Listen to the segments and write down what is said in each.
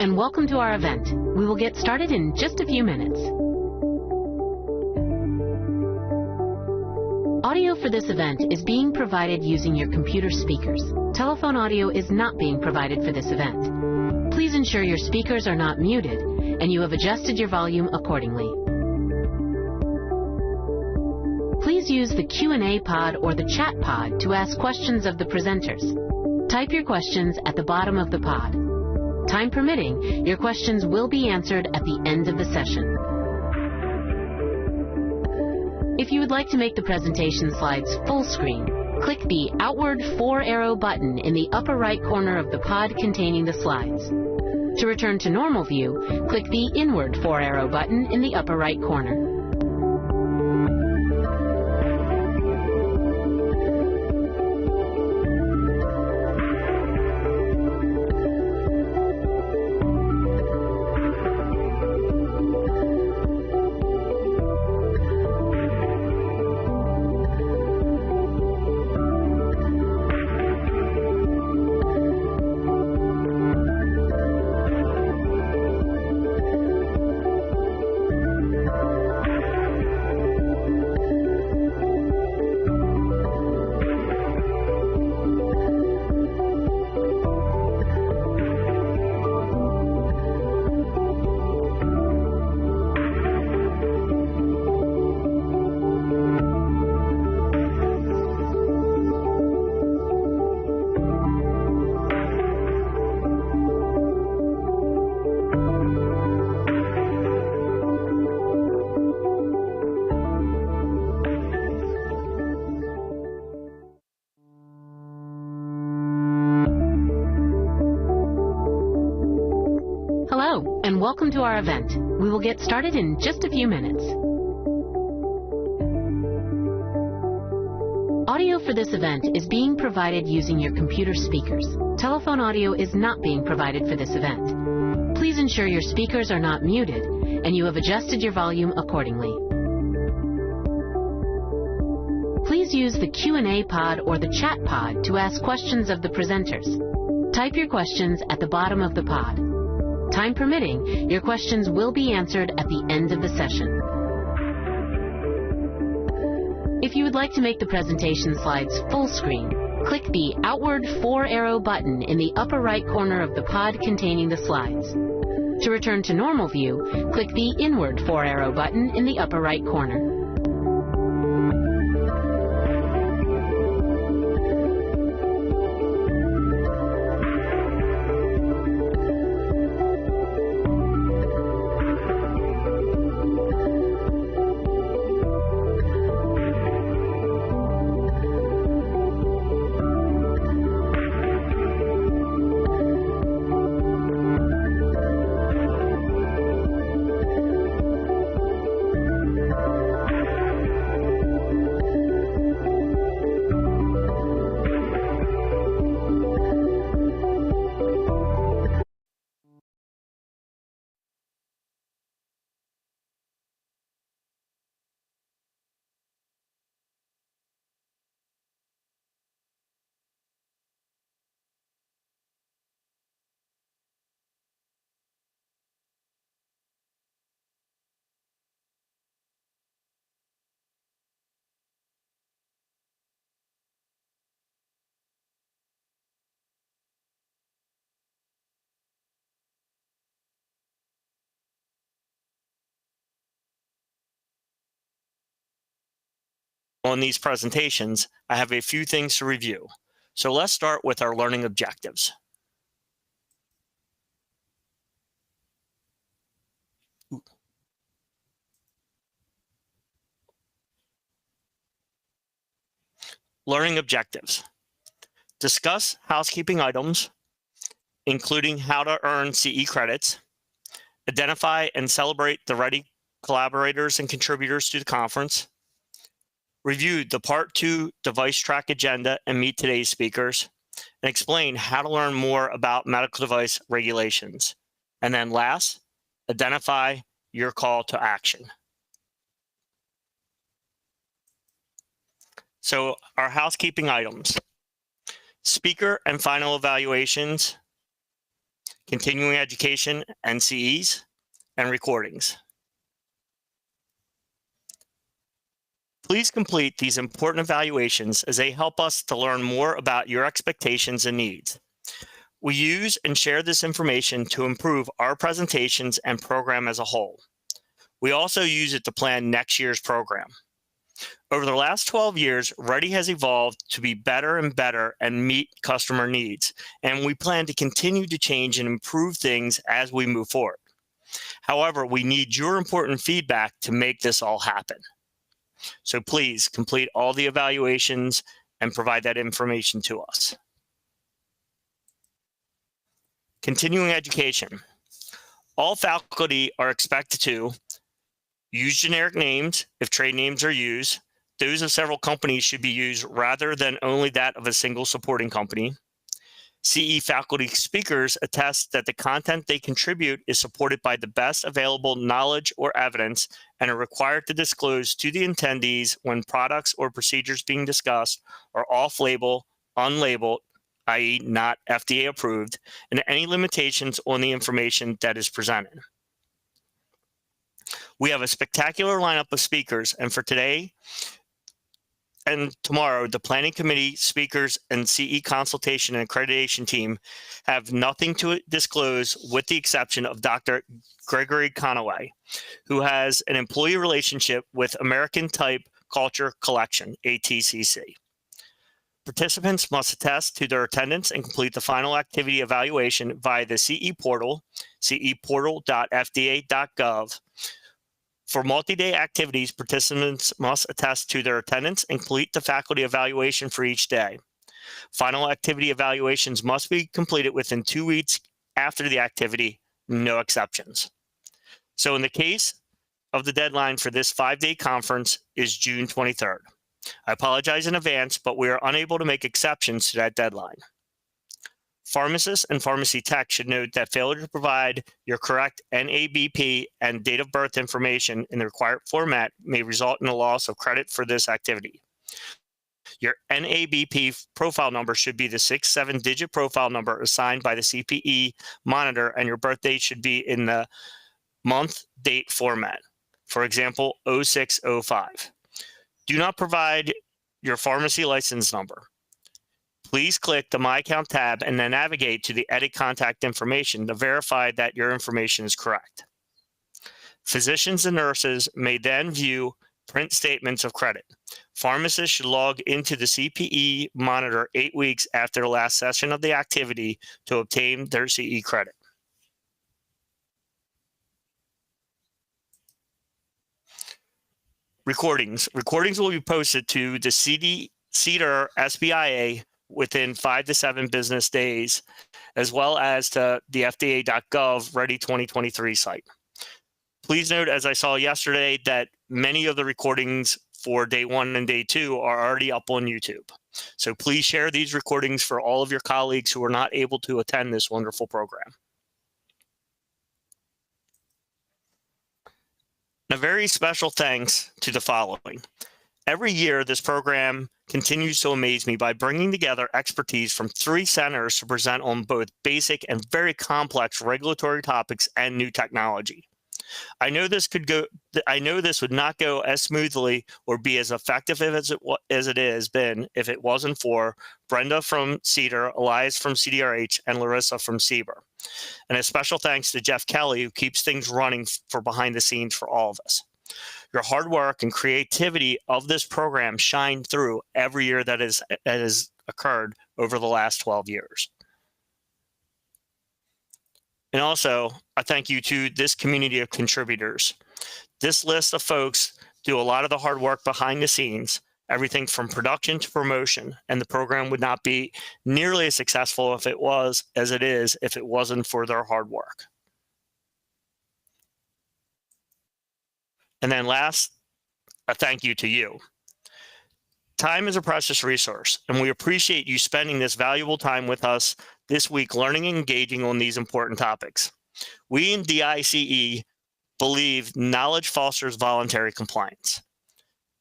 and welcome to our event. We will get started in just a few minutes. Audio for this event is being provided using your computer speakers. Telephone audio is not being provided for this event. Please ensure your speakers are not muted and you have adjusted your volume accordingly. Please use the Q&A pod or the chat pod to ask questions of the presenters. Type your questions at the bottom of the pod. Time permitting, your questions will be answered at the end of the session. If you would like to make the presentation slides full screen, click the outward 4-arrow button in the upper right corner of the pod containing the slides. To return to normal view, click the inward 4-arrow button in the upper right corner. Welcome to our event. We will get started in just a few minutes. Audio for this event is being provided using your computer speakers. Telephone audio is not being provided for this event. Please ensure your speakers are not muted and you have adjusted your volume accordingly. Please use the Q&A pod or the chat pod to ask questions of the presenters. Type your questions at the bottom of the pod. Time permitting, your questions will be answered at the end of the session. If you would like to make the presentation slides full screen, click the outward 4-arrow button in the upper right corner of the pod containing the slides. To return to normal view, click the inward 4-arrow button in the upper right corner. On these presentations, I have a few things to review. So let's start with our learning objectives. Learning objectives. Discuss housekeeping items, including how to earn CE credits. Identify and celebrate the REdI collaborators and contributors to the conference. Review the Part 2 device track agenda and meet today's speakers, and explain how to learn more about medical device regulations. And then last, identify your call to action. So our housekeeping items. Speaker and final evaluations continuing education, NCEs, and recordings. Please complete these important evaluations as they help us to learn more about your expectations and needs. We use and share this information to improve our presentations and program as a whole. We also use it to plan next year's program. Over the last 12 years, REdI has evolved to be better and better and meet customer needs, and we plan to continue to change and improve things as we move forward. However, we need your important feedback to make this all happen. So please complete all the evaluations and provide that information to us. Continuing education. All faculty are expected to use generic names if trade names are used. Those of several companies should be used rather than only that of a single supporting company. CE faculty speakers attest that the content they contribute is supported by the best available knowledge or evidence and are required to disclose to the attendees when products or procedures being discussed are off-label, unlabeled, i.e. not FDA approved, and any limitations on the information that is presented. We have a spectacular lineup of speakers, and for today and tomorrow, the planning committee, speakers, and CE consultation and accreditation team have nothing to disclose with the exception of Dr. Gregory, who has an employee relationship with American Type Culture Collection, ATCC. Participants must attest to their attendance and complete the final activity evaluation via the CE portal, ceportal.fda.gov. For multi-day activities, participants must attest to their attendance and complete the faculty evaluation for each day. Final activity evaluations must be completed within 2 weeks after the activity, no exceptions. So in the case of the deadline for this 5-day conference is June 23rd. I apologize in advance, but we are unable to make exceptions to that deadline. Pharmacists and pharmacy tech should note that failure to provide your correct NABP and date of birth information in the required format may result in a loss of credit for this activity. Your NABP profile number should be the 6-7-digit profile number assigned by the CPE monitor, and your birth date should be in the month date format. For example, 0605. Do not provide your pharmacy license number. Please click the My Account tab and then navigate to the Edit Contact Information to verify that your information is correct. Physicians and nurses may then view print statements of credit. Pharmacists should log into the CPE monitor 8 weeks after the last session of the activity to obtain their CE credit. Recordings. Recordings will be posted to the CDRH SBIA within 5 to 7 business days, as well as to the FDA.gov REdI 2023 site. Please note, as I saw yesterday, that many of the recordings for day 1 and day 2 are already up on YouTube. So please share these recordings for all of your colleagues who are not able to attend this wonderful program. A very special thanks to the following. Every year, this program continues to amaze me by bringing together expertise from 3 centers to present on both basic and very complex regulatory topics and new technology. I know this would not go as smoothly or be as effective as it has been if it wasn't for Brenda from CDER, Elias from CDRH, and Larissa from CBER. And a special thanks to Jeff Kelly, who keeps things running for behind the scenes for all of us. Your hard work and creativity of this program shine through every year that has occurred over the last 12 years. And also, a thank you to this community of contributors. This list of folks do a lot of the hard work behind the scenes, everything from production to promotion, and the program would not be nearly as successful if it wasn't for their hard work. And then last, a thank you to you. Time is a precious resource, and we appreciate you spending this valuable time with us this week learning and engaging on these important topics. We in DICE believe knowledge fosters voluntary compliance,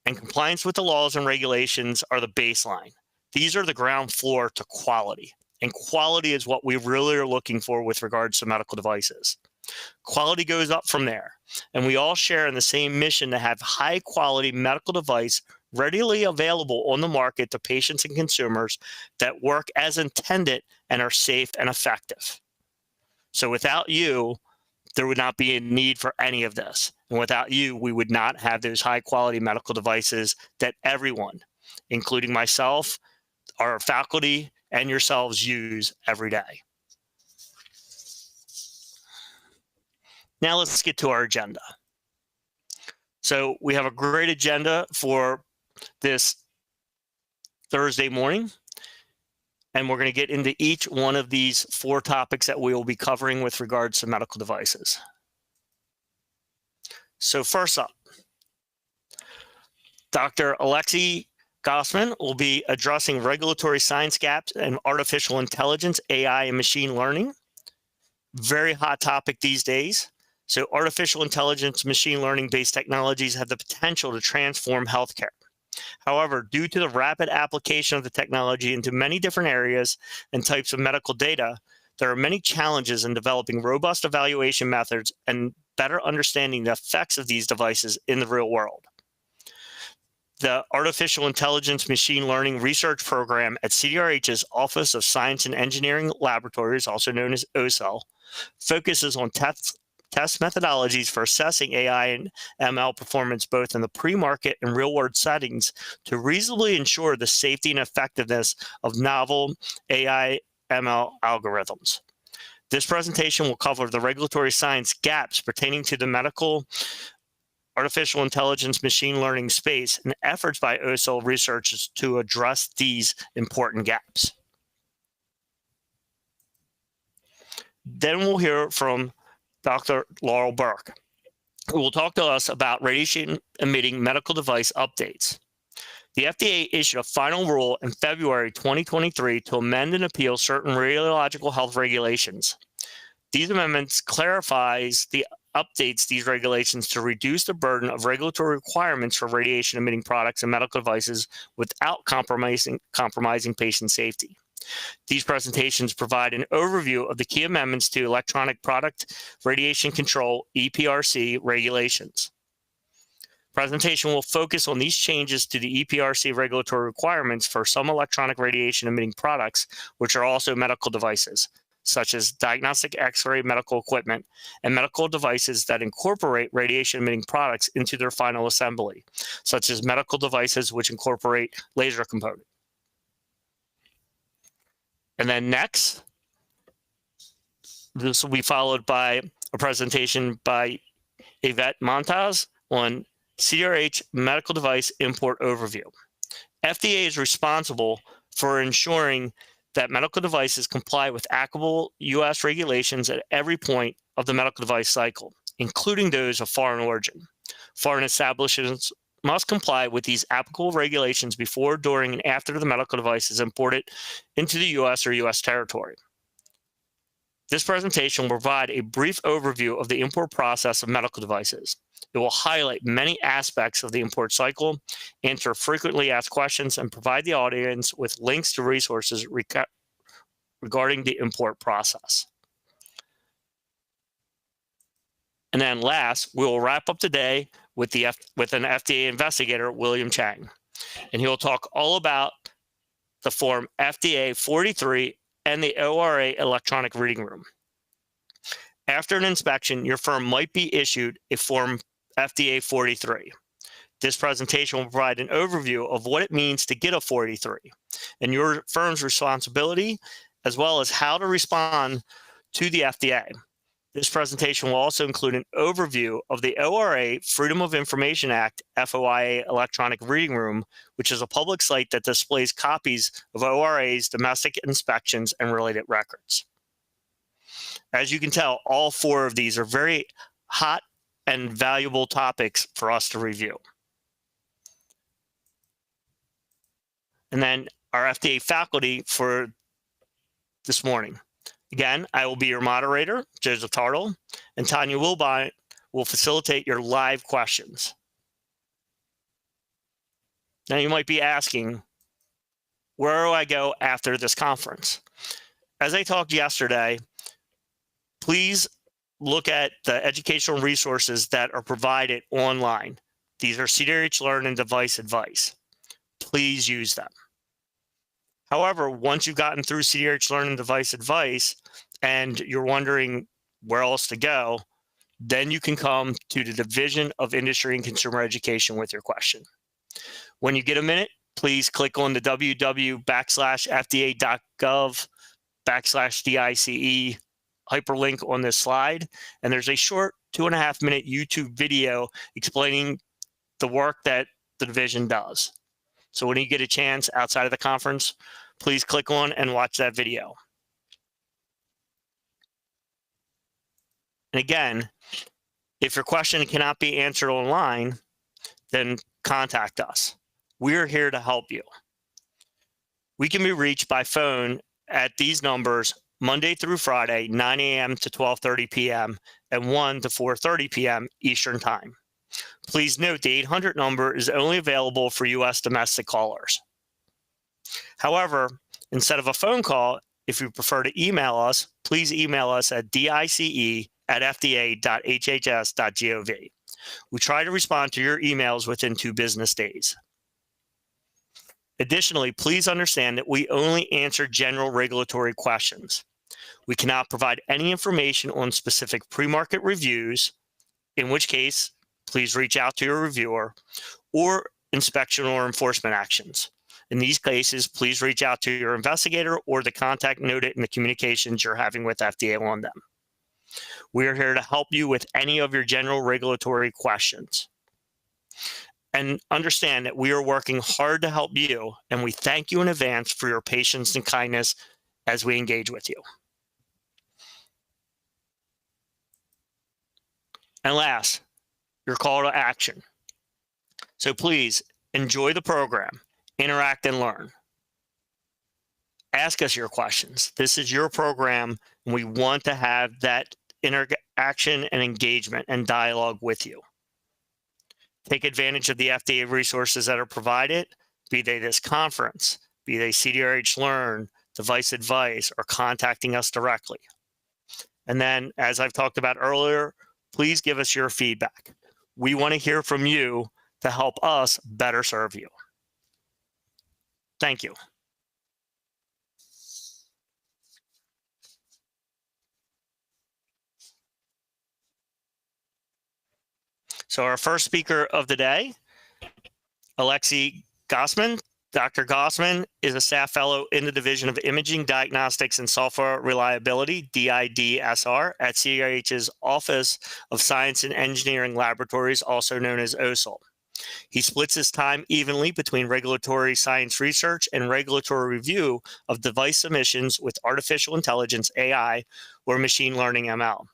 and compliance with the laws and regulations are the baseline. These are the ground floor to quality. And quality is what we really are looking for with regards to medical devices. Quality goes up from there. And we all share in the same mission to have high quality medical device readily available on the market to patients and consumers that work as intended and are safe and effective. So without you, there would not be a need for any of this. And without you, we would not have those high quality medical devices that everyone, including myself, our faculty, and yourselves use every day. Now let's get to our agenda. So we have a great agenda for this Thursday morning, and we're going to get into each one of these 4 topics that we will be covering with regards to medical devices. So first up, Dr. Alexej Gossman will be addressing regulatory science gaps and artificial intelligence, AI, and machine learning. Very hot topic these days. So artificial intelligence, machine learning-based technologies have the potential to transform healthcare. However, due to the rapid application of the technology into many different areas and types of medical data, there are many challenges in developing robust evaluation methods and better understanding the effects of these devices in the real world. The Artificial Intelligence Machine Learning Research Program at CDRH's Office of Science and Engineering Laboratories, also known as OSEL, focuses on test methodologies for assessing AI and ML performance both in the pre-market and real-world settings to reasonably ensure the safety and effectiveness of novel AI ML algorithms. This presentation will cover the regulatory science gaps pertaining to the medical artificial intelligence machine learning space and efforts by OSEL researchers to address these important gaps. Then we'll hear from Dr. Laurel Burke, who will talk to us about radiation-emitting medical device updates. The FDA issued a final rule in February 2023 to amend and appeal certain radiological health regulations. These amendments clarifies the updates these regulations to reduce the burden of regulatory requirements for radiation-emitting products and medical devices without compromising patient safety. These presentations provide an overview of the key amendments to Electronic Product Radiation Control (EPRC) regulations. Presentation will focus on these changes to the EPRC regulatory requirements for some electronic radiation-emitting products, which are also medical devices, such as diagnostic X-ray medical equipment and medical devices that incorporate radiation-emitting products into their final assembly, such as medical devices which incorporate laser components. And then next, this will be followed by a presentation by Yvette Montes on CDRH medical device import overview. FDA is responsible for ensuring that medical devices comply with applicable U.S. regulations at every point of the medical device cycle, including those of foreign origin. Foreign establishments must comply with these applicable regulations before, during, and after the medical device is imported into the U.S. or U.S. territory. This presentation will provide a brief overview of the import process of medical devices. It will highlight many aspects of the import cycle, answer frequently asked questions, and provide the audience with links to resources regarding the import process. And then last, we will wrap up today with an FDA investigator, William Chang. And he will talk all about the Form FDA 43 and the ORA electronic reading room. After an inspection, your firm might be issued a Form FDA 43. This presentation will provide an overview of what it means to get a 43 and your firm's responsibility, as well as how to respond to the FDA. This presentation will also include an overview of the ORA Freedom of Information Act FOIA Electronic Reading Room, which is a public site that displays copies of ORA's domestic inspections and related records. As you can tell, all 4 of these are very hot and valuable topics for us to review. And then our FDA faculty for this morning. Again, I will be your moderator, Joseph Tartal, and Tanya Wilbine will facilitate your live questions. Now you might be asking, where do I go after this conference? as I talked yesterday, please look at the educational resources that are provided online. These are CDRH Learn and Device Advice. Please use them. However, once you've gotten through CDRH Learn and Device Advice and you're wondering where else to go, then you can come to the Division of Industry and Consumer Education with your question. When you get a minute, please click on the www.fda.gov/DICE hyperlink on this slide, and there's a short 2.5-minute YouTube video explaining the work that the division does. So when you get a chance outside of the conference, please click on and watch that video. And again, if your question cannot be answered online, then contact us. We're here to help you. We can be reached by phone at these numbers Monday through Friday, 9 a.m. to 12:30 p.m. and 1 to 4:30 p.m. Eastern Time. Please note the 800 number is only available for U.S. domestic callers. However, instead of a phone call, if you prefer to email us, please email us at dice@fda.hhs.gov. We try to respond to your emails within 2 business days. Additionally, please understand that we only answer general regulatory questions. We cannot provide any information on specific pre-market reviews, in which case, please reach out to your reviewer, or inspection or enforcement actions. In these cases, please reach out to your investigator or the contact noted in the communications you're having with FDA on them. We are here to help you with any of your general regulatory questions. And understand that we are working hard to help you, and we thank you in advance for your patience and kindness as we engage with you. And last, your call to action. So please enjoy the program, interact and learn. Ask us your questions. This is your program, and we want to have that interaction and engagement and dialogue with you. Take advantage of the FDA resources that are provided, be they this conference, be they CDRH Learn, Device Advice, or contacting us directly. And then, as I've talked about earlier, please give us your feedback. We want to hear from you to help us better serve you. Thank you. So our first speaker of the day, Alexej Gossman. Dr. Gossman is a staff fellow in the Division of Imaging, Diagnostics, and Software Reliability, DIDSR, at CDRH's Office of Science and Engineering Laboratories, also known as OSAL. He splits his time evenly between regulatory science research and regulatory review of device submissions with artificial intelligence, AI, or machine learning, ML.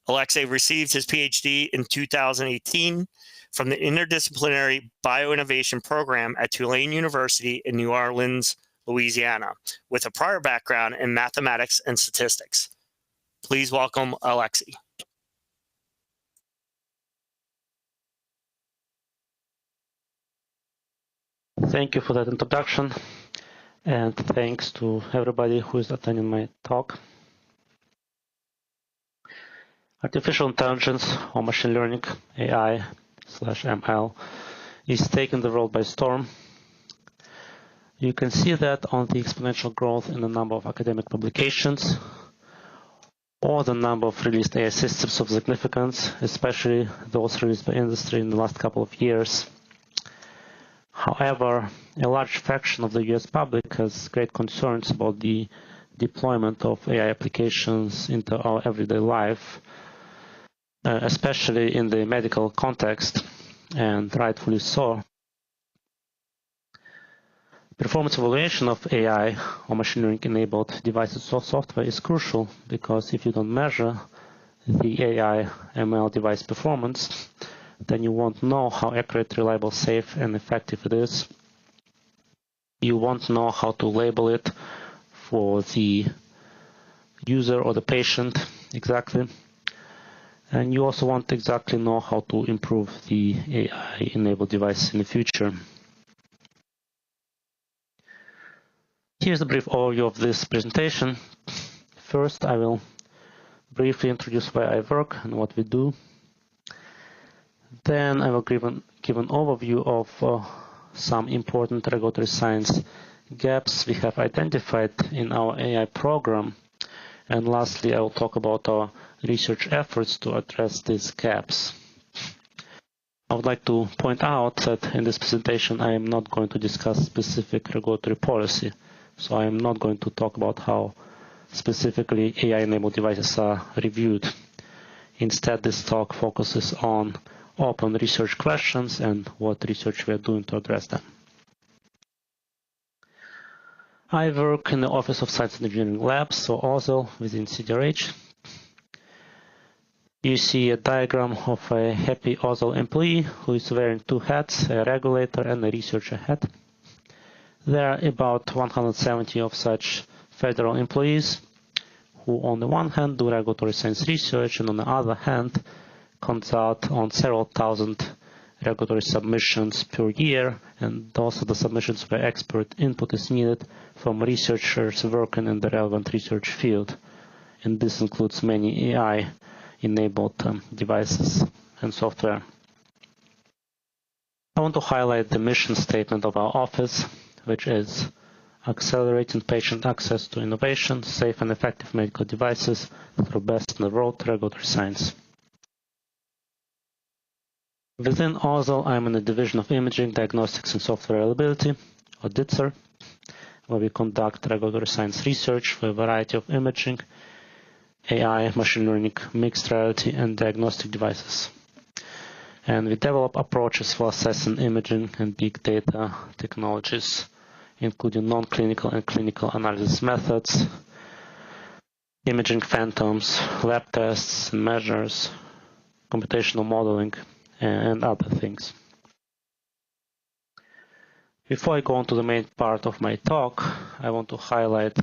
Alexej received his PhD in 2018 from the Interdisciplinary Bioinnovation Program at Tulane University in New Orleans, Louisiana, with a prior background in mathematics and statistics. Please welcome Alexej. Thank you for that introduction, and thanks to everybody who is attending my talk. Artificial intelligence, or machine learning, AI/ML, is taking the world by storm. You can see that on the exponential growth in the number of academic publications, or the number of released AI systems of significance, especially those released by industry in the last couple of years. However, a large fraction of the US public has great concerns about the deployment of AI applications into our everyday life, especially in the medical context, and rightfully so. Performance evaluation of AI or machine learning-enabled devices or software is crucial, because if you don't measure the AI ML device performance, then you won't know how accurate, reliable, safe, and effective it is. You won't know how to label it for the user or the patient exactly. And you also won't exactly know how to improve the AI-enabled device in the future. Here's a brief overview of this presentation. First, I will briefly introduce where I work and what we do. Then I will give an overview of some important regulatory science gaps we have identified in our AI program. And lastly, I will talk about our research efforts to address these gaps. I would like to point out that in this presentation, I am not going to discuss specific regulatory policy. So I am not going to talk about how specifically AI-enabled devices are reviewed. Instead, this talk focuses on open research questions and what research we are doing to address them. I work in the Office of Science and Engineering Labs, so OSL, within CDRH. You see a diagram of a happy OSL employee who is wearing two hats, a regulator and a researcher hat. There are about 170 of such federal employees who, on the one hand, do regulatory science research, and on the other hand, consult on several thousand regulatory submissions per year, and also the submissions where expert input is needed from researchers working in the relevant research field. And this includes many AI-enabled devices and software. I want to highlight the mission statement of our office, which is accelerating patient access to innovation, safe and effective medical devices through best-in-the-world regulatory science. Within OSL, I'm in the Division of Imaging, Diagnostics and Software Reliability, or DITSER, where we conduct regulatory science research for a variety of imaging, AI, machine learning, mixed reality, and diagnostic devices. And we develop approaches for assessing imaging and big data technologies, including non-clinical and clinical analysis methods, imaging phantoms, lab tests and measures, computational modeling, and other things. Before I go on to the main part of my talk, I want to highlight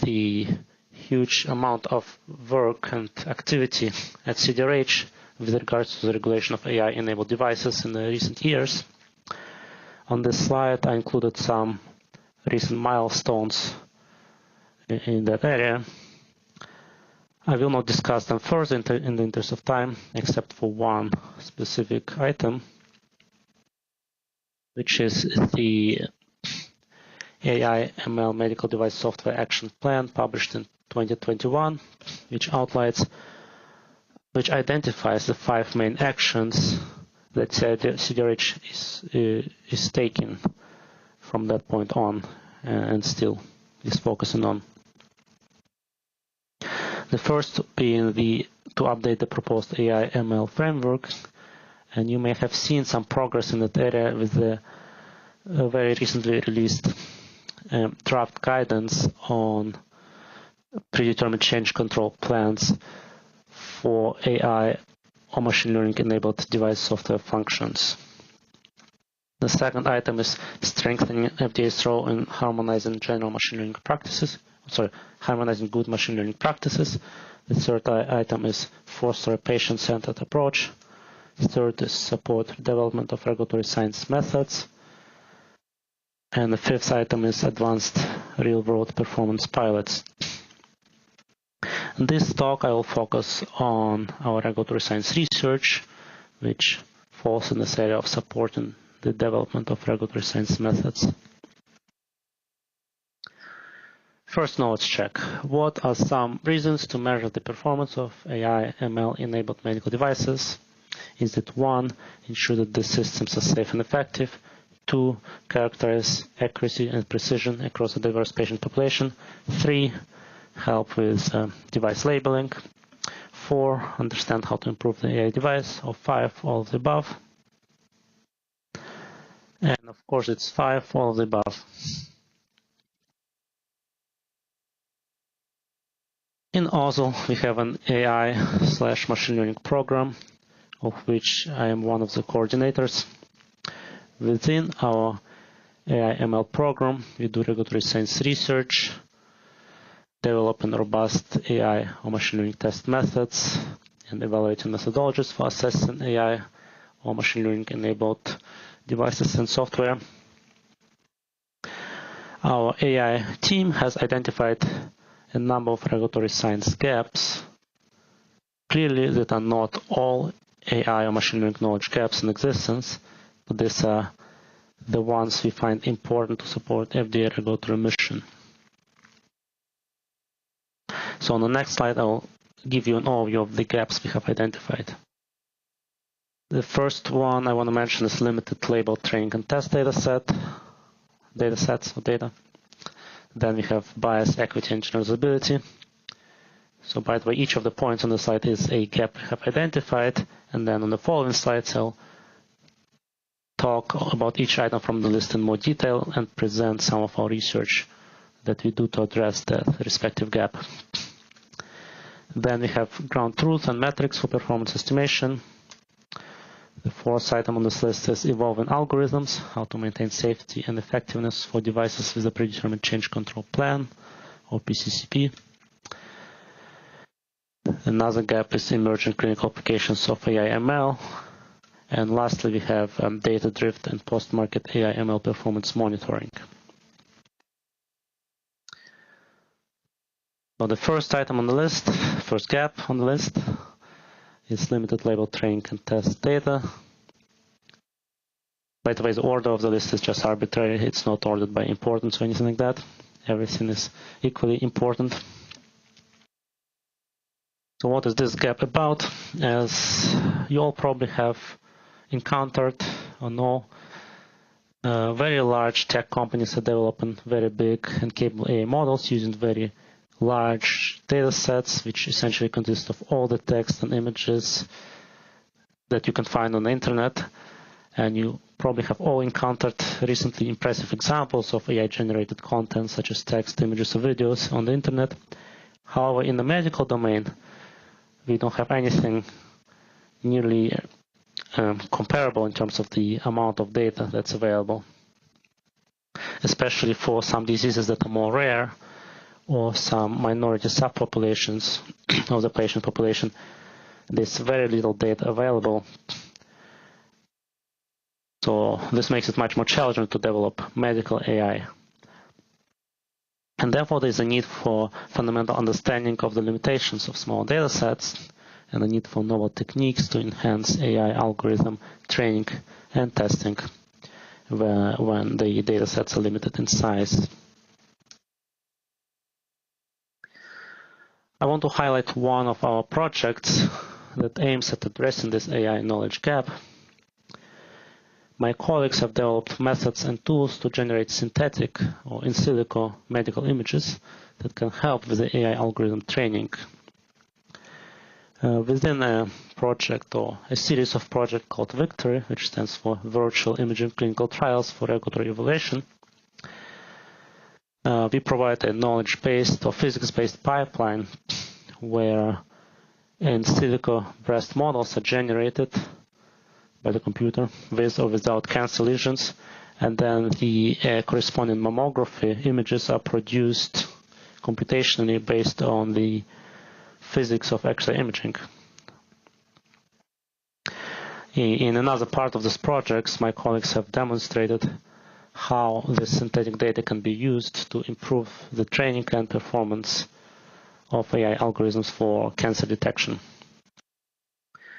the huge amount of work and activity at CDRH with regards to the regulation of AI-enabled devices in the recent years. On this slide, I included some recent milestones in that area. I will not discuss them further in the interest of time, except for one specific item, which is the AI/ML Medical Device Software Action Plan published in 2021, which identifies the 5 main actions that CDRH is taking from that point on and still is focusing on. The first being to update the proposed AI/ML framework, and you may have seen some progress in that area with the very recently released draft guidance on predetermined change control plans for AI or machine learning enabled device software functions. The second item is strengthening FDA's role in harmonizing general machine learning practices. Harmonizing good machine learning practices. The third item is foster a patient-centered approach. The third is support development of regulatory science methods. And the fifth item is advanced real-world performance pilots. In this talk, I will focus on our regulatory science research, which falls in this area of supporting the development of regulatory science methods. First, knowledge check. What are some reasons to measure the performance of AI/ML-enabled medical devices? Is it 1, ensure that the systems are safe and effective? 2, characterize accuracy and precision across a diverse patient population? 3, help with device labeling? 4, understand how to improve the AI device? Or 5, all of the above? And of course, it's 5, all of the above. In OSL, we have an AI/machine learning program, of which I am one of the coordinators. Within our AI/ML program, we do regulatory science research, developing robust AI or machine learning test methods, and evaluating methodologies for assessing AI or machine learning enabled devices and software. Our AI team has identified a number of regulatory science gaps. Clearly, that are not all AI or machine learning knowledge gaps in existence, but these are the ones we find important to support FDA regulatory mission. So on the next slide, I'll give you an overview of the gaps we have identified. The first one I want to mention is limited label training and test datasets of data. Then we have bias, equity, and generalizability. So by the way, each of the points on the slide is a gap we have identified, and then on the following slides I'll talk about each item from the list in more detail and present some of our research that we do to address the respective gap. Then we have ground truth and metrics for performance estimation. The fourth item on this list is evolving algorithms, how to maintain safety and effectiveness for devices with a predetermined change control plan, or PCCP. Another gap is emerging clinical applications of AI/ML. And lastly, we have data drift and post-market AI/ML performance monitoring. Now, the first item on the list, first gap on the list, is limited label training and test data. By the way, the order of the list is just arbitrary. It's not ordered by importance or anything like that. Everything is equally important. So what is this gap about? As you all probably have encountered or know, very large tech companies are developing very big and capable AI models using very large data sets, which essentially consist of all the text and images that you can find on the internet. And you probably have all encountered recently impressive examples of AI-generated content, such as text, images, or videos on the internet. However, in the medical domain, we don't have anything nearly comparable in terms of the amount of data that's available, especially for some diseases that are more rare or some minority subpopulations of the patient population. There's very little data available. So this makes it much more challenging to develop medical AI. And therefore, there's a need for fundamental understanding of the limitations of small data sets and a need for novel techniques to enhance AI algorithm training and testing when the data sets are limited in size. I want to highlight one of our projects that aims at addressing this AI knowledge gap. My colleagues have developed methods and tools to generate synthetic or in silico medical images that can help with the AI algorithm training. Within a project or a series of projects called Victory, which stands for Virtual Imaging Clinical Trials for Regulatory Evaluation, we provide a knowledge-based or physics-based pipeline where in silico breast models are generated by the computer with or without cancer lesions, and then the corresponding mammography images are produced computationally based on the physics of X-ray imaging. In another part of this project, my colleagues have demonstrated how this synthetic data can be used to improve the training and performance of AI algorithms for cancer detection.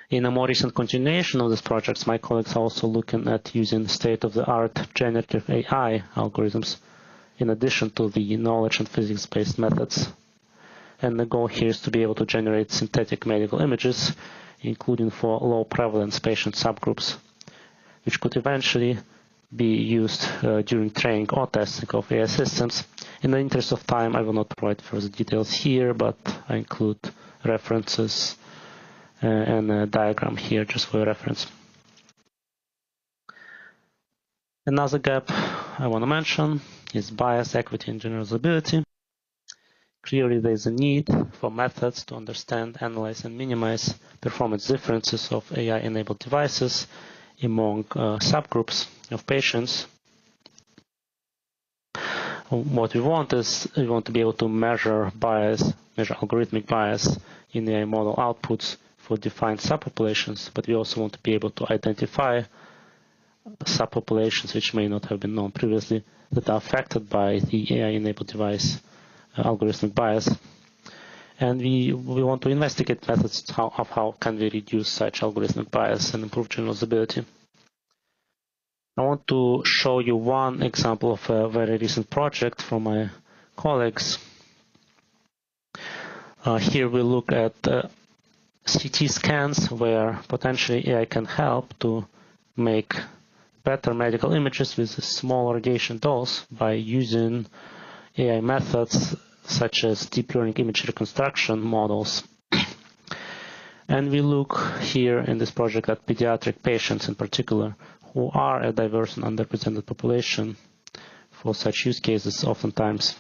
In a more recent continuation of this project, my colleagues are also looking at using state-of-the-art generative AI algorithms in addition to the knowledge and physics-based methods. And the goal here is to be able to generate synthetic medical images, including for low prevalence patient subgroups, which could eventually be used during training or testing of AI systems. In the interest of time, I will not provide further details here, but I include references and a diagram here just for your reference. Another gap I want to mention is bias, equity, and generalizability. Clearly, there is a need for methods to understand, analyze, and minimize performance differences of AI-enabled devices among subgroups of patients. What we want is we want to be able to measure bias, measure algorithmic bias in the AI model outputs for defined subpopulations, but we also want to be able to identify subpopulations which may not have been known previously that are affected by the AI-enabled device algorithmic bias. And we want to investigate methods of how can we reduce such algorithmic bias and improve generalizability. I want to show you one example of a very recent project from my colleagues. Here we look at CT scans where potentially AI can help to make better medical images with a small radiation dose by using AI methods such as deep learning image reconstruction models. And we look here in this project at pediatric patients in particular, who are a diverse and underrepresented population for such use cases oftentimes.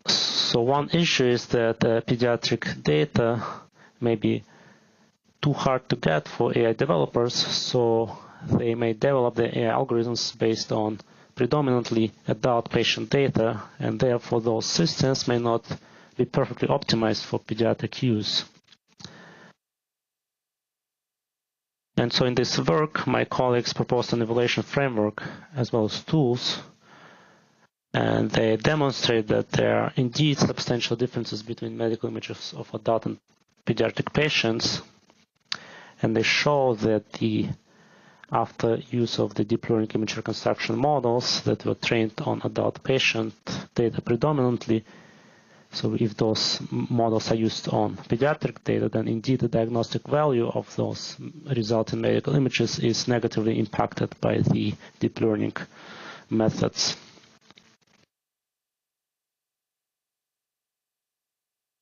So one issue is that pediatric data may be too hard to get for AI developers, so they may develop the AI algorithms based on predominantly adult patient data, and therefore those systems may not be perfectly optimized for pediatric use. And so in this work, my colleagues proposed an evaluation framework as well as tools, and they demonstrate that there are indeed substantial differences between medical images of adult and pediatric patients, and they show that after use of the deep learning image reconstruction models that were trained on adult patient data predominantly, so if those models are used on pediatric data, then indeed the diagnostic value of those resulting medical images is negatively impacted by the deep learning methods.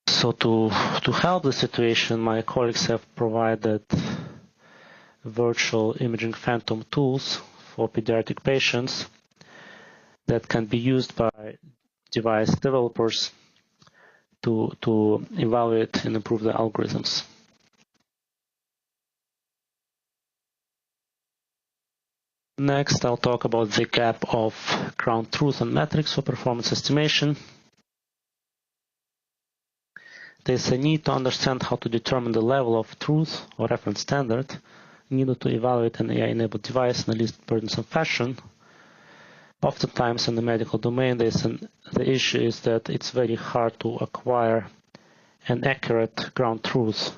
So to help the situation, my colleagues have provided virtual imaging phantom tools for pediatric patients that can be used by device developers to evaluate and improve the algorithms. Next, I'll talk about the gap of ground truth and metrics for performance estimation. There's a need to understand how to determine the level of truth or reference standard needed to evaluate an AI-enabled device in a least burdensome fashion. Oftentimes in the medical domain, the issue is that it's very hard to acquire an accurate ground truth,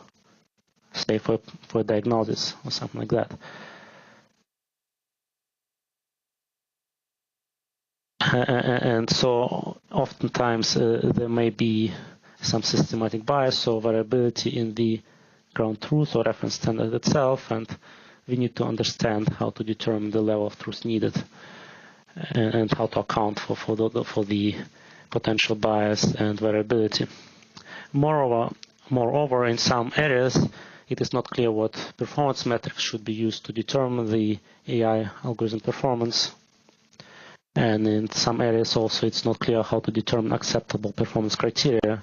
say for a diagnosis or something like that. And so oftentimes there may be some systematic bias or variability in the ground truth or reference standard itself, and we need to understand how to determine the level of truth needed and how to account for the potential bias and variability. Moreover, in some areas, it is not clear what performance metrics should be used to determine the AI algorithm performance. And in some areas also, it's not clear how to determine acceptable performance criteria.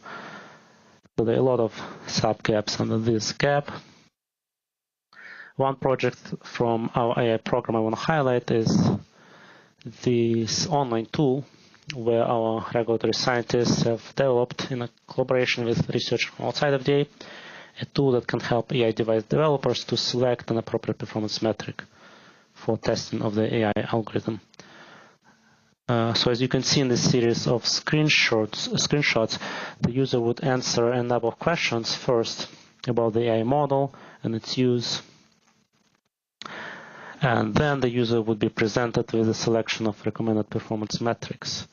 So there are a lot of sub-gaps under this gap. One project from our AI program I want to highlight is this online tool where our regulatory scientists have developed in a collaboration with researchers from outside of FDA, a tool that can help AI device developers to select an appropriate performance metric for testing of the AI algorithm. So as you can see in this series of screenshots, the user would answer a number of questions first about the AI model and its use. And then the user would be presented with a selection of recommended performance metrics,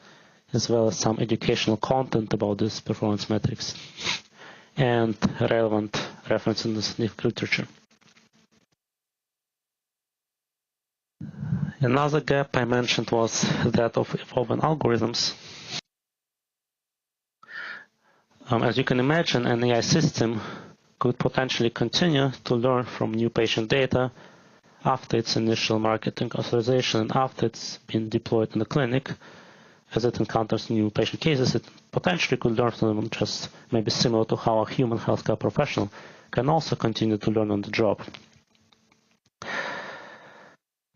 as well as some educational content about these performance metrics and relevant reference in the scientific literature. Another gap I mentioned was that of evolving algorithms. As you can imagine, an AI system could potentially continue to learn from new patient data after its initial marketing authorization and after it's been deployed in the clinic. As it encounters new patient cases, it potentially could learn from them, just maybe similar to how a human healthcare professional can also continue to learn on the job.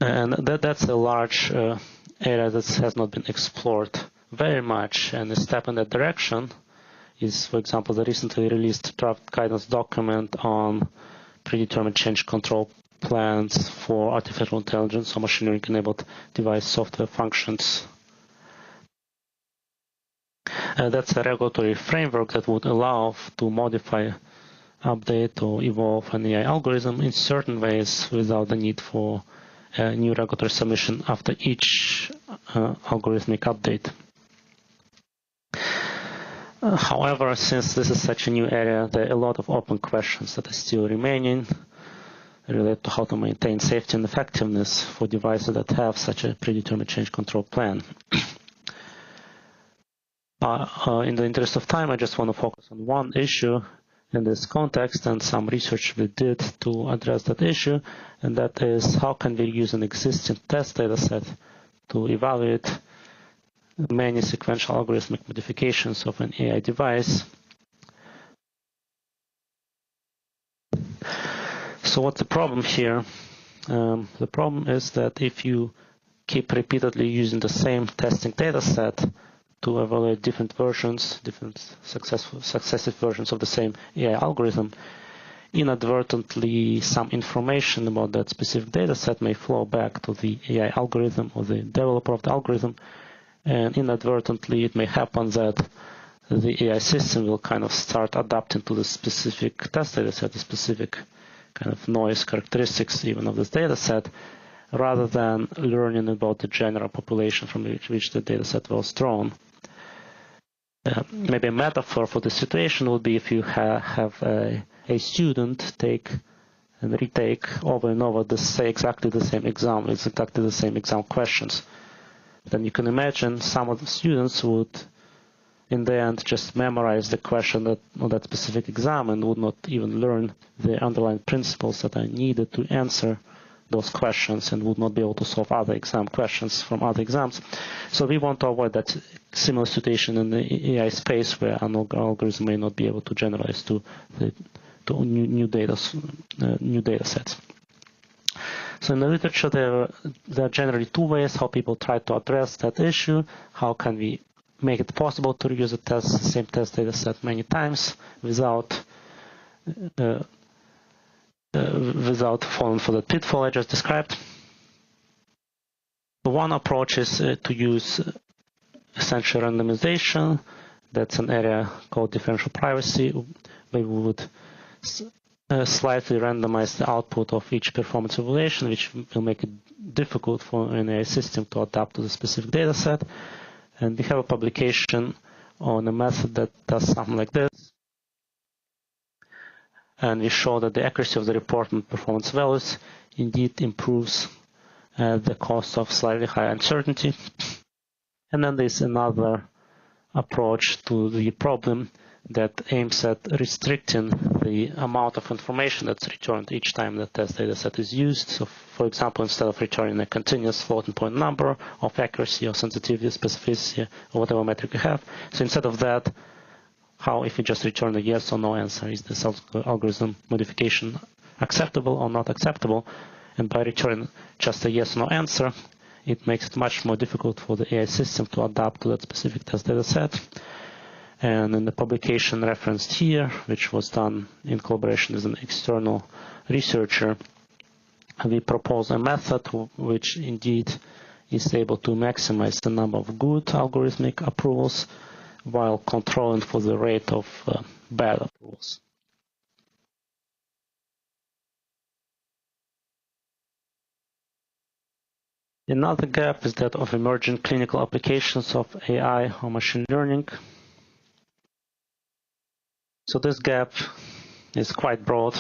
And that's a large area that has not been explored very much, and a step in that direction is, for example, the recently released draft guidance document on predetermined change control plans for artificial intelligence or machine learning-enabled device software functions. That's a regulatory framework that would allow to modify, update, or evolve an AI algorithm in certain ways without the need for a new regulatory submission after each algorithmic update. However, since this is such a new area, there are a lot of open questions that are still remaining related to how to maintain safety and effectiveness for devices that have such a predetermined change control plan. In the interest of time, I just want to focus on one issue in this context and some research we did to address that issue, and that is how can we use an existing test data set to evaluate many sequential algorithmic modifications of an AI device. So what's the problem here? The problem is that if you keep repeatedly using the same testing data set to evaluate different versions, different successive versions of the same AI algorithm, inadvertently some information about that specific data set may flow back to the AI algorithm or the developer of the algorithm, and inadvertently it may happen that the AI system will kind of start adapting to the specific test data set, the specific kind of noise characteristics even of this data set, rather than learning about the general population from which the data set was drawn. Maybe a metaphor for the situation would be if you have a student take and retake over and over exactly the same exam, exactly the same exam questions. Then you can imagine some of the students would, in the end, just memorize the question on that specific exam and would not even learn the underlying principles that are needed to answer those questions and would not be able to solve other exam questions from other exams. So we want to avoid that similar situation in the AI space where an algorithm may not be able to generalize to new data sets. So in the literature, there are generally two ways how people try to address that issue. How can we make it possible to reuse the same test data set many times without falling for the pitfall I just described? One approach is to use essential randomization. That's an area called differential privacy, where we would slightly randomize the output of each performance evaluation, which will make it difficult for an AI system to adapt to the specific data set. And we have a publication on a method that does something like this. And we show that the accuracy of the reported performance values indeed improves at the cost of slightly higher uncertainty. And then there's another approach to the problem that aims at restricting the amount of information that's returned each time the test data set is used. So, for example, instead of returning a continuous floating point number of accuracy or sensitivity, specificity, or whatever metric you have, so instead of that, how if you just return a yes or no answer, is this algorithm modification acceptable or not acceptable? And by returning just a yes or no answer, it makes it much more difficult for the AI system to adapt to that specific test data set. And in the publication referenced here, which was done in collaboration with an external researcher, we propose a method which indeed is able to maximize the number of good algorithmic approvals while controlling for the rate of bad approvals. Another gap is that of emerging clinical applications of AI or machine learning. So this gap is quite broad.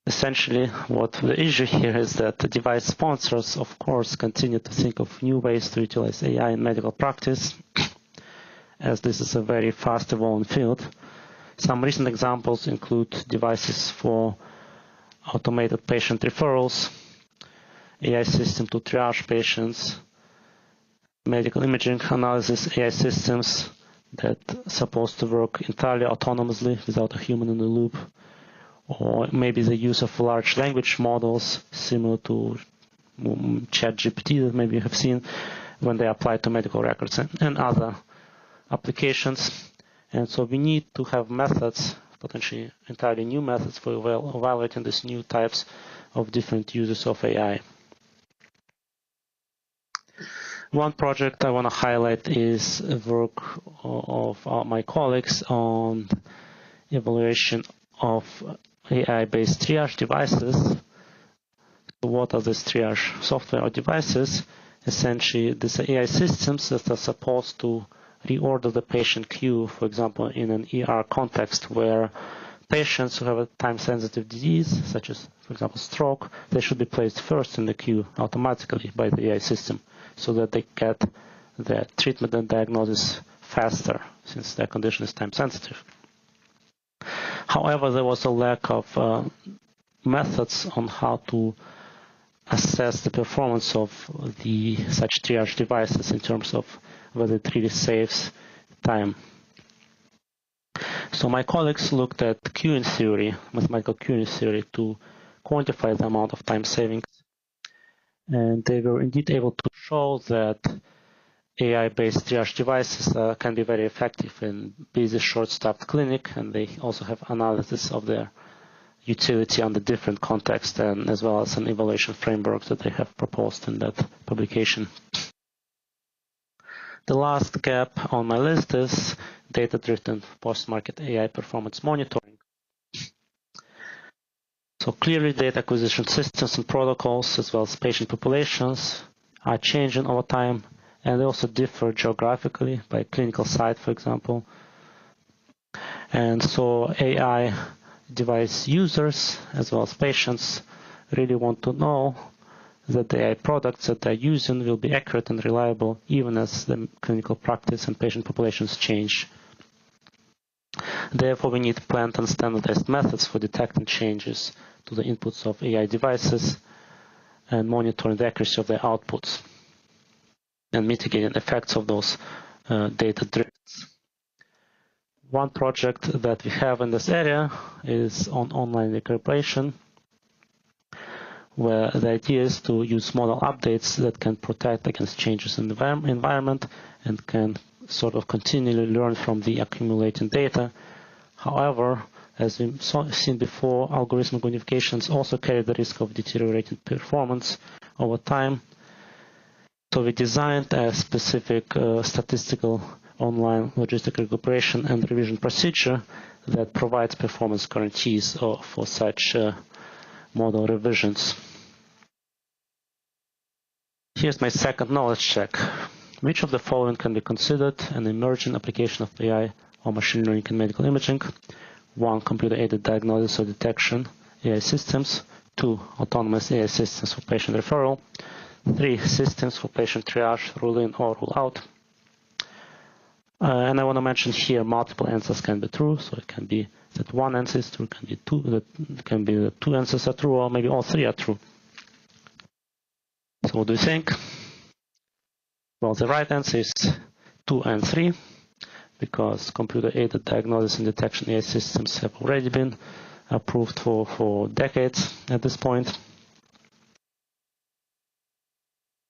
Essentially, what the issue here is that the device sponsors, of course, continue to think of new ways to utilize AI in medical practice, as this is a very fast-evolving field. Some recent examples include devices for automated patient referrals, AI system to triage patients, medical imaging analysis AI systems that are supposed to work entirely autonomously without a human in the loop, or maybe the use of large language models similar to ChatGPT that maybe you have seen when they apply to medical records and other applications. And so we need to have methods potentially entirely new methods for evaluating these new types of different uses of AI. One project I want to highlight is work of my colleagues on evaluation of AI-based triage devices. What are these triage software or devices? Essentially, these are AI systems that are supposed to reorder the patient queue, for example, in an ER context where patients who have a time-sensitive disease, such as, for example, stroke, they should be placed first in the queue automatically by the AI system so that they get their treatment and diagnosis faster, since their condition is time-sensitive. However, there was a lack of methods on how to assess the performance of such triage devices in terms of whether it really saves time. So my colleagues looked at queuing theory, mathematical queuing theory, to quantify the amount of time savings. And they were indeed able to show that AI-based triage devices can be very effective in busy, short-staffed clinic, and they also have analysis of their utility under different contexts, and as well as an evaluation framework that they have proposed in that publication. The last gap on my list is data-driven post-market AI performance monitoring. So clearly, data acquisition systems and protocols, as well as patient populations, are changing over time, and they also differ geographically by clinical site, for example. And so AI device users, as well as patients, really want to know that the AI products that they're using will be accurate and reliable, even as the clinical practice and patient populations change. Therefore, we need planned and standardized methods for detecting changes to the inputs of AI devices and monitoring the accuracy of their outputs and mitigating effects of those data drifts. One project that we have in this area is on online recalibration, where the idea is to use model updates that can protect against changes in the environment and can sort of continually learn from the accumulating data. However, as we've seen before, algorithmic modifications also carry the risk of deteriorating performance over time. So we designed a specific statistical online logistic recalibration and revision procedure that provides performance guarantees for such model revisions. Here's my second knowledge check. Which of the following can be considered an emerging application of AI or machine learning in medical imaging? 1. Computer-aided diagnosis or detection AI systems. 2. Autonomous AI systems for patient referral. 3. Systems for patient triage, rule in or rule out. And I want to mention here multiple answers can be true, so it can be that one answer is true, it can be that two answers are true, or maybe all three are true. So what do you think? Well, the right answer is 2 and 3, because computer-aided diagnosis and detection AI systems have already been approved for decades at this point.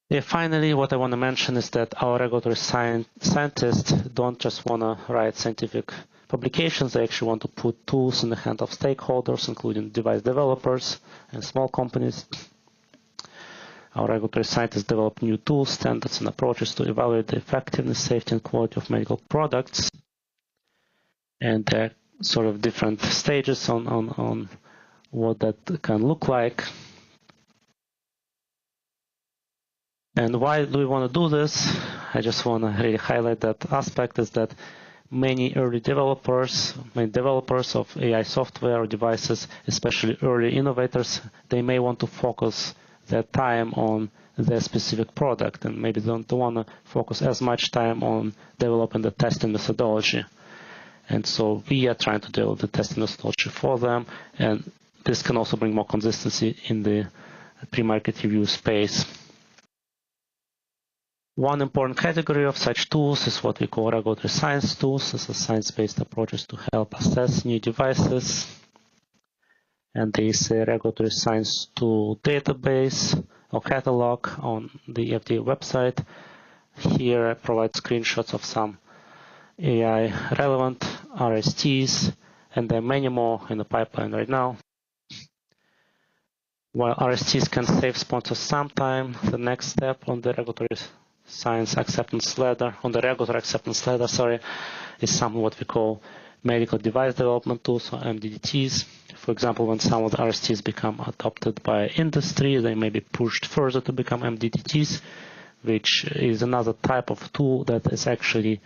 Yeah, finally, what I want to mention is that our regulatory scientists don't just want to write scientific publications, they actually want to put tools in the hand of stakeholders, including device developers and small companies. Our regulatory scientists develop new tools, standards, and approaches to evaluate the effectiveness, safety, and quality of medical products. And there are sort of different stages on what that can look like. And why do we want to do this? I just want to really highlight that aspect is that many developers of AI software or devices, especially early innovators, they may want to focus their time on their specific product and maybe don't want to focus as much time on developing the testing methodology. And so we are trying to develop the testing methodology for them, and this can also bring more consistency in the pre-market review space. One important category of such tools is what we call regulatory science tools. This is science-based approaches to help assess new devices. And there is a regulatory science tool database or catalog on the FDA website. Here I provide screenshots of some AI relevant RSTs and there are many more in the pipeline right now. While RSTs can save sponsors some time, the next step on the regulatory acceptance ladder, is something what we call medical device development tools, or MDDTs. For example, when some of the RSTs become adopted by industry, they may be pushed further to become MDDTs, which is another type of tool that is actually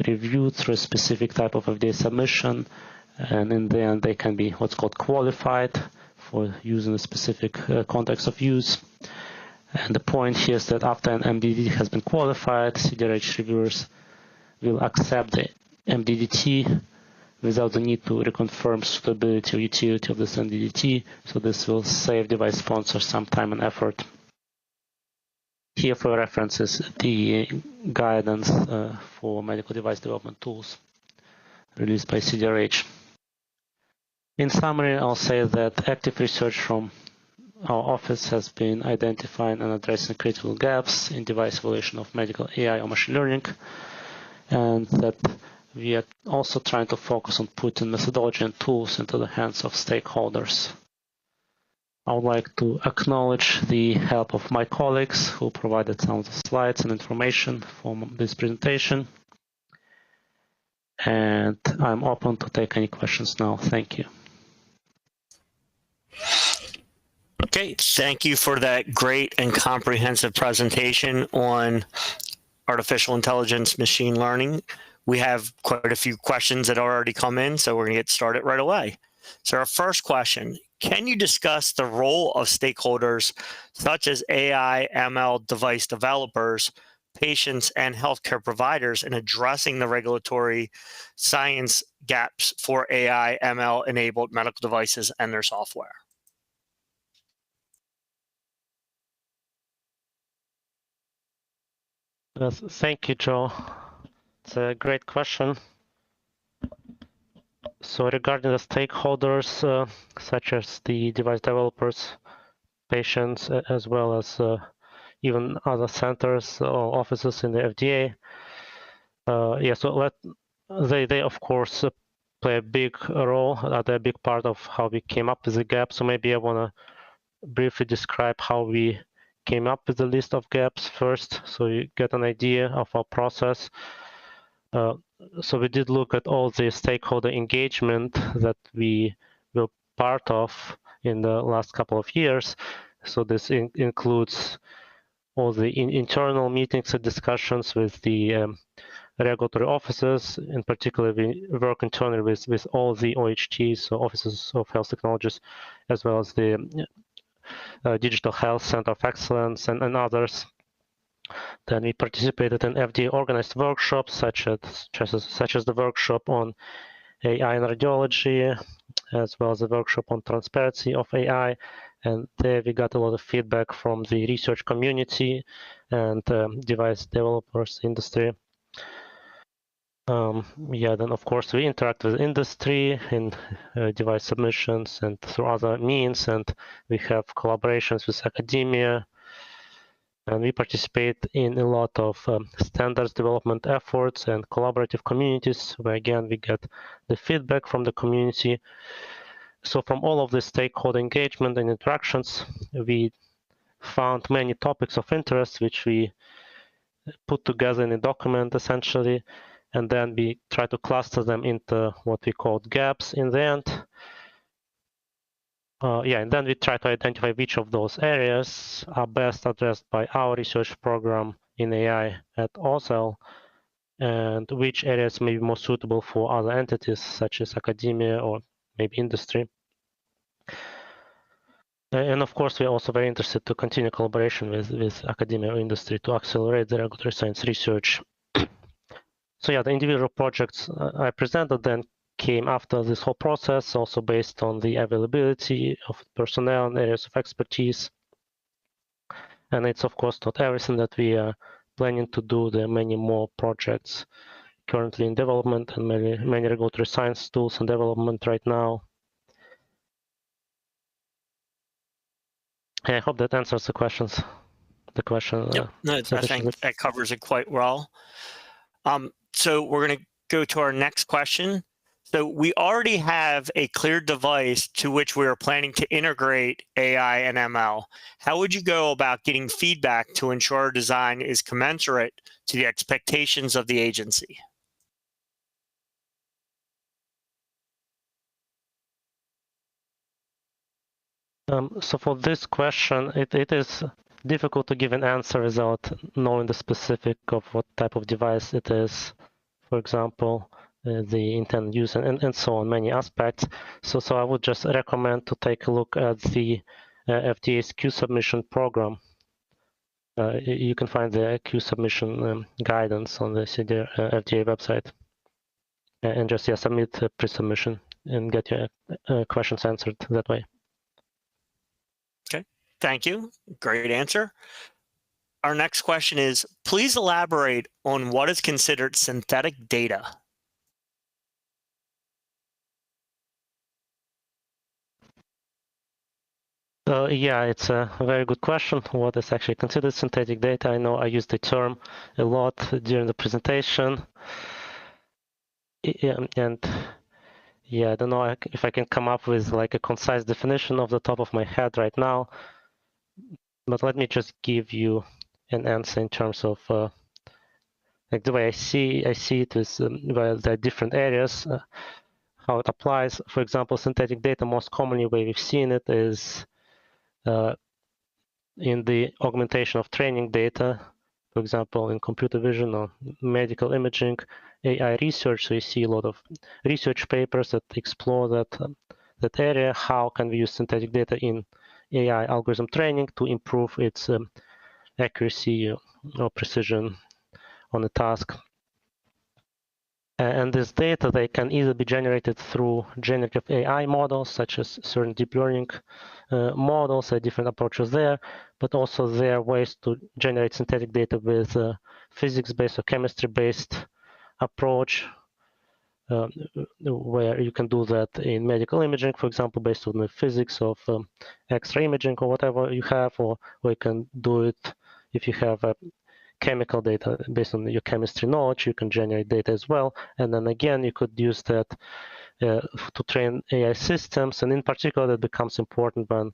reviewed through a specific type of FDA submission, and in the end they can be what's called qualified for use in a specific context of use. And the point here is that after an MDDT has been qualified, CDRH reviewers will accept the MDDT without the need to reconfirm suitability or utility of this MDDT, so this will save device sponsors some time and effort. Here for reference is the guidance for medical device development tools released by CDRH. In summary, I'll say that active research from our office has been identifying and addressing critical gaps in device evaluation of medical AI or machine learning, and that we are also trying to focus on putting methodology and tools into the hands of stakeholders. I would like to acknowledge the help of my colleagues who provided some of the slides and information for this presentation. And I'm open to take any questions now. Thank you. Okay, thank you for that great and comprehensive presentation on artificial intelligence, machine learning. We have quite a few questions that already come in, so we're going to get started right away. So our first question, can you discuss the role of stakeholders such as AI, ML device developers, patients, and healthcare providers in addressing the regulatory science gaps for AI, ML-enabled medical devices and their software? Thank you, Joe. It's a great question. So regarding the stakeholders, such as the device developers, patients, as well as even other centers or offices in the FDA, they of course play a big role. They're a big part of how we came up with the gap. So maybe I want to briefly describe how we came up with the list of gaps first, so you get an idea of our process. So we did look at all the stakeholder engagement that we were part of in the last couple of years. So this includes all the internal meetings and discussions with the regulatory offices. In particular, we work internally with all the OHTs, so Offices of Health Technologies, as well as the Digital Health Center of Excellence and others. Then we participated in FDA organized workshops, such as the workshop on AI and radiology, as well as the workshop on transparency of AI. And there we got a lot of feedback from the research community and device developers industry. Then of course we interact with industry in device submissions and through other means, and we have collaborations with academia, and we participate in a lot of standards development efforts and collaborative communities, where again we get the feedback from the community. So from all of the stakeholder engagement and interactions, we found many topics of interest which we put together in a document essentially, and then we try to cluster them into what we called gaps in the end. And then we try to identify which of those areas are best addressed by our research program in AI at OSL, and which areas may be more suitable for other entities such as academia or maybe industry. And of course, we're also very interested to continue collaboration with academia or industry to accelerate the regulatory science research. So the individual projects I presented then came after this whole process, also based on the availability of personnel and areas of expertise. And it's of course not everything that we are planning to do. There are many more projects currently in development and many regulatory science tools in development right now. I hope that answers the questions. Yep. No, I think that covers it quite well. So we're going to go to our next question. So we already have a cleared device to which we are planning to integrate AI and ML. How would you go about getting feedback to ensure our design is commensurate to the expectations of the agency? So for this question, it is difficult to give an answer without knowing the specific of what type of device it is. For example, the intended use and so on, many aspects. So I would just recommend to take a look at the FDA's Q submission program. You can find the Q submission guidance on the FDA website, and just submit a pre-submission and get your questions answered that way. Okay, thank you. Great answer. Our next question is, please elaborate on what is considered synthetic data. Yeah, it's a very good question. What is actually considered synthetic data? I know I used the term a lot during the presentation. And yeah, I don't know if I can come up with like a concise definition off the top of my head right now. But let me just give you an answer in terms of like the way I see it is well, there are different areas. How it applies. For example, synthetic data, most commonly where we've seen it is in the augmentation of training data, for example, in computer vision or medical imaging, AI research. So you see a lot of research papers that explore that area. How can we use synthetic data in AI algorithm training to improve its accuracy or precision on the task? And this data, they can either be generated through generative AI models, such as certain deep learning models, different approaches there, but also there are ways to generate synthetic data with physics-based or chemistry-based approach, where you can do that in medical imaging, for example, based on the physics of X-ray imaging or whatever you have, or you can do it if you have chemical data based on your chemistry knowledge. You can generate data as well, and then again you could use that to train AI systems. And in particular, that becomes important when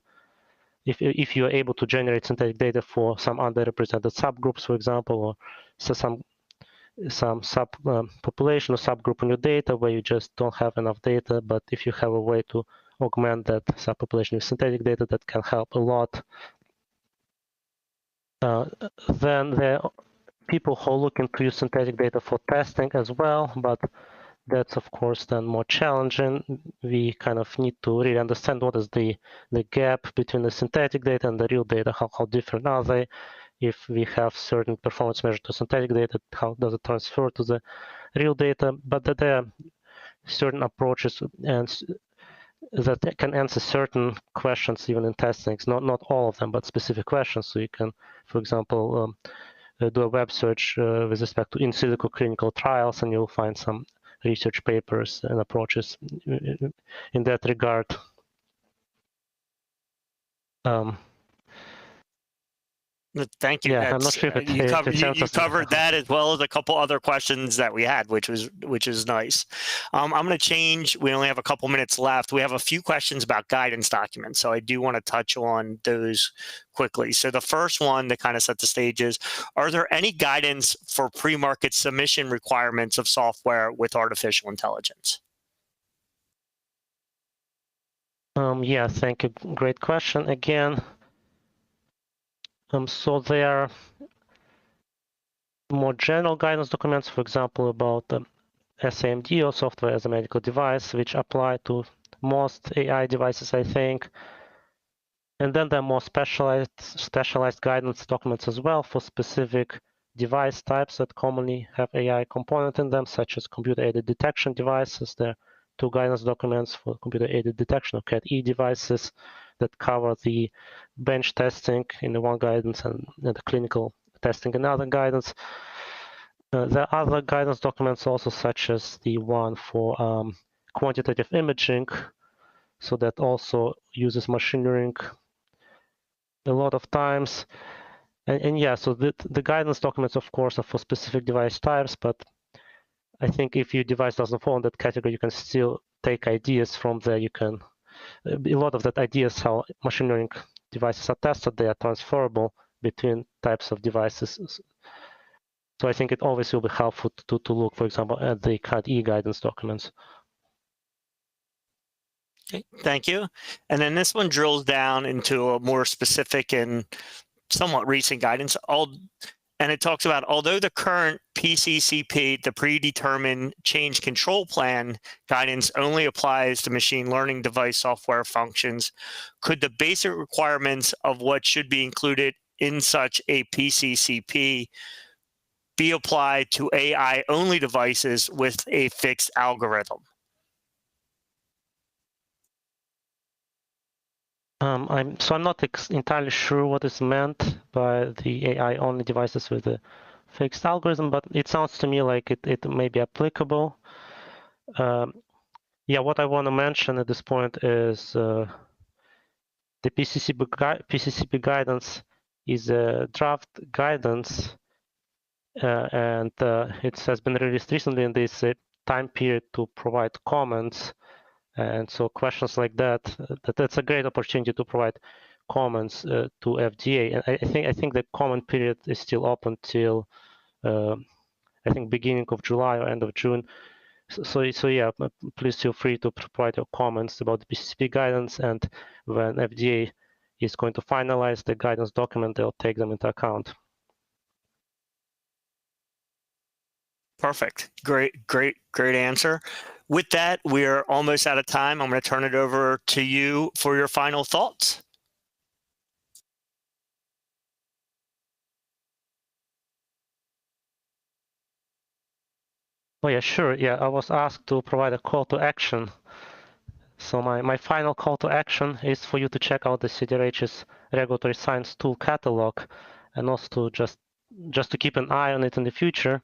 if you are able to generate synthetic data for some underrepresented subgroups, for example, or so some sub population or subgroup in your data where you just don't have enough data. But if you have a way to augment that subpopulation with synthetic data, that can help a lot. Then there are people who look into use synthetic data for testing as well, but that's of course then more challenging. We kind of need to really understand what is the gap between the synthetic data and the real data. How different are they? If we have certain performance measure to synthetic data, how does it transfer to the real data? But there are certain approaches and that can answer certain questions even in testing. Not all of them, but specific questions. So you can, for example, do a web search with respect to in silico clinical trials, and you'll find some research papers and approaches in that regard. Thank you. Yeah, I'm not sure if you covered that as well as a couple other questions that we had, which is nice. I'm going to change. We only have a couple minutes left. We have a few questions about guidance documents, so I do want to touch on those quickly. So the first one to kind of set the stage is, are there any guidance for pre-market submission requirements of software with artificial intelligence? Yeah, thank you. Great question again. So there are more general guidance documents, for example, about SAMD or software as a medical device, which apply to most AI devices, I think. And then there are more specialized guidance documents as well for specific device types that commonly have AI component in them, such as computer-aided detection devices. There are 2 guidance documents for computer-aided detection of CAT-E devices that cover the bench testing in the one guidance and the clinical testing in another guidance. There are other guidance documents also, such as the one for quantitative imaging, so that also uses machine learning a lot of times. And yeah, so the guidance documents, of course, are for specific device types, but I think if your device doesn't fall in that category, you can still take ideas from there. You can, a lot of that ideas how machine learning devices are tested, they are transferable between types of devices. So I think it always will be helpful to look, for example, at the REdI guidance documents. Okay, thank you. And then this one drills down into a more specific and somewhat recent guidance. And it talks about, although the current PCCP, the predetermined change control plan guidance only applies to machine learning device software functions, could the basic requirements of what should be included in such a PCCP be applied to AI-only devices with a fixed algorithm? I'm not entirely sure what is meant by the AI-only devices with a fixed algorithm, but it sounds to me like it may be applicable. Yeah, what I want to mention at this point is the PCCP guidance is a draft guidance, and it has been released recently, and there's a time period to provide comments. And so questions like that's a great opportunity to provide comments to FDA. And I think the comment period is still open till I think beginning of July or end of June. So yeah, please feel free to provide your comments about the PCCP guidance, and when FDA is going to finalize the guidance document, they'll take them into account. Perfect. Great answer. With that, we're almost out of time. I'm going to turn it over to you for your final thoughts. Oh yeah, sure. Yeah, I was asked to provide a call to action. So my final call to action is for you to check out the CDRH's regulatory science tool catalog, and also to just to keep an eye on it in the future.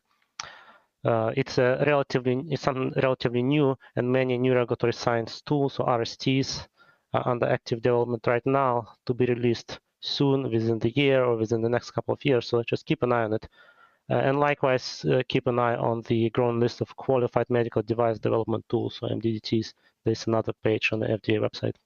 It's something relatively new, and many new regulatory science tools or RSTs are under active development right now to be released soon, within the year or within the next couple of years. So just keep an eye on it. And likewise, keep an eye on the growing list of qualified medical device development tools, or MDDTs. There's another page on the FDA website.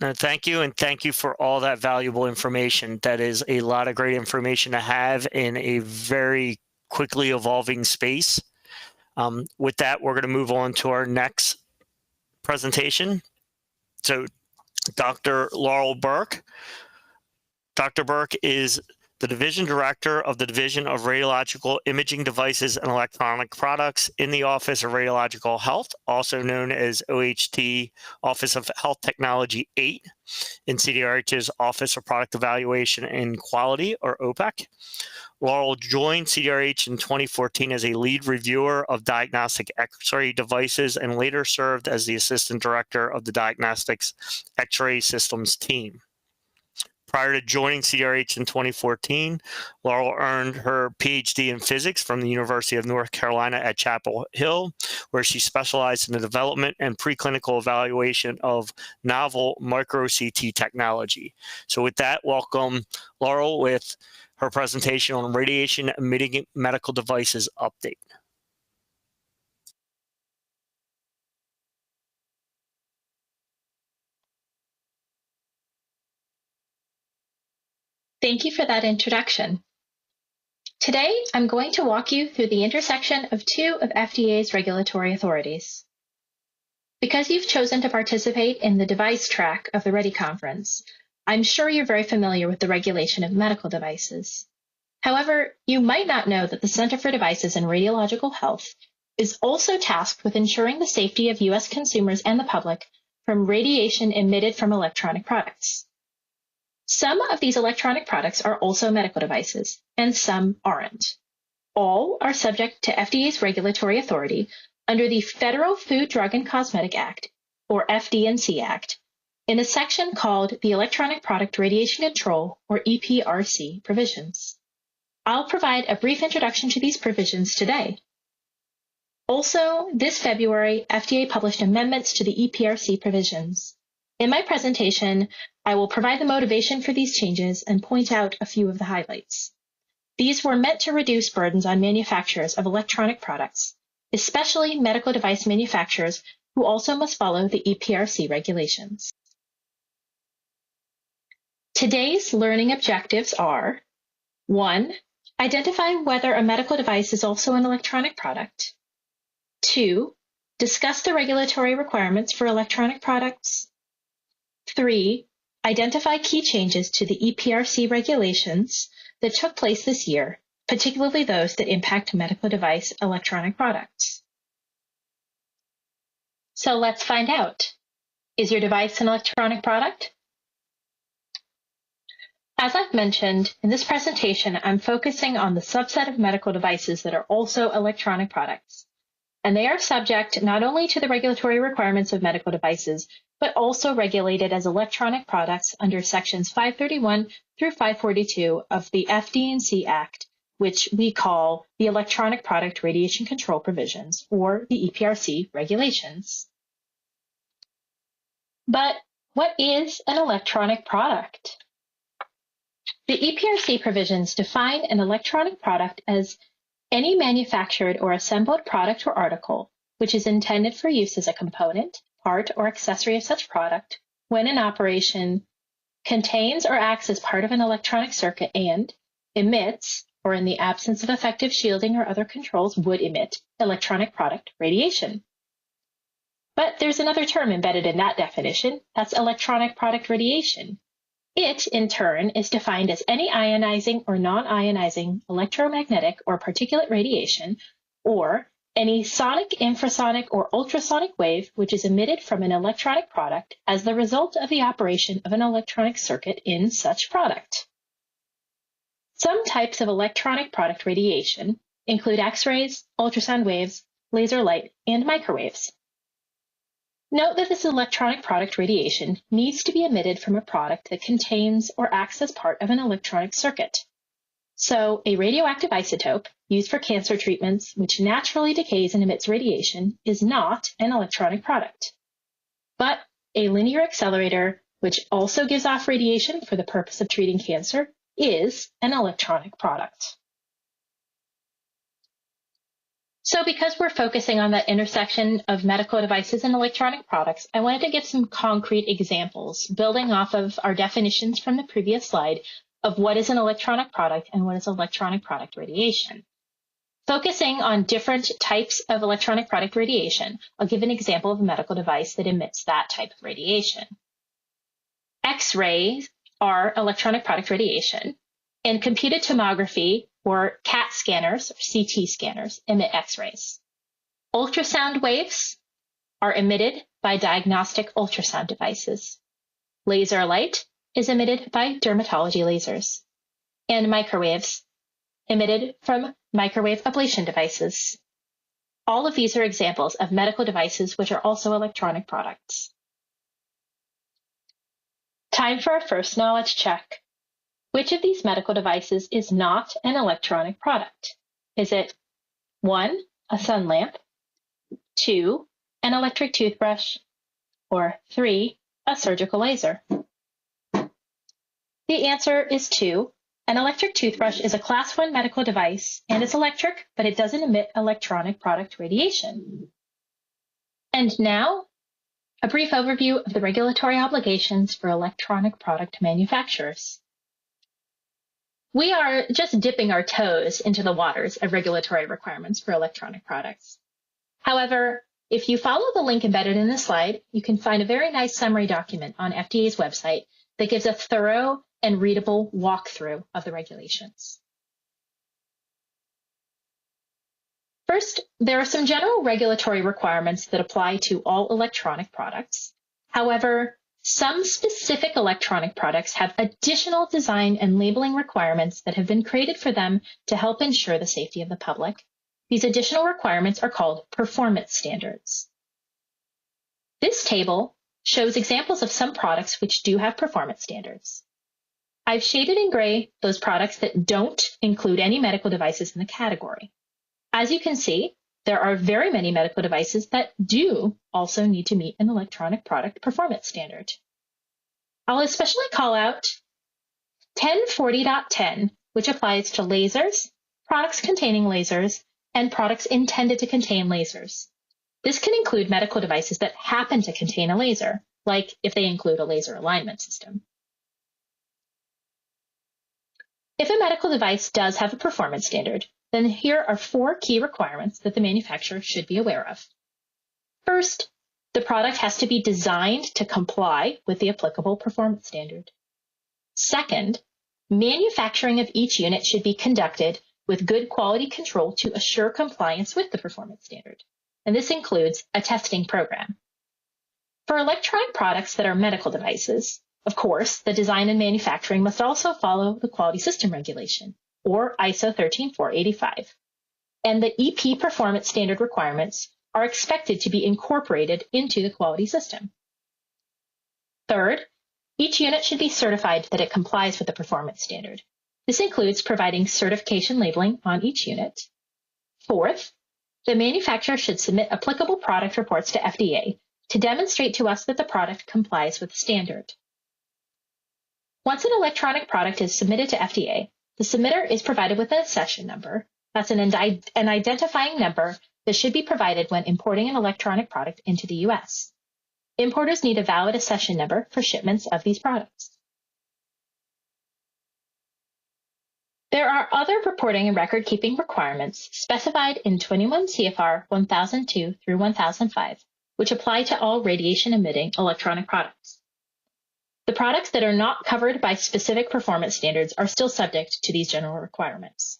No, thank you, and thank you for all that valuable information. That is a lot of great information to have in a very quickly evolving space. With that, we're going to move on to our next presentation. So Dr. Laurel Burke. Dr. Burke is the Division Director of the Division of Radiological Imaging Devices and Electronic Products in the Office of Radiological Health, also known as OHT, Office of Health Technology 8, in CDRH's Office of Product Evaluation and Quality, or OPEC. Laurel joined CDRH in 2014 as a lead reviewer of diagnostic X-ray devices, and later served as the Assistant Director of the Diagnostics X-ray Systems team. Prior to joining CDRH in 2014, Laurel earned her PhD in physics from the University of North Carolina at Chapel Hill, where she specialized in the development and preclinical evaluation of novel micro-CT technology. So with that, welcome Laurel with her presentation on radiation-emitting medical devices update. Thank you for that introduction. Today, I'm going to walk you through the intersection of two of FDA's regulatory authorities. Because you've chosen to participate in the device track of the REdI conference, I'm sure you're very familiar with the regulation of medical devices. However, you might not know that the Center for Devices and Radiological Health is also tasked with ensuring the safety of U.S. consumers and the public from radiation emitted from electronic products. Some of these electronic products are also medical devices, and some aren't. All are subject to FDA's regulatory authority under the Federal Food, Drug, and Cosmetic Act, or FD&C Act, in a section called the Electronic Product Radiation Control, or EPRC, provisions. I'll provide a brief introduction to these provisions today. Also, this February, FDA published amendments to the EPRC provisions. In my presentation, I will provide the motivation for these changes and point out a few of the highlights. These were meant to reduce burdens on manufacturers of electronic products, especially medical device manufacturers who also must follow the EPRC regulations. Today's learning objectives are: 1. Identify whether a medical device is also an electronic product. 2. Discuss the regulatory requirements for electronic products. 3. Identify key changes to the EPRC regulations that took place this year, particularly those that impact medical device electronic products. So let's find out. Is your device an electronic product? As I've mentioned, in this presentation, I'm focusing on the subset of medical devices that are also electronic products. And they are subject not only to the regulatory requirements of medical devices, but also regulated as electronic products under sections 531 through 542 of the FD&C Act, which we call the Electronic Product Radiation Control Provisions, or the EPRC regulations. But what is an electronic product? The EPRC provisions define an electronic product as any manufactured or assembled product or article which is intended for use as a component, part, or accessory of such product when in operation, contains or acts as part of an electronic circuit, and emits, or in the absence of effective shielding or other controls would emit, electronic product radiation. But there's another term embedded in that definition, that's electronic product radiation. It, in turn, is defined as any ionizing or non-ionizing electromagnetic or particulate radiation, or any sonic, infrasonic, or ultrasonic wave which is emitted from an electronic product as the result of the operation of an electronic circuit in such product. Some types of electronic product radiation include X-rays, ultrasound waves, laser light, and microwaves. Note that this electronic product radiation needs to be emitted from a product that contains or acts as part of an electronic circuit. So, a radioactive isotope used for cancer treatments which naturally decays and emits radiation is not an electronic product. But a linear accelerator, which also gives off radiation for the purpose of treating cancer, is an electronic product. So because we're focusing on that intersection of medical devices and electronic products, I wanted to give some concrete examples, building off of our definitions from the previous slide of what is an electronic product and what is electronic product radiation. Focusing on different types of electronic product radiation, I'll give an example of a medical device that emits that type of radiation. X-rays are electronic product radiation, and computed tomography or CAT scanners, or CT scanners, emit X-rays. Ultrasound waves are emitted by diagnostic ultrasound devices. Laser light is emitted by dermatology lasers. And microwaves emitted from microwave ablation devices. All of these are examples of medical devices which are also electronic products. Time for our first knowledge check. Which of these medical devices is not an electronic product? Is it 1, a sun lamp, 2, an electric toothbrush, or 3, a surgical laser? The answer is 2. An electric toothbrush is a Class 1 medical device and is electric, but it doesn't emit electronic product radiation. And now, a brief overview of the regulatory obligations for electronic product manufacturers. We are just dipping our toes into the waters of regulatory requirements for electronic products. However, if you follow the link embedded in this slide, you can find a very nice summary document on FDA's website that gives a thorough and readable walkthrough of the regulations. First, there are some general regulatory requirements that apply to all electronic products. However, some specific electronic products have additional design and labeling requirements that have been created for them to help ensure the safety of the public. These additional requirements are called performance standards. This table shows examples of some products which do have performance standards. I've shaded in gray those products that don't include any medical devices in the category. As you can see, there are very many medical devices that do also need to meet an electronic product performance standard. I'll especially call out 1040.10, which applies to lasers, products containing lasers, and products intended to contain lasers. This can include medical devices that happen to contain a laser, like if they include a laser alignment system. If a medical device does have a performance standard, then here are 4 key requirements that the manufacturer should be aware of. First, the product has to be designed to comply with the applicable performance standard. Second, manufacturing of each unit should be conducted with good quality control to assure compliance with the performance standard, and this includes a testing program. For electronic products that are medical devices, of course, the design and manufacturing must also follow the Quality System Regulation, or ISO 13485, and the EP performance standard requirements are expected to be incorporated into the quality system. Third, each unit should be certified that it complies with the performance standard. This includes providing certification labeling on each unit. Fourth, the manufacturer should submit applicable product reports to FDA to demonstrate to us that the product complies with the standard. Once an electronic product is submitted to FDA, the submitter is provided with an accession number. That's an identifying number that should be provided when importing an electronic product into the U.S. Importers need a valid accession number for shipments of these products. There are other reporting and record-keeping requirements specified in 21 CFR 1002 through 1005, which apply to all radiation-emitting electronic products. The products that are not covered by specific performance standards are still subject to these general requirements.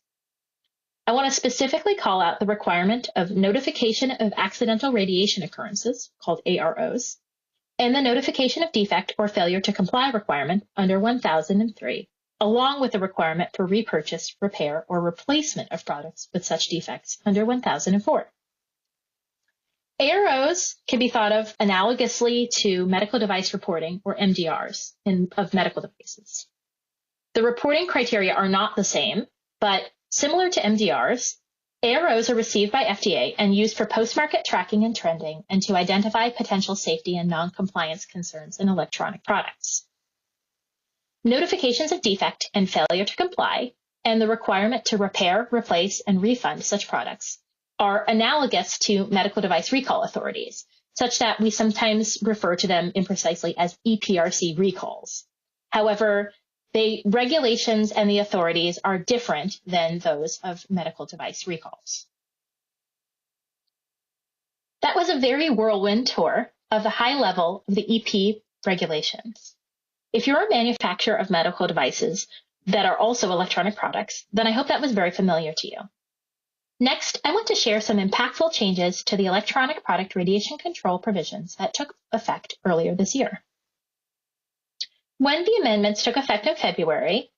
I want to specifically call out the requirement of notification of accidental radiation occurrences, called AROs, and the notification of defect or failure to comply requirement under 1003, along with the requirement for repurchase, repair, or replacement of products with such defects under 1004. AROs can be thought of analogously to medical device reporting, or MDRs, of medical devices. The reporting criteria are not the same, but similar to MDRs, AROs are received by FDA and used for post-market tracking and trending and to identify potential safety and non-compliance concerns in electronic products. Notifications of defect and failure to comply, and the requirement to repair, replace, and refund such products are analogous to medical device recall authorities, such that we sometimes refer to them imprecisely as EPRC recalls. However, the regulations and the authorities are different than those of medical device recalls. That was a very whirlwind tour of the high level of the EP regulations. If you're a manufacturer of medical devices that are also electronic products, then I hope that was very familiar to you. Next, I want to share some impactful changes to the electronic product radiation control provisions that took effect earlier this year. When the amendments took effect in February,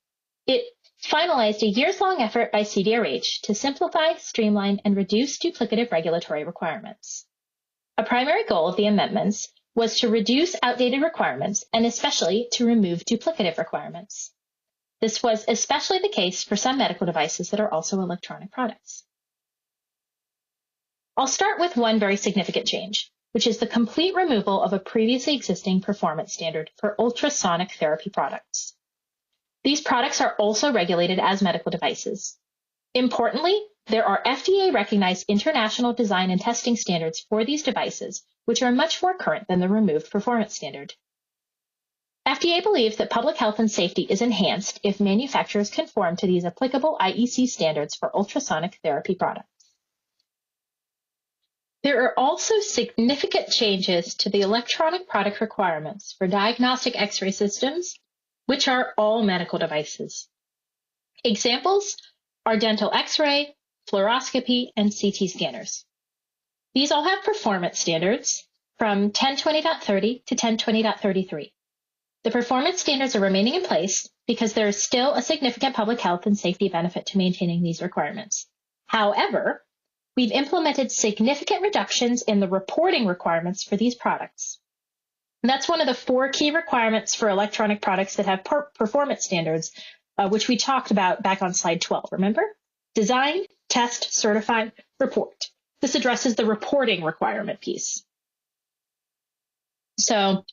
it finalized a years-long effort by CDRH to simplify, streamline, and reduce duplicative regulatory requirements. A primary goal of the amendments was to reduce outdated requirements and especially to remove duplicative requirements. This was especially the case for some medical devices that are also electronic products. I'll start with one very significant change, which is the complete removal of a previously existing performance standard for ultrasonic therapy products. These products are also regulated as medical devices. Importantly, there are FDA-recognized international design and testing standards for these devices, which are much more current than the removed performance standard. FDA believes that public health and safety is enhanced if manufacturers conform to these applicable IEC standards for ultrasonic therapy products. There are also significant changes to the electronic product requirements for diagnostic X-ray systems, which are all medical devices. Examples are dental X-ray, fluoroscopy, and CT scanners. These all have performance standards from 1020.30 to 1020.33. The performance standards are remaining in place because there is still a significant public health and safety benefit to maintaining these requirements. However, we've implemented significant reductions in the reporting requirements for these products. And that's one of the 4 key requirements for electronic products that have performance standards, which we talked about back on slide 12, remember? Design, test, certify, report. This addresses the reporting requirement piece. So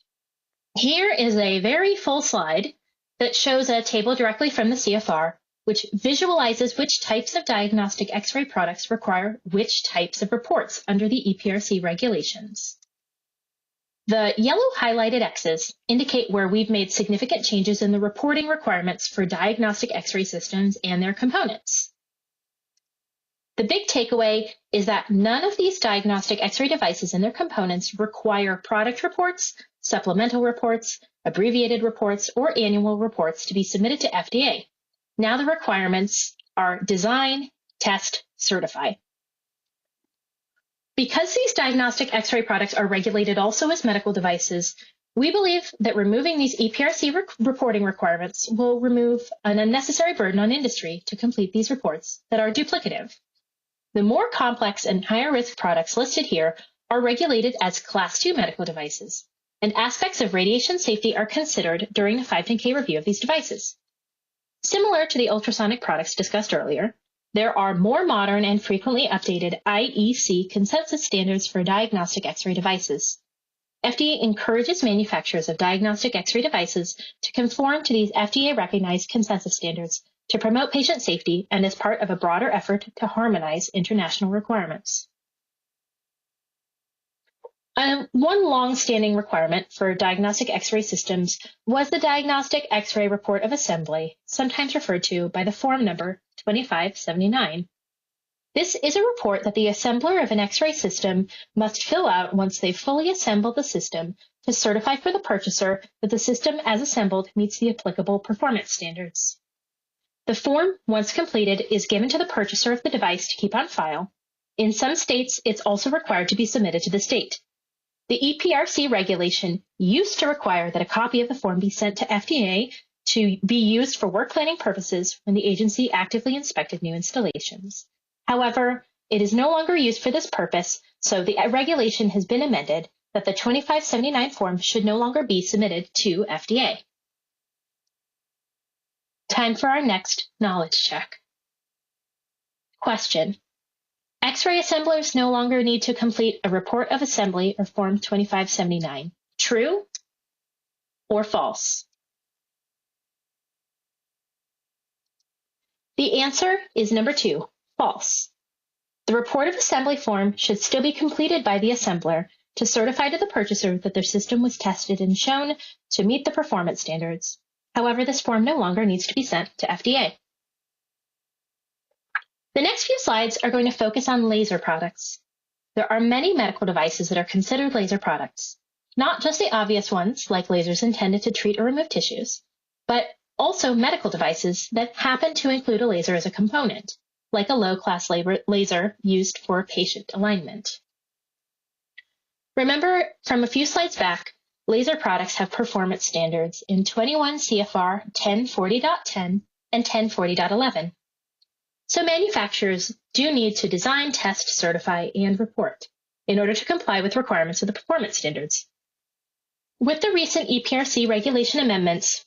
here is a very full slide that shows a table directly from the CFR which visualizes which types of diagnostic X-ray products require which types of reports under the EPRC regulations. The yellow highlighted X's indicate where we've made significant changes in the reporting requirements for diagnostic X-ray systems and their components. The big takeaway is that none of these diagnostic X-ray devices and their components require product reports, supplemental reports, abbreviated reports, or annual reports to be submitted to FDA. Now the requirements are design, test, certify. Because these diagnostic X-ray products are regulated also as medical devices, we believe that removing these EPRC reporting requirements will remove an unnecessary burden on industry to complete these reports that are duplicative. The more complex and higher risk products listed here are regulated as Class 2 medical devices, and aspects of radiation safety are considered during the 510(k) review of these devices. Similar to the ultrasonic products discussed earlier, there are more modern and frequently updated IEC consensus standards for diagnostic X-ray devices. FDA encourages manufacturers of diagnostic X-ray devices to conform to these FDA-recognized consensus standards to promote patient safety and as part of a broader effort to harmonize international requirements. One long-standing requirement for diagnostic X-ray systems was the Diagnostic X-ray Report of Assembly, sometimes referred to by the form number 2579. This is a report that the assembler of an X-ray system must fill out once they've fully assembled the system to certify for the purchaser that the system as assembled meets the applicable performance standards. The form, once completed, is given to the purchaser of the device to keep on file. In some states, it's also required to be submitted to the state. The EPRC regulation used to require that a copy of the form be sent to FDA to be used for work planning purposes when the agency actively inspected new installations. However, it is no longer used for this purpose, so the regulation has been amended that the 2579 form should no longer be submitted to FDA. Time for our next knowledge check. Question. X-ray assemblers no longer need to complete a report of assembly or Form 2579. True or false? The answer is number 2, false. The report of assembly form should still be completed by the assembler to certify to the purchaser that their system was tested and shown to meet the performance standards. However, this form no longer needs to be sent to FDA. The next few slides are going to focus on laser products. There are many medical devices that are considered laser products, not just the obvious ones like lasers intended to treat or remove tissues, but also medical devices that happen to include a laser as a component, like a low-class laser used for patient alignment. Remember from a few slides back, laser products have performance standards in 21 CFR 1040.10 and 1040.11. So manufacturers do need to design, test, certify, and report in order to comply with requirements of the performance standards. With the recent EPRC regulation amendments,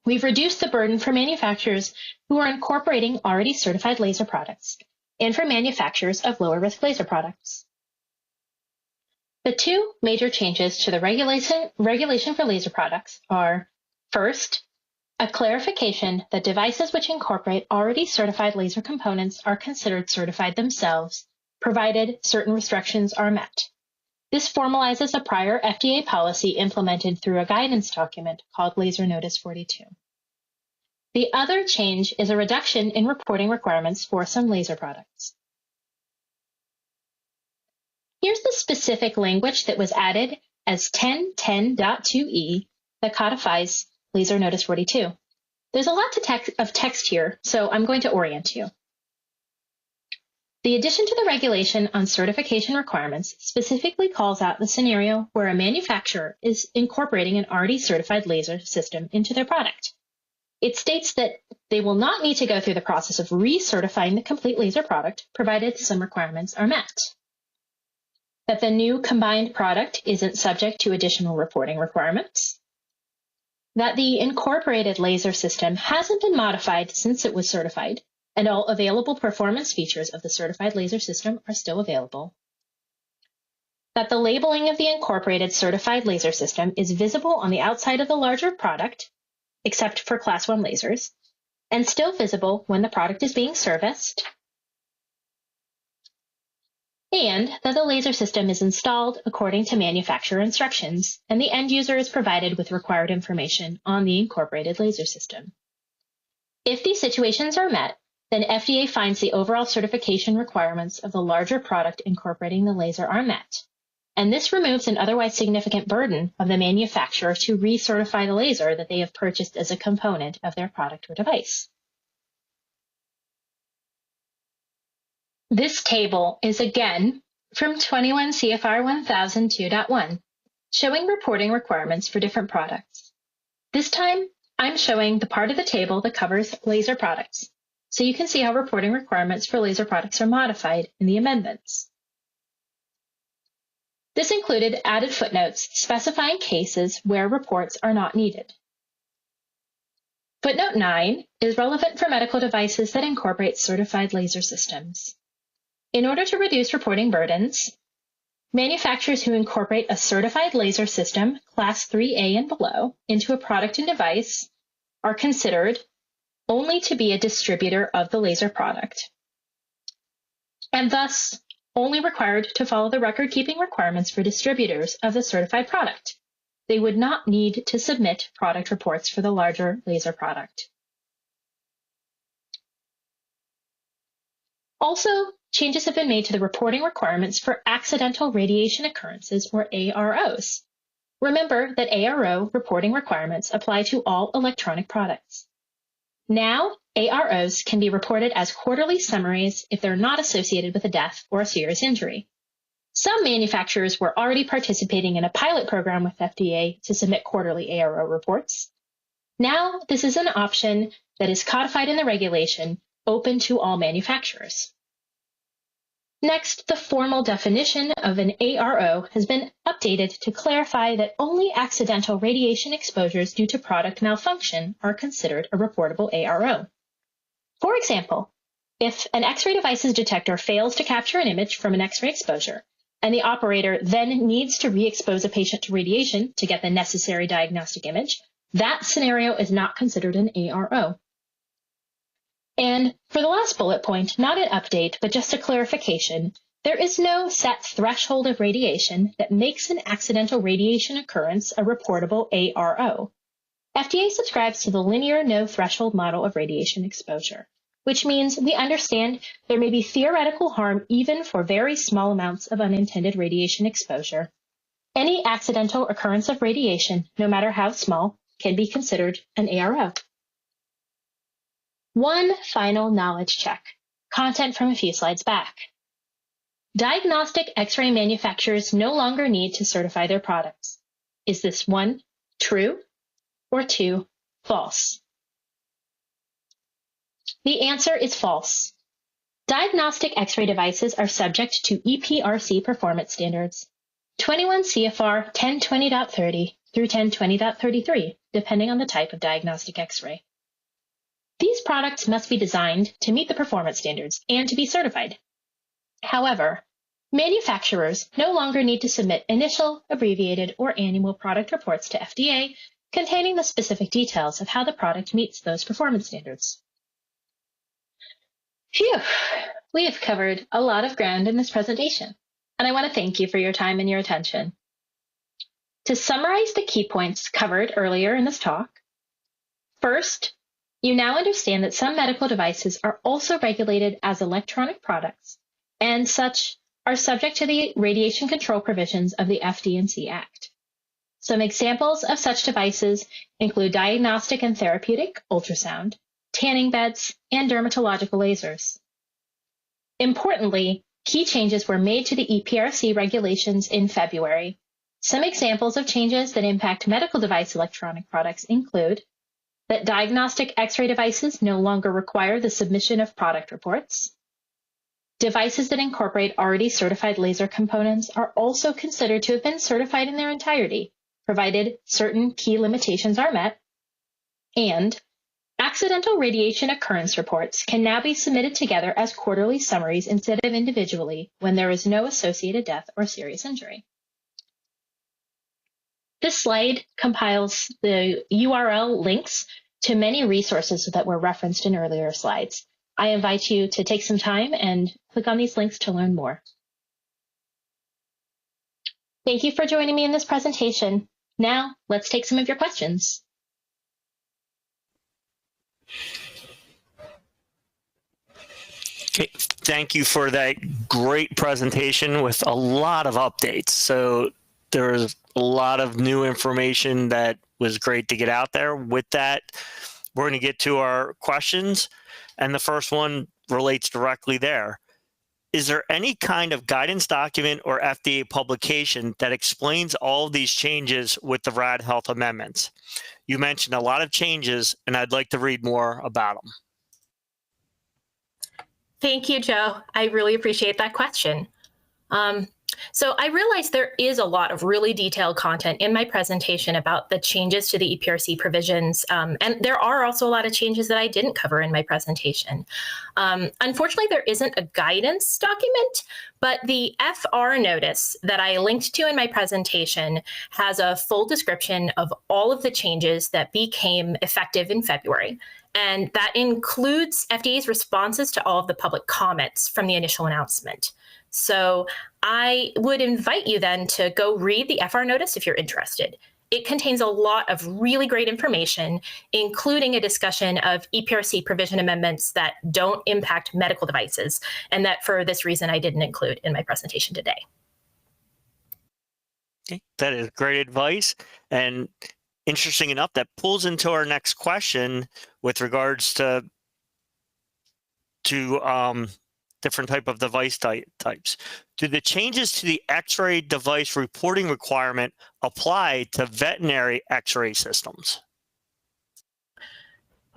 we've reduced the burden for manufacturers who are incorporating already certified laser products and for manufacturers of lower-risk laser products. The two major changes to the regulation for laser products are, first, a clarification that devices which incorporate already certified laser components are considered certified themselves, provided certain restrictions are met. This formalizes a prior FDA policy implemented through a guidance document called Laser Notice 42. The other change is a reduction in reporting requirements for some laser products. Here's the specific language that was added as 1010.2e that codifies Laser Notice 42. There's a lot of text here, so I'm going to orient you. The addition to the regulation on certification requirements specifically calls out the scenario where a manufacturer is incorporating an already certified laser system into their product. It states that they will not need to go through the process of recertifying the complete laser product, provided some requirements are met. That the new combined product isn't subject to additional reporting requirements. That the incorporated laser system hasn't been modified since it was certified, and all available performance features of the certified laser system are still available. That the labeling of the incorporated certified laser system is visible on the outside of the larger product, except for Class 1 lasers, and still visible when the product is being serviced, and that the laser system is installed according to manufacturer instructions, and the end user is provided with required information on the incorporated laser system. If these situations are met, then FDA finds the overall certification requirements of the larger product incorporating the laser are met. And this removes an otherwise significant burden of the manufacturer to recertify the laser that they have purchased as a component of their product or device. This table is again from 21 CFR 1002.1, showing reporting requirements for different products. This time, I'm showing the part of the table that covers laser products, so you can see how reporting requirements for laser products are modified in the amendments. This included added footnotes specifying cases where reports are not needed. Footnote 9 is relevant for medical devices that incorporate certified laser systems. In order to reduce reporting burdens, manufacturers who incorporate a certified laser system, Class 3A and below, into a product and device are considered only to be a distributor of the laser product, and thus only required to follow the record-keeping requirements for distributors of the certified product. They would not need to submit product reports for the larger laser product. Also, changes have been made to the reporting requirements for accidental radiation occurrences, or AROs. Remember that ARO reporting requirements apply to all electronic products. Now, AROs can be reported as quarterly summaries if they're not associated with a death or a serious injury. Some manufacturers were already participating in a pilot program with FDA to submit quarterly ARO reports. Now, this is an option that is codified in the regulation, open to all manufacturers. Next, the formal definition of an ARO has been updated to clarify that only accidental radiation exposures due to product malfunction are considered a reportable ARO. For example, if an X-ray device's detector fails to capture an image from an X-ray exposure, and the operator then needs to re-expose a patient to radiation to get the necessary diagnostic image, that scenario is not considered an ARO. And for the last bullet point, not an update, but just a clarification, there is no set threshold of radiation that makes an accidental radiation occurrence a reportable ARO. FDA subscribes to the linear no threshold model of radiation exposure, which means we understand there may be theoretical harm even for very small amounts of unintended radiation exposure. Any accidental occurrence of radiation, no matter how small, can be considered an ARO. One final knowledge check, content from a few slides back. Diagnostic X-ray manufacturers no longer need to certify their products. Is this 1, true, or 2, false? The answer is false. Diagnostic X-ray devices are subject to EPRC performance standards, 21 CFR 1020.30 through 1020.33, depending on the type of diagnostic X-ray. These products must be designed to meet the performance standards and to be certified. However, manufacturers no longer need to submit initial, abbreviated, or annual product reports to FDA containing the specific details of how the product meets those performance standards. Phew, we have covered a lot of ground in this presentation, and I want to thank you for your time and your attention. To summarize the key points covered earlier in this talk, first, you now understand that some medical devices are also regulated as electronic products, and such are subject to the radiation control provisions of the FD&C Act. Some examples of such devices include diagnostic and therapeutic ultrasound, tanning beds, and dermatological lasers. Importantly, key changes were made to the EPRC regulations in February. Some examples of changes that impact medical device electronic products include that diagnostic X-ray devices no longer require the submission of product reports. Devices that incorporate already certified laser components are also considered to have been certified in their entirety, provided certain key limitations are met. And accidental radiation occurrence reports can now be submitted together as quarterly summaries instead of individually when there is no associated death or serious injury. This slide compiles the URL links to many resources that were referenced in earlier slides. I invite you to take some time and click on these links to learn more. Thank you for joining me in this presentation. Now, let's take some of your questions. Okay, thank you for that great presentation with a lot of updates. So there's a lot of new information that was great to get out there. With that, we're going to get to our questions, and the first one relates directly there. Is there any kind of guidance document or FDA publication that explains all of these changes with the RAD Health amendments? You mentioned a lot of changes, and I'd like to read more about them. Thank you, Joe. I really appreciate that question. So I realize there is a lot of really detailed content in my presentation about the changes to the EPRC provisions, and there are also a lot of changes that I didn't cover in my presentation. Unfortunately, there isn't a guidance document, but the FR notice that I linked to in my presentation has a full description of all of the changes that became effective in February. And that includes FDA's responses to all of the public comments from the initial announcement. So I would invite you then to go read the FR notice if you're interested. It contains a lot of really great information, including a discussion of EPRC provision amendments that don't impact medical devices, and that for this reason I didn't include in my presentation today. Okay, that is great advice. And interesting enough, that pulls into our next question with regards to different type of device types. Do the changes to the X-ray device reporting requirement apply to veterinary X-ray systems?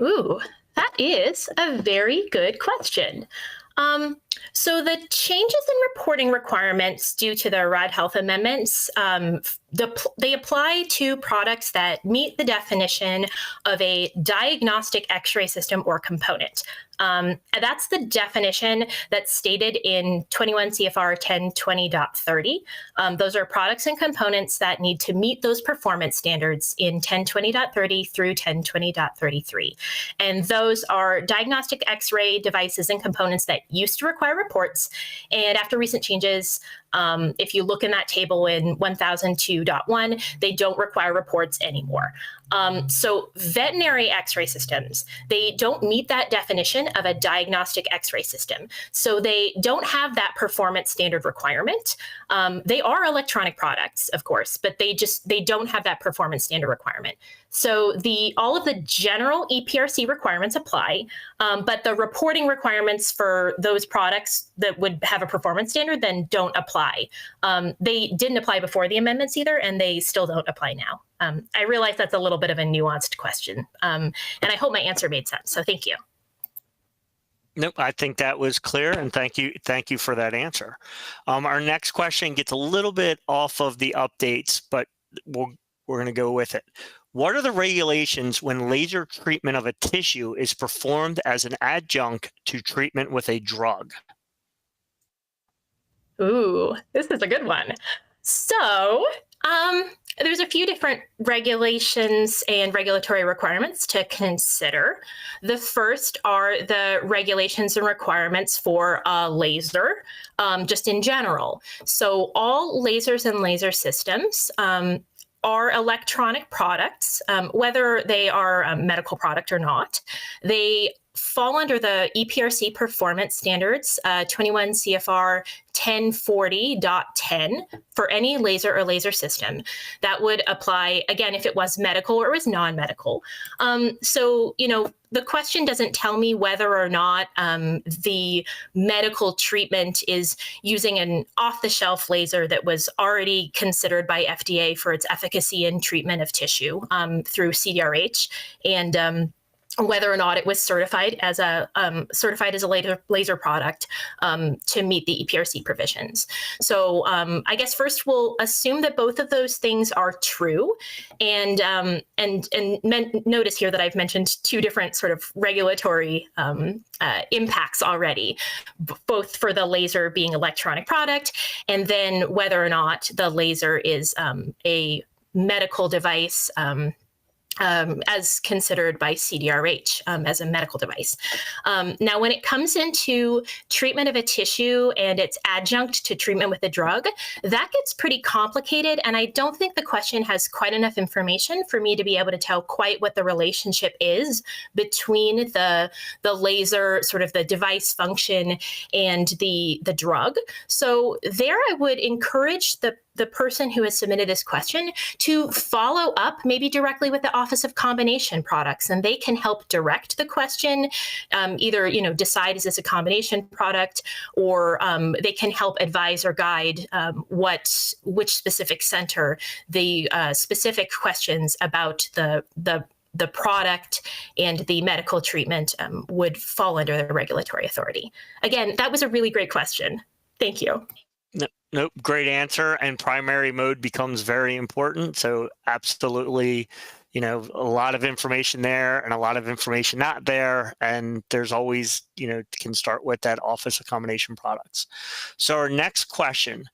Ooh, that is a very good question. So the changes in reporting requirements due to the RAD Health amendments, they apply to products that meet the definition of a diagnostic X-ray system or component. That's the definition that's stated in 21 CFR 1020.30. Those are products and components that need to meet those performance standards in 1020.30 through 1020.33. And those are diagnostic X-ray devices and components that used to require reports. And after recent changes, if you look in that table in 1002.1, they don't require reports anymore. So veterinary X-ray systems, they don't meet that definition of a diagnostic X-ray system. So they don't have that performance standard requirement. They are electronic products, of course, but they don't have that performance standard requirement. So all of the general EPRC requirements apply, but the reporting requirements for those products that would have a performance standard then don't apply. They didn't apply before the amendments either, and they still don't apply now. I realize that's a little bit of a nuanced question, and I hope my answer made sense. So thank you. Nope, I think that was clear, and thank you for that answer. Our next question gets a little bit off of the updates, but we're going to go with it. What are the regulations when laser treatment of a tissue is performed as an adjunct to treatment with a drug? Ooh, this is a good one. So there's a few different regulations and regulatory requirements to consider. The first are the regulations and requirements for a laser, just in general. So all lasers and laser systems are electronic products, whether they are a medical product or not. They fall under the EPRC performance standards, 21 CFR 1040.10 for any laser or laser system. That would apply, again, if it was medical or was non-medical. So, the question doesn't tell me whether or not the medical treatment is using an off-the-shelf laser that was already considered by FDA for its efficacy in treatment of tissue through CDRH, and whether or not it was certified as a laser product to meet the EPRC provisions. So I guess first we'll assume that both of those things are true, and notice here that I've mentioned two different sort of regulatory impacts already, both for the laser being electronic product, and then whether or not the laser is a medical device as considered by CDRH as a medical device. Now, when it comes into treatment of a tissue and its adjunct to treatment with a drug, that gets pretty complicated. And I don't think the question has quite enough information for me to be able to tell quite what the relationship is between the laser, sort of the device function, and the drug. So there I would encourage the person who has submitted this question to follow up maybe directly with the Office of Combination Products, and they can help direct the question, either decide is this a combination product, or they can help advise or guide which specific center the specific questions about the product and the medical treatment would fall under the regulatory authority. Again, that was a really great question. Thank you. Nope, great answer. And primary mode becomes very important. So absolutely, a lot of information there and a lot of information not there. And there's always, can start with that Office of Combination Products. So our next question,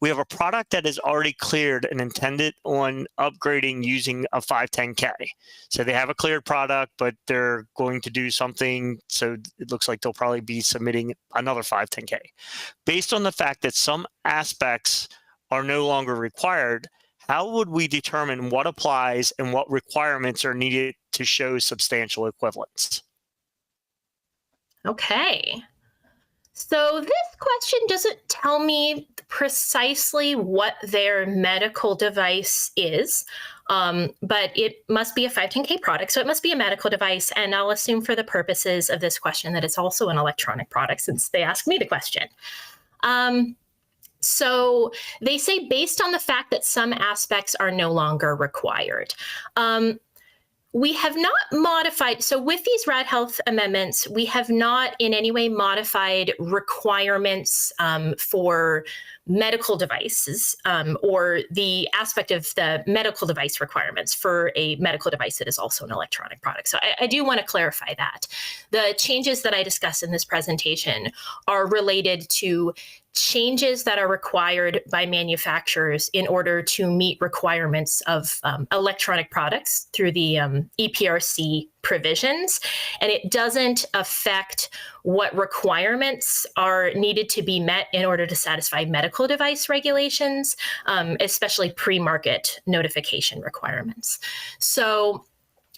we have a product that is already cleared and intended on upgrading using a 510K. So they have a cleared product, but they're going to do something. So it looks like they'll probably be submitting another 510K. Based on the fact that some aspects are no longer required, how would we determine what applies and what requirements are needed to show substantial equivalence? Okay. So this question doesn't tell me precisely what their medical device is, but it must be a 510K product, so it must be a medical device, and I'll assume for the purposes of this question that it's also an electronic product since they asked me the question. So they say based on the fact that some aspects are no longer required. We have not modified, so with these Rad Health amendments, we have not in any way modified requirements for medical devices or the aspect of the medical device requirements for a medical device that is also an electronic product. So I do want to clarify that. The changes that I discussed in this presentation are related to changes that are required by manufacturers in order to meet requirements of electronic products through the EPRC provisions. And it doesn't affect what requirements are needed to be met in order to satisfy medical device regulations, especially pre-market notification requirements. So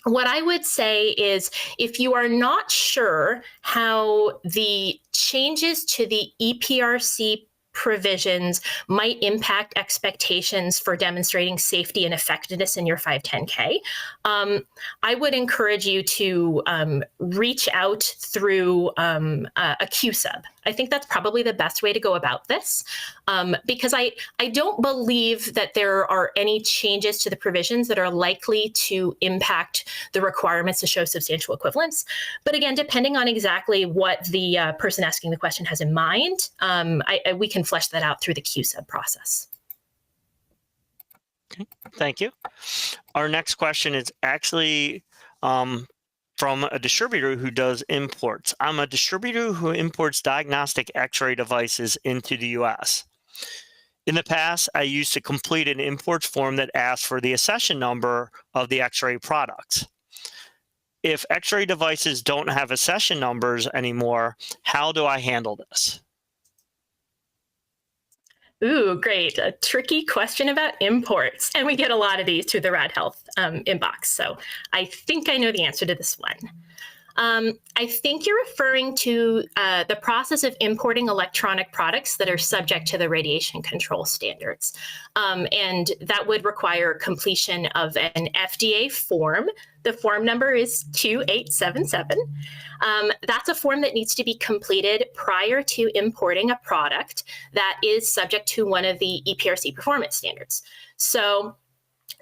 what I would say is if you are not sure how the changes to the EPRC provisions might impact expectations for demonstrating safety and effectiveness in your 510K, I would encourage you to reach out through a Q-sub. I think that's probably the best way to go about this, because I don't believe that there are any changes to the provisions that are likely to impact the requirements to show substantial equivalence. But again, depending on exactly what the person asking the question has in mind, we can flesh that out through the Q-sub process. Okay, thank you. Our next question is actually from a distributor who does imports. I'm a distributor who imports diagnostic X-ray devices into the US. In the past, I used to complete an imports form that asked for the accession number of the X-ray products. If X-ray devices don't have accession numbers anymore, how do I handle this? Ooh, great. A tricky question about imports. And we get a lot of these through the Rad Health inbox. So I think I know the answer to this one. I think you're referring to the process of importing electronic products that are subject to the radiation control standards. And that would require completion of an FDA form. The form number is 2877. That's a form that needs to be completed prior to importing a product that is subject to one of the EPRC performance standards. So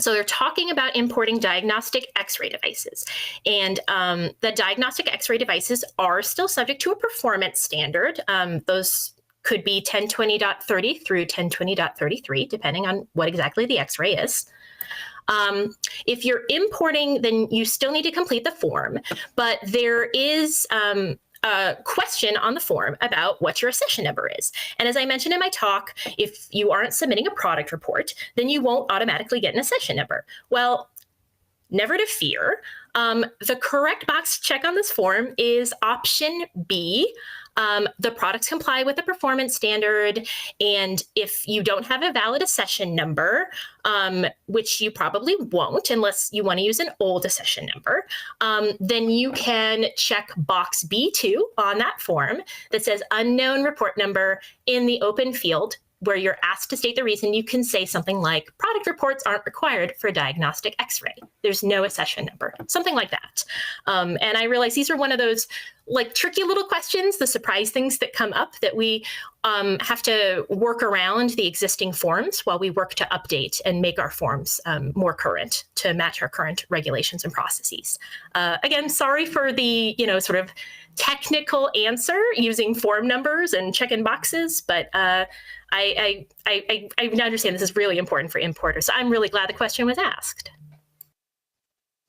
they're talking about importing diagnostic X-ray devices. And the diagnostic X-ray devices are still subject to a performance standard. Those could be 1020.30 through 1020.33, depending on what exactly the X-ray is. If you're importing, then you still need to complete the form, but there is a question on the form about what your accession number is. And as I mentioned in my talk, if you aren't submitting a product report, then you won't automatically get an accession number. Well, never to fear. The correct box to check on this form is option B. The products comply with the performance standard, and if you don't have a valid accession number, which you probably won't unless you want to use an old accession number, then you can check box B2 on that form that says unknown report number in the open field, where you're asked to state the reason. You can say something like, product reports aren't required for diagnostic x-ray. There's no accession number, something like that. And I realize these are one of those like tricky little questions, the surprise things that come up that we have to work around the existing forms while we work to update and make our forms more current to match our current regulations and processes. Again, sorry for the, sort of technical answer using form numbers and check-in boxes, but I understand this is really important for importers. So I'm really glad the question was asked.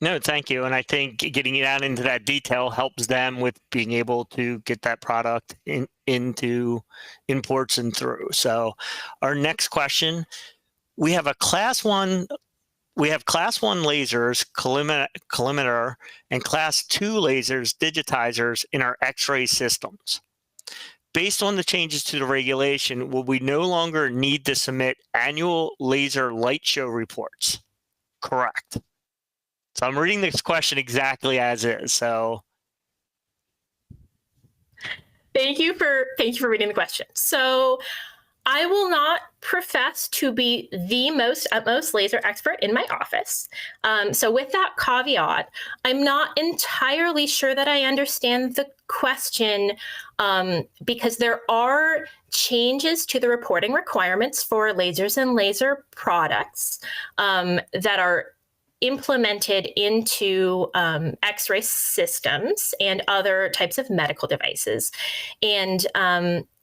No, thank you. And I think getting it out into that detail helps them with being able to get that product into imports and through. So our next question, we have class 1 lasers, collimator, and class 2 lasers, digitizers in our X-ray systems. Based on the changes to the regulation, will we no longer need to submit annual laser light show reports? Correct. So I'm reading this question exactly as is. So thank you for reading the question. So I will not profess to be the utmost laser expert in my office. So with that caveat, I'm not entirely sure that I understand the question because there are changes to the reporting requirements for lasers and laser products that are implemented into X-ray systems and other types of medical devices. And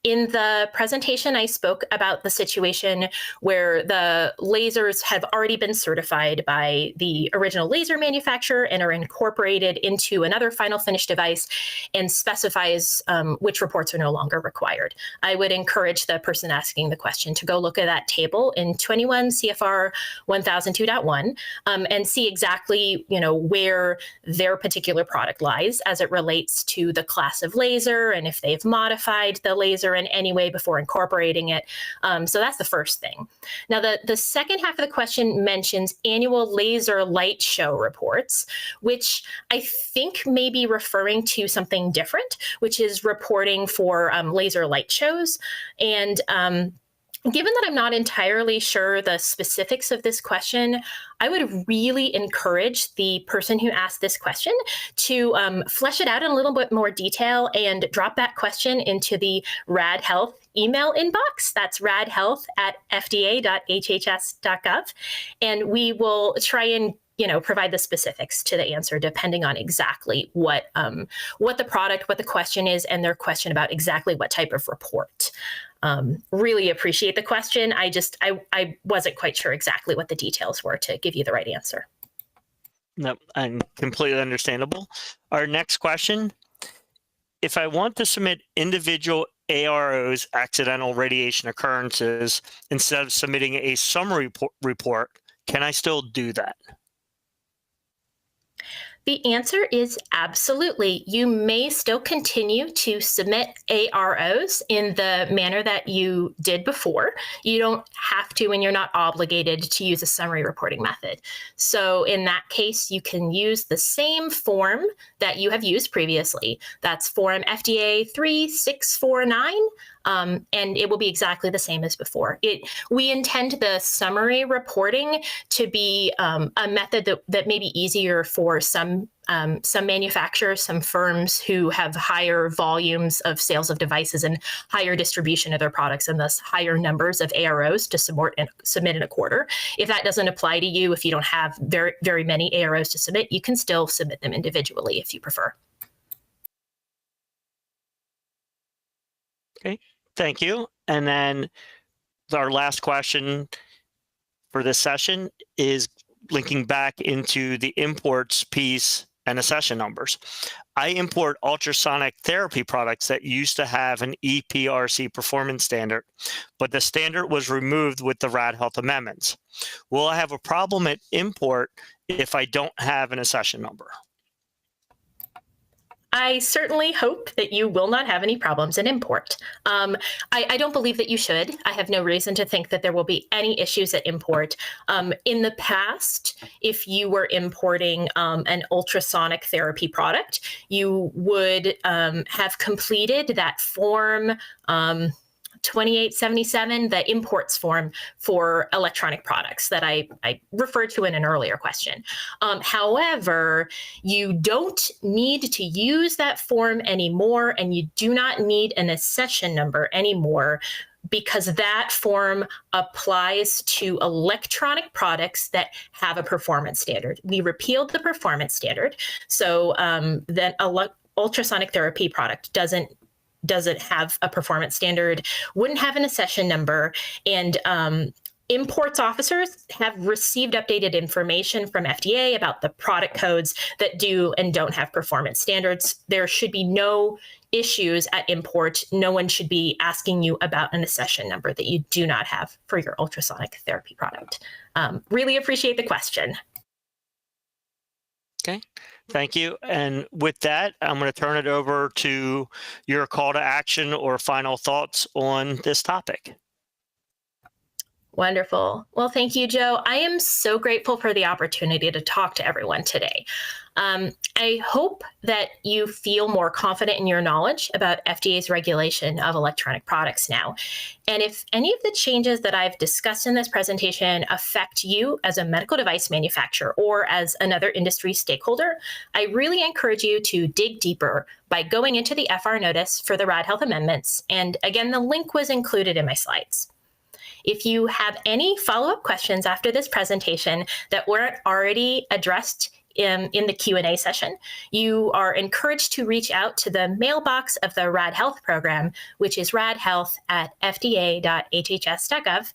in the presentation, I spoke about the situation where the lasers have already been certified by the original laser manufacturer and are incorporated into another final finished device and specifies which reports are no longer required. I would encourage the person asking the question to go look at that table in 21 CFR 1002.1 and see exactly, where their particular product lies as it relates to the class of laser and if they've modified the laser in any way before incorporating it. So that's the first thing. Now, the second half of the question mentions annual laser light show reports, which I think may be referring to something different, which is reporting for laser light shows. And given that I'm not entirely sure the specifics of this question, I would really encourage the person who asked this question to flesh it out in a little bit more detail and drop that question into the Rad Health email inbox. That's radhealth@fda.hhs.gov. And we will try and provide the specifics to the answer depending on exactly what the product, what the question is, and their question about exactly what type of report. Really appreciate the question. I wasn't quite sure exactly what the details were to give you the right answer. No, and completely understandable. Our next question, if I want to submit individual AROs, accidental radiation occurrences, instead of submitting a summary report, can I still do that? The answer is absolutely. You may still continue to submit AROs in the manner that you did before. You don't have to, and you're not obligated to use a summary reporting method. So in that case, you can use the same form that you have used previously. That's Form FDA 3649. And it will be exactly the same as before. We intend the summary reporting to be a method that may be easier for some manufacturers, some firms who have higher volumes of sales of devices and higher distribution of their products, and thus higher numbers of AROs to submit in a quarter. If that doesn't apply to you, if you don't have very, very many AROs to submit, you can still submit them individually if you prefer. Okay, thank you. And then our last question for this session is linking back into the imports piece and accession numbers. I import ultrasonic therapy products that used to have an EPRC performance standard, but the standard was removed with the Rad Health amendments. Will I have a problem at import if I don't have an accession number? I certainly hope that you will not have any problems in import. I don't believe that you should. I have no reason to think that there will be any issues at import. In the past, if you were importing an ultrasonic therapy product, you would have completed that form 2877, the imports form for electronic products that I referred to in an earlier question. However, you don't need to use that form anymore, and you do not need an accession number anymore, because that form applies to electronic products that have a performance standard. We repealed the performance standard, so that ultrasonic therapy product doesn't have a performance standard, wouldn't have an accession number, and imports officers have received updated information from FDA about the product codes that do and don't have performance standards. There should be no issues at import. No one should be asking you about an accession number that you do not have for your ultrasonic therapy product. Really appreciate the question. Okay, thank you. And with that, I'm going to turn it over to your call to action or final thoughts on this topic. Wonderful. Well, thank you, Joe. I am so grateful for the opportunity to talk to everyone today. I hope that you feel more confident in your knowledge about FDA's regulation of electronic products now. And if any of the changes that I've discussed in this presentation affect you as a medical device manufacturer or as another industry stakeholder, I really encourage you to dig deeper by going into the FR notice for the Rad Health amendments. And again, the link was included in my slides. If you have any follow-up questions after this presentation that weren't already addressed in the Q&A session, you are encouraged to reach out to the mailbox of the Rad Health program, which is radhealth@fda.hhs.gov.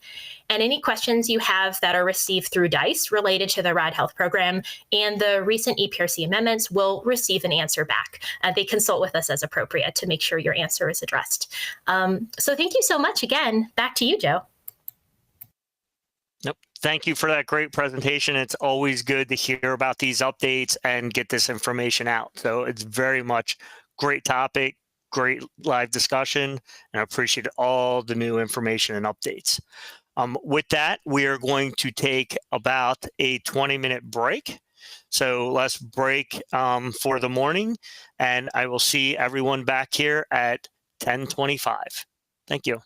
And any questions you have that are received through DICE related to the Rad Health program and the recent EPRC amendments will receive an answer back. They consult with us as appropriate to make sure your answer is addressed. So thank you so much again. Back to you, Joe. Thank you for that great presentation. It's always good to hear about these updates and get this information out. So it's very much great topic, great live discussion, and I appreciate all the new information and updates. With that, we are going to take about a 20-minute break. So let's break for the morning, and I will see everyone back here at 10:25. Thank you.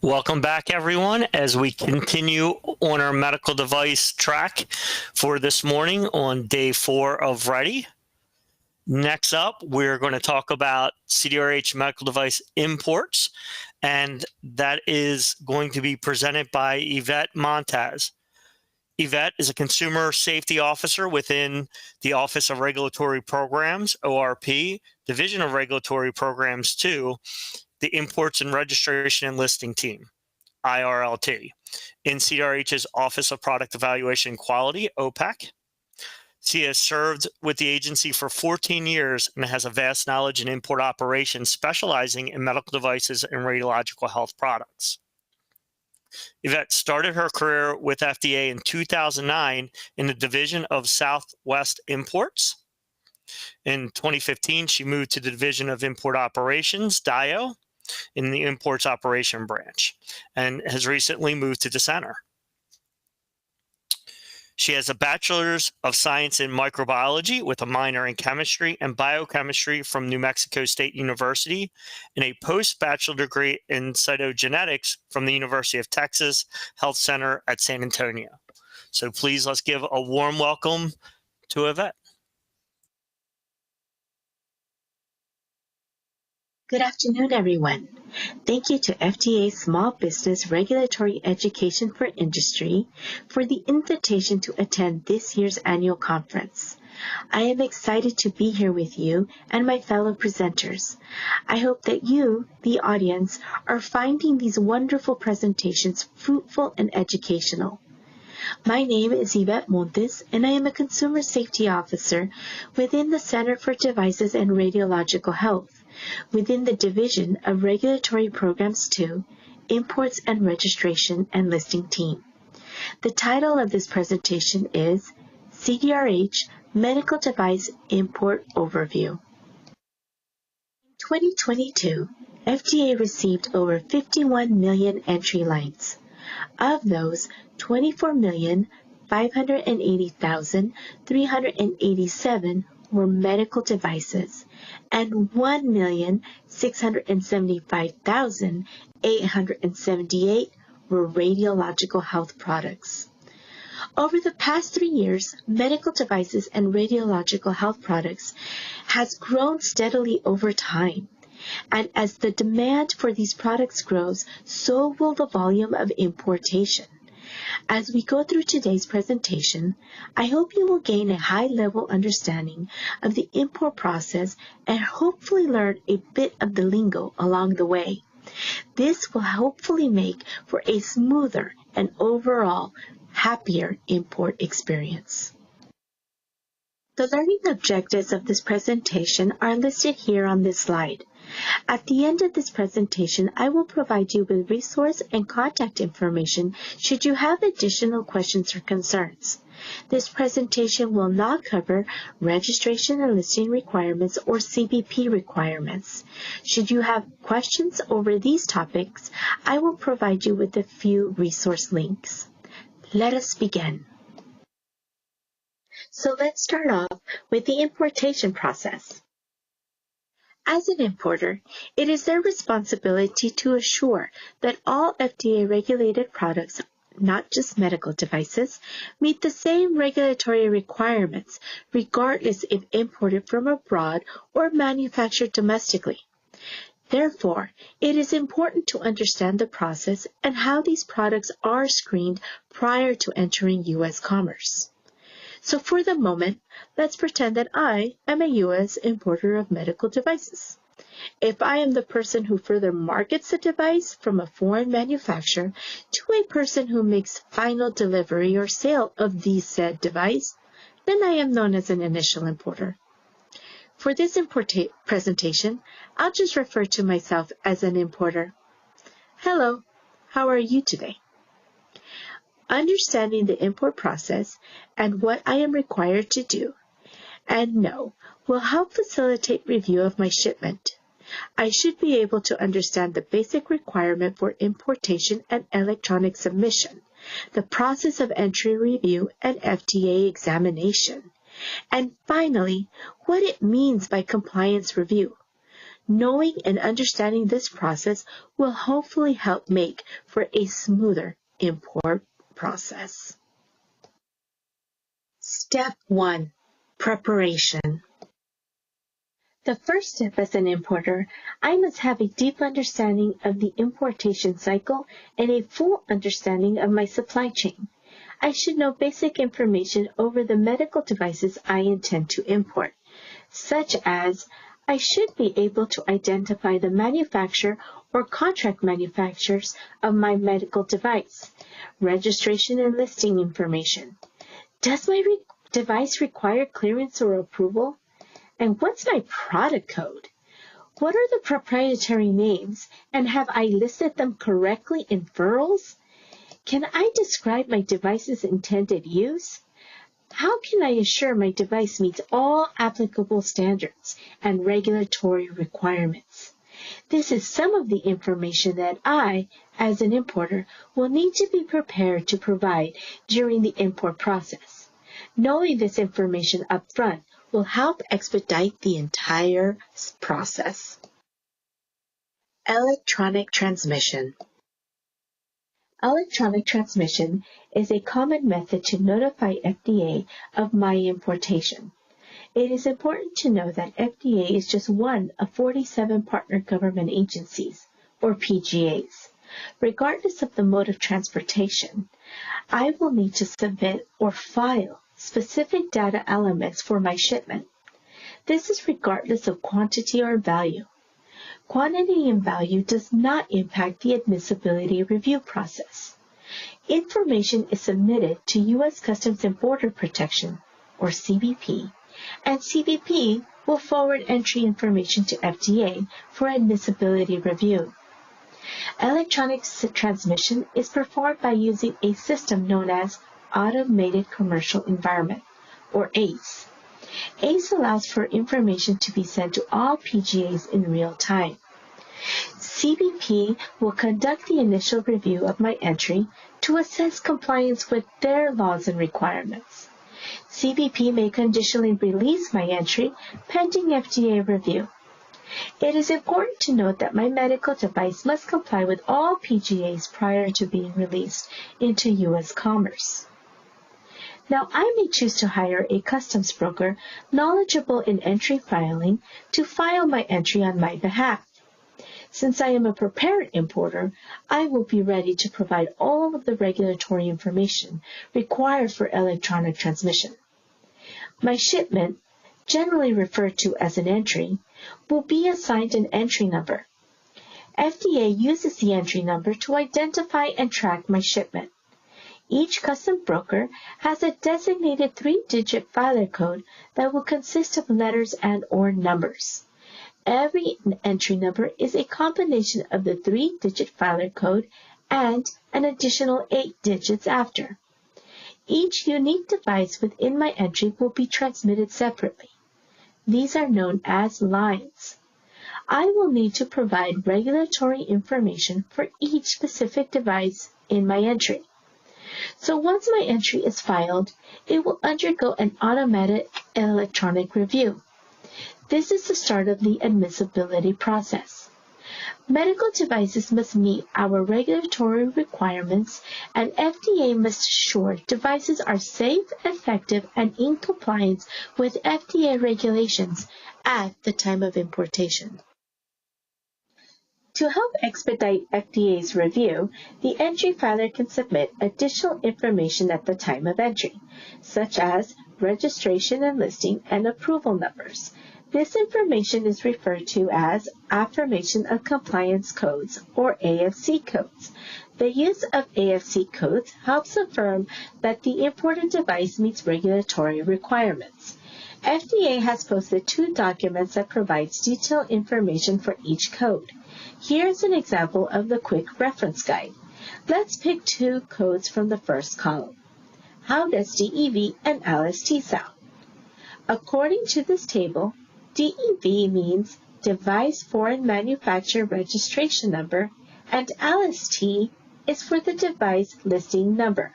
Welcome back, everyone, as we continue on our medical device track for this morning on day 4 of REdI. Next up, we're going to talk about CDRH medical device imports, and that is going to be presented by Yvette Montes. Yvette is a consumer safety officer within the Office of Regulatory Programs, ORP, Division of Regulatory Programs 2, the Imports and Registration and Listing Team, IRLT, in CDRH's Office of Product Evaluation and Quality, OPEC. She has served with the agency for 14 years and has a vast knowledge in import operations, specializing in medical devices and radiological health products. Yvette started her career with FDA in 2009 in the Division of Southwest Imports. In 2015, she moved to the Division of Import Operations, DIO, in the Imports Operation Branch, and has recently moved to the center. She has a Bachelor's of Science in Microbiology with a minor in Chemistry and Biochemistry from New Mexico State University, and a post-bachelor degree in Cytogenetics from the University of Texas Health Center at San Antonio. So please, let's give a warm welcome to Yvette. Good afternoon, everyone. Thank you to FDA Small Business Regulatory Education for Industry for the invitation to attend this year's annual conference. I am excited to be here with you and my fellow presenters. I hope that you, the audience, are finding these wonderful presentations fruitful and educational. My name is Yvette Montes, and I am a Consumer Safety Officer within the Center for Devices and Radiological Health, within the Division of Regulatory Programs 2, Imports and Registration and Listing Team. The title of this presentation is CDRH Medical Device Import Overview. In 2022, FDA received over 51 million entry lines. Of those, 24,580,387 were medical devices, and 1,675,878 were radiological health products. Over the past 3 years, medical devices and radiological health products has grown steadily over time. And as the demand for these products grows, so will the volume of importation. As we go through today's presentation, I hope you will gain a high-level understanding of the import process and hopefully learn a bit of the lingo along the way. This will hopefully make for a smoother and overall happier import experience. The learning objectives of this presentation are listed here on this slide. At the end of this presentation, I will provide you with resource and contact information should you have additional questions or concerns. This presentation will not cover registration and listing requirements or CBP requirements. Should you have questions over these topics, I will provide you with a few resource links. Let us begin. So let's start off with the importation process. As an importer, it is their responsibility to assure that all FDA-regulated products, not just medical devices, meet the same regulatory requirements, regardless if imported from abroad or manufactured domestically. Therefore, it is important to understand the process and how these products are screened prior to entering U.S. commerce. So for the moment, let's pretend that I am a U.S. importer of medical devices. If I am the person who further markets the device from a foreign manufacturer to a person who makes final delivery or sale of the said device, then I am known as an initial importer. For this presentation, I'll just refer to myself as an importer. Hello, how are you today? Understanding the import process and what I am required to do and know will help facilitate review of my shipment. I should be able to understand the basic requirement for importation and electronic submission, the process of entry review and FDA examination, and finally, what it means by compliance review. Knowing and understanding this process will hopefully help make for a smoother import process. Step 1. Preparation. The first step as an importer, I must have a deep understanding of the importation cycle and a full understanding of my supply chain. I should know basic information over the medical devices I intend to import, such as I should be able to identify the manufacturer or contract manufacturers of my medical device, registration and listing information. Does my device require clearance or approval? And what's my product code? What are the proprietary names, and have I listed them correctly in furls? Can I describe my device's intended use? How can I assure my device meets all applicable standards and regulatory requirements? This is some of the information that I, as an importer, will need to be prepared to provide during the import process. Knowing this information up front will help expedite the entire process. Electronic transmission. Electronic transmission is a common method to notify FDA of my importation. It is important to know that FDA is just one of 47 partner government agencies, or PGAs. Regardless of the mode of transportation, I will need to submit or file specific data elements for my shipment. This is regardless of quantity or value. Quantity and value does not impact the admissibility review process. Information is submitted to U.S. Customs and Border Protection, or CBP, and CBP will forward entry information to FDA for admissibility review. Electronic transmission is performed by using a system known as Automated Commercial Environment, or ACE. ACE allows for information to be sent to all PGAs in real time. CBP will conduct the initial review of my entry to assess compliance with their laws and requirements. CBP may conditionally release my entry pending FDA review. It is important to note that my medical device must comply with all PGAs prior to being released into U.S. commerce. Now, I may choose to hire a customs broker knowledgeable in entry filing to file my entry on my behalf. Since I am a prepared importer, I will be ready to provide all of the regulatory information required for electronic transmission. My shipment, generally referred to as an entry, will be assigned an entry number. FDA uses the entry number to identify and track my shipment. Each custom broker has a designated 3-digit filer code that will consist of letters and/or numbers. Every entry number is a combination of the 3-digit filer code and an additional 8 digits after. Each unique device within my entry will be transmitted separately. These are known as lines. I will need to provide regulatory information for each specific device in my entry. So once my entry is filed, it will undergo an automatic electronic review. This is the start of the admissibility process. Medical devices must meet our regulatory requirements, and FDA must ensure devices are safe, effective, and in compliance with FDA regulations at the time of importation. To help expedite FDA's review, the entry filer can submit additional information at the time of entry, such as registration and listing and approval numbers. This information is referred to as Affirmation of Compliance Codes, or AFC codes. The use of AFC codes helps affirm that the imported device meets regulatory requirements. FDA has posted 2 documents that provides detailed information for each code. Here's an example of the quick reference guide. Let's pick 2 codes from the first column. How does DEV and LST sound? According to this table, DEV means Device Foreign Manufacturer Registration Number, and LST is for the device listing number.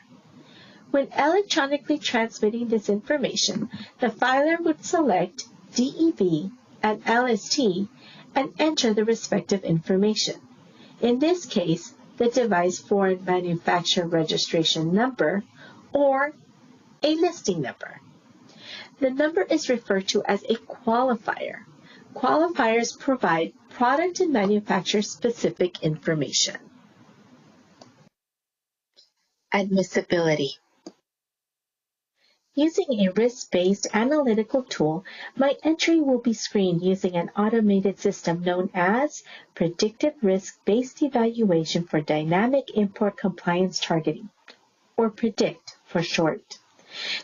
When electronically transmitting this information, the filer would select DEV and LST and enter the respective information. In this case, the device foreign manufacturer registration number or a listing number. The number is referred to as a qualifier. Qualifiers provide product and manufacturer specific information. Admissibility. Using a risk-based analytical tool, my entry will be screened using an automated system known as Predictive Risk-Based Evaluation for Dynamic Import Compliance Targeting, or PREDICT for short.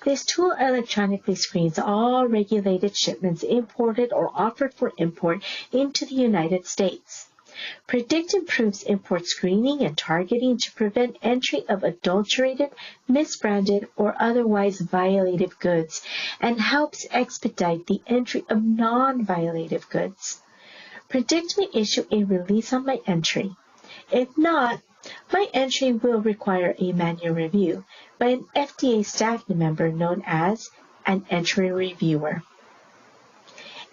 This tool electronically screens all regulated shipments imported or offered for import into the United States. PREDICT improves import screening and targeting to prevent entry of adulterated, misbranded, or otherwise violative goods and helps expedite the entry of non-violative goods. PREDICT may issue a release on my entry. If not, my entry will require a manual review by an FDA staff member known as an entry reviewer.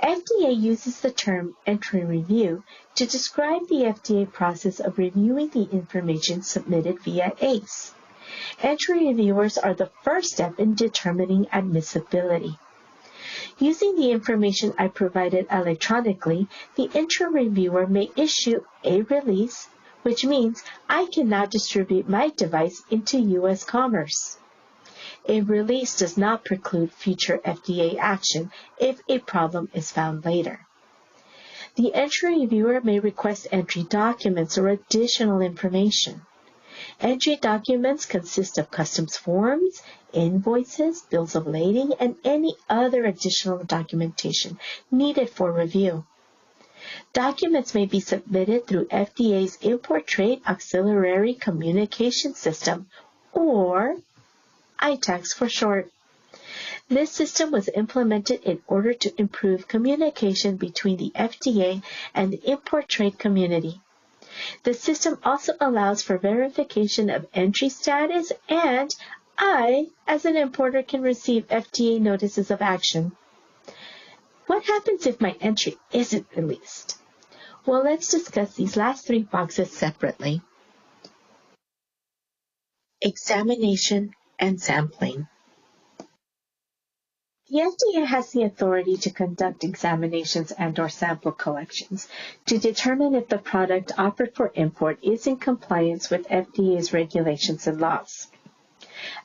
FDA uses the term entry review to describe the FDA process of reviewing the information submitted via ACE. Entry reviewers are the first step in determining admissibility. Using the information I provided electronically, the entry reviewer may issue a release, which means I cannot distribute my device into U.S. commerce. A release does not preclude future FDA action if a problem is found later. The entry reviewer may request entry documents or additional information. Entry documents consist of customs forms, invoices, bills of lading, and any other additional documentation needed for review. Documents may be submitted through FDA's Import Trade Auxiliary Communication System, or ITACS for short. This system was implemented in order to improve communication between the FDA and the import trade community. The system also allows for verification of entry status, and I, as an importer, can receive FDA notices of action. What happens if my entry isn't released? Well, let's discuss these last three boxes separately. Examination and sampling. The FDA has the authority to conduct examinations and/or sample collections to determine if the product offered for import is in compliance with FDA's regulations and laws.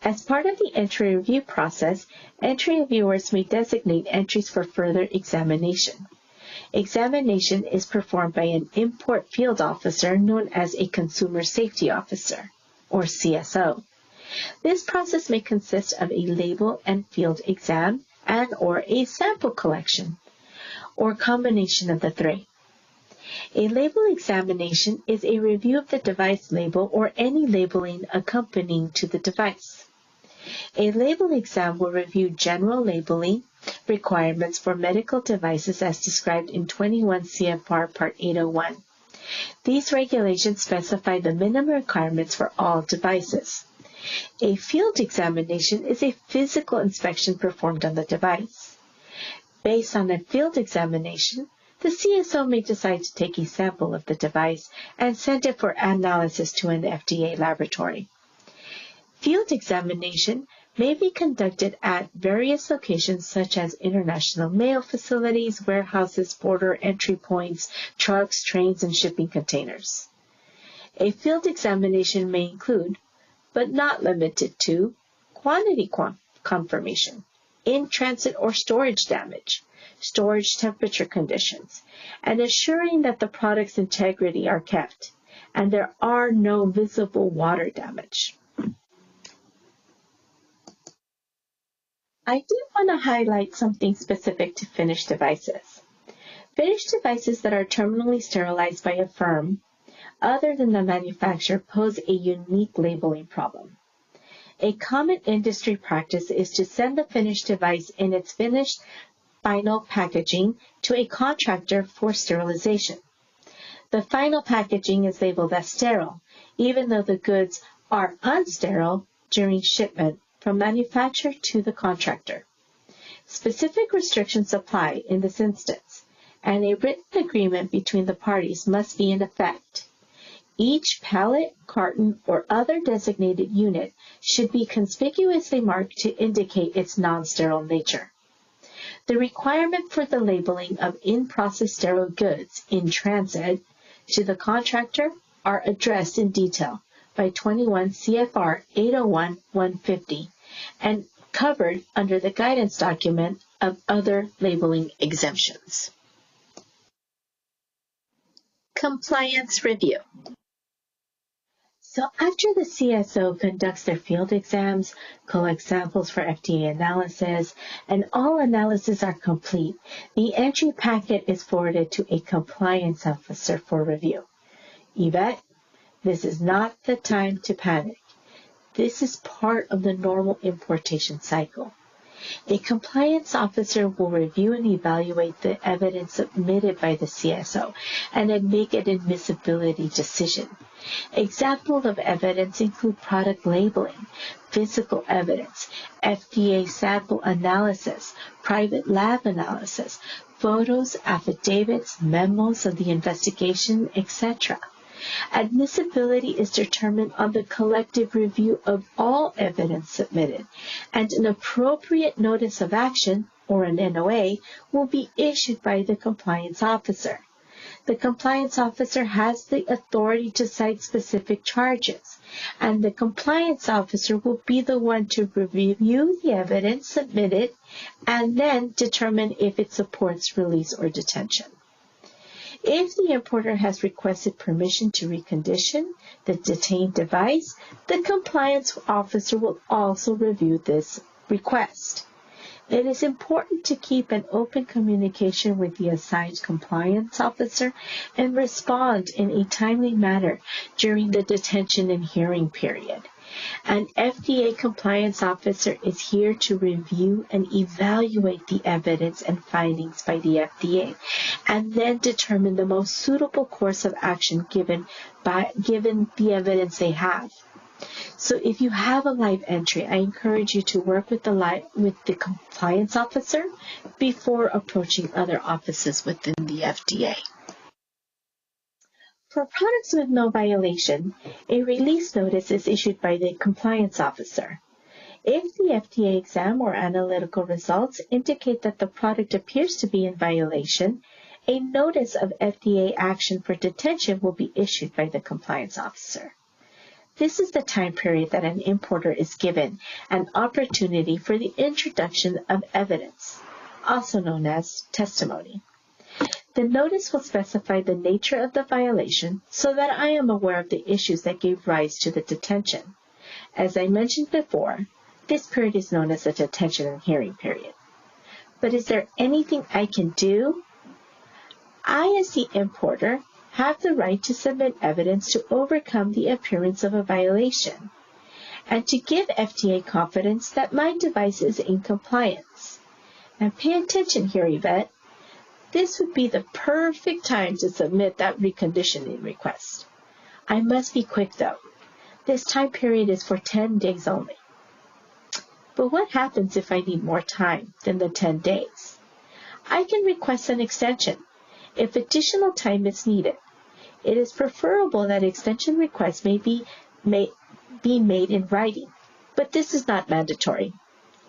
As part of the entry review process, entry reviewers may designate entries for further examination. Examination is performed by an import field officer known as a consumer safety officer, or CSO. This process may consist of a label and field exam and/or a sample collection, or combination of the three. A label examination is a review of the device label or any labeling accompanying to the device. A label exam will review general labeling requirements for medical devices as described in 21 CFR Part 801. These regulations specify the minimum requirements for all devices. A field examination is a physical inspection performed on the device. Based on a field examination, the CSO may decide to take a sample of the device and send it for analysis to an FDA laboratory. Field examination may be conducted at various locations such as international mail facilities, warehouses, border entry points, trucks, trains, and shipping containers. A field examination may include, but not limited to, quantity confirmation, in-transit or storage damage, storage temperature conditions, and assuring that the product's integrity are kept, and there are no visible water damage. I do want to highlight something specific to finished devices. Finished devices that are terminally sterilized by a firm other than the manufacturer pose a unique labeling problem. A common industry practice is to send the finished device in its finished final packaging to a contractor for sterilization. The final packaging is labeled as sterile, even though the goods are unsterile during shipment from manufacturer to the contractor. Specific restrictions apply in this instance. and a written agreement between the parties must be in effect. Each pallet, carton, or other designated unit should be conspicuously marked to indicate its non-sterile nature. The requirement for the labeling of in-process sterile goods in transit to the contractor are addressed in detail by 21 CFR 801-150 and covered under the guidance document of other labeling exemptions. Compliance review. So after the CSO conducts their field exams, collects samples for FDA analysis, and all analyses are complete, the entry packet is forwarded to a compliance officer for review. Yvette, this is not the time to panic. This is part of the normal importation cycle. A compliance officer will review and evaluate the evidence submitted by the CSO and then make an admissibility decision. Examples of evidence include product labeling, physical evidence, FDA sample analysis, private lab analysis, photos, affidavits, memos of the investigation, etc. Admissibility is determined on the collective review of all evidence submitted, and an appropriate notice of action, or an NOA, will be issued by the compliance officer. The compliance officer has the authority to cite specific charges, and the compliance officer will be the one to review the evidence submitted and then determine if it supports release or detention. If the importer has requested permission to recondition the detained device, the compliance officer will also review this request. It is important to keep an open communication with the assigned compliance officer and respond in a timely manner during the detention and hearing period. An FDA compliance officer is here to review and evaluate the evidence and findings by the FDA, and then determine the most suitable course of action given the evidence they have. So if you have a live entry, I encourage you to work with the compliance officer before approaching other offices within the FDA. For products with no violation, a release notice is issued by the compliance officer. If the FDA exam or analytical results indicate that the product appears to be in violation, a notice of FDA action for detention will be issued by the compliance officer. This is the time period that an importer is given an opportunity for the introduction of evidence, also known as testimony. The notice will specify the nature of the violation so that I am aware of the issues that gave rise to the detention. As I mentioned before, this period is known as the detention and hearing period. But is there anything I can do? I, as the importer, have the right to submit evidence to overcome the appearance of a violation and to give FDA confidence that my device is in compliance. And pay attention here, Yvette. This would be the perfect time to submit that reconditioning request. I must be quick, though. This time period is for 10 days only. But what happens if I need more time than the 10 days? I can request an extension if additional time is needed. It is preferable that extension requests may be made in writing, but this is not mandatory.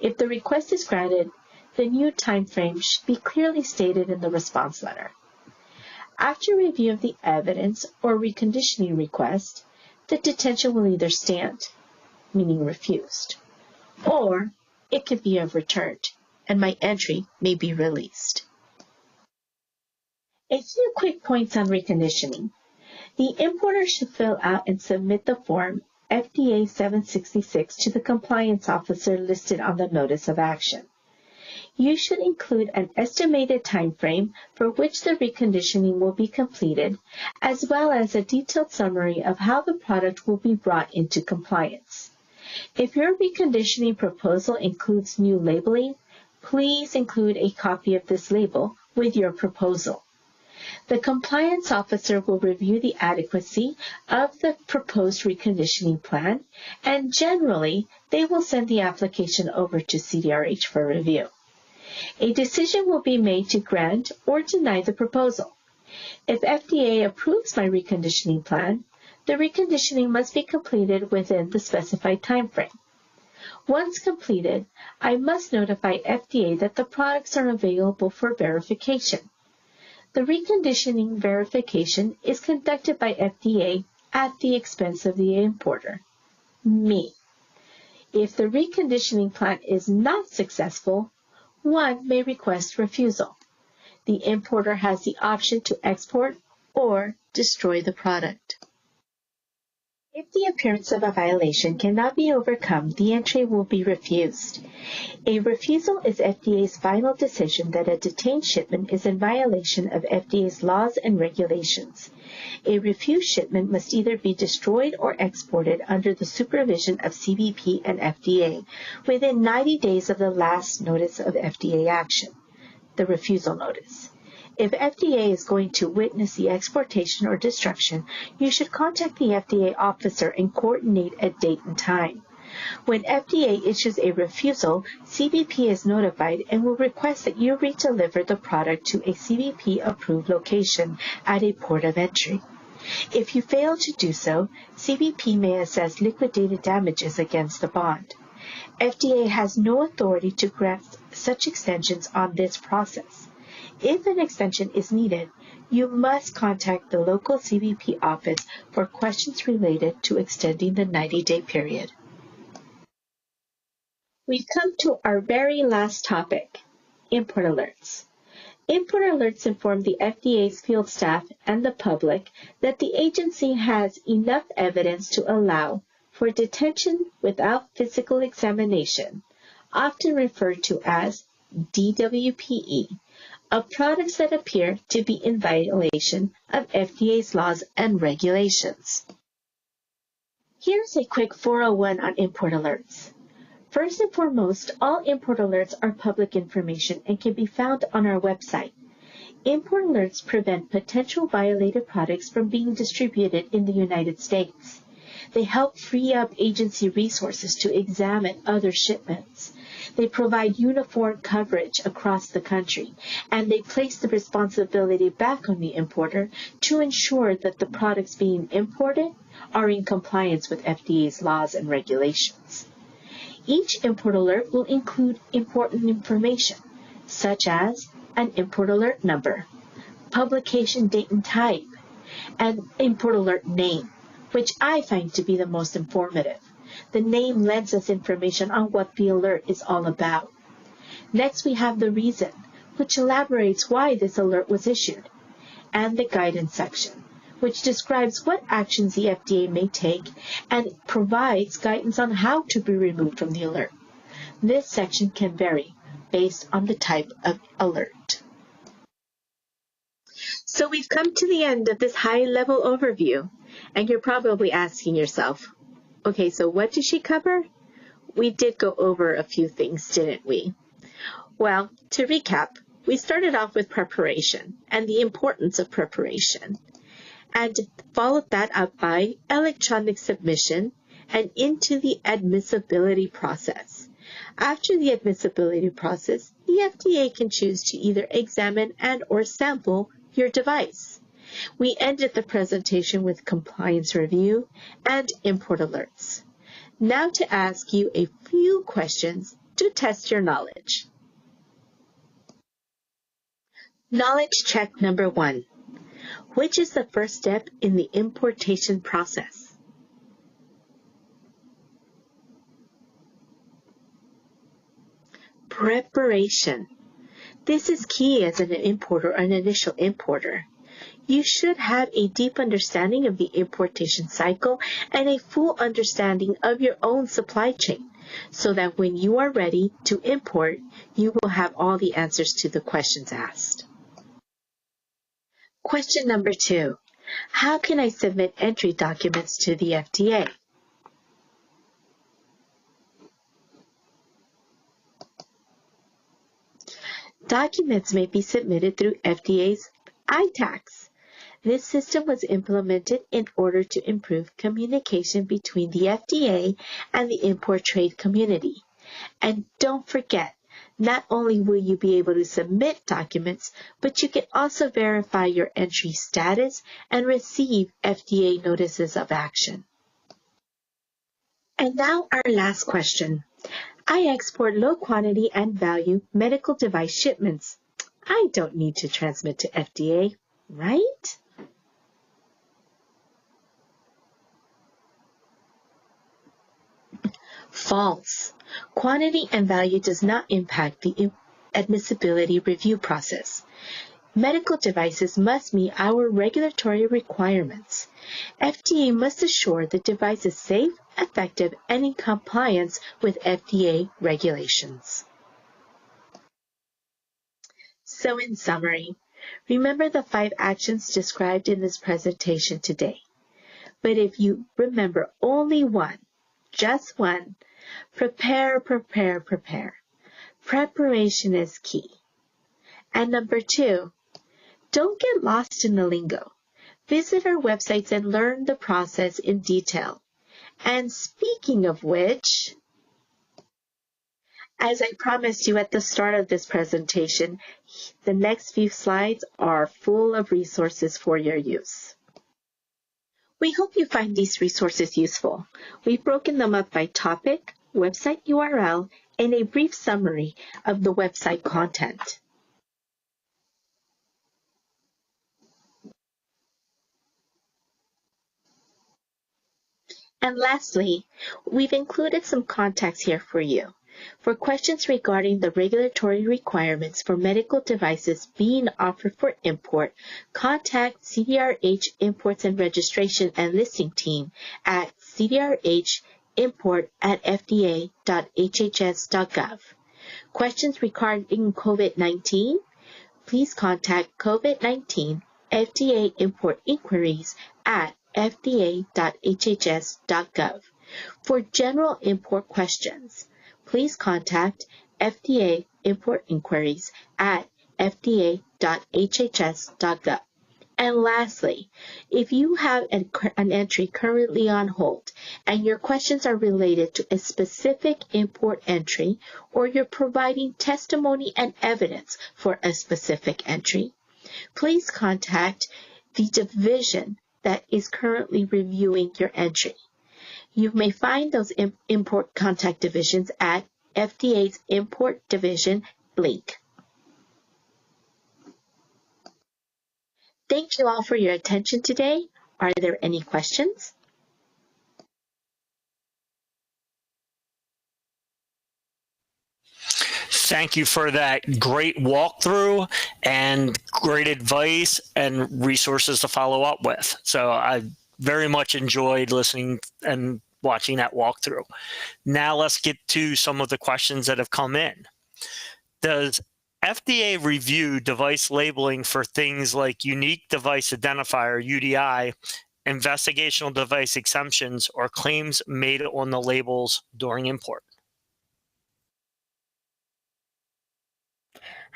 If the request is granted, the new time frame should be clearly stated in the response letter. After review of the evidence or reconditioning request, the detention will either stand, meaning refused, or it could be overturned, and my entry may be released. A few quick points on reconditioning. The importer should fill out and submit the form FDA 766 to the compliance officer listed on the notice of action. You should include an estimated time frame for which the reconditioning will be completed, as well as a detailed summary of how the product will be brought into compliance. If your reconditioning proposal includes new labeling, please include a copy of this label with your proposal. The compliance officer will review the adequacy of the proposed reconditioning plan, and generally, they will send the application over to CDRH for review. A decision will be made to grant or deny the proposal. If FDA approves my reconditioning plan, the reconditioning must be completed within the specified timeframe. Once completed, I must notify FDA that the products are available for verification. The reconditioning verification is conducted by FDA at the expense of the importer, me. If the reconditioning plan is not successful, one may request refusal. The importer has the option to export or destroy the product. If the appearance of a violation cannot be overcome, the entry will be refused. A refusal is FDA's final decision that a detained shipment is in violation of FDA's laws and regulations. A refused shipment must either be destroyed or exported under the supervision of CBP and FDA within 90 days of the last notice of FDA action, the refusal notice. If FDA is going to witness the exportation or destruction, you should contact the FDA officer and coordinate a date and time. When FDA issues a refusal, CBP is notified and will request that you redeliver the product to a CBP-approved location at a port of entry. If you fail to do so, CBP may assess liquidated damages against the bond. FDA has no authority to grant such extensions on this process. If an extension is needed, you must contact the local CBP office for questions related to extending the 90-day period. We've come to our very last topic, import alerts. Import alerts inform the FDA's field staff and the public that the agency has enough evidence to allow for detention without physical examination, often referred to as DWPE, of products that appear to be in violation of FDA's laws and regulations. Here's a quick 401 on import alerts. First and foremost, all import alerts are public information and can be found on our website. Import alerts prevent potential violated products from being distributed in the United States. They help free up agency resources to examine other shipments. They provide uniform coverage across the country, and they place the responsibility back on the importer to ensure that the products being imported are in compliance with FDA's laws and regulations. Each import alert will include important information, such as an import alert number, publication date and type, and import alert name, which I find to be the most informative. The name lends us information on what the alert is all about. Next, we have the reason, which elaborates why this alert was issued, and the guidance section, which describes what actions the FDA may take and provides guidance on how to be removed from the alert. This section can vary based on the type of alert. So we've come to the end of this high-level overview, and you're probably asking yourself, okay, so what did she cover? We did go over a few things, didn't we? Well, to recap, we started off with preparation and the importance of preparation, and followed that up by electronic submission and into the admissibility process. After the admissibility process, the FDA can choose to either examine and/or sample your device. We ended the presentation with compliance review and import alerts. Now to ask you a few questions to test your knowledge. Knowledge check number 1. Which is the first step in the importation process? Preparation. This is key as an importer or an initial importer. You should have a deep understanding of the importation cycle and a full understanding of your own supply chain, so that when you are ready to import, you will have all the answers to the questions asked. Question number 2. How can I submit entry documents to the FDA? Documents may be submitted through FDA's ITACs. This system was implemented in order to improve communication between the FDA and the import trade community. And don't forget Not only will you be able to submit documents, but you can also verify your entry status and receive FDA notices of action. And now our last question. I export low quantity and value medical device shipments. I don't need to transmit to FDA, right? False. Quantity and value does not impact the admissibility review process. Medical devices must meet our regulatory requirements. FDA must assure the device is safe, effective, and in compliance with FDA regulations. So in summary, remember the 5 actions described in this presentation today. But if you remember only one, just one, prepare, prepare, prepare. Preparation is key. And number 2, don't get lost in the lingo. Visit our websites and learn the process in detail. And speaking of which, as I promised you at the start of this presentation, the next few slides are full of resources for your use. We hope you find these resources useful. We've broken them up by topic, website URL, and a brief summary of the website content. And lastly, we've included some contacts here for you. For questions regarding the regulatory requirements for medical devices being offered for import, contact CDRH Imports and Registration and Listing Team at cdrhimport@fda.hhs.gov. Questions regarding COVID-19, please contact COVID-19 FDA Import Inquiries at fda.hhs.gov. For general import questions, please contact FDA Import Inquiries at fda.hhs.gov. And lastly, if you have an entry currently on hold and your questions are related to a specific import entry, or you're providing testimony and evidence for a specific entry, please contact the division that is currently reviewing your entry. You may find those import contact divisions at FDA's Import Division link. Thank you all for your attention today. Are there any questions? Thank you for that great walkthrough and great advice and resources to follow up with. So I very much enjoyed listening and watching that walkthrough. Now let's get to some of the questions that have come in. Does FDA review device labeling for things like unique device identifier, UDI, investigational device exemptions, or claims made on the labels during import?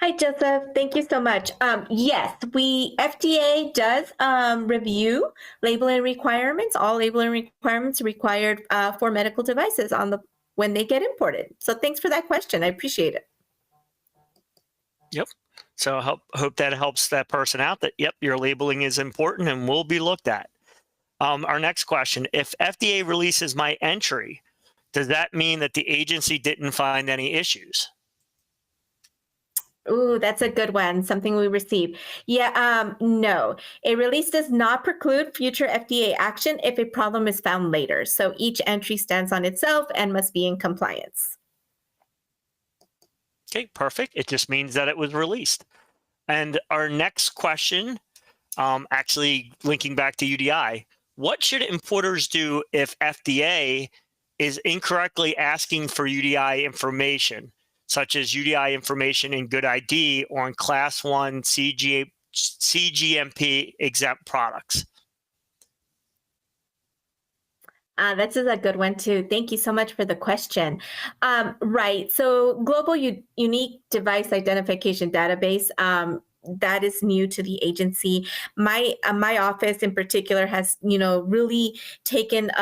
Hi, Joseph. Thank you so much. Yes, FDA does review labeling requirements, all labeling requirements required for medical devices when they get imported. So thanks for that question. I appreciate it. Yep. So hope that helps that person out that, yep, your labeling is important and will be looked at. Our next question, if FDA releases my entry, does that mean that the agency didn't find any issues? Ooh, that's a good one. Something we receive. Yeah, no. A release does not preclude future FDA action if a problem is found later. So each entry stands on itself and must be in compliance. Okay, perfect. It just means that it was released. And our next question, actually linking back to UDI, what should importers do if FDA is incorrectly asking for UDI information, such as UDI information in Good ID or in Class 1 CGMP exempt products? This is a good one too. Thank you so much for the question. Right, so Global Unique Device Identification Database, that is new to the agency. My office in particular has, really taken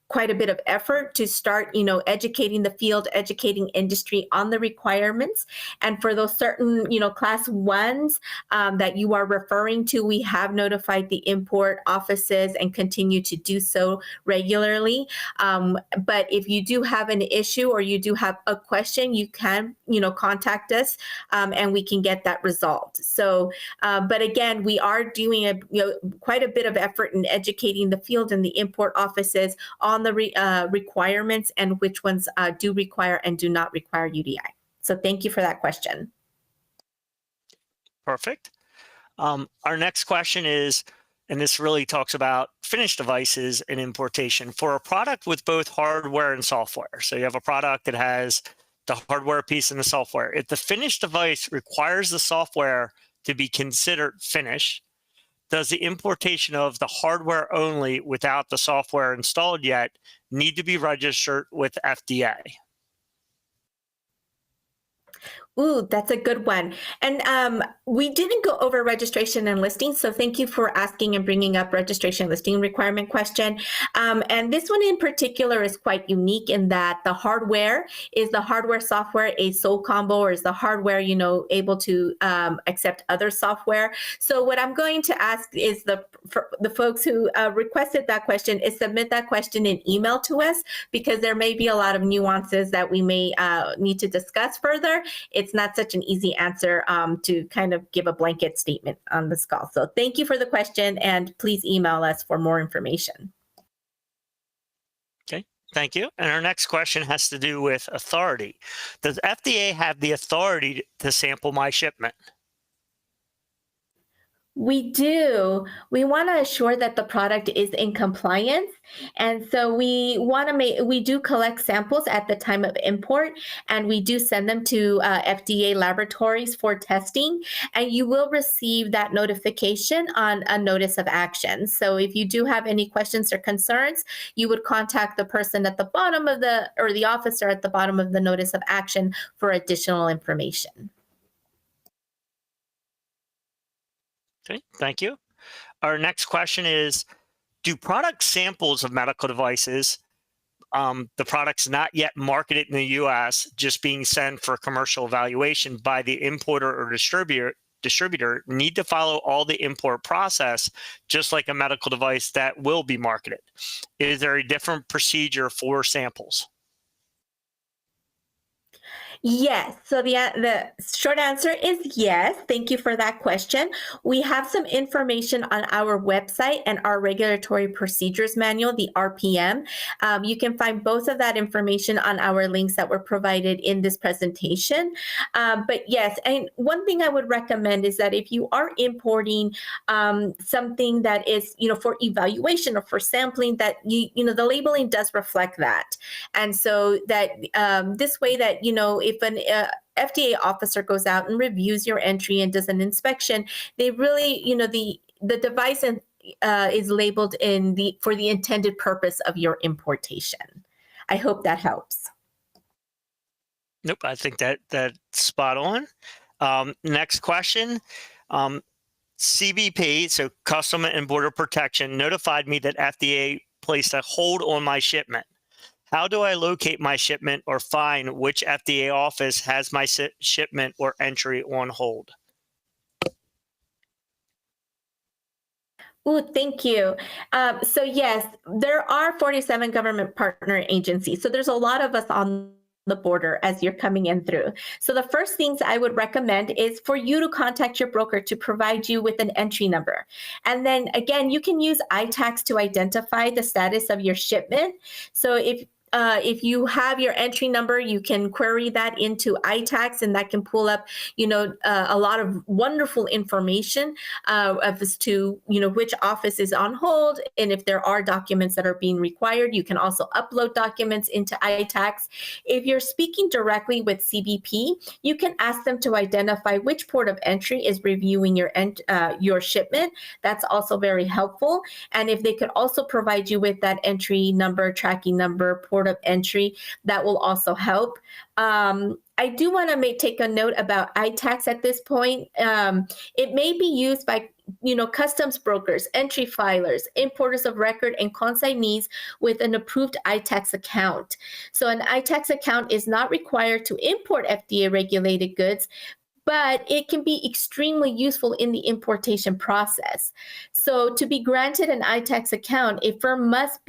quite a bit of effort to start, educating the field, educating industry on the requirements. And for those certain, class ones that you are referring to, we have notified the import offices and continue to do so regularly. But if you do have an issue or you do have a question, you can, contact us and we can get that resolved. So, but again, we are doing quite a bit of effort in educating the field and the import offices on the requirements and which ones do require and do not require UDI. So thank you for that question. Perfect. Our next question is, and this really talks about finished devices and importation for a product with both hardware and software. So you have a product that has the hardware piece and the software. If the finished device requires the software to be considered finished, does the importation of the hardware only without the software installed yet need to be registered with FDA? Ooh, that's a good one. And we didn't go over registration and listing, so thank you for asking and bringing up registration and listing requirement question. And this one in particular is quite unique in that the hardware, is the hardware software a sole combo, or is the hardware, able to accept other software? So what I'm going to ask is for the folks who requested that question is submit that question in email to us, because there may be a lot of nuances that we may need to discuss further. It's not such an easy answer to kind of give a blanket statement on this call. So thank you for the question, and please email us for more information. Okay, thank you. And our next question has to do with authority. Does FDA have the authority to sample my shipment? We do. We want to assure that the product is in compliance. And so we do collect samples at the time of import, and we do send them to FDA laboratories for testing. And you will receive that notification on a notice of action. So if you do have any questions or concerns, you would contact the person at the bottom of the officer at the bottom of the notice of action for additional information. Okay, thank you. Our next question is, do product samples of medical devices, the products not yet marketed in the US, just being sent for commercial evaluation by the importer or distributor, need to follow all the import process, just like a medical device that will be marketed? Is there a different procedure for samples? Yes. So the short answer is yes. Thank you for that question. We have some information on our website and our regulatory procedures manual, the RPM. You can find both of that information on our links that were provided in this presentation. But yes, and one thing I would recommend is that if you are importing something that is, for evaluation or for sampling, that the labeling does reflect that. And so that this way that, if an FDA officer goes out and reviews your entry and does an inspection, they really, the device is labeled for the intended purpose of your importation. I hope that helps. Nope, I think that's spot on. Next question. CBP, so Custom and Border Protection, notified me that FDA placed a hold on my shipment. How do I locate my shipment or find which FDA office has my shipment or entry on hold? Oh, thank you. So yes, there are 47 government partner agencies. So there's a lot of us on the border as you're coming in through. So the first things I would recommend is for you to contact your broker to provide you with an entry number. And then again, you can use ITACs to identify the status of your shipment. So if you have your entry number, you can query that into ITACs, and that can pull up, a lot of wonderful information as to, which office is on hold, and if there are documents that are being required. You can also upload documents into ITACs. If you're speaking directly with CBP, you can ask them to identify which port of entry is reviewing your shipment. That's also very helpful. And if they could also provide you with that entry number, tracking number, port port of entry, that will also help. I do want to take a note about ITACs at this point. It may be used by customs brokers, entry filers, importers of record, and consignees with an approved ITAX account. So an ITAX account is not required to import FDA-regulated goods, but it can be extremely useful in the importation process. So to be granted an ITAX account, a firm must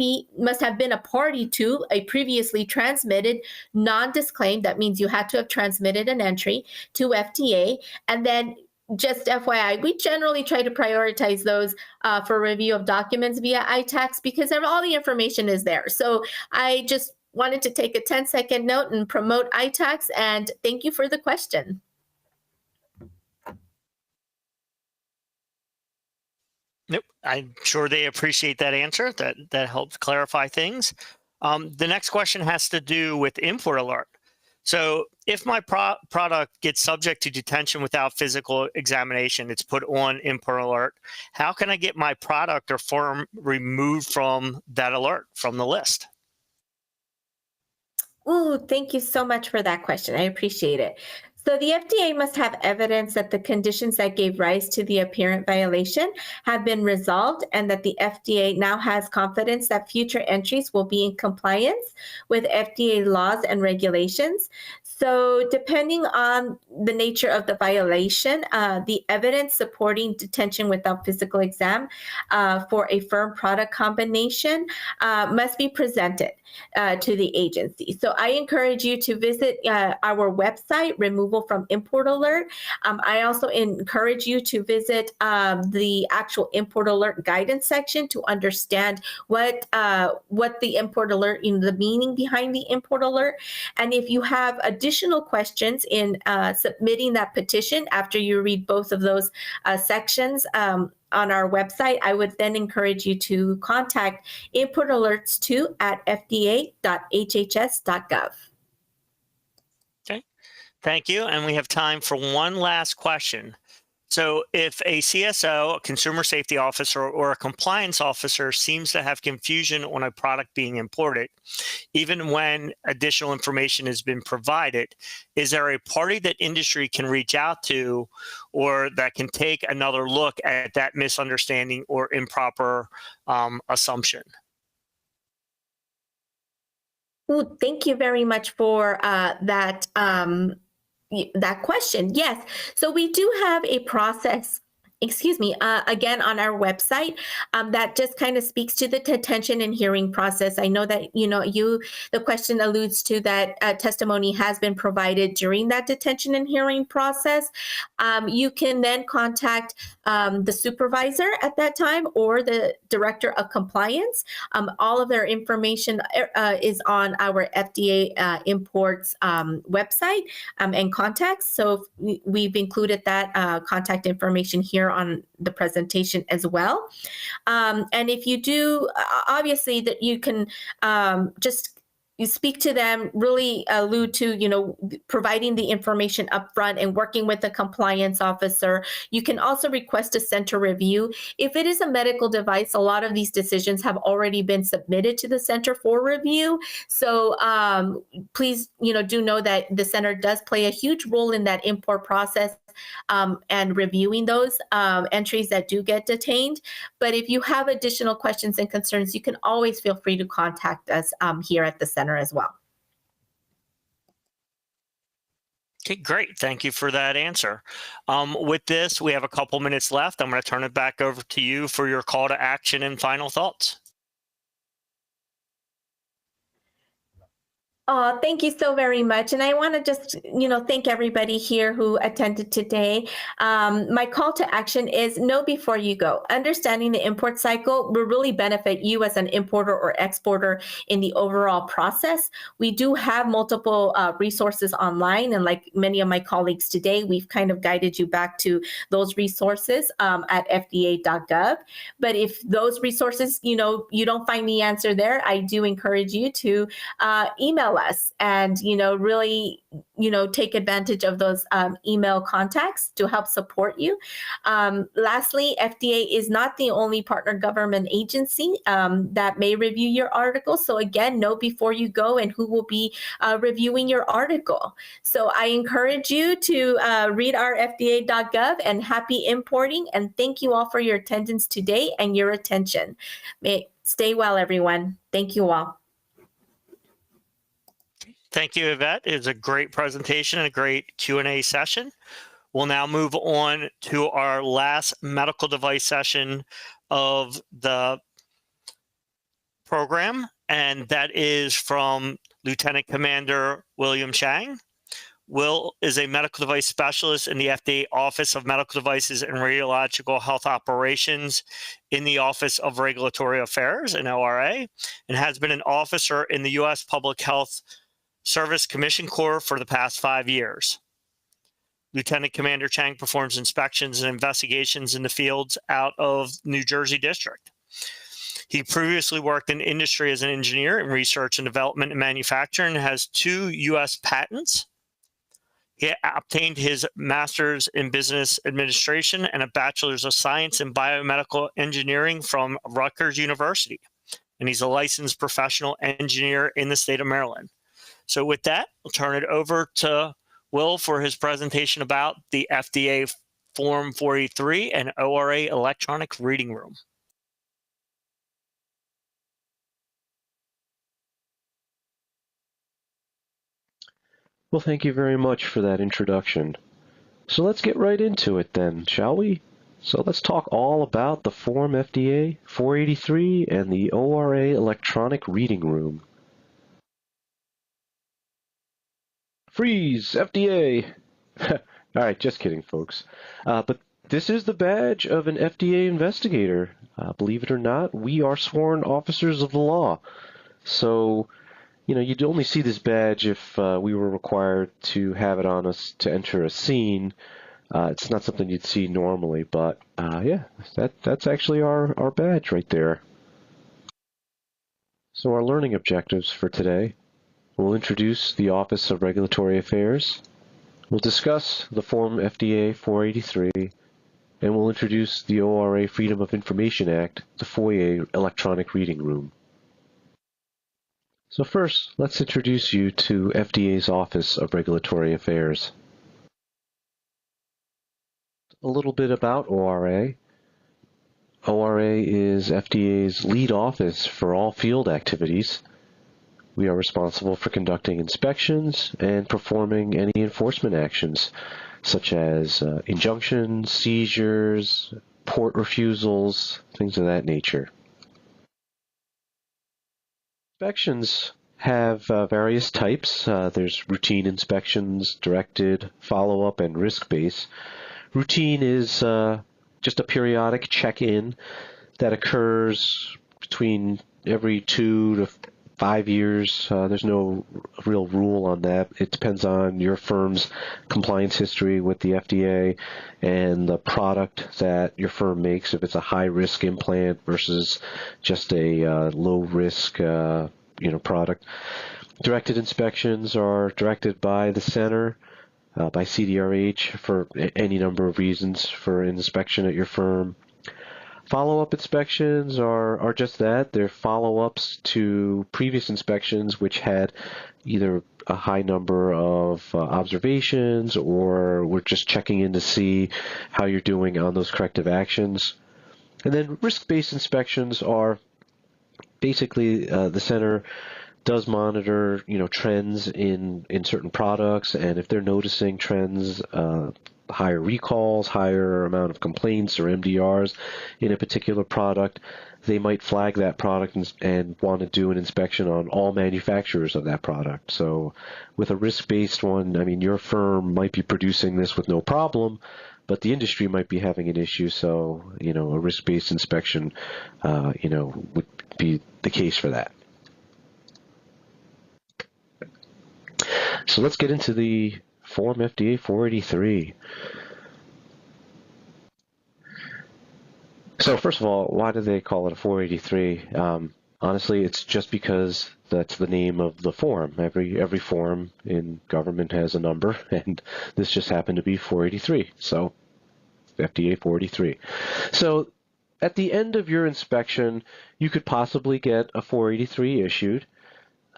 have been a party to a previously transmitted non-disclaimed, that means you had to have transmitted an entry to FDA, and then just FYI, we generally try to prioritize those for review of documents via ITAX because all the information is there. So I just wanted to take a 10-second note and promote ITAX, and thank you for the question. Nope, I'm sure they appreciate that answer. That helps clarify things. The next question has to do with import alert. So if my product gets subject to detention without physical examination, it's put on import alert, how can I get my product or firm removed from that alert, from the list? Ooh, thank you so much for that question. I appreciate it. So the FDA must have evidence that the conditions that gave rise to the apparent violation have been resolved and that the FDA now has confidence that future entries will be in compliance with FDA laws and regulations. So depending on the nature of the violation, the evidence supporting detention without physical exam for a firm product combination must be presented to the agency. So I encourage you to visit our website, Removal from Import Alert. I also encourage you to visit the actual import alert guidance section to understand what the import alert, the meaning behind the import alert. And if you have additional questions in submitting that petition after you read both of those sections on our website, I would then encourage you to contact Import Alerts 2 at fda.hhs.gov. Okay, thank you. And we have time for one last question. So if a CSO, a consumer safety officer, or a compliance officer seems to have confusion on a product being imported, even when additional information has been provided, is there a party that industry can reach out to or that can take another look at that misunderstanding or improper assumption? Ooh, thank you very much for that question. Yes. So we do have a process, again, on our website that just kind of speaks to the detention and hearing process. I know that, the question alludes to that testimony has been provided during that detention and hearing process. You can then contact the supervisor at that time or the director of compliance. All of their information is on our FDA imports website and contacts. So we've included that contact information here on the presentation as well. And if you do, obviously that you can you speak to them, really allude to, providing the information up front and working with the compliance officer. You can also request a center review. If it is a medical device, a lot of these decisions have already been submitted to the center for review. So please, do know that the center does play a huge role in that import process and reviewing those entries that do get detained. But if you have additional questions and concerns, you can always feel free to contact us here at the center as well. Okay, great. Thank you for that answer. With this, we have a couple minutes left. I'm going to turn it back over to you for your call to action and final thoughts. Oh, thank you so very much. And I want to just, thank everybody here who attended today. My call to action is know before you go. Understanding the import cycle will really benefit you as an importer or exporter in the overall process. We do have multiple resources online. And like many of my colleagues today, we've kind of guided you back to those resources at fda.gov. But if those resources, you don't find the answer there, I do encourage you to email email us and, really, take advantage of those email contacts to help support you. Lastly, FDA is not the only partner government agency that may review your article. So again, know before you go and who will be reviewing your article. So I encourage you to read our FDA.gov, and happy importing. And thank you all for your attendance today and your attention. Stay well, everyone. Thank you all. Thank you, Yvette. It was a great presentation and a great Q&A session. We'll now move on to our last medical device session of the program, and that is from Lieutenant Commander William Chang. Will is a medical device specialist in the FDA Office of Medical Devices and Radiological Health Operations in the Office of Regulatory Affairs, an ORA, and has been an officer in the U.S. Public Health Service Commission Corps for the past 5 years. Lieutenant Commander Chang performs inspections and investigations in the fields out of New Jersey District. He previously worked in industry as an engineer in research and development and manufacturing and has 2 U.S. patents. He obtained his master's in business administration and a bachelor's of science in biomedical engineering from Rutgers University. And he's a licensed professional engineer in the state of Maryland. So with that, I'll turn it over to Will for his presentation about the FDA Form 483 and ORA electronic reading room. Well, thank you very much for that introduction. So let's get right into it then, shall we? So let's talk all about the Form FDA 483 and the ORA electronic reading room. Freeze, FDA! All right, just kidding, folks. But this is the badge of an FDA investigator. Believe it or not, we are sworn officers of the law. So, you'd only see this badge if we were required to have it on us to enter a scene. It's not something you'd see normally, but yeah, that's actually our badge right there. So our learning objectives for today. We'll introduce the Office of Regulatory Affairs. We'll discuss the Form FDA 483, and we'll introduce the ORA Freedom of Information Act, the FOIA electronic reading room. So first, let's introduce you to FDA's Office of Regulatory Affairs. A little bit about ORA. ORA is FDA's lead office for all field activities. We are responsible for conducting inspections and performing any enforcement actions, such as injunctions, seizures, port refusals, things of that nature. Inspections have various types. There's routine inspections, directed, follow-up, and risk-based. Routine is just a periodic check-in that occurs between every 2 to 5 years. There's no real rule on that. It depends on your firm's compliance history with the FDA and the product that your firm makes, if it's a high-risk implant versus just a low-risk product. Directed inspections are directed by the center, by CDRH for any number of reasons for an inspection at your firm. Follow-up inspections are just that. They're follow-ups to previous inspections which had either a high number of observations, or we're just checking in to see how you're doing on those corrective actions. And then risk-based inspections are basically the center does monitor, trends in certain products, and if they're noticing trends, higher recalls, higher amount of complaints or MDRs in a particular product, they might flag that product and want to do an inspection on all manufacturers of that product. So with a risk-based one, your firm might be producing this with no problem, but the industry might be having an issue. So, a risk-based inspection, would be the case for that. So let's get into the Form FDA 483. So first of all, why do they call it a 483? Honestly, it's just because that's the name of the form. Every form in government has a number, and this just happened to be 483. So FDA 483. So at the end of your inspection, you could possibly get a 483 issued.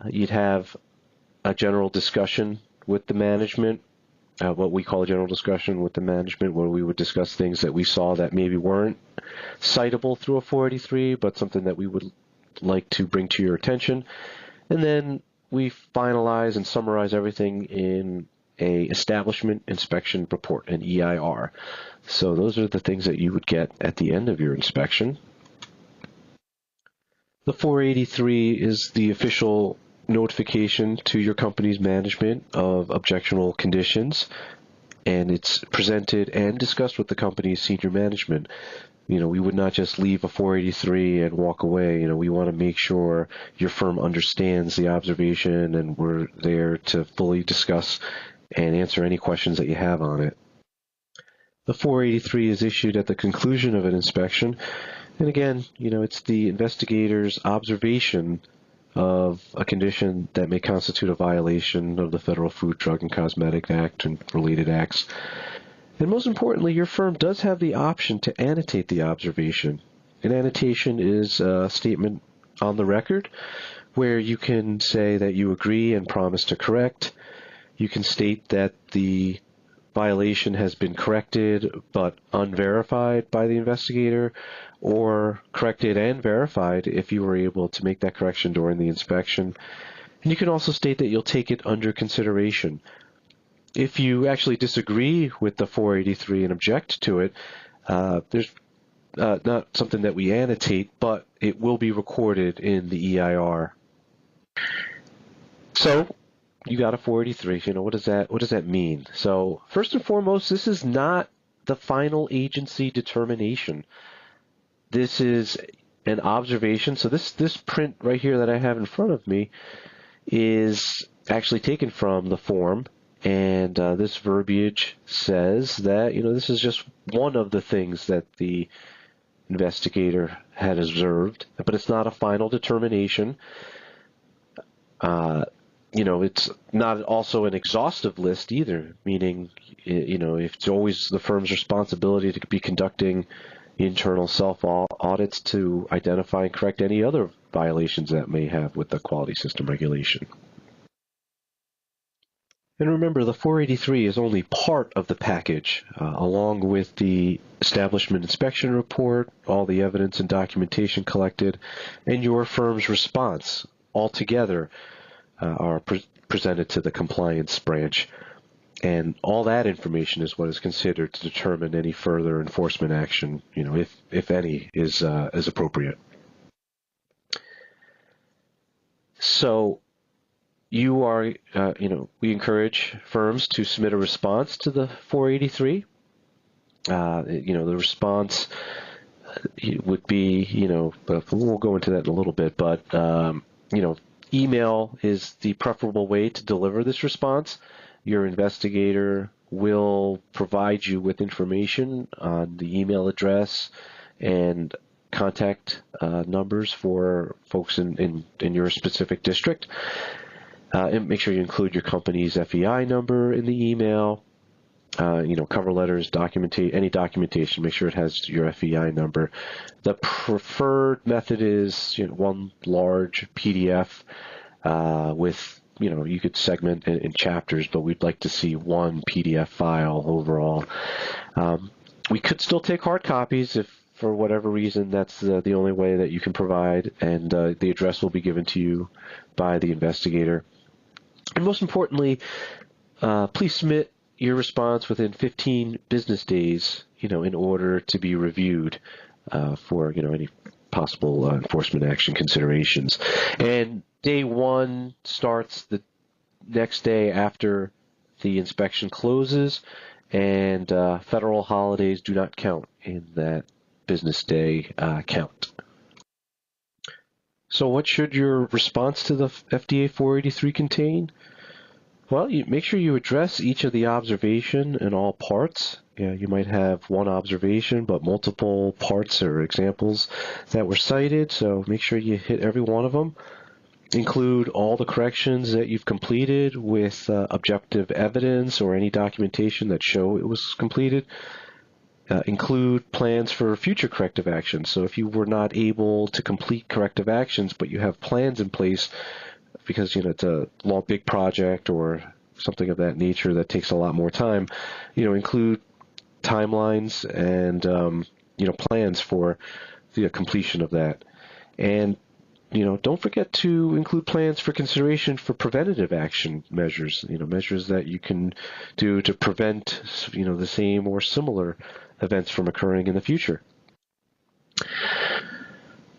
You'd have a general discussion with the management, what we call a general discussion with the management, where we would discuss things that we saw that maybe weren't citable through a 483, but something that we would like to bring to your attention. And then we finalize and summarize everything in a establishment inspection report, an EIR. So those are the things that you would get at the end of your inspection. The 483 is the official notification to your company's management of objectionable conditions, and it's presented and discussed with the company's senior management. We would not just leave a 483 and walk away. We want to make sure your firm understands the observation, and we're there to fully discuss and answer any questions that you have on it. The 483 is issued at the conclusion of an inspection, and again, it's the investigator's observation of a condition that may constitute a violation of the Federal Food, Drug, and Cosmetic Act and related acts. And most importantly, your firm does have the option to annotate the observation. An annotation is a statement on the record where you can say that you agree and promise to correct. You can state that the violation has been corrected but unverified by the investigator, or corrected and verified if you were able to make that correction during the inspection. And you can also state that you'll take it under consideration. If you actually disagree with the 483 and object to it, there's not something that we annotate, but it will be recorded in the EIR. So you got a 483. What does that mean? So first and foremost, this is not the final agency determination. This is an observation. So this print right here that I have in front of me is actually taken from the form. And this verbiage says that, this is just one of the things that the investigator had observed, but it's not a final determination. It's not also an exhaustive list either, meaning, if it's always the firm's responsibility to be conducting internal self-audits to identify and correct any other violations that may have with the quality system regulation. And remember, the 483 is only part of the package, along with the establishment inspection report, all the evidence and documentation collected, and your firm's response altogether are presented to the compliance branch. And all that information is what is considered to determine any further enforcement action, if any, is appropriate. So you are, we encourage firms to submit a response to the 483. The response would be, but we'll go into that in a little bit, but, email is the preferable way to deliver this response. Your investigator will provide you with information on the email address and contact numbers for folks in your specific district. And make sure you include your company's FEI number in the email. Cover letters, any documentation, make sure it has your FEI number. The preferred method is one large PDF with, you could segment in chapters, but we'd like to see one PDF file overall. We could still take hard copies if for whatever reason that's the only way that you can provide, and the address will be given to you by the investigator. And most importantly, please submit your response within 15 business days, in order to be reviewed for, any possible enforcement action considerations. And day one starts the next day after the inspection closes, and federal holidays do not count in that business day count. So what should your response to the FDA 483 contain? Well, you make sure you address each of the observation in all parts. You might have one observation, but multiple parts or examples that were cited, so make sure you hit every one of them. Include all the corrections that you've completed with objective evidence or any documentation that show it was completed. Include plans for future corrective actions. So if you were not able to complete corrective actions, but you have plans in place because it's a long, big project or something of that nature that takes a lot more time, include timelines and plans for the completion of that. And don't forget to include plans for consideration for preventative action measures, measures that you can do to prevent, the same or similar events from occurring in the future.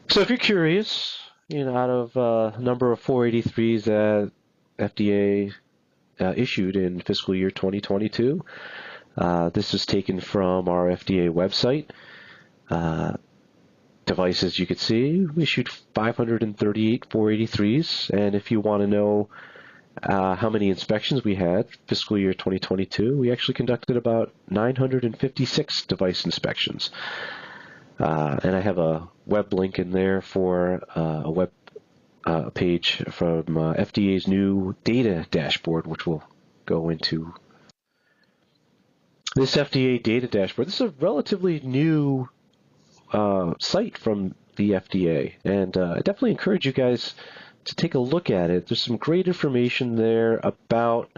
So if you're curious, out of a number of 483s that FDA issued in fiscal year 2022, this is taken from our FDA website. Devices you could see, we issued 538 483s, and if you want to know how many inspections we had fiscal year 2022, we actually conducted about 956 device inspections. And I have a web link in there for a web page from FDA's new data dashboard, which we'll go into. This FDA data dashboard, this is a relatively new site from the FDA, and I definitely encourage you guys to take a look at it. There's some great information there about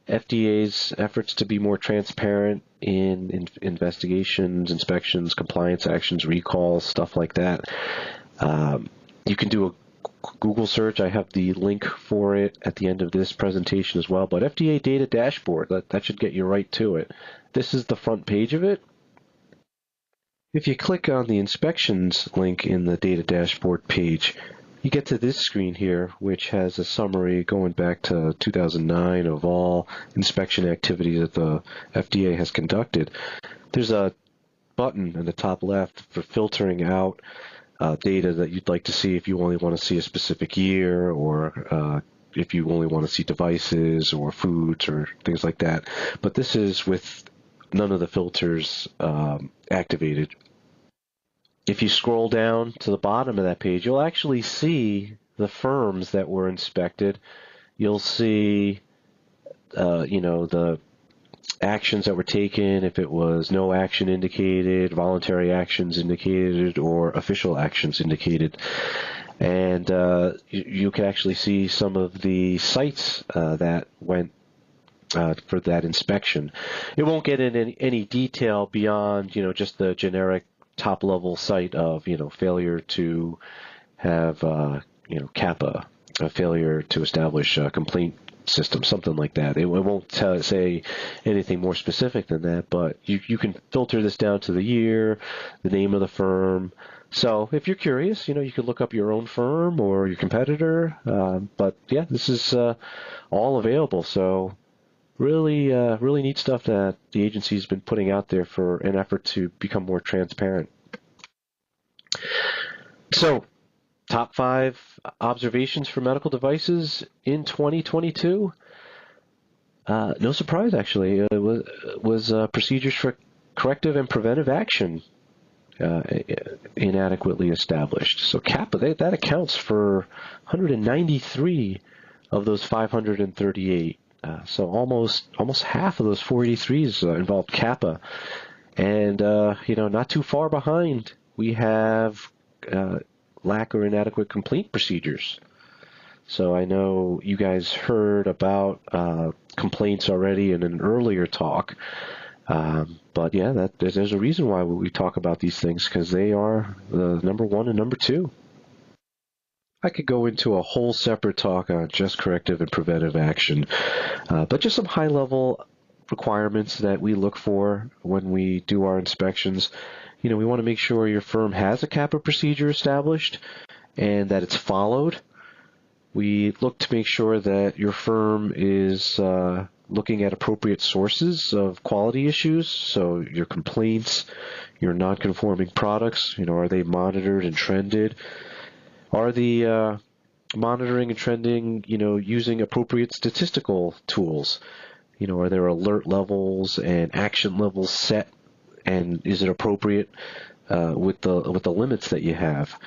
FDA's efforts to be more transparent in investigations, inspections, compliance actions, recalls, stuff like that. You can do a Google search. I have the link for it at the end of this presentation as well, but FDA data dashboard, that should get you right to it. This is the front page of it. If you click on the inspections link in the data dashboard page, you get to this screen here, which has a summary going back to 2009 of all inspection activity that the FDA has conducted. There's a button in the top left for filtering out data that you'd like to see if you only want to see a specific year, or if you only want to see devices or foods or things like that. But this is with none of the filters activated. If you scroll down to the bottom of that page, you'll actually see the firms that were inspected. You'll see, the actions that were taken, if it was no action indicated, voluntary actions indicated, or official actions indicated. And you can actually see some of the sites that went for that inspection. It won't get into any detail beyond, just the generic top-level site of, failure to have, CAPA, a failure to establish a complaint system, something like that. It won't say anything more specific than that, but you can filter this down to the year, the name of the firm. So if you're curious, you can look up your own firm or your competitor. But yeah, this is all available. So really neat stuff that the agency's been putting out there for an effort to become more transparent. So, top 5 observations for medical devices in 2022. No surprise, actually. It was procedures for corrective and preventive action inadequately established. So CAPA, that accounts for 193 of those 538. So almost half of those 483s involved CAPA. And, not too far behind, we have lack or inadequate complaint procedures. So I know you guys heard about complaints already in an earlier talk. But yeah, there's a reason why we talk about these things, because they are the number 1 and number 2. I could go into a whole separate talk on just corrective and preventive action, but just some high-level requirements that we look for when we do our inspections. We want to make sure your firm has a CAPA procedure established and that it's followed. We look to make sure that your firm is looking at appropriate sources of quality issues, so your complaints, your non-conforming products, are they monitored and trended? Are the monitoring and trending, using appropriate statistical tools. Are there alert levels and action levels set, and is it appropriate with the limits that you have?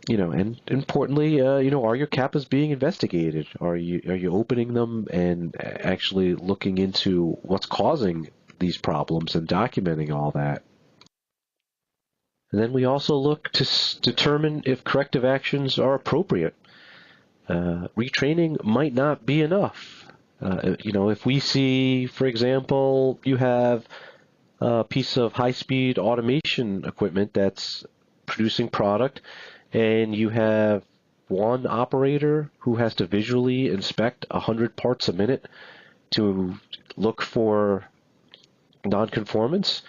And importantly, are your CAPAs being investigated? Are you opening them and actually looking into what's causing these problems and documenting all that? And then we also look to determine if corrective actions are appropriate. Retraining might not be enough. If we see, for example, you have a piece of high-speed automation equipment that's producing product, and you have one operator who has to visually inspect 100 parts a minute to look for nonconformance,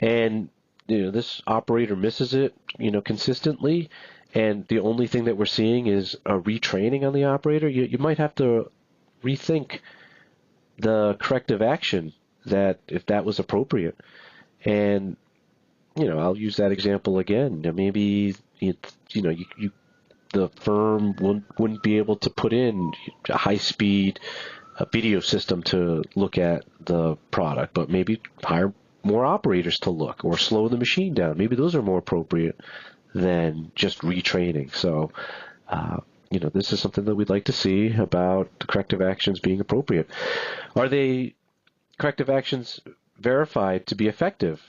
and this operator misses it, consistently, and the only thing that we're seeing is a retraining on the operator, you might have to rethink the corrective action that if that was appropriate. And I'll use that example again. Maybe the firm wouldn't be able to put in a high-speed video system to look at the product, but maybe hire more operators to look, or slow the machine down. Maybe those are more appropriate than just retraining. So, this is something that we'd like to see about the corrective actions being appropriate. Are they corrective actions verified to be effective?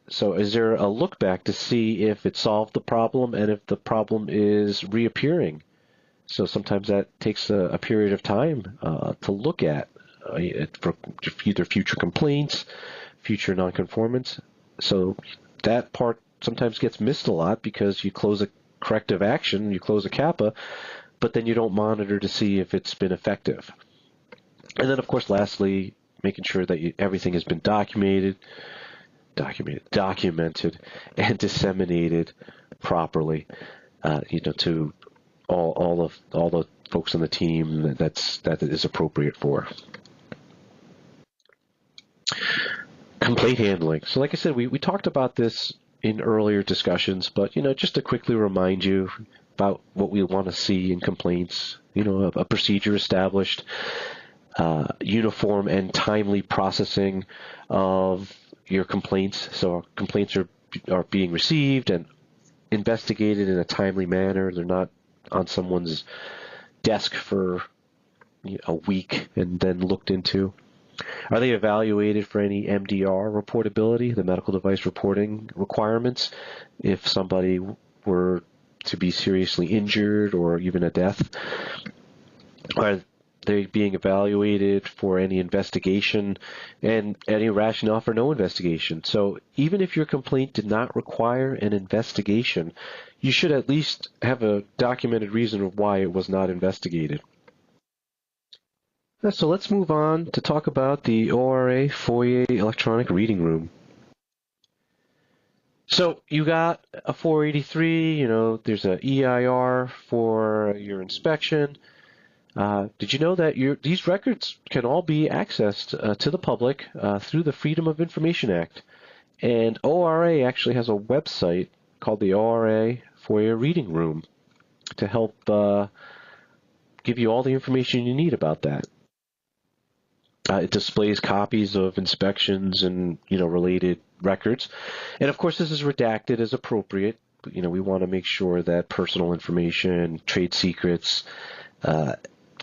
So is there a look back to see if it solved the problem and if the problem is reappearing? So sometimes that takes a period of time to look at for either future complaints, future nonconformance. So that part sometimes gets missed a lot because you close a corrective action, you close a CAPA, but then you don't monitor to see if it's been effective. And then, of course, lastly, making sure that everything has been documented, and disseminated properly, to all the folks on the team that is appropriate for. Complaint handling. So, like I said, we talked about this in earlier discussions, but just to quickly remind you about what we want to see in complaints. A procedure established, uniform and timely processing of your complaints. So complaints are being received and investigated in a timely manner. They're not on someone's desk for a week and then looked into. Are they evaluated for any MDR reportability, the medical device reporting requirements, if somebody were to be seriously injured or even a death? Are they being evaluated for any investigation and any rationale for no investigation? So even if your complaint did not require an investigation, you should at least have a documented reason of why it was not investigated. So let's move on to talk about the ORA FOIA electronic reading room. So you got a 483, there's a EIR for your inspection. Did you know that these records can all be accessed to the public through the Freedom of Information Act? And ORA actually has a website called the ORA FOIA Reading Room to help give you all the information you need about that. It displays copies of inspections and related records, and of course this is redacted as appropriate. We want to make sure that personal information, trade secrets,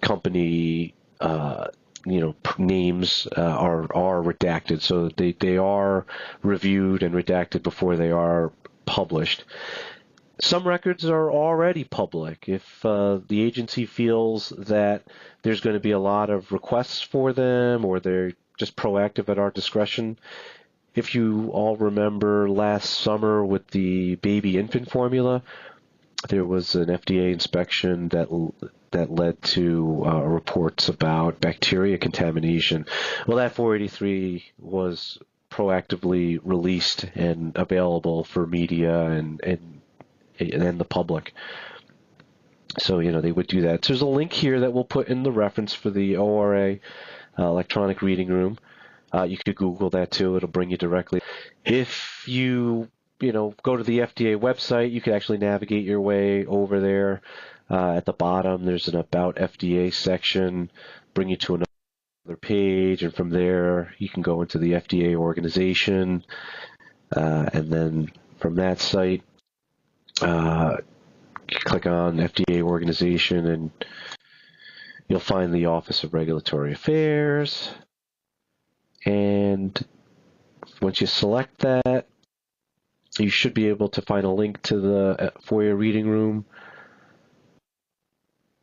company names are redacted, so they are reviewed and redacted before they are published. Some records are already public. If the agency feels that there's going to be a lot of requests for them, or they're just proactive at our discretion. If you all remember last summer with the baby infant formula, there was an FDA inspection that led to reports about bacteria contamination. Well, that 483 was proactively released and available for media and the public. So, they would do that. So there's a link here that we'll put in the reference for the ORA electronic reading room. You could Google that too. It'll bring you directly. If you, go to the FDA website, you can actually navigate your way over there. At the bottom, there's an About FDA section, bring you to another page, and from there, you can go into the FDA organization, and then from that site, click on FDA organization, and you'll find the Office of Regulatory Affairs. And once you select that, you should be able to find a link to the FOIA reading room.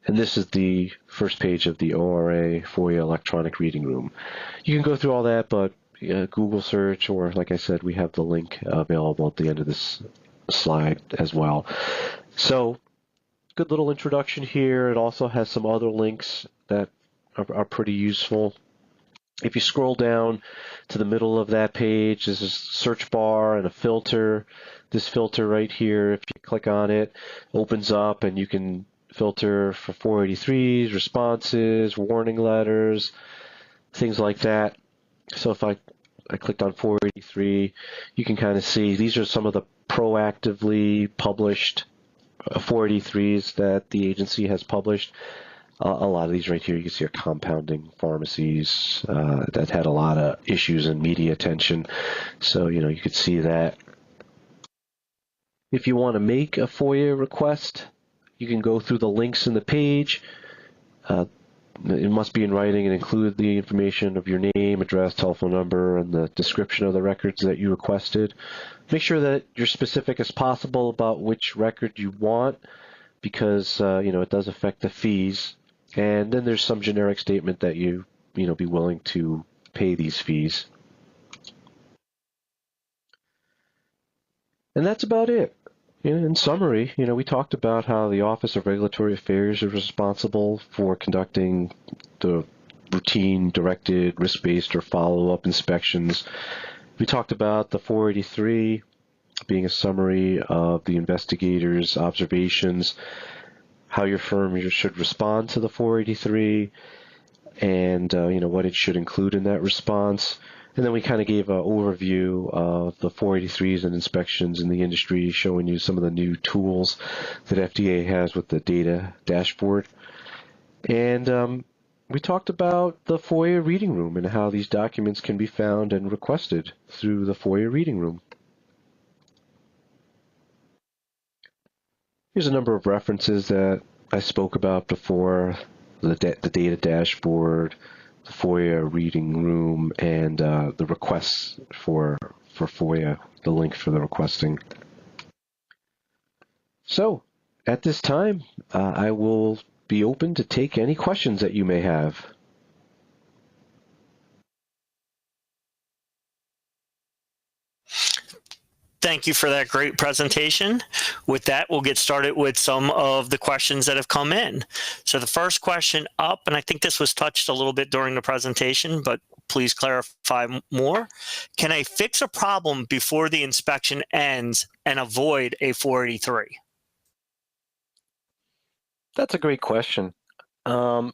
And this is the first page of the ORA FOIA electronic reading room. You can go through all that, but Google search, or like I said, we have the link available at the end of this slide as well. So, good little introduction here. It also has some other links that are pretty useful. If you scroll down to the middle of that page, there's a search bar and a filter. This filter right here, if you click on it, opens up and you can filter for 483s, responses, warning letters, things like that. So if I clicked on 483, you can kind of see these are some of the proactively published 483s that the agency has published. A lot of these right here, you can see are compounding pharmacies that had a lot of issues and media attention. So, you could see that. If you want to make a FOIA request, you can go through the links in the page. It must be in writing and include the information of your name, address, telephone number, and the description of the records that you requested. Make sure that you're specific as possible about which record you want, because it does affect the fees. And then there's some generic statement that you be willing to pay these fees. And that's about it. In summary, we talked about how the Office of Regulatory Affairs is responsible for conducting the routine, directed, risk-based, or follow-up inspections. We talked about the 483 being a summary of the investigator's observations, how your firm should respond to the 483, and what it should include in that response. And then we kind of gave an overview of the 483s and inspections in the industry, showing you some of the new tools that FDA has with the data dashboard. And we talked about the FOIA reading room and how these documents can be found and requested through the FOIA reading room. Here's a number of references that I spoke about before: the data dashboard, the FOIA reading room, and the requests for FOIA, the link for the requesting. So, at this time, I will be open to take any questions that you may have. Thank you for that great presentation. With that, we'll get started with some of the questions that have come in. So the first question up, and I think this was touched a little bit during the presentation, but please clarify more. Can I fix a problem before the inspection ends and avoid a 483? That's a great question. One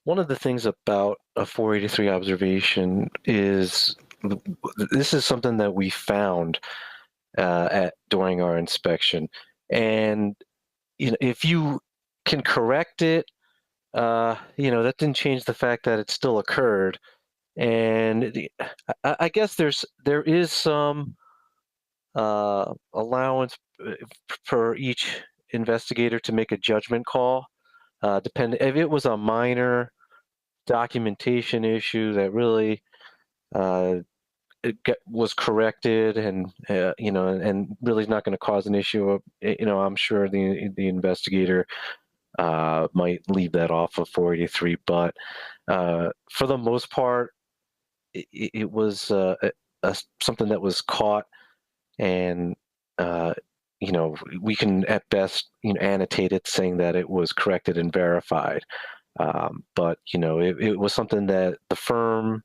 of the things about a 483 observation is this is something that we found during our inspection, and if you can correct it, that didn't change the fact that it still occurred. And I guess there is some allowance for each investigator to make a judgment call. Depending if it was a minor documentation issue that really was corrected, and and really is not going to cause an issue. I'm sure the investigator might leave that off of 483, but for the most part, it was something that was caught, and we can at best annotate it saying that it was corrected and verified. But it was something that the firm,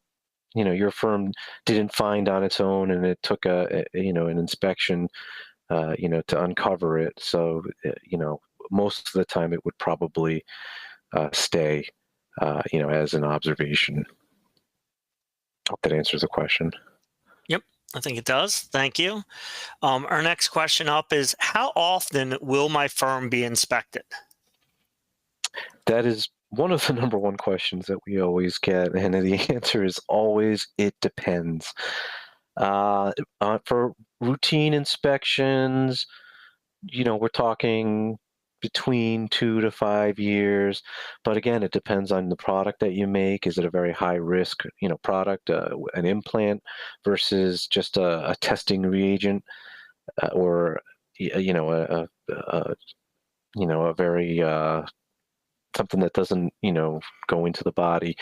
your firm didn't find on its own, and it took an inspection, to uncover it. So, most of the time it would probably stay, as an observation. Hope that answers the question. Yep. I think it does. Thank you. Our next question up is, how often will my firm be inspected? That is one of the number one questions that we always get, and the answer is always, it depends. For routine inspections, we're talking between 2 to 5 years, but again, it depends on the product that you make. Is it a very high risk, product, an implant versus just a testing reagent, or a very something that doesn't, go into the body.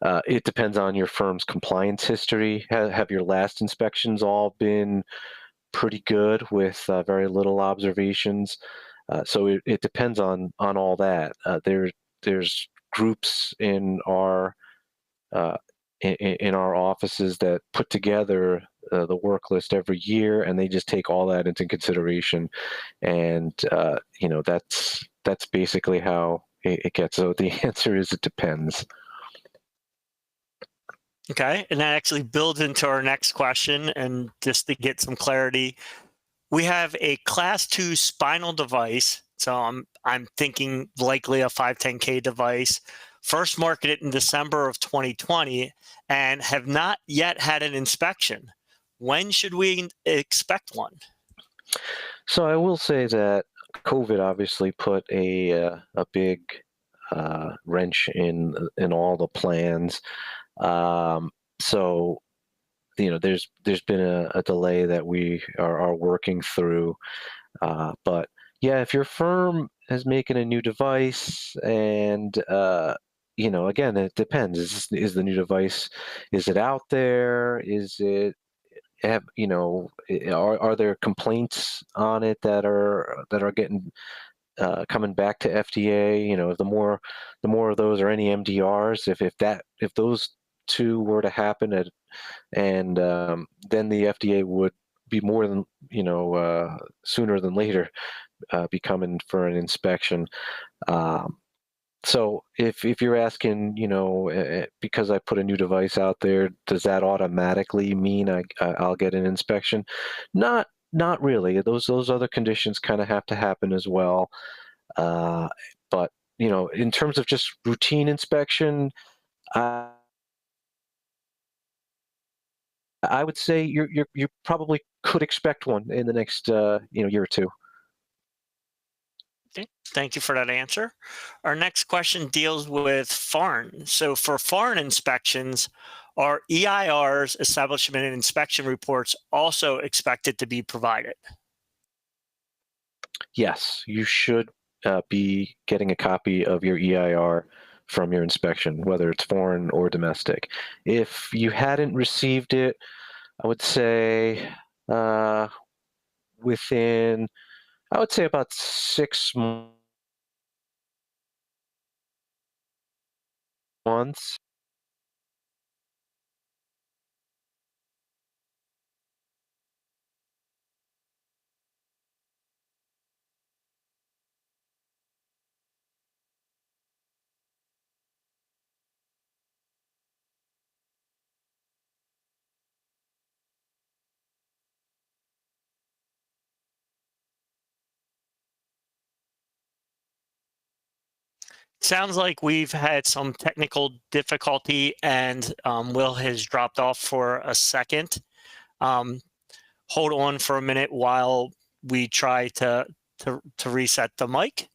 It depends on your firm's compliance history. Have your last inspections all been pretty good with very little observations? So it depends on all that. There's groups in our offices that put together the work list every year, and they just take all that into consideration. And that's basically how it gets. So the answer is, it depends. Okay, and that actually builds into our next question. And just to get some clarity, we have a Class 2 spinal device. So I'm thinking likely a 510K device, first marketed in December of 2020, and have not yet had an inspection. When should we expect one? So I will say that COVID obviously put a big wrench in all the plans. So there's been a delay that we are working through. But yeah, if your firm is making a new device, and again, it depends. Is the new device, is it out there? Is it are there complaints on it that are getting coming back to FDA? The more of those, or any MDRs, if those two were to happen, and then the FDA would be more than sooner than later be coming for an inspection. So if you're asking, because I put a new device out there, does that automatically mean I'll get an inspection? Not really. Those other conditions kind of have to happen as well. But in terms of just routine inspection, I would say you probably could expect one in the next year or two. Okay, thank you for that answer. Our next question deals with foreign. So for foreign inspections, are EIRs, establishment and inspection reports, also expected to be provided? Yes, you should be getting a copy of your EIR from your inspection, whether it's foreign or domestic. If you hadn't received it, I would say within, about 6 months. Sounds like we've had some technical difficulty, and Will has dropped off for a second. Hold on for a minute while we try to reset the mic.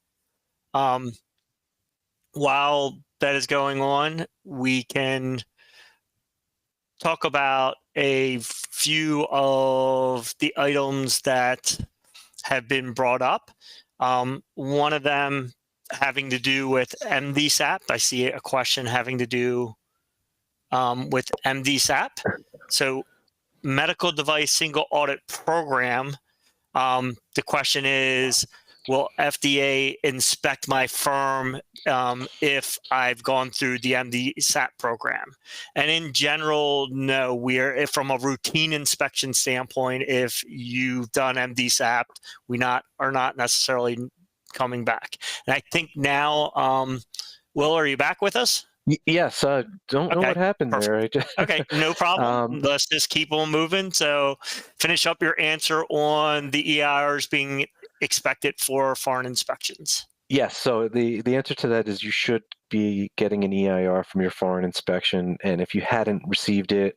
While that is going on, we can talk about a few of the items that have been brought up. One of them having to do with MDSAP. I see a question having to do with MDSAP. So medical device single audit program. The question is, will FDA inspect my firm if I've gone through the MDSAP program? And in general, no. We're, from a routine inspection standpoint, if you've done MDSAP, we are not necessarily coming back. And I think now, Will, are you back with us? Yes, don't know Okay, what happened perfect. there. Okay, no problem. Let's just keep on moving. So finish up your answer on the EIRs being expected for foreign inspections. Yes, so the answer to that is you should be getting an EIR from your foreign inspection, and if you hadn't received it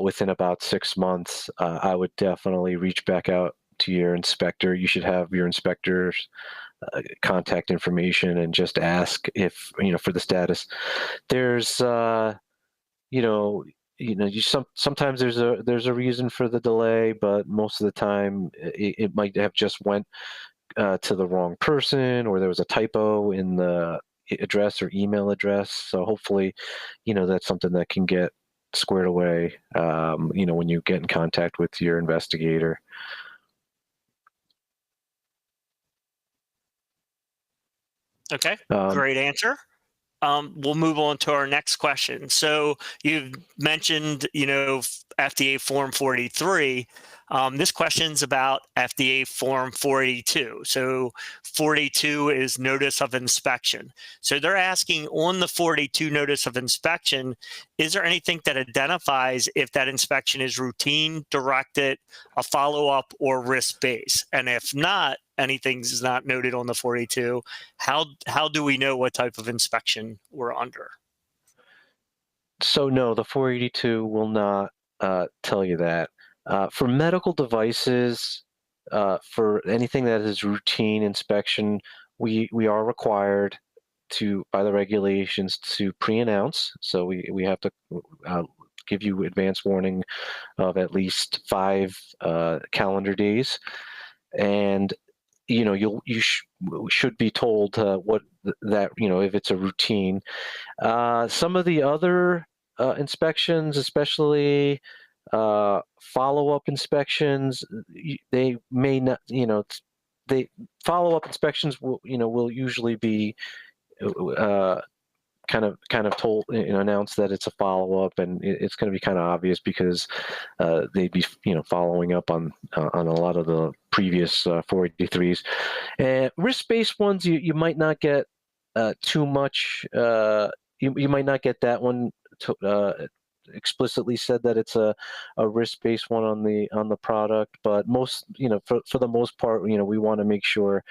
within about 6 months, I would definitely reach back out to your inspector. You should have your inspector's contact information and just ask if, for the status. There's, sometimes there's a reason for the delay, but most of the time it might have just went to the wrong person, or there was a typo in the address or email address. So hopefully, that's something that can get squared away, when you get in contact with your investigator. Okay, great answer. We'll move on to our next question. So you've mentioned, FDA Form 483. This question's about FDA Form 482. So 482 is Notice of Inspection. So they're asking on the 482 Notice of Inspection, is there anything that identifies if that inspection is routine, directed, a follow-up, or risk-based? And if not, anything is not noted on the 482, how do we know what type of inspection we're under? So no, the 482 will not tell you that. For medical devices, for anything that is routine inspection, we are required to, by the regulations, to pre-announce. So we have to give you advance warning of at least 5 calendar days, and you should be told what that, if it's a routine. Some of the other inspections, especially follow-up inspections, they may not, follow-up inspections will usually be kind of told, announced that it's a follow-up, and it's going to be kind of obvious because they'd be following up on a lot of the previous 483s. And risk-based ones, you might not get too much. You might not get that one explicitly said that it's a risk-based one on the product, but most, for the most part, we want to make sure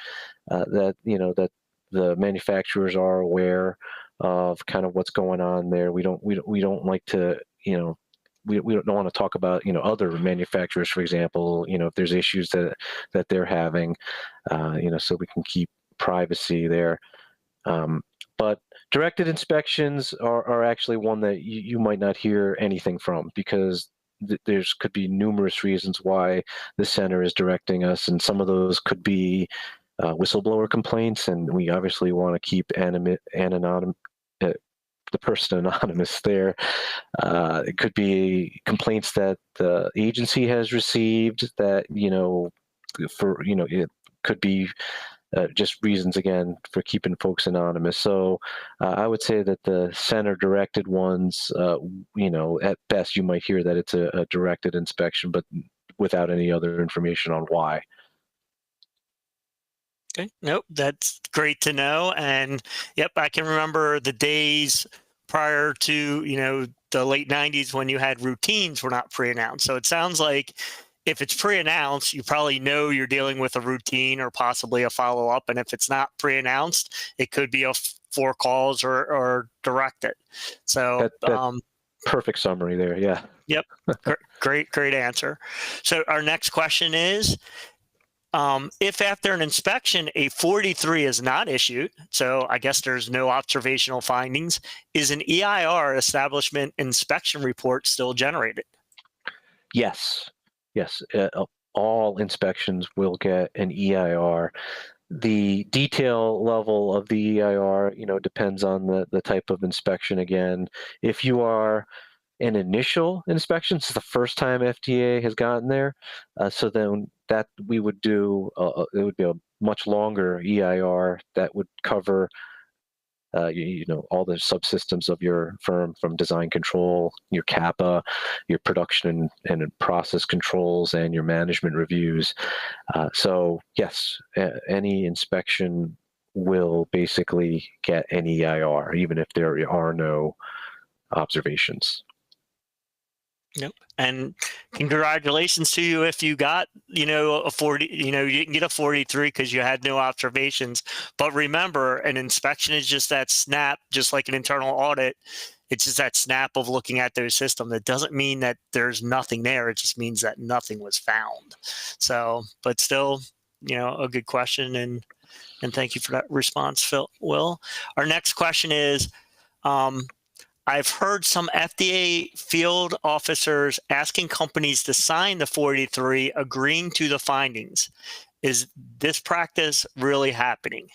that that the manufacturers are aware of kind of what's going on there. We don't like to, we don't want to talk about other manufacturers, for example, if there's issues that they're having, so we can keep privacy there. But directed inspections are actually one that you might not hear anything from, because there's could be numerous reasons why the center is directing us, and some of those could be whistleblower complaints, and we obviously want to keep the person anonymous there. It could be complaints that the agency has received that, it could be just reasons, again, for keeping folks anonymous. So I would say that the center-directed ones, at best you might hear that it's a directed inspection, but without any other information on why. Okay, nope, that's great to know. And yep, I can remember the days prior to, the late 90s when you had routines were not pre-announced. So it sounds like if it's pre-announced, you probably know you're dealing with a routine or possibly a follow-up. And if it's not pre-announced, it could be a 4 calls or directed. So perfect summary there. Yeah. Yep. Great answer. So our next question is, if after an inspection, a 43 is not issued, so I guess there's no observational findings, is an EIR, Establishment Inspection Report, still generated? Yes. All inspections will get an EIR. The detail level of the EIR, depends on the type of inspection. Again, if you are an initial inspection, this is the first time FDA has gotten there, so then that we would do, it would be a much longer EIR that would cover all the subsystems of your firm, from design control, your CAPA, your production and process controls, and your management reviews. So yes, any inspection will basically get an EIR, even if there are no observations. Yep. And congratulations to you if you got, a 40, you didn't get a 43 because you had no observations. But remember, an inspection is just that snap, just like an internal audit. It's just that snap of looking at their system. That doesn't mean that there's nothing there. It just means that nothing was found. So, but still, a good question. And thank you for that response, Will. Our next question is, I've heard some FDA field officers asking companies to sign the 483 agreeing to the findings. Is this practice really happening?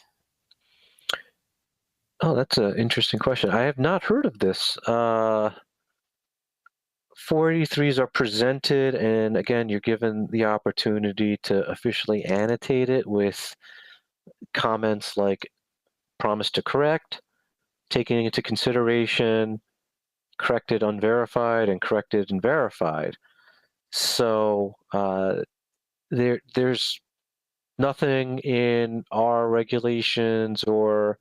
Oh, that's an interesting question. I have not heard of this. 483s are presented, and again, you're given the opportunity to officially annotate it with comments like promise to correct, taking into consideration, corrected unverified, and corrected and verified. So there's nothing in our regulations or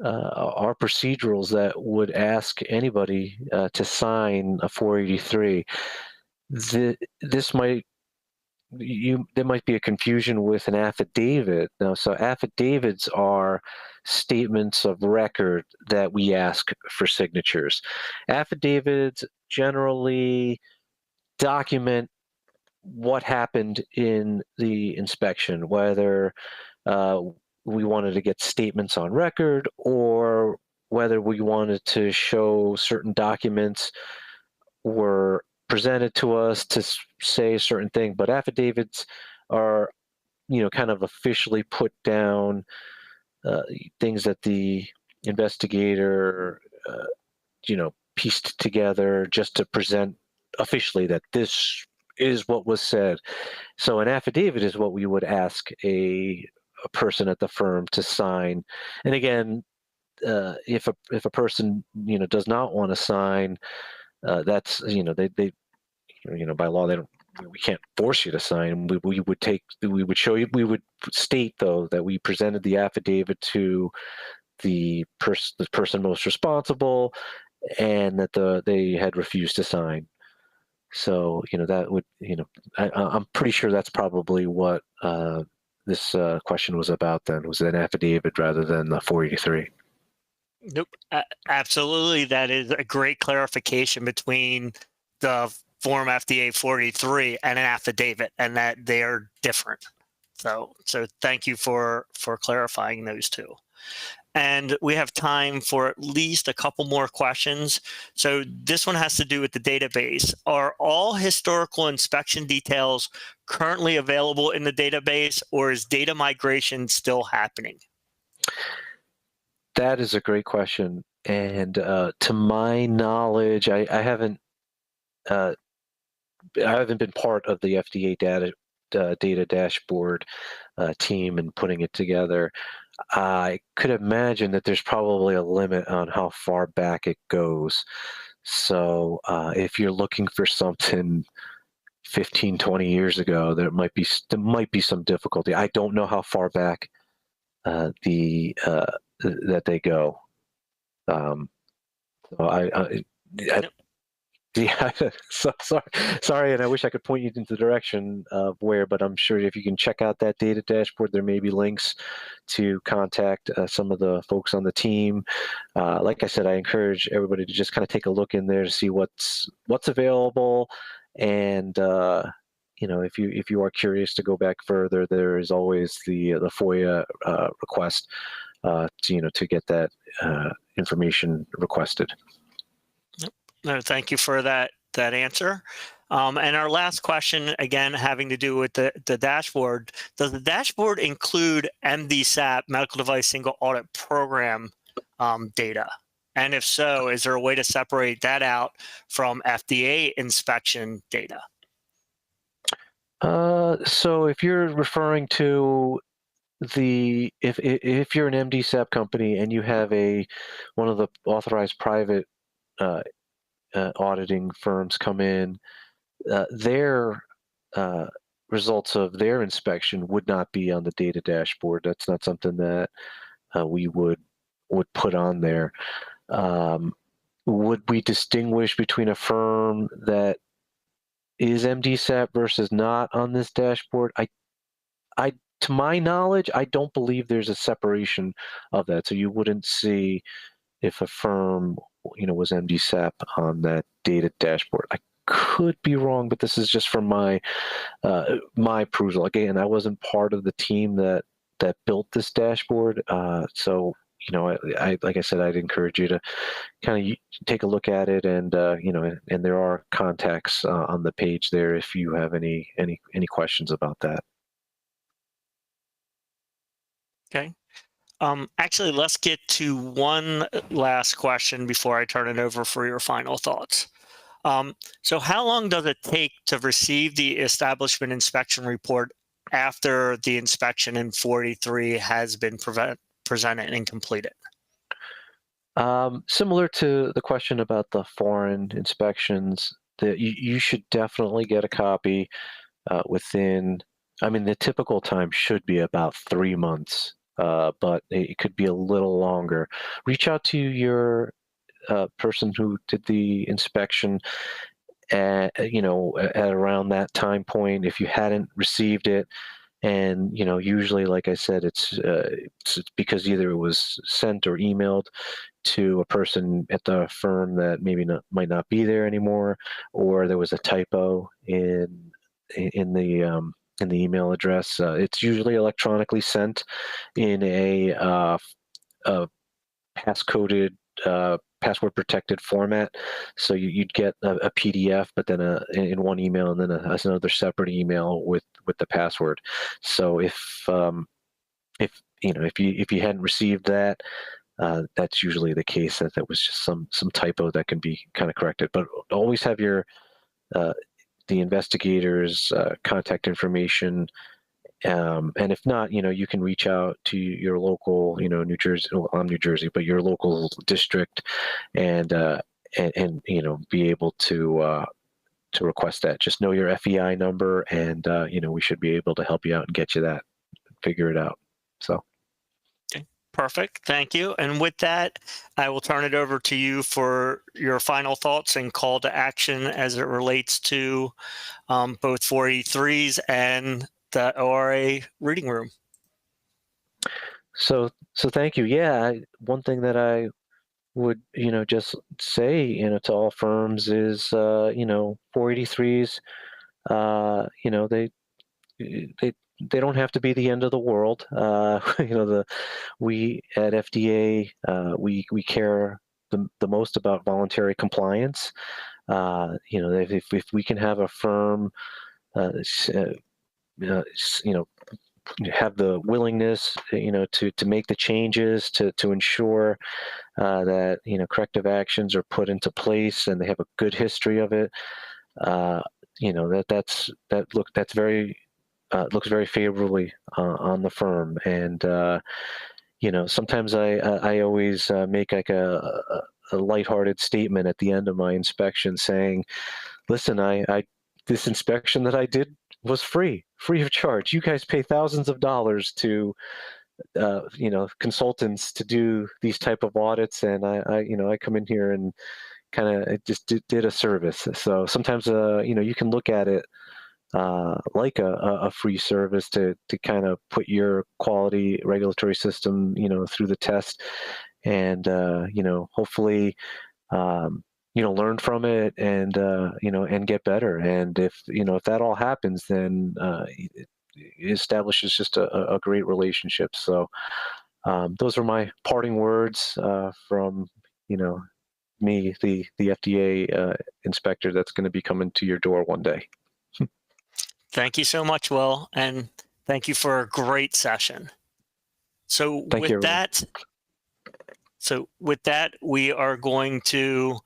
our procedurals that would ask anybody to sign a 483. There might be a confusion with an affidavit. Now, so affidavits are statements of record that we ask for signatures. Affidavits generally document what happened in the inspection, whether we wanted to get statements on record or whether we wanted to show certain documents were presented to us to say a certain thing. But affidavits are, kind of officially put down things that the investigator, pieced together just to present officially that this is what was said. So an affidavit is what we would ask a person at the firm to sign. And again, if a person does not want to sign, that's they by law we can't force you to sign. We would show you. We would state though that we presented the affidavit to the person most responsible, and that they had refused to sign. So that would I'm pretty sure that's probably what this question was about. Then was an affidavit rather than the 483. Nope, absolutely. That is a great clarification between the Form FDA 483 and an affidavit, and that they are different. So thank you for clarifying those two. And we have time for at least a couple more questions. So this one has to do with the database. Are all historical inspection details currently available in the database, or is data migration still happening? That is a great question. And to my knowledge, I haven't been part of the FDA data dashboard team and putting it together. I could imagine that there's probably a limit on how far back it goes. So if you're looking for something 15, 20 years ago, there might be some difficulty. I don't know how far back that they go. Yeah, so sorry, and I wish I could point you into the direction of where, but I'm sure if you can check out that data dashboard, there may be links to contact some of the folks on the team. Like I said, I encourage everybody to just kind of take a look in there to see what's available, and if you are curious to go back further, there is always the FOIA request to get that information requested. No, thank you for that answer. And our last question, again, having to do with the dashboard. Does the dashboard include MDSAP, Medical Device Single Audit Program data? And if so, is there a way to separate that out from FDA inspection data? So if you're referring to if you're an MDSAP company and you have one of the authorized private auditing firms come in, their results of their inspection would not be on the data dashboard. That's not something that we would put on there. Would we distinguish between a firm that is MDSAP versus not on this dashboard? To my knowledge, I don't believe there's a separation of that. So you wouldn't see if a firm, was MDSAP on that data dashboard. I could be wrong, but this is just from my perusal. Again, I wasn't part of the team that built this dashboard. So, I like I said, I'd encourage you to kind of take a look at it, and and there are contacts on the page there if you have any questions about that. Okay. Actually, let's get to one last question before I turn it over for your final thoughts. So how long does it take to receive the establishment inspection report after the inspection in 483 has been presented and completed? Similar to the question about the foreign inspections, that you should definitely get a copy within, the typical time should be about 3 months. But it could be a little longer. Reach out to your person who did the inspection at around that time point if you hadn't received it. And usually, like I said, it's because either it was sent or emailed to a person at the firm that might not be there anymore, or there was a typo in the email address. It's usually electronically sent in a passcoded, password-protected format. So you'd get a PDF, but then in one email, and then another separate email with the password. So if you hadn't received that, that's usually the case. That was just some typo that can be kind of corrected. But always have your the investigators' contact information, and if not, you can reach out to your local, New Jersey. Well, I'm New Jersey, but your local district, and be able to request that. Just know your FEI number, and we should be able to help you out and get you that, figure it out. So. Okay, perfect. Thank you. And with that, I will turn it over to you for your final thoughts and call to action as it relates to both 483s and the ORA reading room. So thank you. Yeah, one thing that I would just say to all firms is 483s. They don't have to be the end of the world. We at FDA we care the most about voluntary compliance. If we can have a firm have the willingness to make the changes to ensure that corrective actions are put into place and they have a good history of it, that's very looks very favorably on the firm. And sometimes I always make like a lighthearted statement at the end of my inspection saying, listen, this inspection that I did was free of charge. You guys pay thousands of dollars to consultants to do these type of audits, and I come in here and kind of just did a service. So sometimes you can look at it like a free service to kind of put your quality regulatory system through the test, and hopefully learn from it, and and get better. And if that all happens, then it establishes just a great relationship. So those are my parting words from me, the FDA inspector that's going to be coming to your door one day. Thank you so much, Will, and thank you for a great session. So with that, we are going to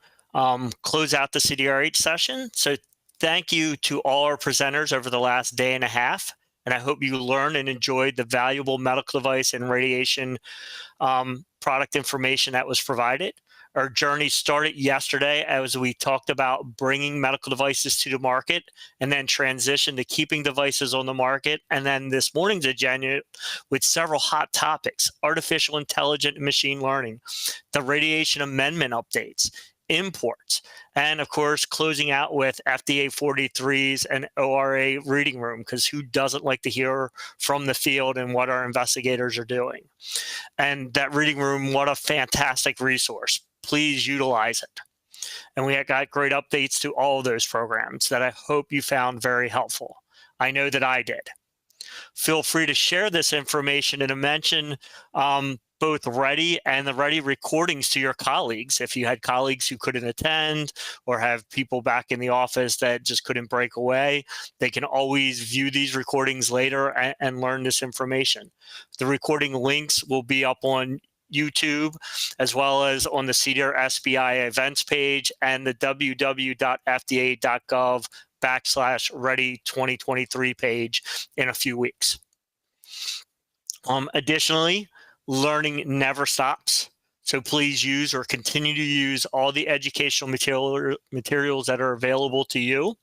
close out the CDRH session. So thank you to all our presenters over the last day and a half, and I hope you learned and enjoyed the valuable medical device and radiation product information that was provided. Our journey started yesterday as we talked about bringing medical devices to the market and then transition to keeping devices on the market. And then this morning's agenda with several hot topics: artificial intelligence and machine learning, the radiation amendment updates, imports, and of course, closing out with FDA 43s and ORA reading room, because who doesn't like to hear from the field and what our investigators are doing? And that reading room, what a fantastic resource. Please utilize it. And we got great updates to all of those programs that I hope you found very helpful. I know that I did. Feel free to share this information and to mention both REdI and the REdI recordings to your colleagues. If you had colleagues who couldn't attend or have people back in the office that just couldn't break away, they can always view these recordings later and learn this information. The recording links will be up on YouTube, as well as on the CDR SBI events page and the www.fda.gov/REdI 2023 page in a few weeks. Additionally, learning never stops. So please use or continue to use all the educational materials that are available to you.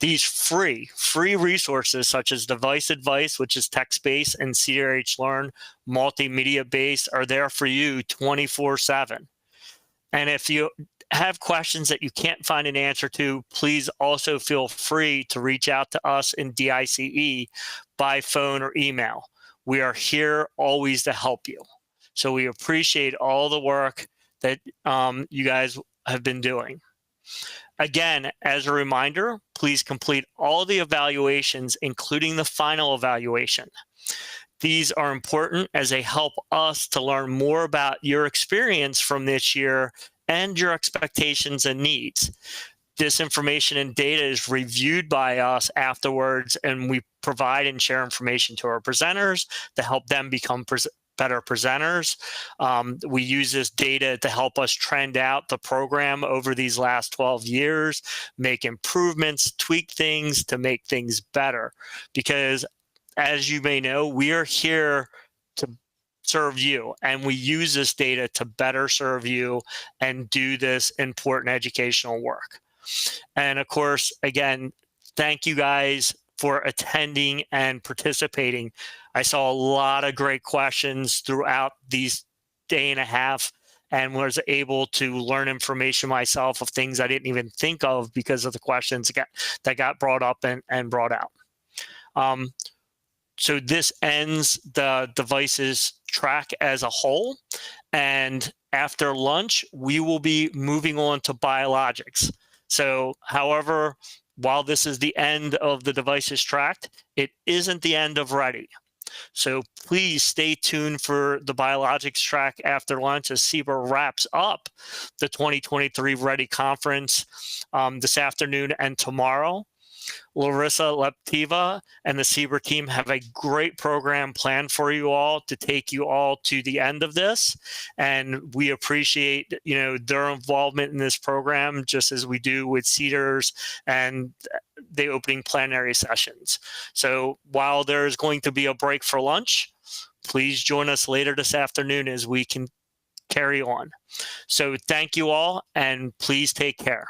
These free resources such as Device Advice, which is text-based, and CDRH Learn, multimedia-based, are there for you 24/7. And if you have questions that you can't find an answer to, please also feel free to reach out to us in DICE by phone or email. We are here always to help you. So we appreciate all the work that you guys have been doing. Again, as a reminder, please complete all the evaluations, including the final evaluation. These are important as they help us to learn more about your experience from this year and your expectations and needs. This information and data is reviewed by us afterwards, and we provide and share information to our presenters to help them become better presenters. We use this data to help us trend out the program over these last 12 years, make improvements, tweak things to make things better. Because as you may know, we are here to serve you, and we use this data to better serve you and do this important educational work. And of course, again, thank you guys for attending and participating. I saw a lot of great questions throughout these day and a half and was able to learn information myself of things I didn't even think of because of the questions that got brought up and brought out. So this ends the devices track as a whole. And after lunch, we will be moving on to biologics. So however, while this is the end of the devices track, it isn't the end of REdI. So please stay tuned for the biologics track after lunch as CBER wraps up the 2023 REdI conference this afternoon and tomorrow. Larissa, Lapteva, and the CBER team have a great program planned for you all to take you all to the end of this. And we appreciate, their involvement in this program, just as we do with CDERs and the opening plenary sessions. So while there's going to be a break for lunch, please join us later this afternoon as we can carry on. So thank you all, and please take care.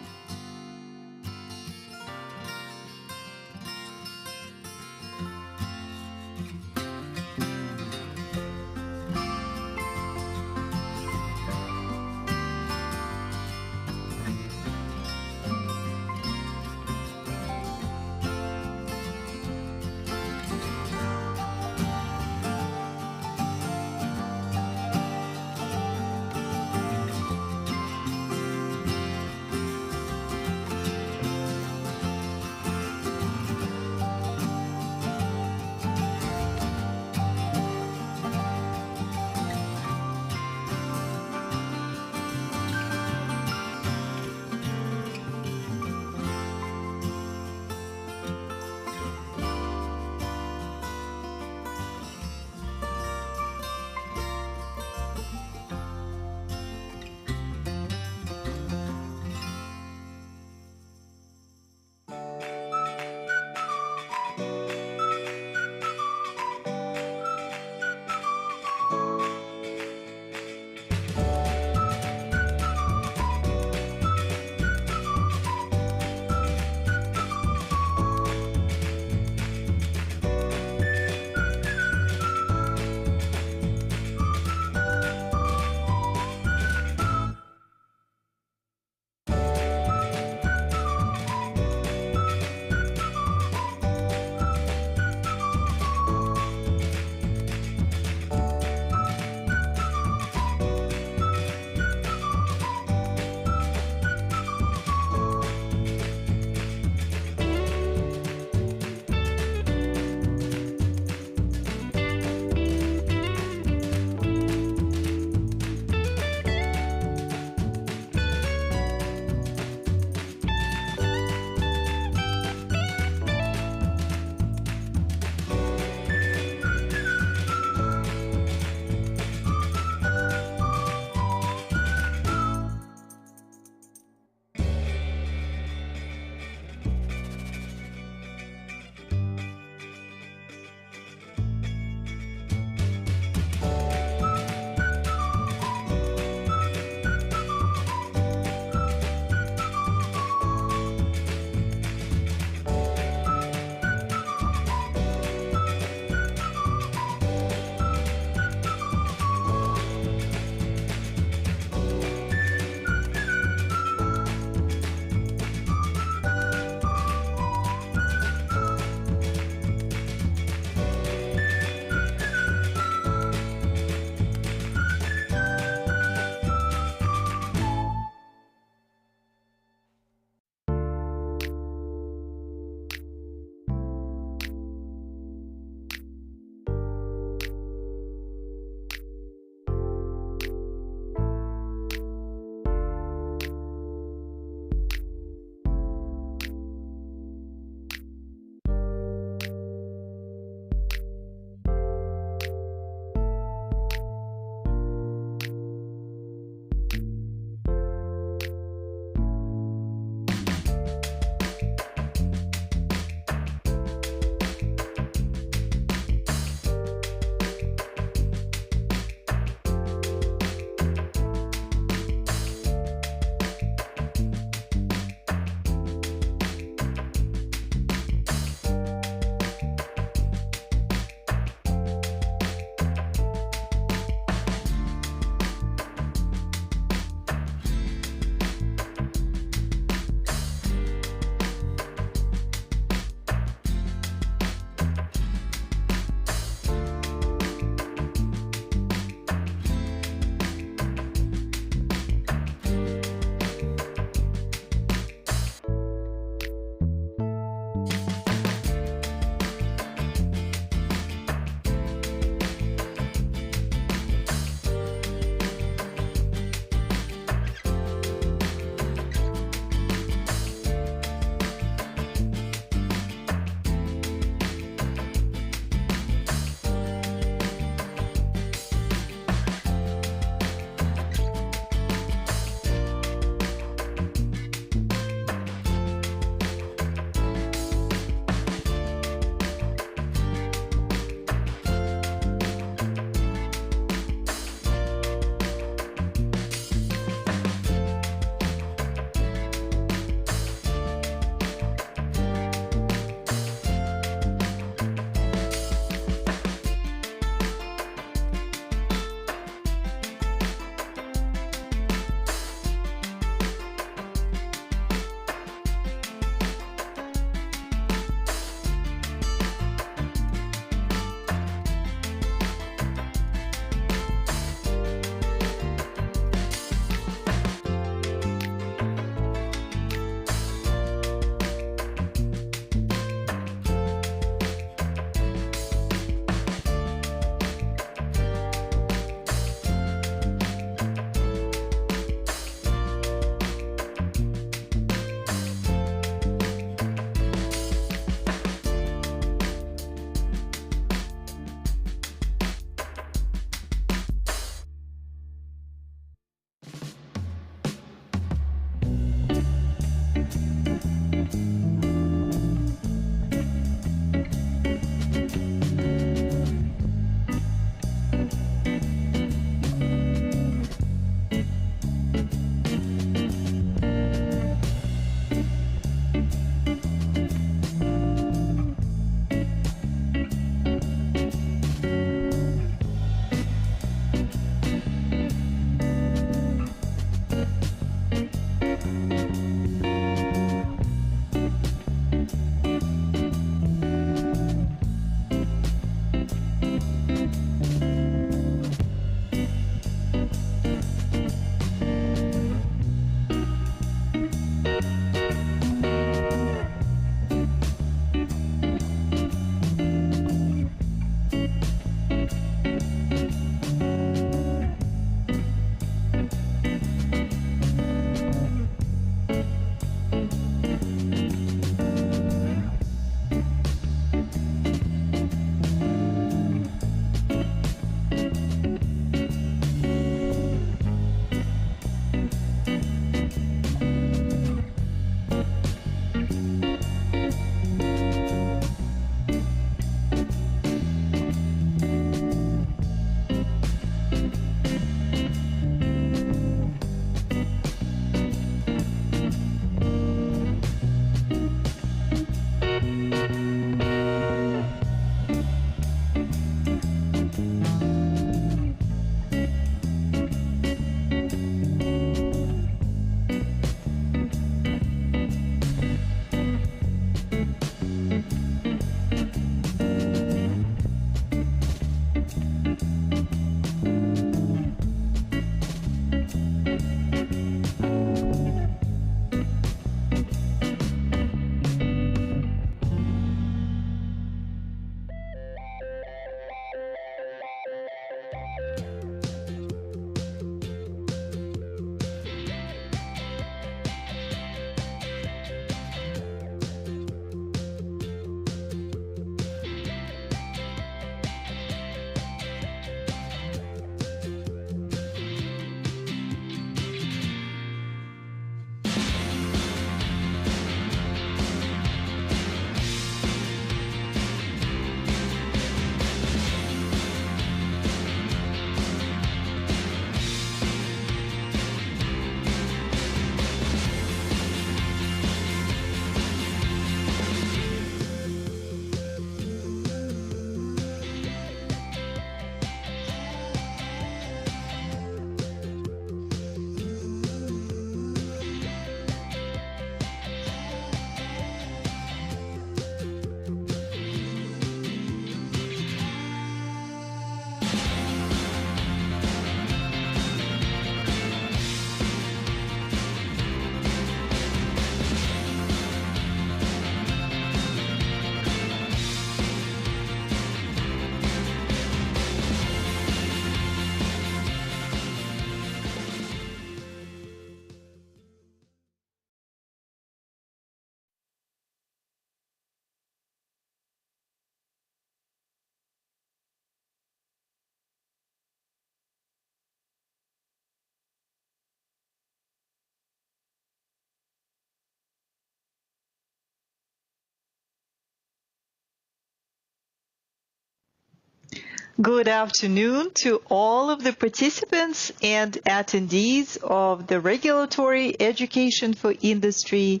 Good afternoon to all of the participants and attendees of the Regulatory Education for Industry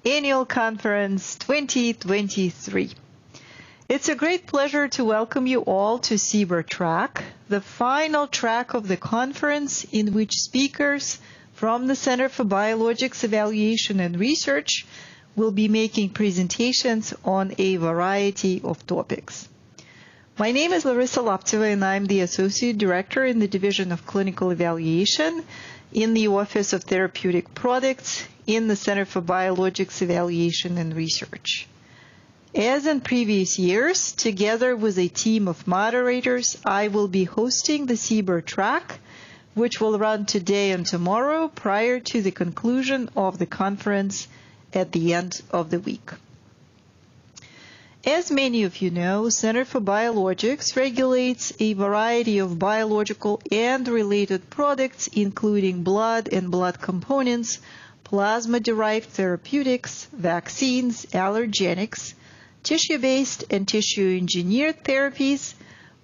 Annual Conference 2023. It's a great pleasure to welcome you all to CBER track, the final track of the conference in which speakers from the Center for Biologics Evaluation and Research will be making presentations on a variety of topics. My name is Larissa Lapteva, and I'm the Associate Director in the Division of Clinical Evaluation in the Office of Therapeutic Products in the Center for Biologics Evaluation and Research. As in previous years, together with a team of moderators, I will be hosting the CBER track, which will run today and tomorrow prior to the conclusion of the conference at the end of the week. As many of you know, Center for Biologics regulates a variety of biological and related products, including blood and blood components, plasma-derived therapeutics, vaccines, allergenics, tissue-based and tissue-engineered therapies,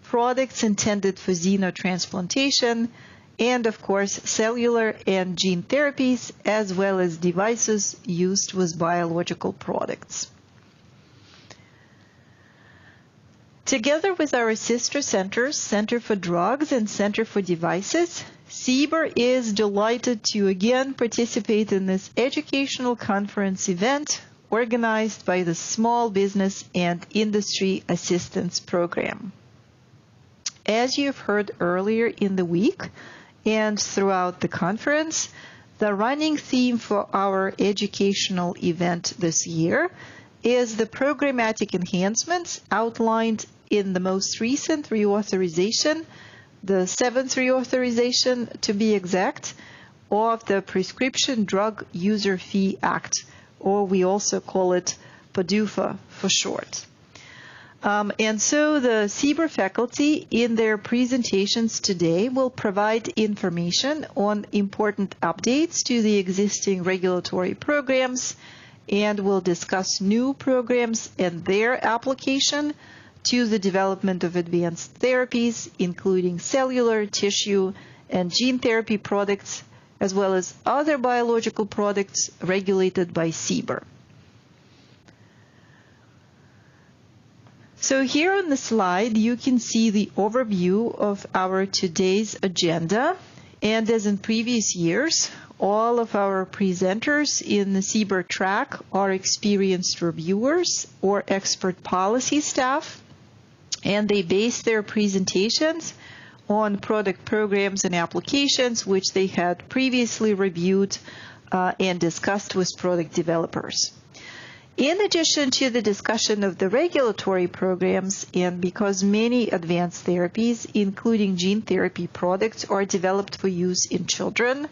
products intended for xenotransplantation, and of course, cellular and gene therapies, as well as devices used with biological products. Together with our sister centers, Center for Drugs and Center for Devices, CBER is delighted to again participate in this educational conference event organized by the Small Business and Industry Assistance Program. As you've heard earlier in the week and throughout the conference, the running theme for our educational event this year is the programmatic enhancements outlined in the most recent reauthorization, the 7th reauthorization to be exact, of the Prescription Drug User Fee Act, or we also call it PDUFA for short. And so the CBER faculty in their presentations today will provide information on important updates to the existing regulatory programs and will discuss new programs and their application to the development of advanced therapies, including cellular, tissue, and gene therapy products, as well as other biological products regulated by CBER. So here on the slide, you can see the overview of our today's agenda. And as in previous years, all of our presenters in the CBER track are experienced reviewers or expert policy staff, and they base their presentations on product programs and applications which they had previously reviewed and discussed with product developers. In addition to the discussion of the regulatory programs, and because many advanced therapies, including gene therapy products, are developed for use in children,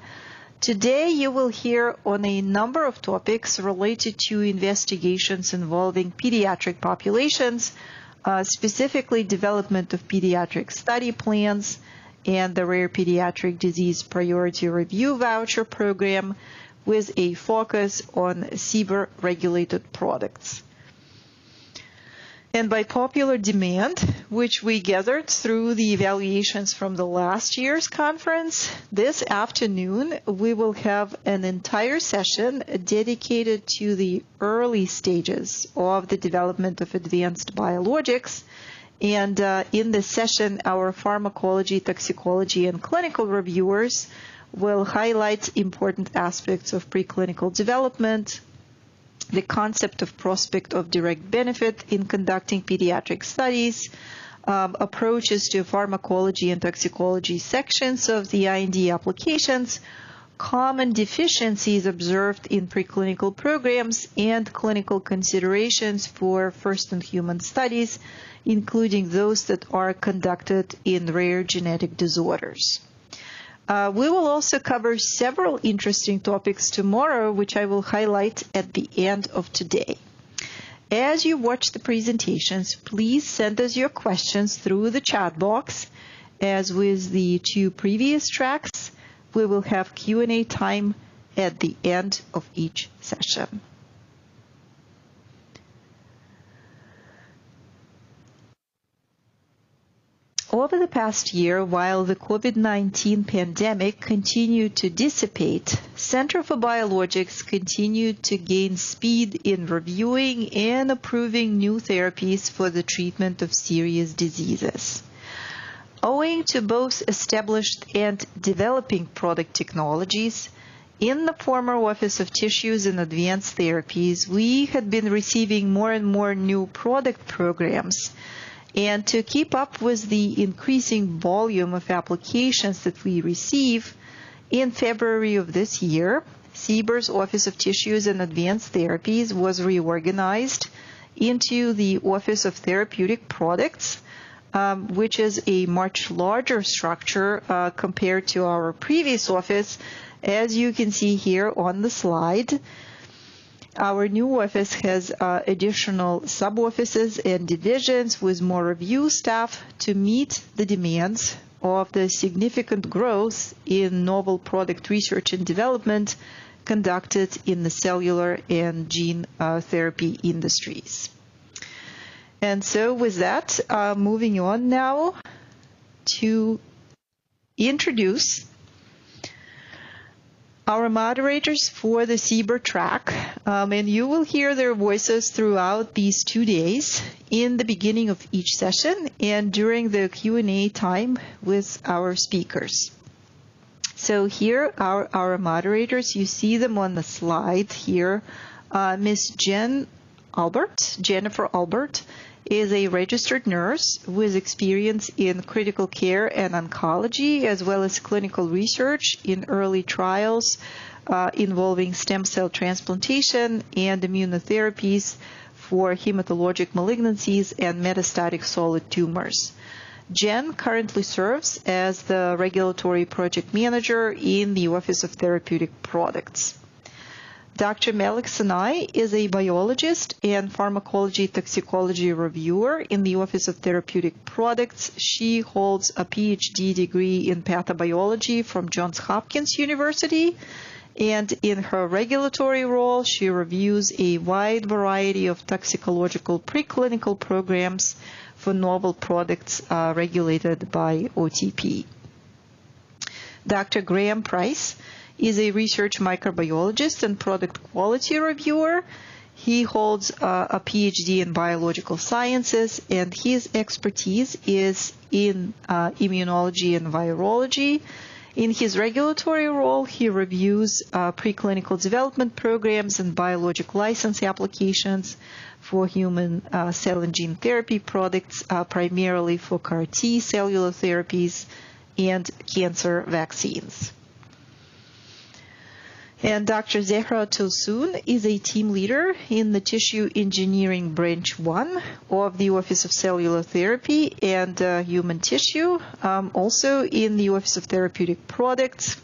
today you will hear on a number of topics related to investigations involving pediatric populations, specifically development of pediatric study plans and the Rare Pediatric Disease Priority Review Voucher Program, with a focus on CBER-regulated products. And by popular demand, which we gathered through the evaluations from the last year's conference, this afternoon we will have an entire session dedicated to the early stages of the development of advanced biologics. And in this session, our pharmacology, toxicology, and clinical reviewers will highlight important aspects of preclinical development, the concept of prospect of direct benefit in conducting pediatric studies, approaches to pharmacology and toxicology sections of the IND applications, common deficiencies observed in preclinical programs, and clinical considerations for first-in-human studies, including those that are conducted in rare genetic disorders. We will also cover several interesting topics tomorrow, which I will highlight at the end of today. As you watch the presentations, please send us your questions through the chat box. As with the two previous tracks, we will have Q&A time at the end of each session. Over the past year, while the COVID-19 pandemic continued to dissipate, Center for Biologics continued to gain speed in reviewing and approving new therapies for the treatment of serious diseases. Owing to both established and developing product technologies, in the former Office of Tissues and Advanced Therapies, we had been receiving more and more new product programs. And to keep up with the increasing volume of applications that we receive, in February of this year, CBER's Office of Tissues and Advanced Therapies was reorganized into the Office of Therapeutic Products, which is a much larger structure compared to our previous office, as you can see here on the slide. Our new office has additional sub-offices and divisions with more review staff to meet the demands of the significant growth in novel product research and development conducted in the cellular and gene therapy industries. And so with that, moving on now to introduce our moderators for the CBER track, and you will hear their voices throughout these 2 days in the beginning of each session and during the Q&A time with our speakers. So here are our moderators. You see them on the slide here. Ms. Jennifer Albert, is a registered nurse with experience in critical care and oncology, as well as clinical research in early trials involving stem cell transplantation and immunotherapies for hematologic malignancies and metastatic solid tumors. Jen currently serves as the regulatory project manager in the Office of Therapeutic Products. Dr. Melik Sinai is a biologist and pharmacology toxicology reviewer in the Office of Therapeutic Products. She holds a PhD degree in pathobiology from Johns Hopkins University. And in her regulatory role, she reviews a wide variety of toxicological preclinical programs for novel products regulated by OTP. Dr. Graham Price is a research microbiologist and product quality reviewer. He holds a PhD in biological sciences, and his expertise is in immunology and virology. In his regulatory role, he reviews preclinical development programs and biologic license applications for human cell and gene therapy products, primarily for CAR-T cellular therapies and cancer vaccines. And Dr. Zehra Tosun is a team leader in the Tissue Engineering Branch 1 of the Office of Cellular Therapy and Human Tissue, also in the Office of Therapeutic Products.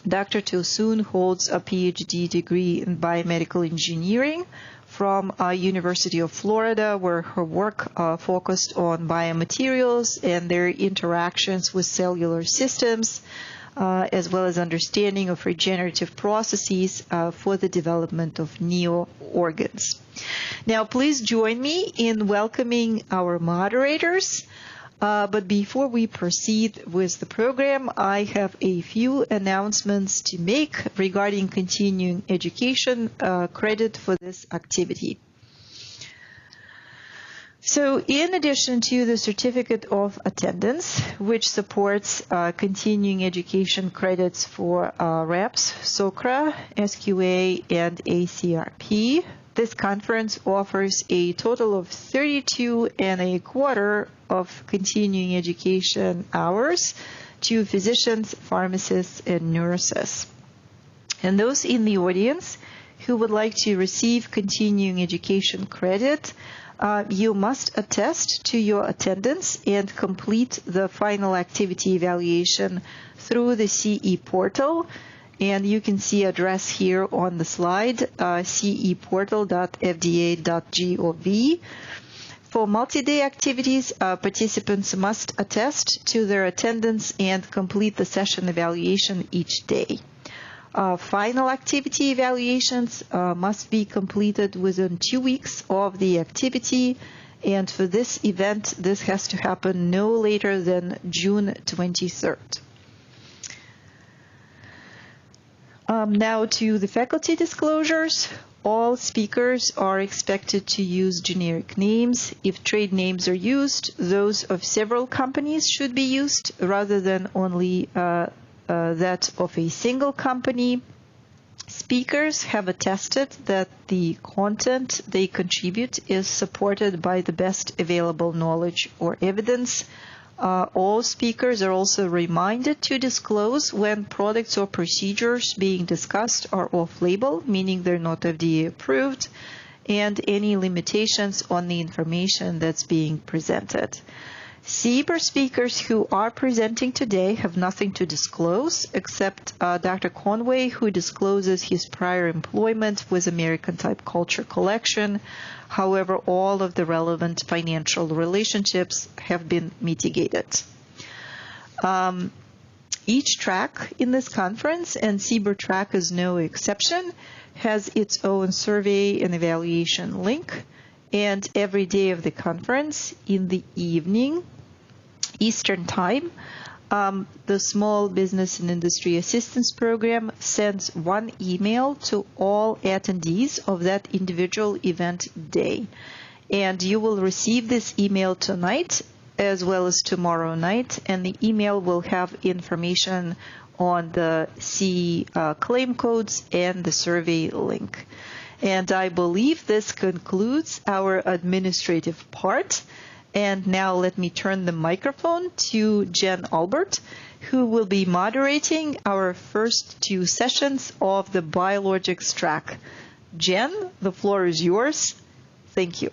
Dr. Tosun holds a PhD degree in biomedical engineering from University of Florida, where her work focused on biomaterials and their interactions with cellular systems, as well as understanding of regenerative processes for the development of neo-organs. Now, please join me in welcoming our moderators. But before we proceed with the program, I have a few announcements to make regarding continuing education credit for this activity. So in addition to the Certificate of Attendance, which supports continuing education credits for REPS, SOCRA, SQA, and ACRP, this conference offers a total of 32.25 of continuing education hours to physicians, pharmacists, and nurses. And those in the audience who would like to receive continuing education credit, you must attest to your attendance and complete the final activity evaluation through the CE portal. And you can see address here on the slide, ceportal.fda.gov. For multi-day activities, participants must attest to their attendance and complete the session evaluation each day. Final activity evaluations must be completed within 2 weeks of the activity, and for this event, this has to happen no later than June 23rd. Now to the faculty disclosures. All speakers are expected to use generic names. If trade names are used, those of several companies should be used rather than only that of a single company. Speakers have attested that the content they contribute is supported by the best available knowledge or evidence. All speakers are also reminded to disclose when products or procedures being discussed are off-label, meaning they're not FDA approved, and any limitations on the information that's being presented. CBER speakers who are presenting today have nothing to disclose except Dr. Conway, who discloses his prior employment with American Type Culture Collection. However, all of the relevant financial relationships have been mitigated. Each track in this conference, and CBER track is no exception, has its own survey and evaluation link. And every day of the conference in the evening, Eastern Time, the Small Business and Industry Assistance Program sends one email to all attendees of that individual event day. And you will receive this email tonight as well as tomorrow night, and the email will have information on the CE claim codes and the survey link. And I believe this concludes our administrative part. And now let me turn the microphone to Jen Albert, who will be moderating our first 2 sessions of the Biologics track. Jen, the floor is yours. Thank you.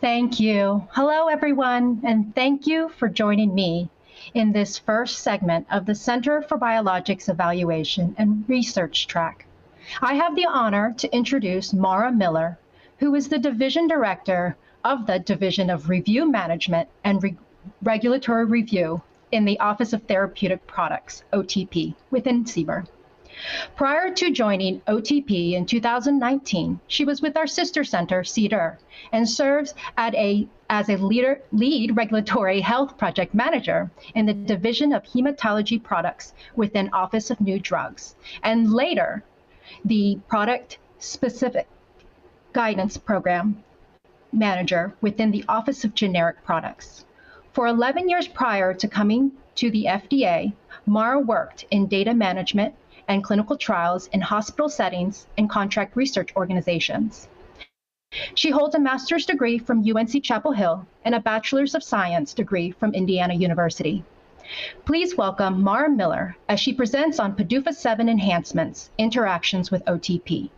Thank you. Hello, everyone, and thank you for joining me. in this first segment of the Center for Biologics Evaluation and Research track. I have the honor to introduce Mara Miller, who is the Division Director of the Division of Review Management and Regulatory Review in the Office of Therapeutic Products, OTP, within CBER. Prior to joining OTP in 2019, she was with our sister center, CDER, and serves as a lead regulatory health project manager in the Division of Hematology Products within Office of New Drugs, and later the Product-Specific Guidance Program Manager within the Office of Generic Products. For 11 years prior to coming to the FDA, Mara worked in data management and clinical trials in hospital settings and contract research organizations. She holds a master's degree from UNC Chapel Hill and a bachelor's of science degree from Indiana University. Please welcome Mara Miller as she presents on PDUFA 7 Enhancements, Interactions with OTP.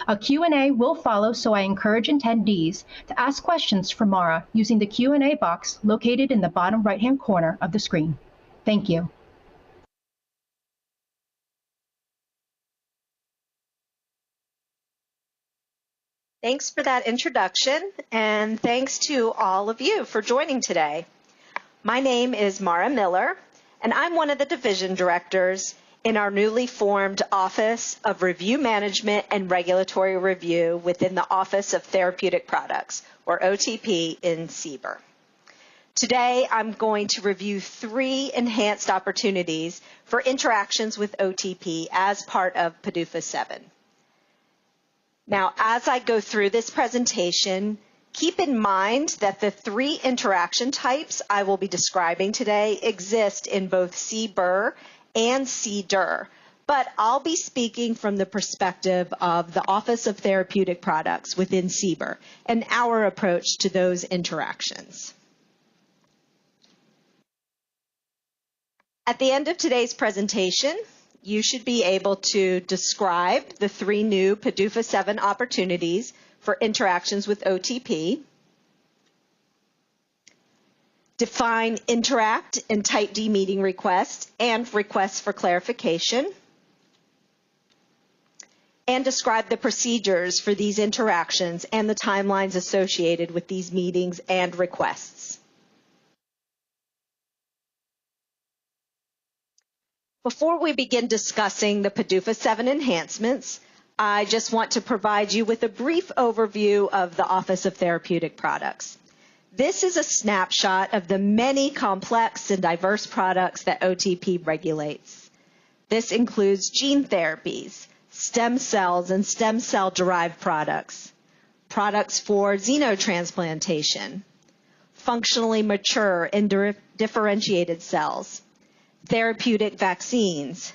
A Q&A will follow, so I encourage attendees to ask questions for Mara using the Q&A box located in the bottom right-hand corner of the screen. Thank you. Thanks for that introduction, and thanks to all of you for joining today. My name is Mara Miller, and I'm one of the division directors in our newly formed Office of Review Management and Regulatory Review within the Office of Therapeutic Products, or OTP, in CBER. Today, I'm going to review 3 enhanced opportunities for interactions with OTP as part of PDUFA 7. Now, as I go through this presentation, keep in mind that the 3 interaction types I will be describing today exist in both CBER and CDER, but I'll be speaking from the perspective of the Office of Therapeutic Products within CBER and our approach to those interactions. At the end of today's presentation, you should be able to describe the 3 new PDUFA 7 opportunities for interactions with OTP, define interact and Type D meeting requests and requests for clarification, and describe the procedures for these interactions and the timelines associated with these meetings and requests. Before we begin discussing the PDUFA 7 enhancements, I just want to provide you with a brief overview of the Office of Therapeutic Products. This is a snapshot of the many complex and diverse products that OTP regulates. This includes gene therapies, stem cells and stem cell-derived products, products for xenotransplantation, functionally mature and differentiated cells, therapeutic vaccines,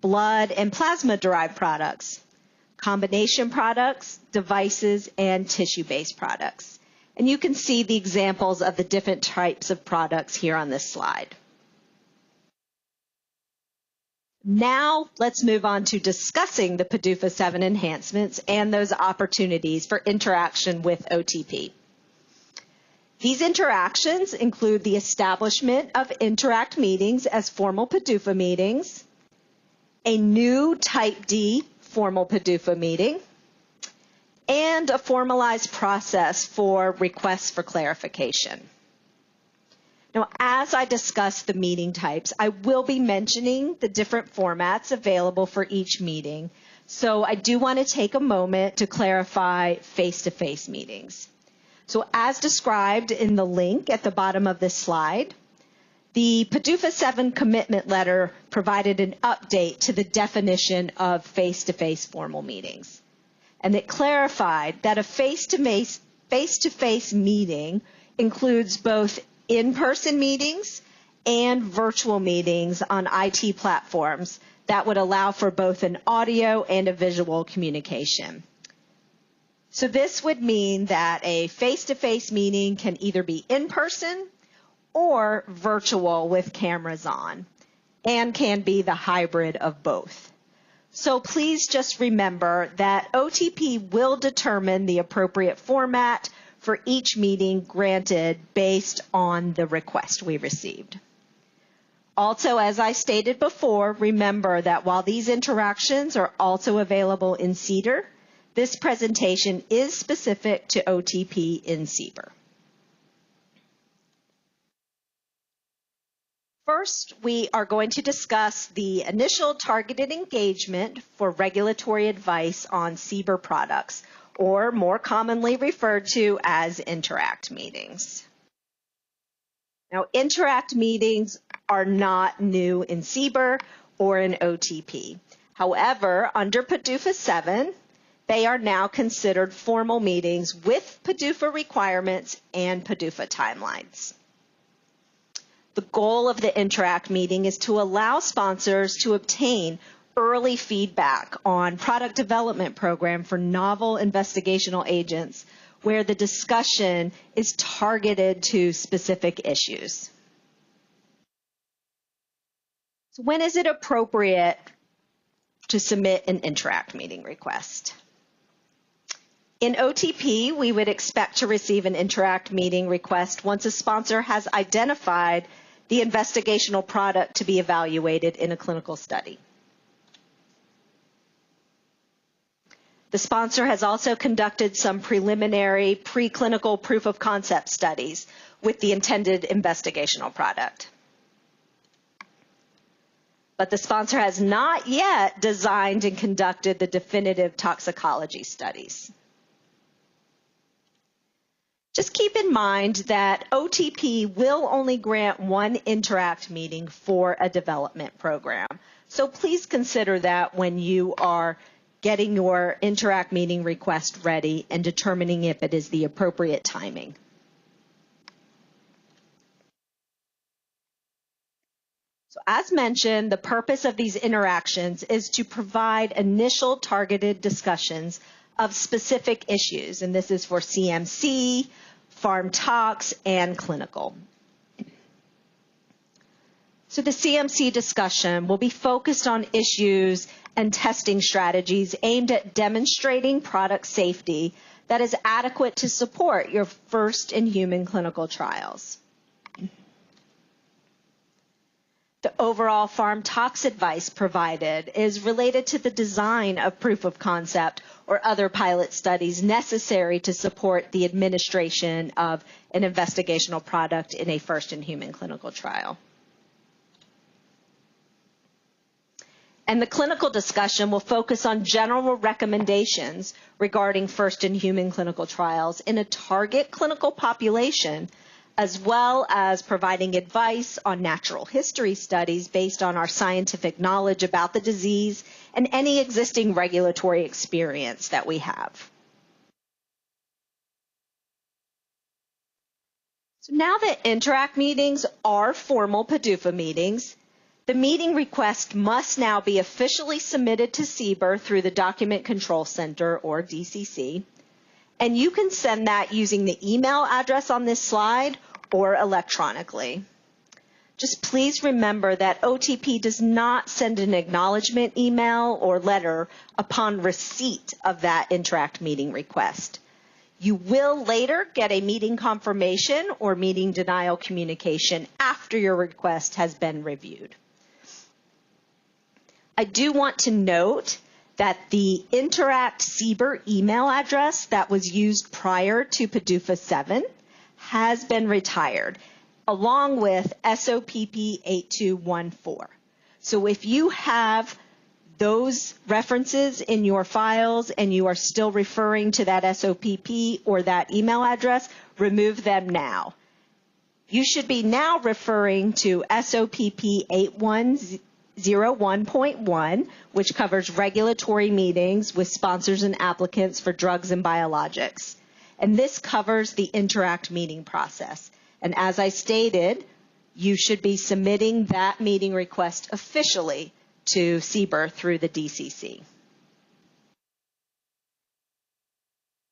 blood and plasma-derived products, combination products, devices, and tissue-based products. And you can see the examples of the different types of products here on this slide. Now, let's move on to discussing the PDUFA 7 enhancements and those opportunities for interaction with OTP. These interactions include the establishment of Interact meetings as formal PDUFA meetings, a new Type D formal PDUFA meeting, and a formalized process for requests for clarification. Now, as I discuss the meeting types, I will be mentioning the different formats available for each meeting, so I do want to take a moment to clarify face-to-face meetings. So as described in the link at the bottom of this slide, the PDUFA 7 commitment letter provided an update to the definition of face-to-face formal meetings. And it clarified that a face-to-face meeting includes both in-person meetings and virtual meetings on IT platforms that would allow for both an audio and a visual communication. So this would mean that a face-to-face meeting can either be in-person or virtual with cameras on, and can be the hybrid of both. So please just remember that OTP will determine the appropriate format for each meeting granted based on the request we received. Also, as I stated before, remember that while these interactions are also available in CDER, this presentation is specific to OTP in CBER. First, we are going to discuss the initial targeted engagement for regulatory advice on CBER products, or more commonly referred to as Interact meetings. Now, Interact meetings are not new in CBER or in OTP. However, under PDUFA 7, they are now considered formal meetings with PDUFA requirements and PDUFA timelines. The goal of the Interact meeting is to allow sponsors to obtain early feedback on product development program for novel investigational agents where the discussion is targeted to specific issues. So when is it appropriate to submit an Interact meeting request? In OTP, we would expect to receive an Interact meeting request once a sponsor has identified the investigational product to be evaluated in a clinical study. The sponsor has also conducted some preliminary preclinical proof of concept studies with the intended investigational product. But the sponsor has not yet designed and conducted the definitive toxicology studies. Just keep in mind that OTP will only grant one Interact meeting for a development program. So please consider that when you are getting your Interact meeting request ready and determining if it is the appropriate timing. So as mentioned, the purpose of these interactions is to provide initial targeted discussions of specific issues, and this is for CMC, Pharm Tox, and clinical. So the CMC discussion will be focused on issues and testing strategies aimed at demonstrating product safety that is adequate to support your first-in-human clinical trials. The overall Pharm Tox advice provided is related to the design of proof of concept or other pilot studies necessary to support the administration of an investigational product in a first-in-human clinical trial. And the clinical discussion will focus on general recommendations regarding first-in-human clinical trials in a target clinical population, as well as providing advice on natural history studies based on our scientific knowledge about the disease and any existing regulatory experience that we have. So now that Interact meetings are formal PDUFA meetings, the meeting request must now be officially submitted to CBER through the Document Control Center, or DCC, and you can send that using the email address on this slide or electronically. Just please remember that OTP does not send an acknowledgement email or letter upon receipt of that Interact meeting request. You will later get a meeting confirmation or meeting denial communication after your request has been reviewed. I do want to note that the Interact CBER email address that was used prior to PDUFA 7 has been retired, along with SOPP 8214. So if you have those references in your files and you are still referring to that SOPP or that email address, remove them now. You should be now referring to SOPP 8101.1, which covers regulatory meetings with sponsors and applicants for drugs and biologics. And this covers the Interact meeting process. And as I stated, you should be submitting that meeting request officially to CBER through the DCC.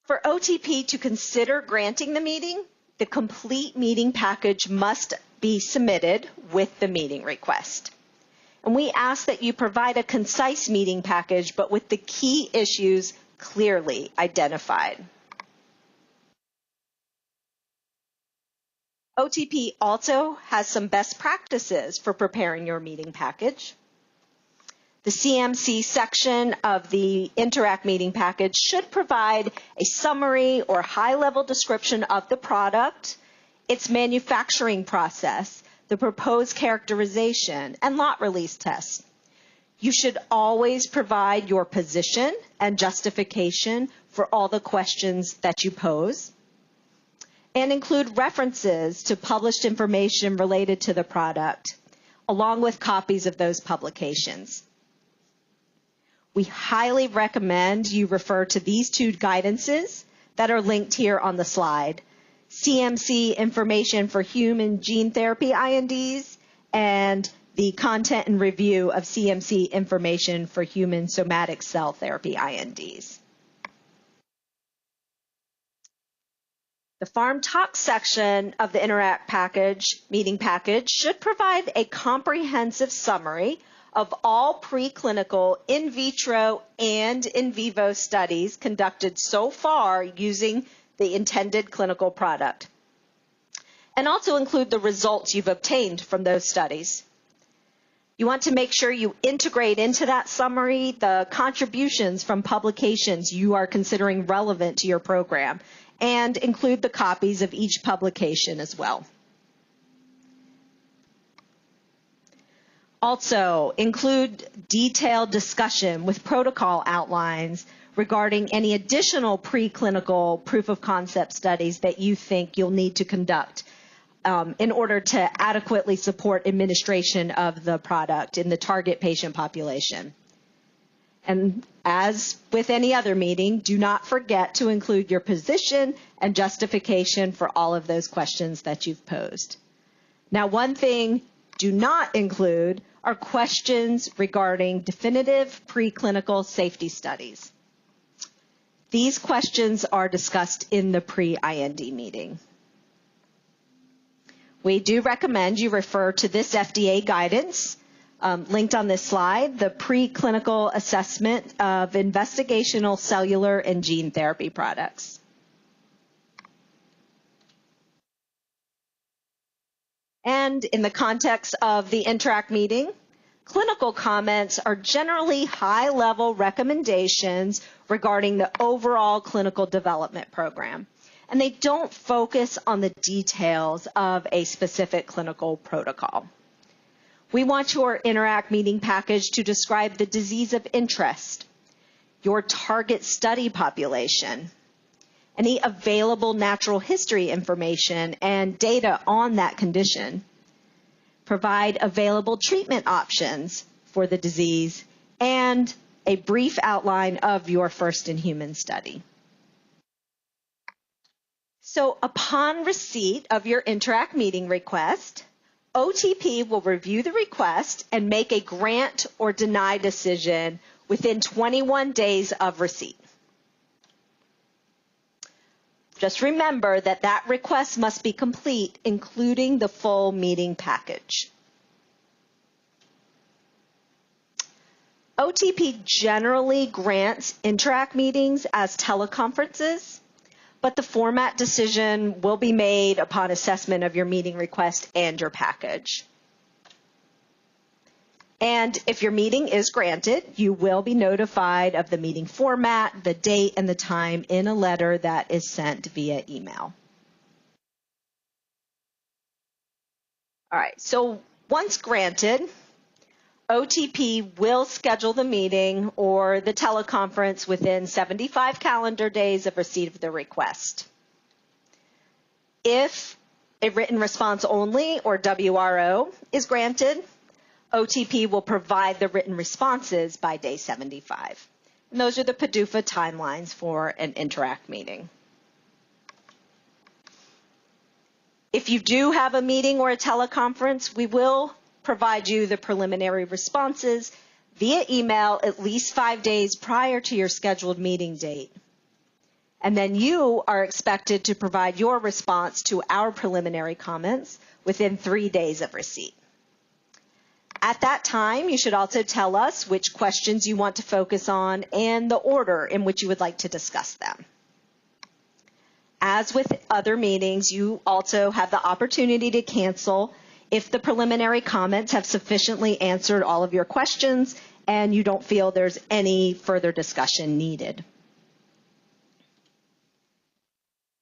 For OTP to consider granting the meeting, the complete meeting package must be submitted with the meeting request. And we ask that you provide a concise meeting package, but with the key issues clearly identified. OTP also has some best practices for preparing your meeting package. The CMC section of the Interact meeting package should provide a summary or high-level description of the product, its manufacturing process, the proposed characterization, and lot release tests. You should always provide your position and justification for all the questions that you pose, and include references to published information related to the product, along with copies of those publications. We highly recommend you refer to these two guidances that are linked here on the slide: CMC information for human gene therapy INDs and the content and review of CMC information for human somatic cell therapy INDs. The Pharm Talk section of the Interact meeting package should provide a comprehensive summary of all preclinical, in vitro, and in vivo studies conducted so far using the intended clinical product, and also include the results you've obtained from those studies. You want to make sure you integrate into that summary the contributions from publications you are considering relevant to your program, and include the copies of each publication as well. Also, include detailed discussion with protocol outlines regarding any additional preclinical proof of concept studies that you think you'll need to conduct in order to adequately support administration of the product in the target patient population. And as with any other meeting, do not forget to include your position and justification for all of those questions that you've posed. Now, one thing do not include are questions regarding definitive preclinical safety studies. These questions are discussed in the pre-IND meeting. We do recommend you refer to this FDA guidance linked on this slide, the preclinical assessment of investigational cellular and gene therapy products. And in the context of the Interact meeting, clinical comments are generally high-level recommendations regarding the overall clinical development program, and they don't focus on the details of a specific clinical protocol. We want your Interact meeting package to describe the disease of interest, your target study population, any available natural history information and data on that condition, provide available treatment options for the disease, and a brief outline of your first-in-human study. So upon receipt of your Interact meeting request, OTP will review the request and make a grant or deny decision within 21 days of receipt. Just remember that that request must be complete, including the full meeting package. OTP generally grants Interact meetings as teleconferences, but the format decision will be made upon assessment of your meeting request and your package. And if your meeting is granted, you will be notified of the meeting format, the date, and the time in a letter that is sent via email. All right, so once granted, OTP will schedule the meeting or the teleconference within 75 calendar days of receipt of the request. If a written response only or WRO is granted, OTP will provide the written responses by day 75. And those are the PDUFA timelines for an Interact meeting. If you do have a meeting or a teleconference, we will provide you the preliminary responses via email at least 5 days prior to your scheduled meeting date. And then you are expected to provide your response to our preliminary comments within 3 days of receipt. At that time, you should also tell us which questions you want to focus on and the order in which you would like to discuss them. As with other meetings, you also have the opportunity to cancel if the preliminary comments have sufficiently answered all of your questions and you don't feel there's any further discussion needed.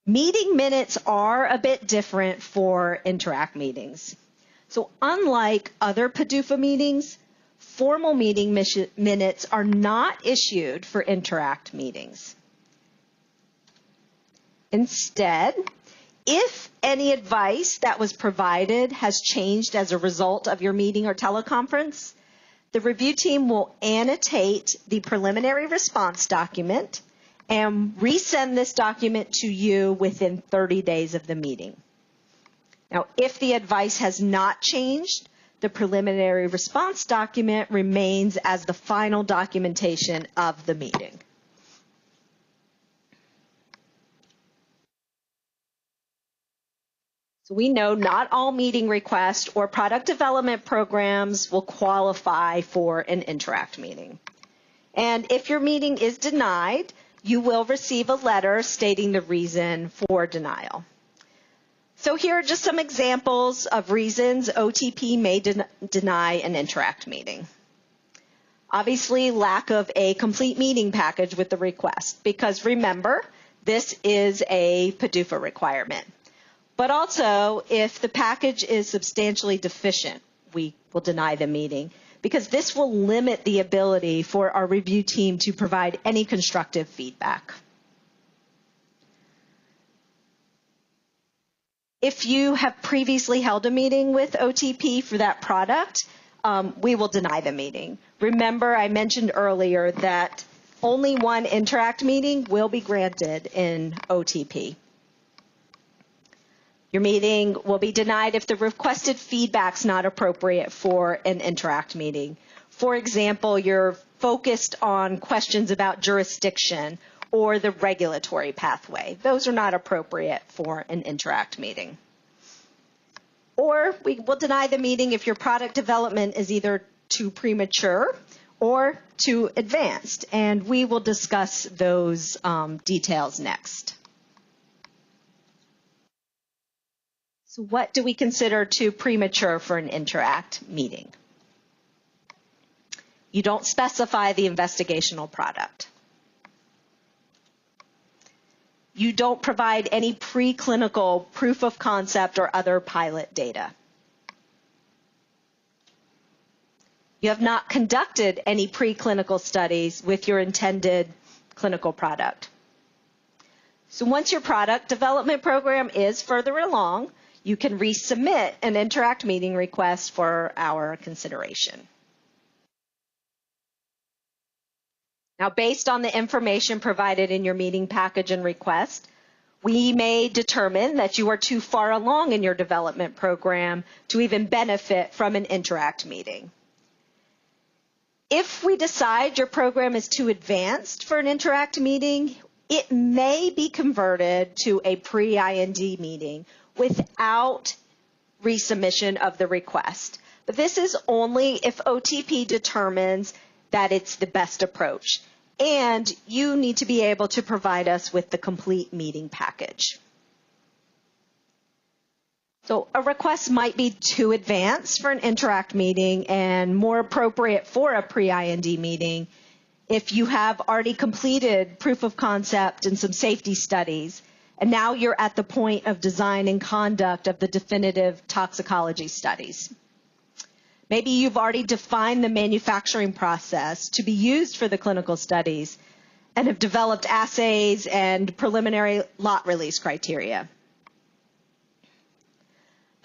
Meeting minutes are a bit different for Interact meetings. So unlike other PDUFA meetings, formal meeting minutes are not issued for Interact meetings. Instead, if any advice that was provided has changed as a result of your meeting or teleconference, the review team will annotate the preliminary response document and resend this document to you within 30 days of the meeting. Now, if the advice has not changed, the preliminary response document remains as the final documentation of the meeting. So we know not all meeting requests or product development programs will qualify for an Interact meeting. And if your meeting is denied, you will receive a letter stating the reason for denial. So here are just some examples of reasons OTP may deny an Interact meeting. Obviously, lack of a complete meeting package with the request, because remember, this is a PDUFA requirement. But also, if the package is substantially deficient, we will deny the meeting, because this will limit the ability for our review team to provide any constructive feedback. If you have previously held a meeting with OTP for that product, we will deny the meeting. Remember, I mentioned earlier that only one Interact meeting will be granted in OTP. Your meeting will be denied if the requested feedback is not appropriate for an Interact meeting. For example, you're focused on questions about jurisdiction or the regulatory pathway. Those are not appropriate for an Interact meeting. Or we will deny the meeting if your product development is either too premature or too advanced, and we will discuss those details next. So what do we consider too premature for an Interact meeting? You don't specify the investigational product. You don't provide any preclinical proof of concept or other pilot data. You have not conducted any preclinical studies with your intended clinical product. So once your product development program is further along, you can resubmit an Interact meeting request for our consideration. Now, based on the information provided in your meeting package and request, we may determine that you are too far along in your development program to even benefit from an Interact meeting. If we decide your program is too advanced for an Interact meeting, it may be converted to a pre-IND meeting without resubmission of the request. But this is only if OTP determines that it's the best approach. And you need to be able to provide us with the complete meeting package. So a request might be too advanced for an Interact meeting and more appropriate for a pre-IND meeting if you have already completed proof of concept and some safety studies, and now you're at the point of design and conduct of the definitive toxicology studies. Maybe you've already defined the manufacturing process to be used for the clinical studies and have developed assays and preliminary lot release criteria.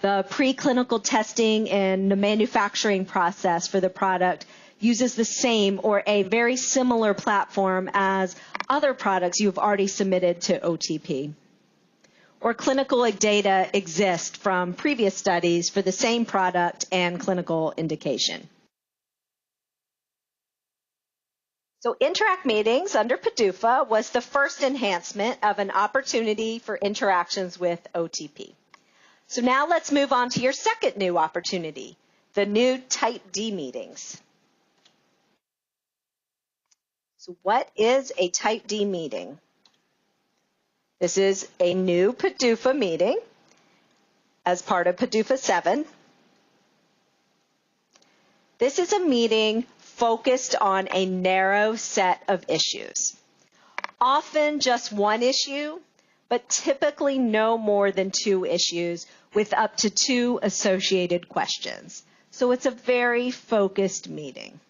The preclinical testing and the manufacturing process for the product uses the same or a very similar platform as other products you've already submitted to OTP. Or clinical data exist from previous studies for the same product and clinical indication. So Interact meetings under PDUFA was the first enhancement of an opportunity for interactions with OTP. So now let's move on to your second new opportunity, the new Type D meetings. So what is a Type D meeting? This is a new PDUFA meeting as part of PDUFA 7. This is a meeting focused on a narrow set of issues. Often just one issue, but typically no more than 2 issues with up to 2 associated questions. So it's a very focused meeting.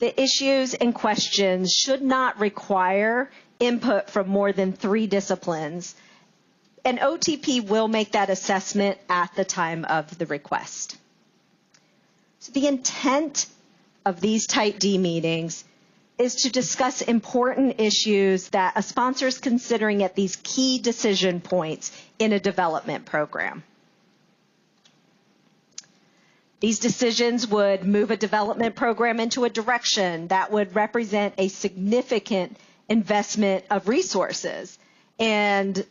The issues and questions should not require input from more than 3 disciplines, and OTP will make that assessment at the time of the request. So the intent of these Type D meetings is to discuss important issues that a sponsor is considering at these key decision points in a development program. These decisions would move a development program into a direction that would represent a significant investment of resources, and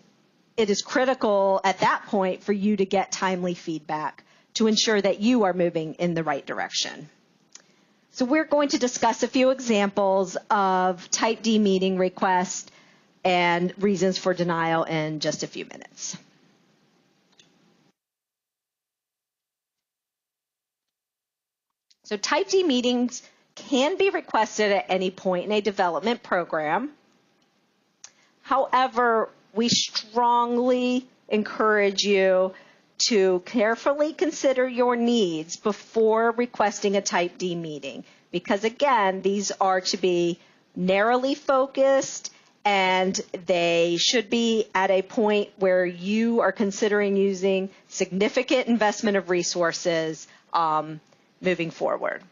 it is critical at that point for you to get timely feedback to ensure that you are moving in the right direction. So we're going to discuss a few examples of Type D meeting requests and reasons for denial in just a few minutes. So Type D meetings can be requested at any point in a development program. However, we strongly encourage you to carefully consider your needs before requesting a Type D meeting, because again, these are to be narrowly focused and they should be at a point where you are considering using significant investment of resources moving forward.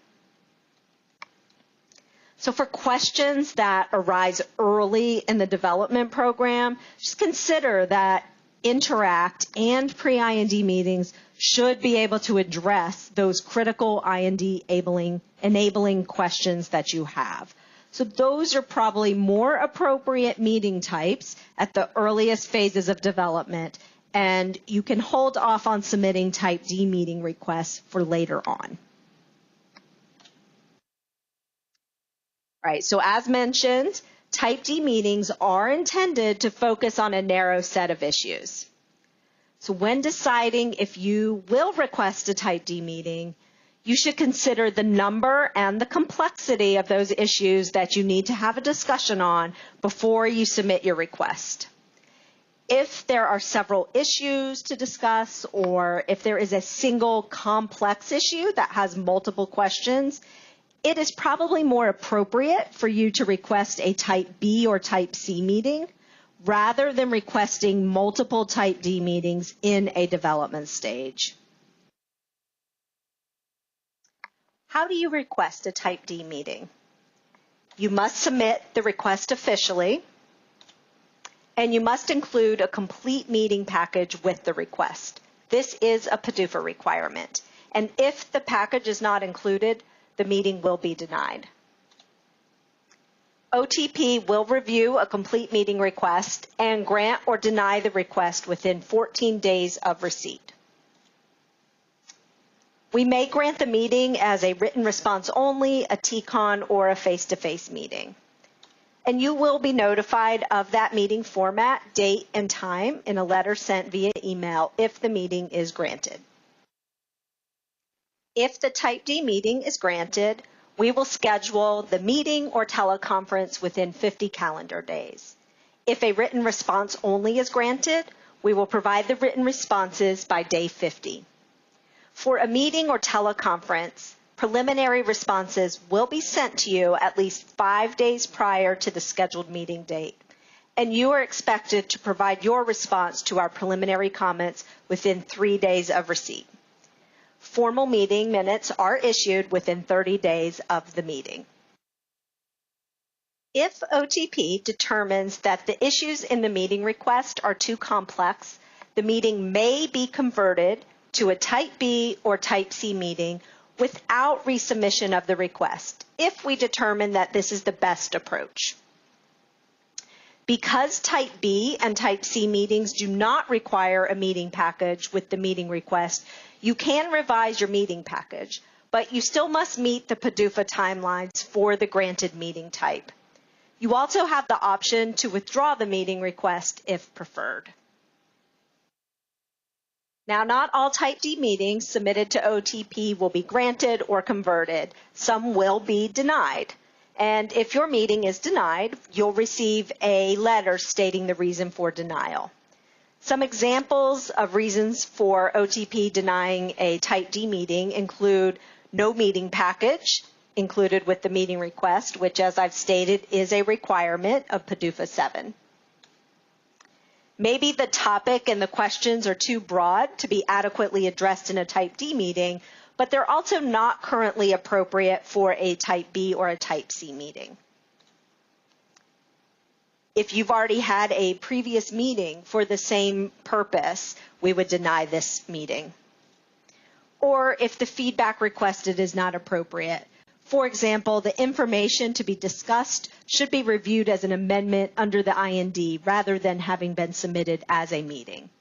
So for questions that arise early in the development program, just consider that Interact and pre-IND meetings should be able to address those critical IND enabling questions that you have. So those are probably more appropriate meeting types at the earliest phases of development, and you can hold off on submitting Type D meeting requests for later on. All right, so as mentioned, Type D meetings are intended to focus on a narrow set of issues. So when deciding if you will request a Type D meeting, you should consider the number and the complexity of those issues that you need to have a discussion on before you submit your request. If there are several issues to discuss, or if there is a single complex issue that has multiple questions, it is probably more appropriate for you to request a Type B or Type C meeting rather than requesting multiple Type D meetings in a development stage. How do you request a Type D meeting? You must submit the request officially, and you must include a complete meeting package with the request. This is a PDUFA requirement, and if the package is not included, the meeting will be denied. OTP will review a complete meeting request and grant or deny the request within 14 days of receipt. We may grant the meeting as a written response only, a TCON, or a face-to-face meeting. And you will be notified of that meeting format, date, and time in a letter sent via email if the meeting is granted. If the Type D meeting is granted, we will schedule the meeting or teleconference within 50 calendar days. If a written response only is granted, we will provide the written responses by day 50. For a meeting or teleconference, preliminary responses will be sent to you at least 5 days prior to the scheduled meeting date, and you are expected to provide your response to our preliminary comments within 3 days of receipt. Formal meeting minutes are issued within 30 days of the meeting. If OTP determines that the issues in the meeting request are too complex, the meeting may be converted to a Type B or Type C meeting without resubmission of the request, if we determine that this is the best approach. Because Type B and Type C meetings do not require a meeting package with the meeting request, you can revise your meeting package, but you still must meet the PDUFA timelines for the granted meeting type. You also have the option to withdraw the meeting request if preferred. Now, not all Type D meetings submitted to OTP will be granted or converted. Some will be denied. And if your meeting is denied, you'll receive a letter stating the reason for denial. Some examples of reasons for OTP denying a Type D meeting include no meeting package included with the meeting request, which, as I've stated, is a requirement of PDUFA 7. Maybe the topic and the questions are too broad to be adequately addressed in a Type D meeting, but they're also not currently appropriate for a Type B or a Type C meeting. If you've already had a previous meeting for the same purpose, we would deny this meeting. Or if the feedback requested is not appropriate. For example, the information to be discussed should be reviewed as an amendment under the IND rather than having been submitted as a meeting.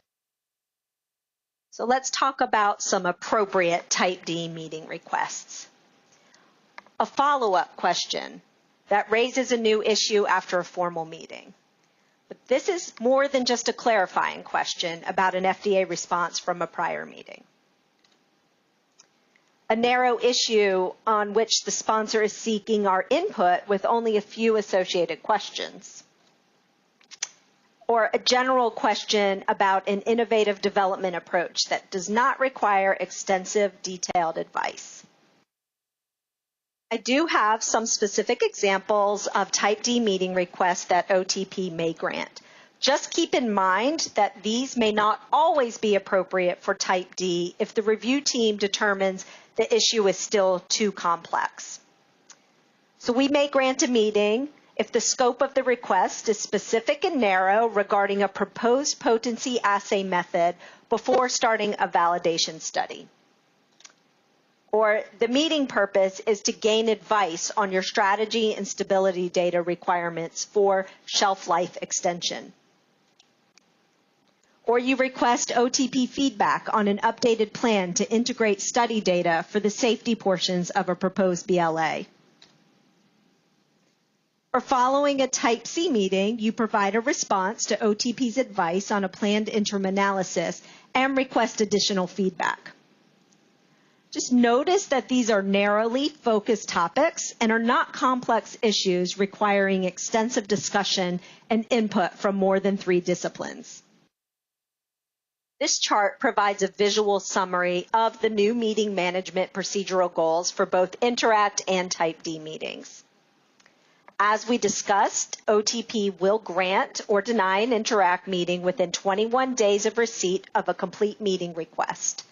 So let's talk about some appropriate Type D meeting requests. A follow-up question that raises a new issue after a formal meeting. But this is more than just a clarifying question about an FDA response from a prior meeting. A narrow issue on which the sponsor is seeking our input with only a few associated questions. Or a general question about an innovative development approach that does not require extensive, detailed advice. I do have some specific examples of Type D meeting requests that OTP may grant. Just keep in mind that these may not always be appropriate for Type D if the review team determines the issue is still too complex. So we may grant a meeting if the scope of the request is specific and narrow regarding a proposed potency assay method before starting a validation study. Or the meeting purpose is to gain advice on your strategy and stability data requirements for shelf life extension. Or you request OTP feedback on an updated plan to integrate study data for the safety portions of a proposed BLA. Or following a Type C meeting, you provide a response to OTP's advice on a planned interim analysis and request additional feedback. Just notice that these are narrowly focused topics and are not complex issues requiring extensive discussion and input from more than 3 disciplines. This chart provides a visual summary of the new meeting management procedural goals for both Interact and Type D meetings. As we discussed, OTP will grant or deny an Interact meeting within 21 days of receipt of a complete meeting request.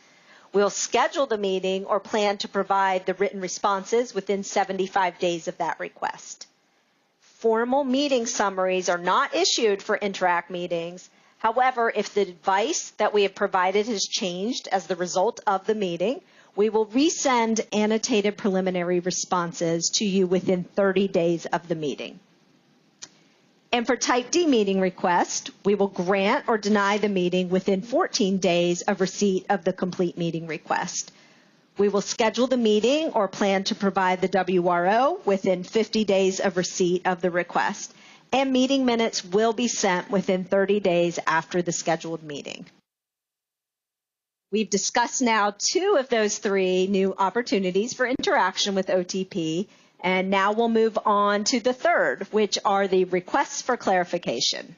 We'll schedule the meeting or plan to provide the written responses within 75 days of that request. Formal meeting summaries are not issued for Interact meetings. However, if the advice that we have provided has changed as the result of the meeting, we will resend annotated preliminary responses to you within 30 days of the meeting. And for Type D meeting request, we will grant or deny the meeting within 14 days of receipt of the complete meeting request. We will schedule the meeting or plan to provide the WRO within 50 days of receipt of the request, and meeting minutes will be sent within 30 days after the scheduled meeting. We've discussed now 2 of those 3 new opportunities for interaction with OTP, and now we'll move on to the third, which are the requests for clarification.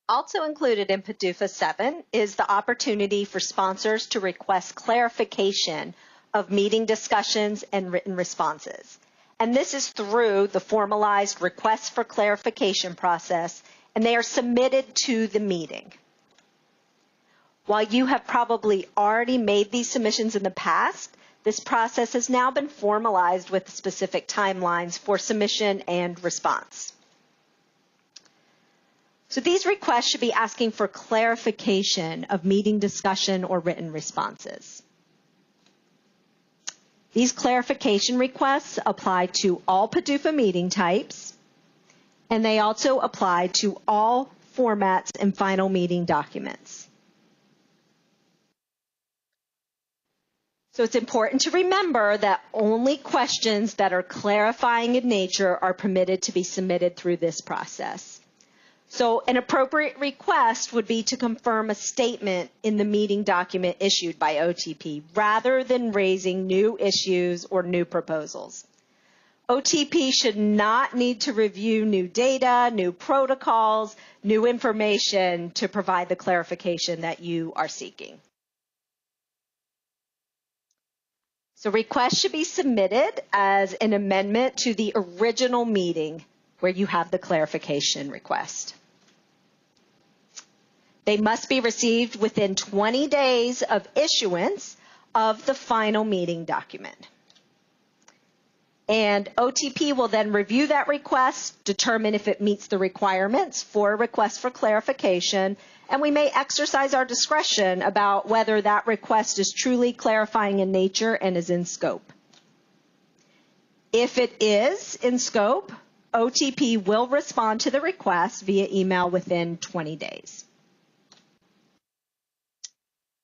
Also included in PDUFA 7 is the opportunity for sponsors to request clarification of meeting discussions and written responses. And this is through the formalized requests for clarification process, and they are submitted to the meeting. While you have probably already made these submissions in the past, this process has now been formalized with specific timelines for submission and response. So these requests should be asking for clarification of meeting discussion or written responses. These clarification requests apply to all PDUFA meeting types, and they also apply to all formats and final meeting documents. So it's important to remember that only questions that are clarifying in nature are permitted to be submitted through this process. So an appropriate request would be to confirm a statement in the meeting document issued by OTP rather than raising new issues or new proposals. OTP should not need to review new data, new protocols, new information to provide the clarification that you are seeking. So requests should be submitted as an amendment to the original meeting where you have the clarification request. They must be received within 20 days of issuance of the final meeting document. And OTP will then review that request, determine if it meets the requirements for a request for clarification, and we may exercise our discretion about whether that request is truly clarifying in nature and is in scope. If it is in scope, OTP will respond to the request via email within 20 days.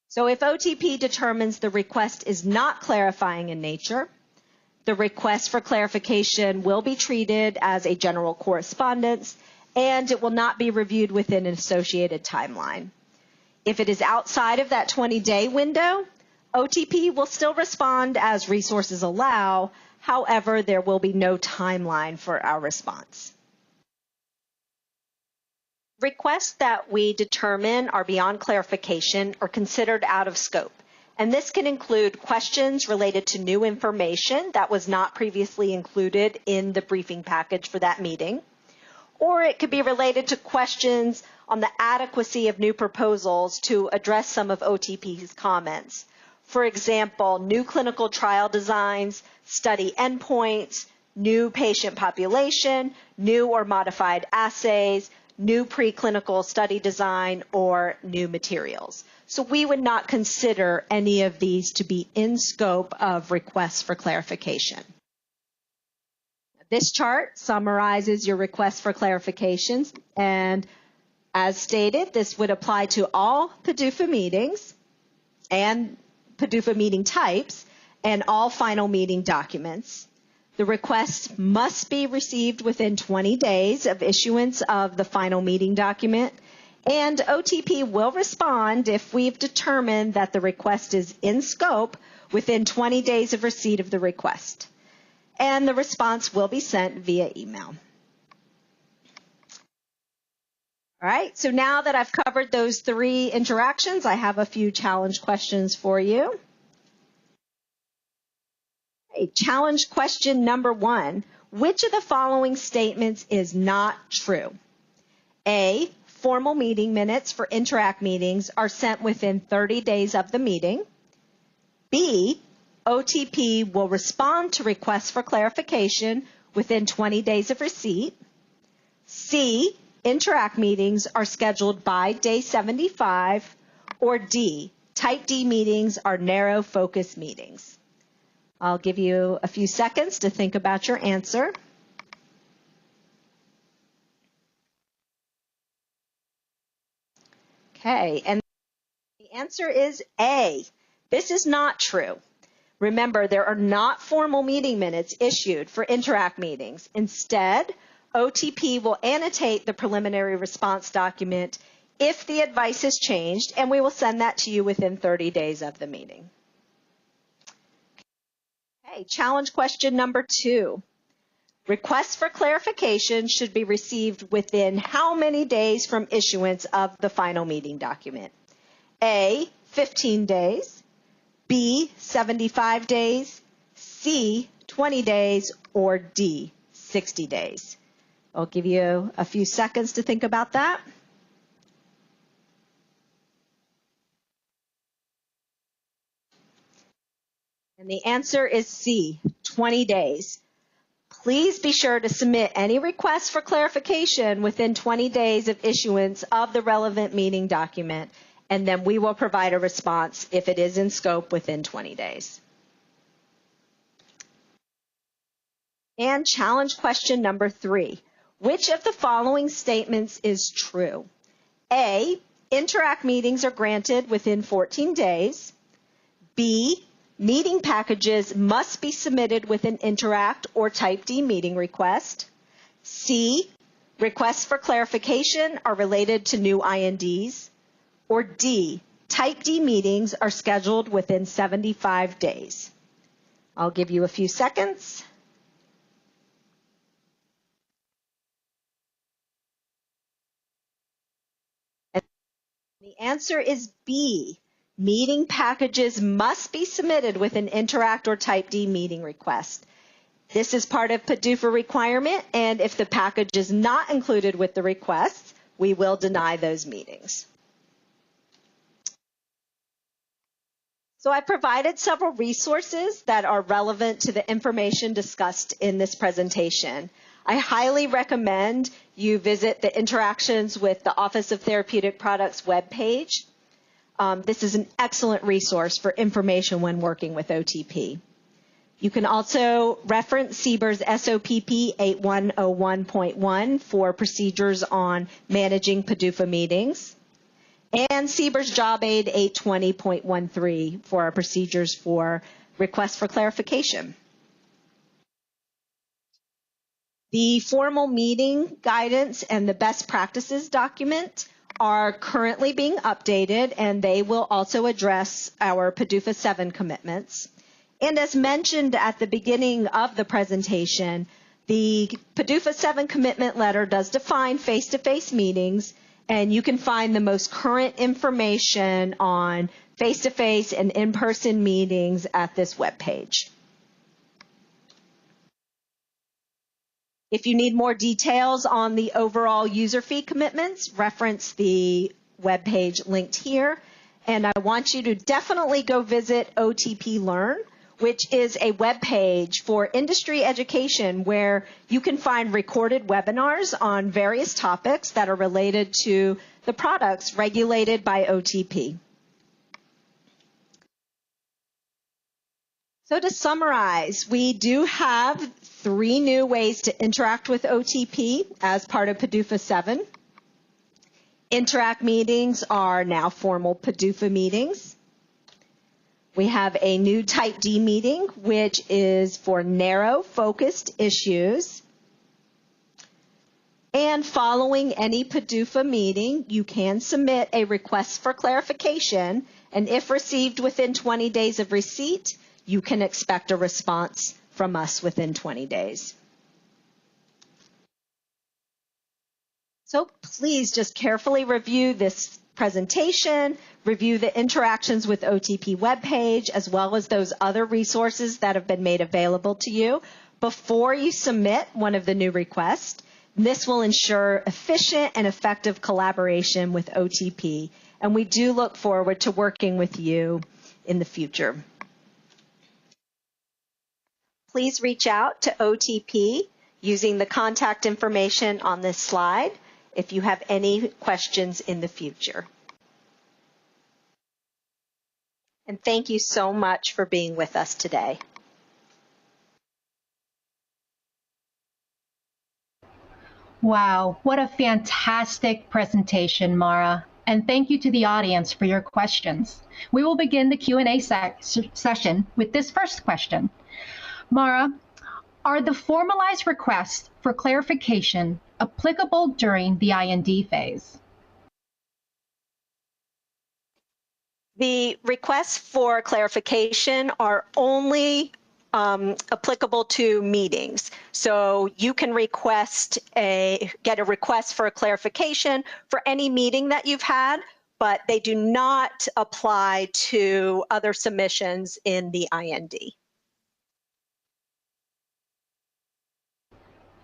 So if OTP determines the request is not clarifying in nature, the request for clarification will be treated as a general correspondence, and it will not be reviewed within an associated timeline. If it is outside of that 20-day window, OTP will still respond as resources allow. However, there will be no timeline for our response. Requests that we determine are beyond clarification are considered out of scope. And this can include questions related to new information that was not previously included in the briefing package for that meeting. Or it could be related to questions on the adequacy of new proposals to address some of OTP's comments. For example, new clinical trial designs, study endpoints, new patient population, new or modified assays, new preclinical study design, or new materials. So we would not consider any of these to be in scope of requests for clarification. This chart summarizes your requests for clarifications, and as stated, this would apply to all PDUFA meetings and PDUFA meeting types and all final meeting documents. The request must be received within 20 days of issuance of the final meeting document, and OTP will respond if we've determined that the request is in scope within 20 days of receipt of the request. And the response will be sent via email. All right, so now that I've covered those three interactions, I have a few challenge questions for you. Okay, challenge question number 1. Which of the following statements is not true? A, formal meeting minutes for Interact meetings are sent within 30 days of the meeting. B, OTP will respond to requests for clarification within 20 days of receipt. C, Interact meetings are scheduled by day 75. Or D, Type D meetings are narrow focus meetings. I'll give you a few seconds to think about your answer. Okay, and the answer is A. This is not true. Remember, there are not formal meeting minutes issued for Interact meetings. Instead, OTP will annotate the preliminary response document if the advice has changed, and we will send that to you within 30 days of the meeting. Okay, challenge question number 2. Requests for clarification should be received within how many days from issuance of the final meeting document? A, 15 days, B, 75 days, C, 20 days, or D, 60 days. I'll give you a few seconds to think about that. And the answer is C, 20 days. Please be sure to submit any requests for clarification within 20 days of issuance of the relevant meeting document, and then we will provide a response if it is in scope within 20 days. And challenge question number 3. Which of the following statements is true? A, Interact meetings are granted within 14 days. B, meeting packages must be submitted with an Interact or Type D meeting request. C, requests for clarification are related to new INDs. Or D, Type D meetings are scheduled within 75 days. I'll give you a few seconds. And the answer is B. Meeting packages must be submitted with an Interact or Type D meeting request. This is part of PDUFA requirement, and if the package is not included with the request, we will deny those meetings. So I provided several resources that are relevant to the information discussed in this presentation. I highly recommend you visit the Interactions with the Office of Therapeutic Products webpage. This is an excellent resource for information when working with OTP. You can also reference CBER's SOPP 8101.1 for procedures on managing PDUFA meetings, and CBER's Job Aid 820.13 for our procedures for requests for clarification. The formal meeting guidance and the best practices document are currently being updated, and they will also address our PDUFA 7 commitments. And as mentioned at the beginning of the presentation, the PDUFA 7 commitment letter does define face-to-face meetings, and you can find the most current information on face-to-face and in-person meetings at this webpage. If you need more details on the overall user fee commitments, reference the webpage linked here. And I want you to definitely go visit OTP Learn, which is a webpage for industry education where you can find recorded webinars on various topics that are related to the products regulated by OTP. So to summarize, we do have 3 new ways to interact with OTP as part of PDUFA 7. Interact meetings are now formal PDUFA meetings. We have a new Type D meeting, which is for narrow, focused issues. And following any PDUFA meeting, you can submit a request for clarification, and if received within 20 days of receipt, you can expect a response from us within 20 days. So please just carefully review this presentation, review the Interactions with OTP webpage, as well as those other resources that have been made available to you before you submit one of the new requests. This will ensure efficient and effective collaboration with OTP, and we do look forward to working with you in the future. Please reach out to OTP using the contact information on this slide if you have any questions in the future. And thank you so much for being with us today. Wow, what a fantastic presentation, Mara. And thank you to the audience for your questions. We will begin the Q&A session with this first question. Mara, are the formalized requests for clarification applicable during the IND phase? The requests for clarification are only applicable to meetings. So you can get a request for a clarification for any meeting that you've had, but they do not apply to other submissions in the IND.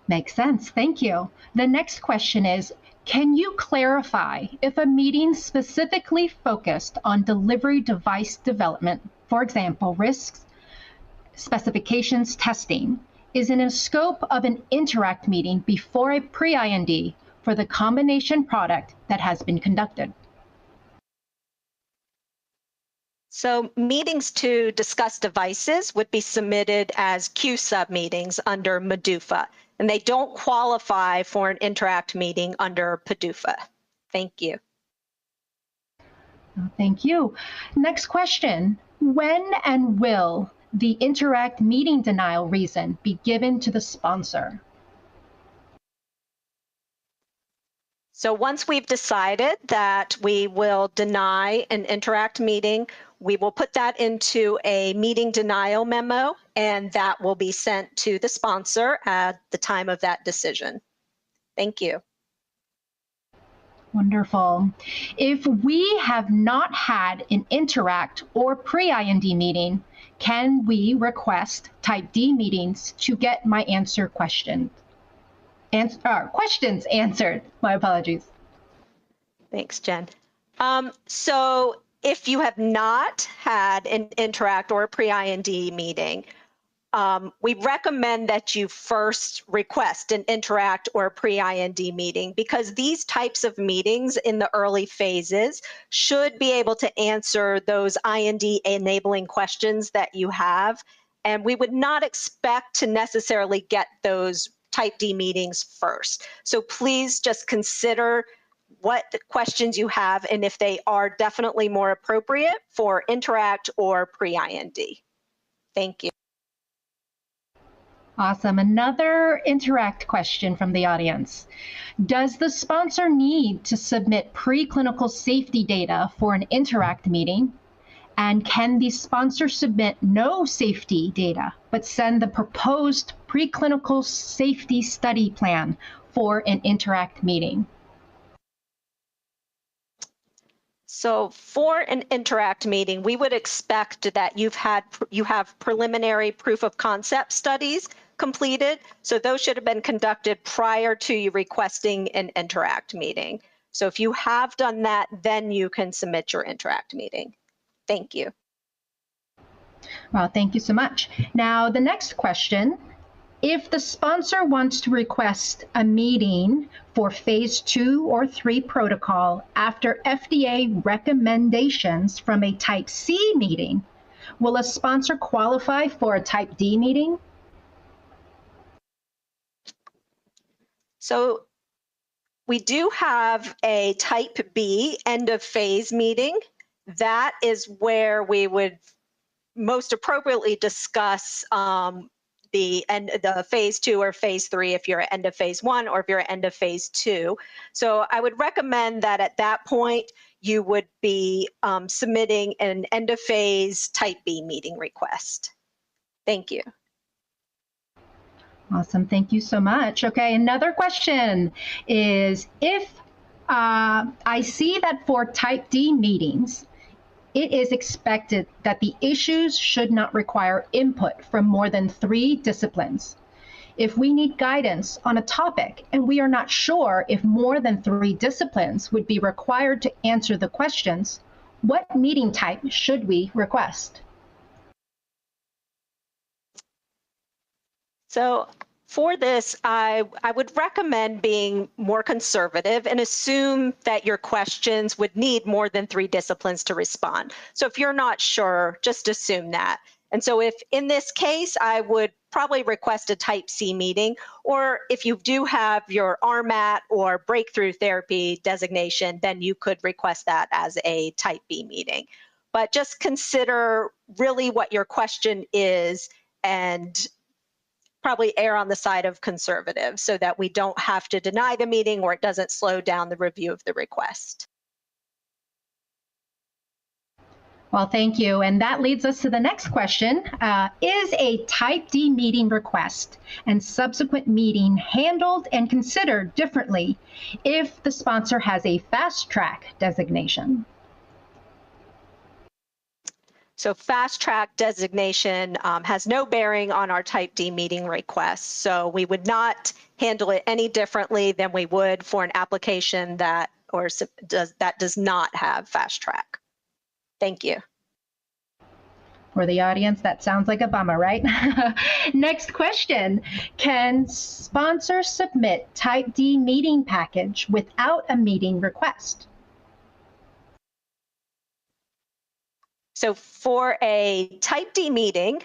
Makes sense. Thank you. The next question is, can you clarify if a meeting specifically focused on delivery device development, for example, risks, specifications, testing, is in a scope of an Interact meeting before a pre-IND for the combination product that has been conducted? So meetings to discuss devices would be submitted as Q-sub meetings under PDUFA, and they don't qualify for an Interact meeting under PDUFA. Thank you. Thank you. Next question. When and will the Interact meeting denial reason be given to the sponsor? So once we've decided that we will deny an Interact meeting, we will put that into a meeting denial memo, and that will be sent to the sponsor at the time of that decision. Thank you. Wonderful. If we have not had an Interact or pre-IND meeting, can we request Type D meetings to get my questions answered? My apologies. Thanks, Jen. So if you have not had an Interact or a pre-IND meeting, we recommend that you first request an Interact or a pre-IND meeting, because these types of meetings in the early phases should be able to answer those IND enabling questions that you have. And we would not expect to necessarily get those Type D meetings first. So please just consider what questions you have and if they are definitely more appropriate for Interact or pre-IND. Thank you. Awesome. Another Interact question from the audience. Does the sponsor need to submit preclinical safety data for an Interact meeting? And can the sponsor submit no safety data, but send the proposed preclinical safety study plan for an Interact meeting? So for an Interact meeting, we would expect that you have preliminary proof of concept studies completed. So those should have been conducted prior to you requesting an Interact meeting. So if you have done that, then you can submit your Interact meeting. Thank you. Well, thank you so much. Now, the next question. If the sponsor wants to request a meeting for phase 2 or 3 protocol after FDA recommendations from a Type C meeting, will a sponsor qualify for a Type D meeting? So we do have a Type B end of phase meeting. That is where we would most appropriately discuss the phase 2 or phase 3 if you're at end of phase 1 or if you're at end of phase 2. So I would recommend that at that point you would be submitting an end of phase Type B meeting request. Thank you. Awesome, thank you so much. Okay, another question is, if I see that for Type D meetings, it is expected that the issues should not require input from more than 3 disciplines. If we need guidance on a topic and we are not sure if more than 3 disciplines would be required to answer the questions, what meeting type should we request? So for this, I would recommend being more conservative and assume that your questions would need more than 3 disciplines to respond. So if you're not sure, just assume that. And so if in this case, I would probably request a Type C meeting, or if you do have your RMAT or breakthrough therapy designation, then you could request that as a Type B meeting. But just consider really what your question is and probably err on the side of conservative so that we don't have to deny the meeting or it doesn't slow down the review of the request. Well, thank you. And that leads us to the next question. Is a Type D meeting request and subsequent meeting handled and considered differently if the sponsor has a fast track designation? So fast track designation has no bearing on our Type D meeting requests. So we would not handle it any differently than we would for an application that does not have fast track. Thank you. For the audience, that sounds like a bummer, right? Next question. Can sponsors submit Type D meeting package without a meeting request? So for a Type D meeting,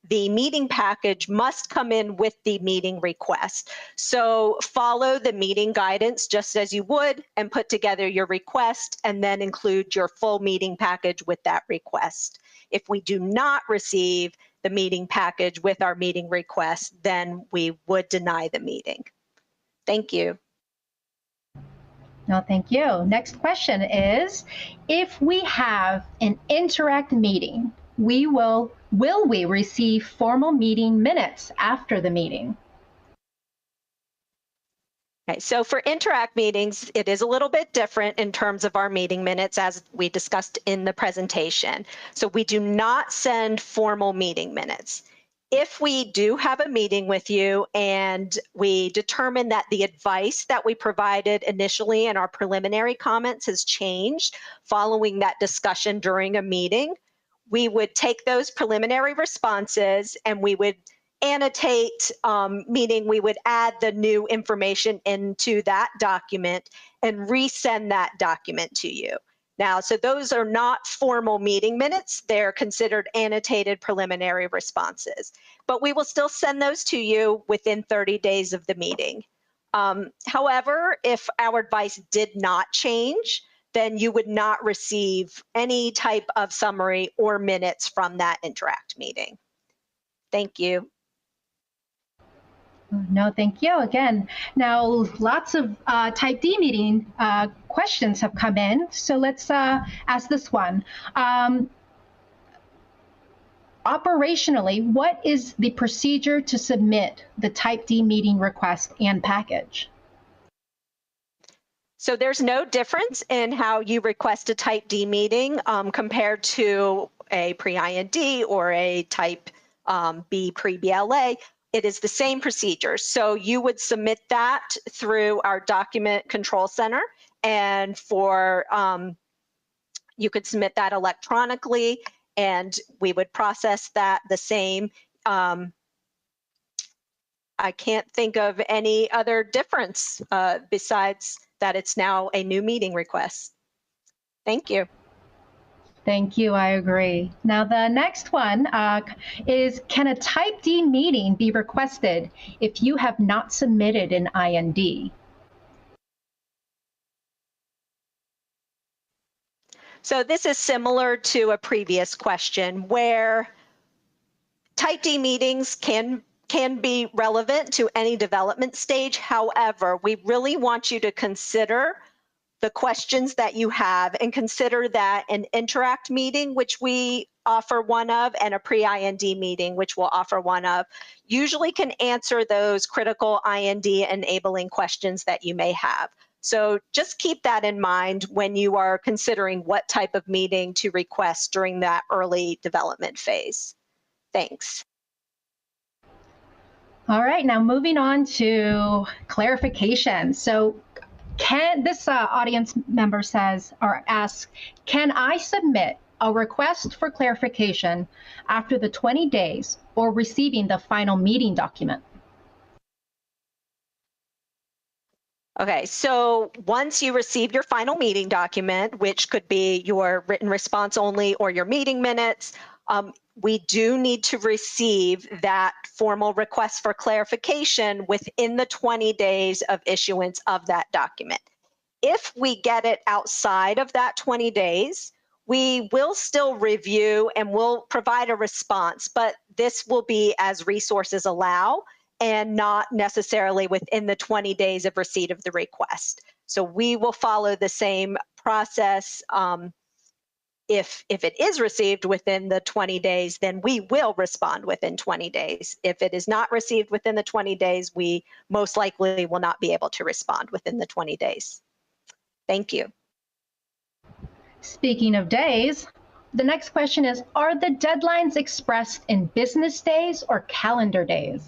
the meeting package must come in with the meeting request. So follow the meeting guidance just as you would and put together your request and then include your full meeting package with that request. If we do not receive the meeting package with our meeting request, then we would deny the meeting. Thank you. No, thank you. Next question is, if we have an interact meeting, will we receive formal meeting minutes after the meeting? Okay, so for interact meetings, it is a little bit different in terms of our meeting minutes as we discussed in the presentation. So we do not send formal meeting minutes. If we do have a meeting with you and we determine that the advice that we provided initially in our preliminary comments has changed following that discussion during a meeting, we would take those preliminary responses and we would annotate, meaning we would add the new information into that document and resend that document to you. Now, so those are not formal meeting minutes. They're considered annotated preliminary responses, but we will still send those to you within 30 days of the meeting. However, if our advice did not change, then you would not receive any type of summary or minutes from that interact meeting. Thank you. No, thank you again. Now, lots of type D meeting questions have come in. So let's ask this one. Operationally, what is the procedure to submit the type D meeting request and package? So there's no difference in how you request a type D meeting compared to a pre-IND or a type B pre-BLA. It is the same procedure. So you would submit that through our document control center, and for you could submit that electronically, and we would process that the same. I can't think of any other difference besides that it's now a new meeting request. Thank you. Thank you, I agree. Now the next one is, can a type D meeting be requested if you have not submitted an IND? So this is similar to a previous question where type D meetings can be relevant to any development stage. However, we really want you to consider the questions that you have and consider that an interact meeting, which we offer one of, and a pre-IND meeting, which we'll offer one of, usually can answer those critical IND enabling questions that you may have. So just keep that in mind when you are considering what type of meeting to request during that early development phase. Thanks. All right, now moving on to clarification. So this audience member says or asks, can I submit a request for clarification after the 20 days or receiving the final meeting document? Okay, so once you receive your final meeting document, which could be your written response only or your meeting minutes, we do need to receive that formal request for clarification within the 20 days of issuance of that document. If we get it outside of that 20 days, we will still review and we'll provide a response, but this will be as resources allow and not necessarily within the 20 days of receipt of the request. So we will follow the same process. If it is received within the 20 days, then we will respond within 20 days. If it is not received within the 20 days, we most likely will not be able to respond within the 20 days. Thank you. Speaking of days, the next question is, are the deadlines expressed in business days or calendar days?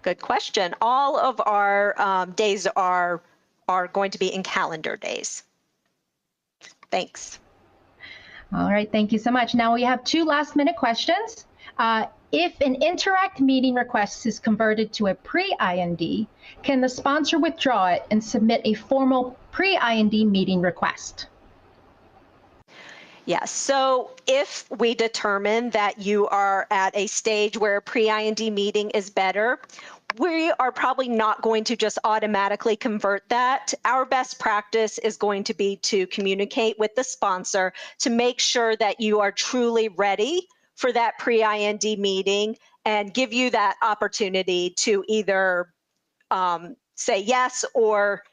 Good question. All of our days are going to be in calendar days. Thanks. All right, thank you so much. Now we have two last-minute questions. If an interact meeting request is converted to a pre-IND, can the sponsor withdraw it and submit a formal pre-IND meeting request? Yes, so if we determine that you are at a stage where a pre-IND meeting is better, we are probably not going to just automatically convert that. Our best practice is going to be to communicate with the sponsor to make sure that you are truly ready for that pre-IND meeting and give you that opportunity to either say yes or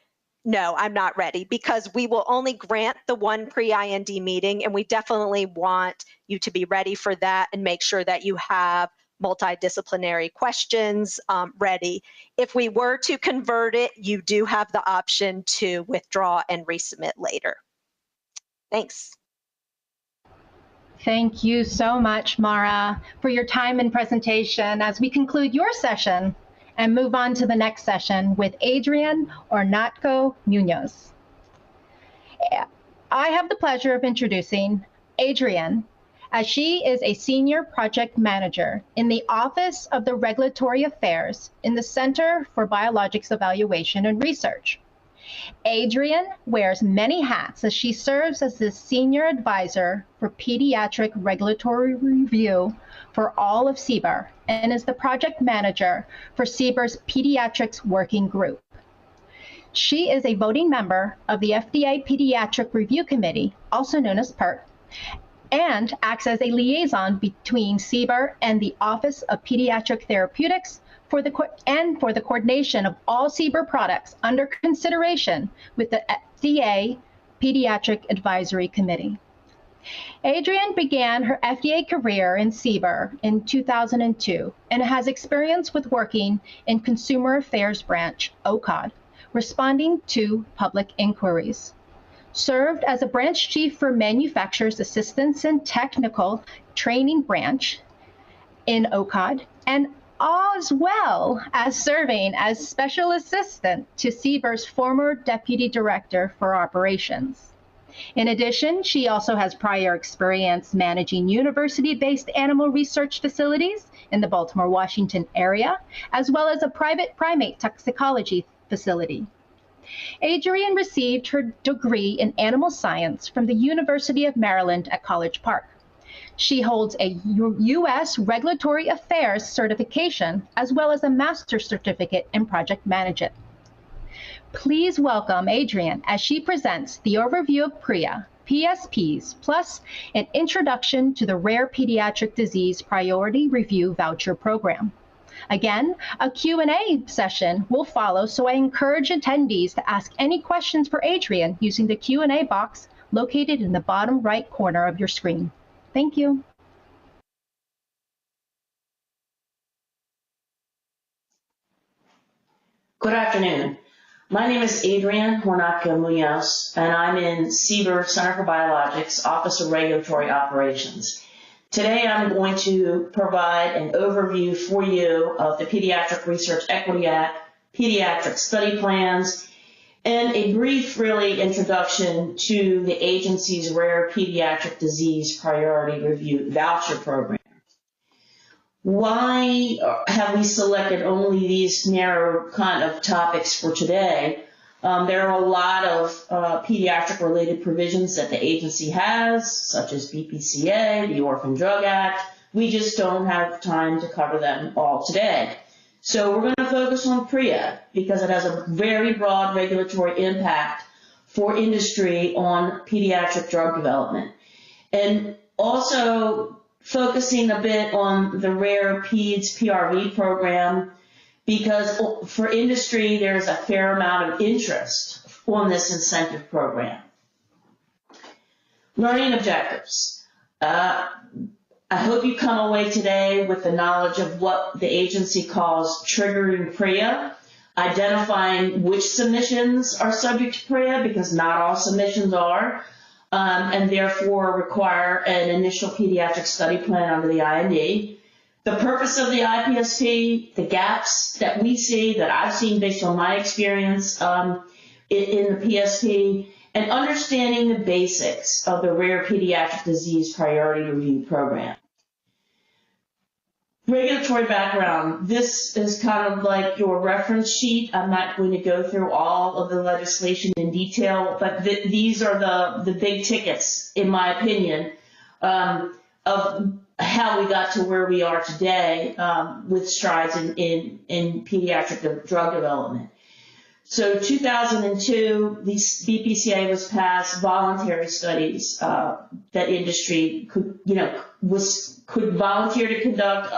no, I'm not ready, because we will only grant the one pre-IND meeting, and we definitely want you to be ready for that and make sure that you have multidisciplinary questions ready. If we were to convert it, you do have the option to withdraw and resubmit later. Thanks. Thank you so much, Mara, for your time and presentation as we conclude your session and move on to the next session with Adrienne Hornatko-Munoz. I have the pleasure of introducing Adrienne, as she is a Senior Project Manager in the Office of the Regulatory Affairs in the Center for Biologics Evaluation and Research. Adrienne wears many hats as she serves as the Senior Advisor for Pediatric Regulatory Review for all of CBER and is the Project Manager for CBER's Pediatrics Working Group. She is a voting member of the FDA Pediatric Review Committee, also known as PREA, and acts as a liaison between CBER and the Office of Pediatric Therapeutics for the coordination of all CBER products under consideration with the FDA Pediatric Advisory Committee. Adrienne began her FDA career in CBER in 2002 and has experience with working in Consumer Affairs Branch, OCOD, responding to public inquiries. Served as a branch chief for Manufacturers Assistance and Technical Training Branch in OCOD, and as well as serving as Special Assistant to CBER's former Deputy Director for Operations. In addition, she also has prior experience managing university-based animal research facilities in the Baltimore, Washington area, as well as a private primate toxicology facility. Adrienne received her degree in animal science from the University of Maryland at College Park. She holds a U.S. Regulatory Affairs certification, as well as a master's certificate in project management. Please welcome Adrienne as she presents the overview of PREA, PSPs, plus an introduction to the Rare Pediatric Disease Priority Review Voucher Program. Again, a Q&A session will follow, so I encourage attendees to ask any questions for Adrienne using the Q&A box located in the bottom right corner of your screen. Thank you. Good afternoon. My name is Adrienne Hornatko-Munoz, and I'm in CBER Center for Biologics, Office of Regulatory Operations. Today I'm going to provide an overview for you of the Pediatric Research Equity Act, pediatric study plans, and a brief, introduction to the agency's Rare Pediatric Disease Priority Review Voucher Program. Why have we selected only these narrow kind of topics for today? There are a lot of pediatric-related provisions that the agency has, such as BPCA, the Orphan Drug Act. We just don't have time to cover them all today. So we're going to focus on PREA because it has a very broad regulatory impact for industry on pediatric drug development. And also focusing a bit on the Rare Peds PRV program, because for industry there's a fair amount of interest on this incentive program. Learning objectives. I hope you come away today with the knowledge of what the agency calls triggering PREA, identifying which submissions are subject to PREA, because not all submissions are, and therefore require an initial pediatric study plan under the IND. The purpose of the IPSP, the gaps that we see, that I've seen based on my experience in the PSP, and understanding the basics of the Rare Pediatric Disease Priority Review Program. Regulatory background. This is kind of like your reference sheet. I'm not going to go through all of the legislation in detail, but these are the big tickets, in my opinion, of how we got to where we are today with strides in pediatric drug development. So 2002, the BPCA was passed, voluntary studies that industry could volunteer to conduct,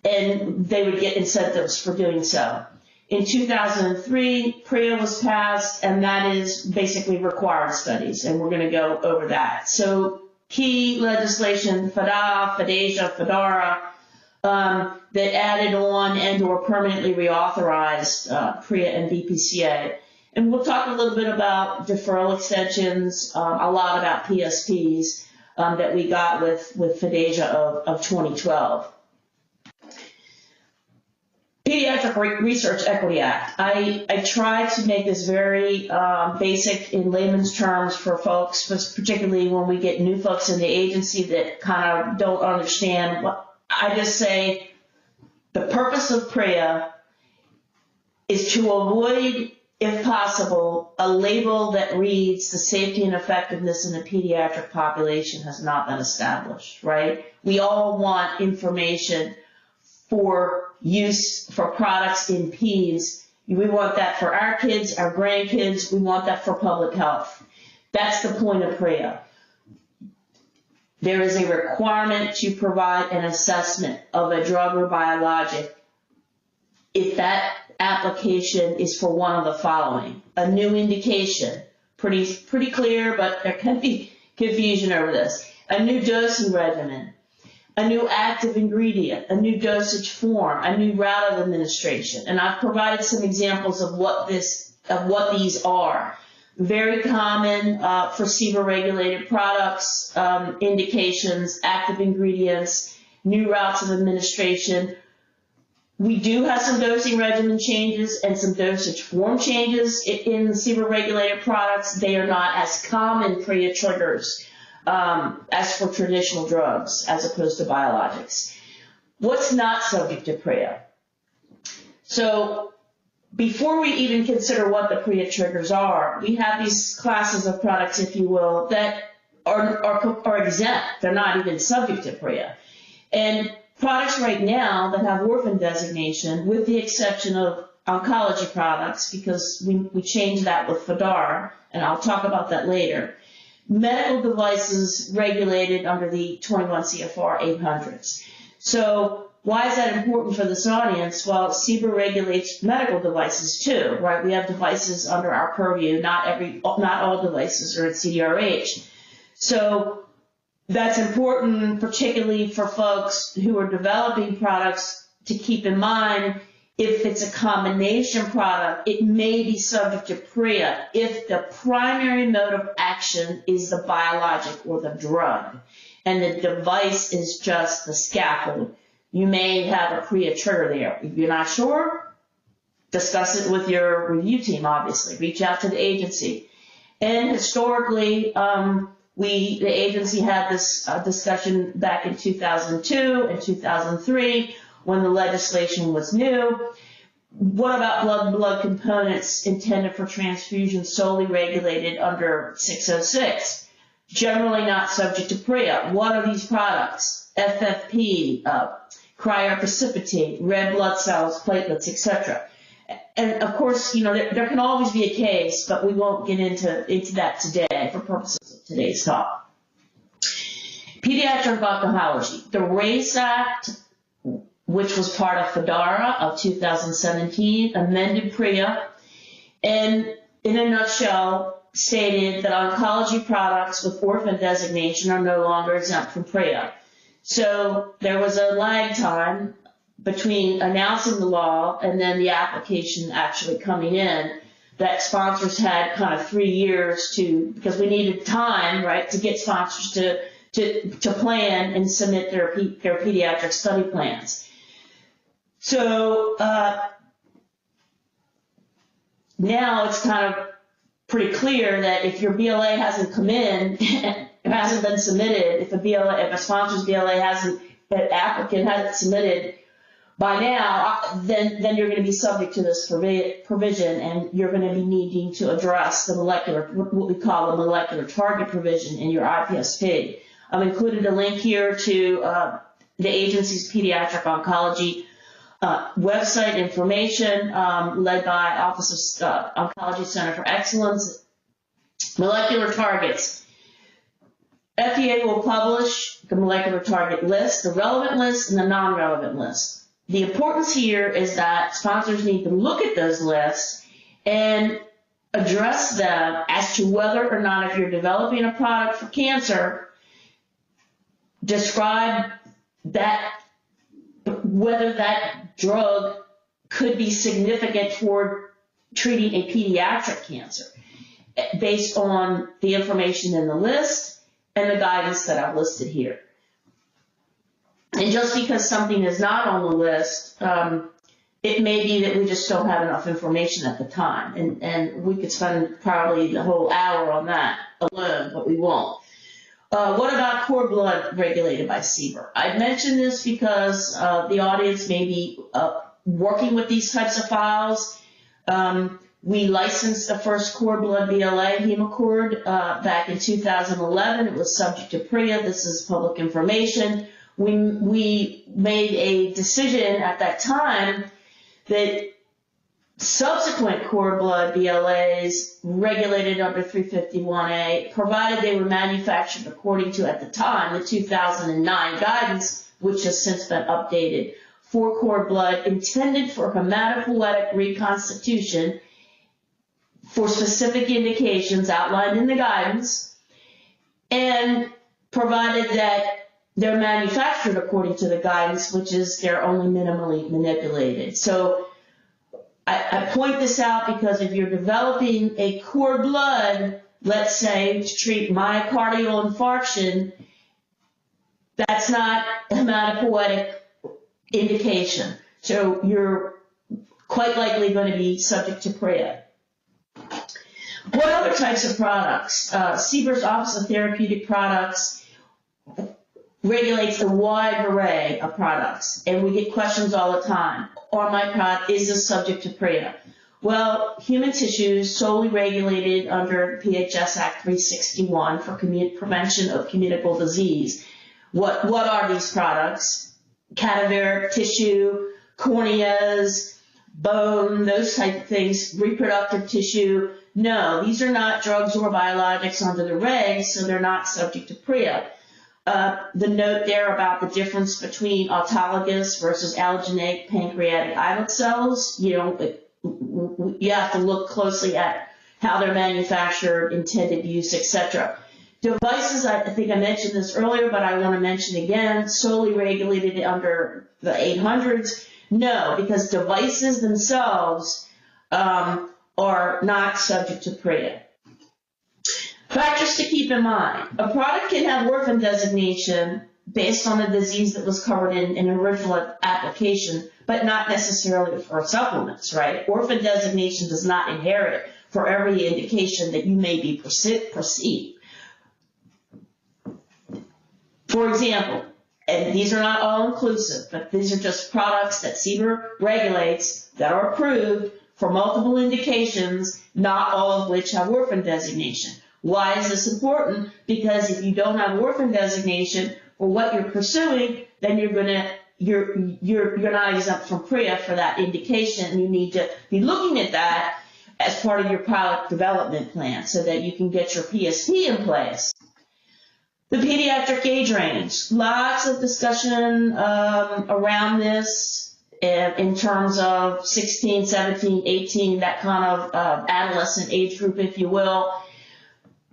and they would get incentives for doing so. In 2003, PREA was passed, and that is basically required studies, and we're going to go over that. So key legislation, FDA, FDAsia, FDARA, that added on and or permanently reauthorized PREA and BPCA. And we'll talk a little bit about deferral extensions, a lot about PSPs that we got with FDAsia of 2012. Pediatric Research Equity Act. I try to make this very basic in layman's terms for folks, particularly when we get new folks in the agency that kind of don't understand. I just say the purpose of PREA is to avoid, if possible, a label that reads the safety and effectiveness in the pediatric population has not been established, right? We all want information for use for products in peds. We want that for our kids, our grandkids. We want that for public health. That's the point of PREA. There is a requirement to provide an assessment of a drug or biologic if that application is for one of the following. A new indication, pretty clear, but there can be confusion over this. A new dosing regimen, a new active ingredient, a new dosage form, a new route of administration. And I've provided some examples of what these are. Very common for CBER regulated products, indications, active ingredients, new routes of administration. We do have some dosing regimen changes and some dosage form changes in CBER regulated products. They are not as common PREA triggers as for traditional drugs, as opposed to biologics. What's not subject to PREA? So before we even consider what the PREA triggers are, we have these classes of products, if you will, that are exempt. They're not even subject to PREA. And products right now that have orphan designation, with the exception of oncology products, because we changed that with FDARA, and I'll talk about that later. Medical devices regulated under the 21 CFR 800s. So why is that important for this audience? Well, CBER regulates medical devices too, right? We have devices under our purview. Not all devices are at CDRH. So that's important, particularly for folks who are developing products, to keep in mind. If it's a combination product, it may be subject to PREA if the primary mode of action is the biologic or the drug, and the device is just the scaffold. You may have a PREA trigger there. If you're not sure, discuss it with your review team, obviously. Reach out to the agency. And historically, the agency had this discussion back in 2002 and 2003 when the legislation was new. What about blood components intended for transfusion solely regulated under 606? Generally not subject to PREA. What are these products? FFP, cryoprecipitate, red blood cells, platelets, etc. And of course, there can always be a case, but we won't get into that today for purposes of today's talk. Pediatric oncology. The RACE Act, which was part of FDARA of 2017, amended PREA, and in a nutshell stated that oncology products with orphan designation are no longer exempt from PREA. So there was a lag time between announcing the law and then the application actually coming in, that sponsors had kind of 3 years because we needed time, right, to get sponsors to plan and submit their pediatric study plans. So now it's kind of pretty clear that if your BLA hasn't come in, it hasn't been submitted, if a sponsor's BLA an applicant hasn't submitted by now, then you're going to be subject to this provision, and you're going to be needing to address the what we call the molecular target provision in your IPSP. I've included a link here to the agency's pediatric oncology website information led by Office of Oncology Center for Excellence. Molecular targets. FDA will publish the molecular target list, the relevant list, and the non-relevant list. The importance here is that sponsors need to look at those lists and address them as to whether or not, if you're developing a product for cancer, describe that, whether that drug could be significant toward treating a pediatric cancer based on the information in the list and the guidance that I've listed here. And just because something is not on the list, it may be that we just don't have enough information at the time. And we could spend probably the whole hour on that alone, but we won't. What about cord blood regulated by CBER? I mentioned this because the audience may be working with these types of files. We licensed the first cord blood BLA, Hemacord, back in 2011. It was subject to PREA. This is public information. We made a decision at that time that subsequent cord blood BLAs regulated under 351A, provided they were manufactured according to, at the time, the 2009 guidance, which has since been updated, for cord blood intended for hematopoietic reconstitution for specific indications outlined in the guidance, and provided that they're manufactured according to the guidance, which is they're only minimally manipulated. So I point this out because if you're developing a cord blood, let's say, to treat myocardial infarction, that's not a hematopoietic indication. So you're quite likely going to be subject to PREA. What other types of products? CBER's Office of Therapeutic Products regulates a wide array of products, and we get questions all the time. Or my product, is this subject to PREA? Well, human tissue is solely regulated under PHS Act 361 for prevention of communicable disease. What are these products? Cadaveric tissue, corneas, bone, those type of things, reproductive tissue. No, these are not drugs or biologics under the regs, so they're not subject to PREA. The note there about the difference between autologous versus allogeneic pancreatic islet cells, you have to look closely at how they're manufactured, intended use, etc. Devices, I think I mentioned this earlier, but I want to mention again, solely regulated under the 800s. No, because devices themselves are not subject to PREA. Factors to keep in mind. A product can have orphan designation based on a disease that was covered in an original application, but not necessarily for supplements, right? Orphan designation does not inherit for every indication that you may be perceived. For example, and these are not all inclusive, but these are just products that CBER regulates that are approved for multiple indications, not all of which have orphan designation. Why is this important? Because if you don't have orphan designation for what you're pursuing, then you're not exempt from PREA for that indication, and you need to be looking at that as part of your product development plan so that you can get your PSP in place. The pediatric age range. Lots of discussion around this in terms of 16, 17, 18, that kind of adolescent age group, if you will.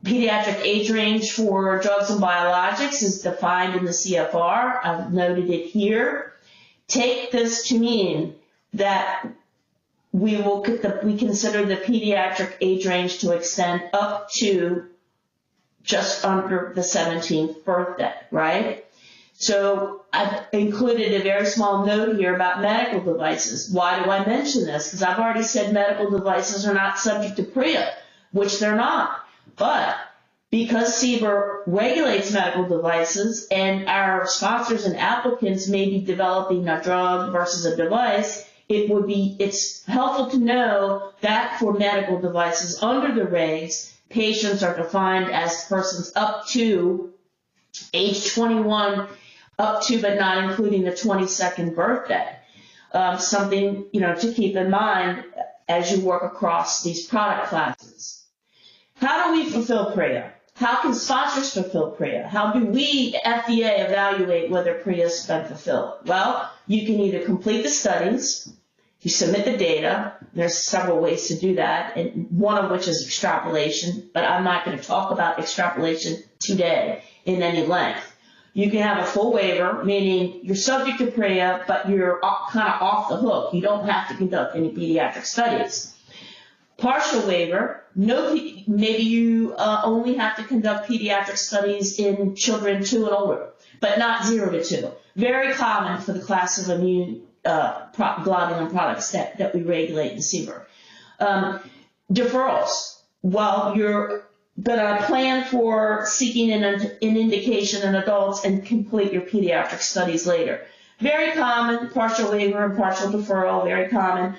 Pediatric age range for drugs and biologics is defined in the CFR. I've noted it here. Take this to mean that we consider the pediatric age range to extend up to just under the 17th birthday, right? So I've included a very small note here about medical devices. Why do I mention this? Because I've already said medical devices are not subject to PREA, which they're not. But because CBER regulates medical devices and our sponsors and applicants may be developing a drug versus a device, it's helpful to know that for medical devices under the regs, patients are defined as persons up to age 21 up to but not including the 22nd birthday. Something, to keep in mind as you work across these product classes. How do we fulfill PREA? How can sponsors fulfill PREA? How do we, the FDA, evaluate whether PREA has been fulfilled? Well, you can either complete the studies, you submit the data. There's several ways to do that, and one of which is extrapolation, but I'm not going to talk about extrapolation today in any length. You can have a full waiver, meaning you're subject to PREA, but you're kind of off the hook. You don't have to conduct any pediatric studies. Partial waiver, maybe you only have to conduct pediatric studies in children 2 and older, but not 0 to 2. Very common for the class of immune globulin products that we regulate in CBER. Deferrals. While you're going to plan for seeking an indication in adults and complete your pediatric studies later. Very common, partial waiver and partial deferral, very common.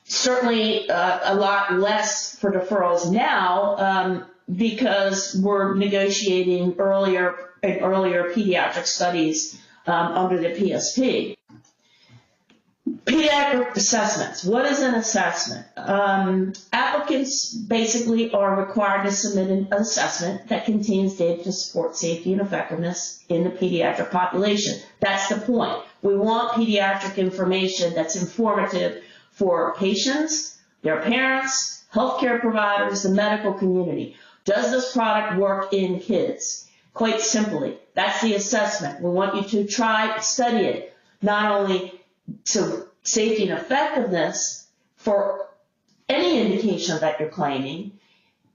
Certainly a lot less for deferrals now because we're negotiating earlier pediatric studies under the PSP. Pediatric assessments. What is an assessment? Applicants basically are required to submit an assessment that contains data to support safety and effectiveness in the pediatric population. That's the point. We want pediatric information that's informative for patients, their parents, healthcare providers, the medical community. Does this product work in kids? Quite simply, that's the assessment. We want you to try, study it, not only to safety and effectiveness for any indication that you're claiming,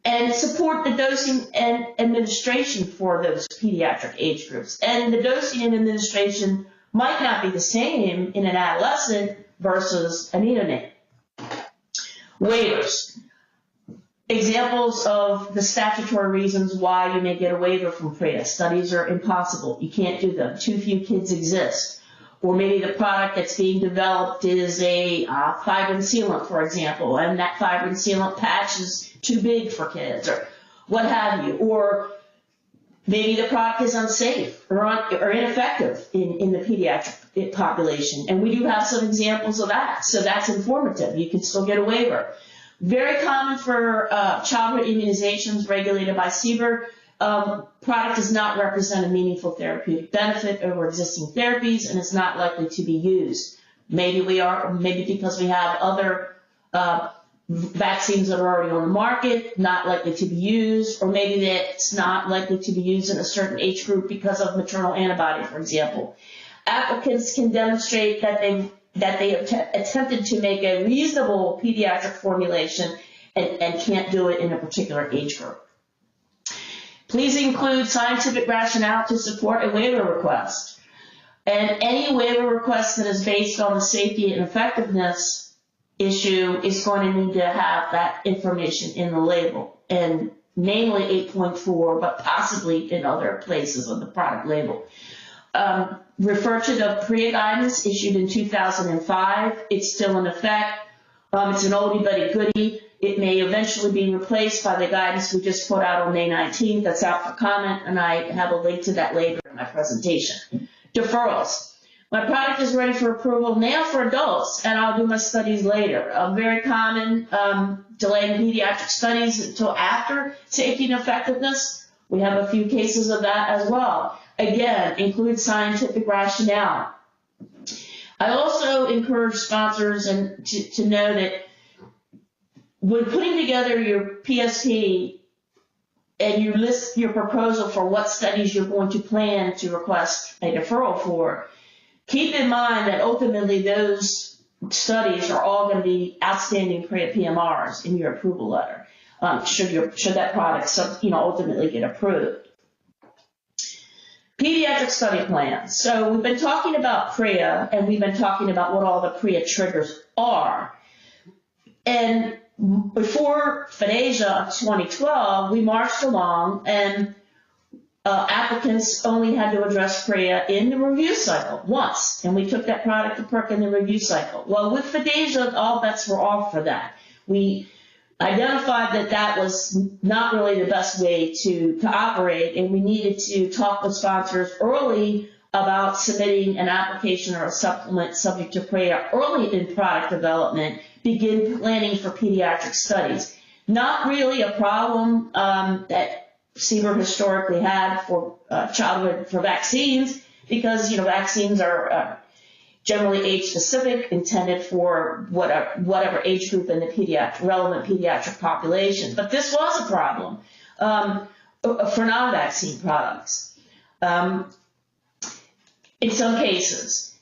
and support the dosing and administration for those pediatric age groups. And the dosing and administration might not be the same in an adolescent versus a neonate. Waivers. Examples of the statutory reasons why you may get a waiver from PREA. Studies are impossible. You can't do them. Too few kids exist. Or maybe the product that's being developed is a fibrin sealant, for example, and that fibrin sealant patch is too big for kids, or what have you. Or maybe the product is unsafe or ineffective in the pediatric population. And we do have some examples of that. So that's informative. You can still get a waiver. Very common for childhood immunizations regulated by CBER. Product does not represent a meaningful therapeutic benefit over existing therapies and is not likely to be used. Maybe because we have other vaccines that are already on the market, not likely to be used, or maybe that it's not likely to be used in a certain age group because of maternal antibody, for example. Applicants can demonstrate that they attempted to make a reasonable pediatric formulation and can't do it in a particular age group. Please include scientific rationale to support a waiver request. And any waiver request that is based on the safety and effectiveness issue is going to need to have that information in the label, and namely 8.4, but possibly in other places on the product label. Refer to the PREA guidance issued in 2005. It's still in effect. It's an oldie but a goodie. It may eventually be replaced by the guidance we just put out on May 19th. That's out for comment, and I have a link to that later in my presentation. Deferrals. My product is ready for approval now for adults, and I'll do my studies later. Very common, delaying pediatric studies until after safety and effectiveness. We have a few cases of that as well. Again, include scientific rationale. I also encourage sponsors to know that when putting together your PSP and you list your proposal for what studies you're going to plan to request a deferral for, keep in mind that ultimately those studies are all going to be outstanding PREA PMRs in your approval letter, should that product ultimately get approved. Pediatric study plans. So we've been talking about PREA, and we've been talking about what all the PREA triggers are. And before FDASIA of 2012, we marched along, and applicants only had to address PREA in the review cycle once, and we took that product to PERC in the review cycle. Well, with FDASIA, all bets were off for that. identified that that was not really the best way to operate, and we needed to talk with sponsors early about submitting an application or a supplement subject to PREA early in product development, begin planning for pediatric studies. Not really a problem that CBER historically had for childhood for vaccines, because vaccines are generally age-specific, intended for whatever age group in the relevant pediatric population. But this was a problem for non-vaccine products. In some cases,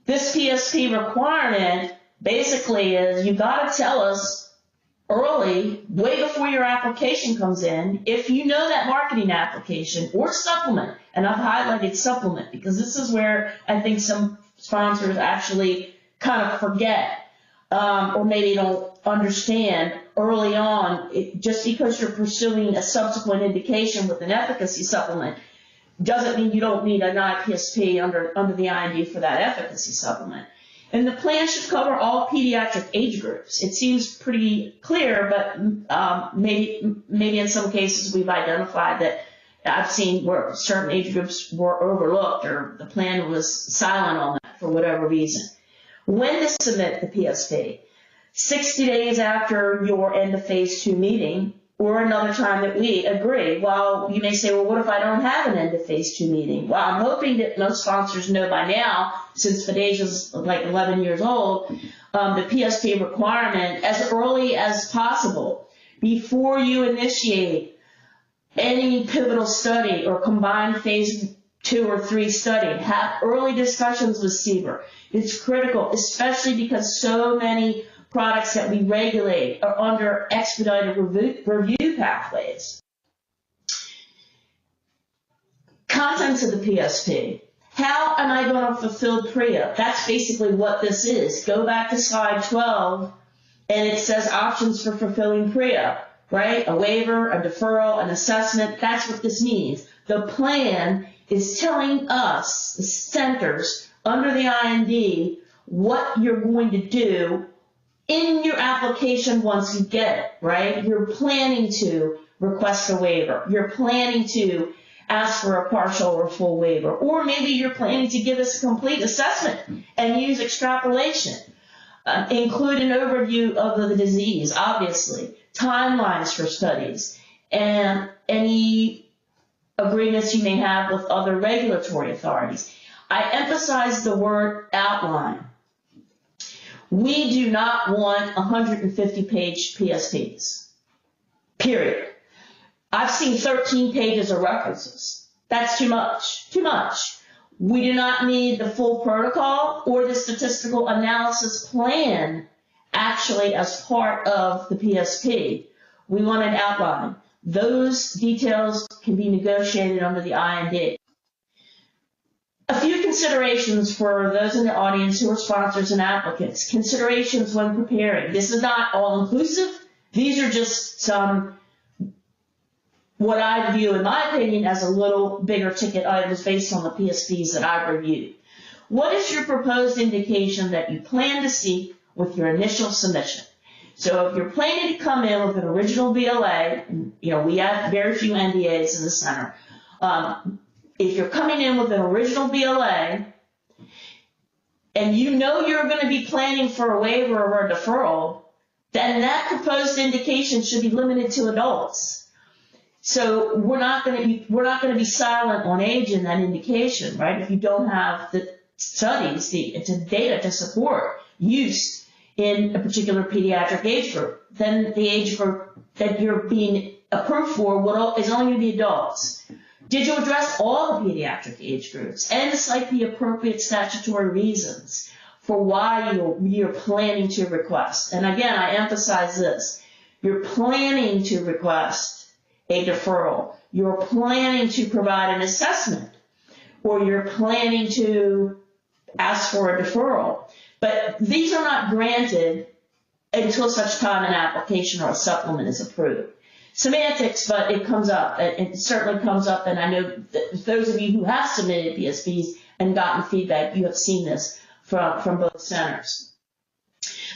this PSP requirement basically is you got to tell us early, way before your application comes in, if you know that marketing application or supplement, and I've highlighted supplement because this is where I think some sponsors actually kind of forget or maybe don't understand early on. Just because you're pursuing a subsequent indication with an efficacy supplement doesn't mean you don't need an IPSP under the IND for that efficacy supplement. And the plan should cover all pediatric age groups. It seems pretty clear, but maybe in some cases we've identified that I've seen where certain age groups were overlooked or the plan was silent on that for whatever reason. When to submit the PSP? 60 days after your end of phase 2 meeting, or another time that we agree. Well, you may say, well, what if I don't have an end of phase 2 meeting? Well, I'm hoping that most sponsors know by now, since Fidesia's like 11 years old, the PSP requirement as early as possible before you initiate any pivotal study or combined phase 2 or 3 study. Have early discussions with CBER. It's critical, especially because so many products that we regulate are under expedited review pathways. Contents of the PSP. How am I going to fulfill PREA? That's basically what this is. Go back to slide 12, and it says options for fulfilling PREA, right? A waiver, a deferral, an assessment. That's what this means. The plan is telling us, the centers, under the IND, what you're going to do in your application once you get it, right? You're planning to request a waiver. You're planning to ask for a partial or full waiver. Or maybe you're planning to give us a complete assessment and use extrapolation. Include an overview of the disease, obviously, timelines for studies, and any agreements you may have with other regulatory authorities. I emphasize the word outline. We do not want 150-page PSPs, period. I've seen 13 pages of references. That's too much, too much. We do not need the full protocol or the statistical analysis plan actually as part of the PSP. We want an outline. Those details can be negotiated under the IND. A few considerations for those in the audience who are sponsors and applicants. Considerations when preparing. This is not all-inclusive. These are just some, what I view, in my opinion, as a little bigger ticket items based on the PSPs that I've reviewed. What is your proposed indication that you plan to seek with your initial submission? So if you're planning to come in with an original BLA, and, we have very few NDAs in the center, if you're coming in with an original BLA and you know you're going to be planning for a waiver or a deferral, then that proposed indication should be limited to adults. So we're not going to be silent on age in that indication, right? If you don't have the studies, the data to support use in a particular pediatric age group, then the age group that you're being approved for is only going to be adults. Did you address all the pediatric age groups and cite the appropriate statutory reasons for why you're planning to request? And again, I emphasize this. You're planning to request a deferral. You're planning to provide an assessment, or you're planning to ask for a deferral. But these are not granted until such time an application or a supplement is approved. Semantics, but it comes up. It certainly comes up, and I know that those of you who have submitted PSPs and gotten feedback, you have seen this from both centers.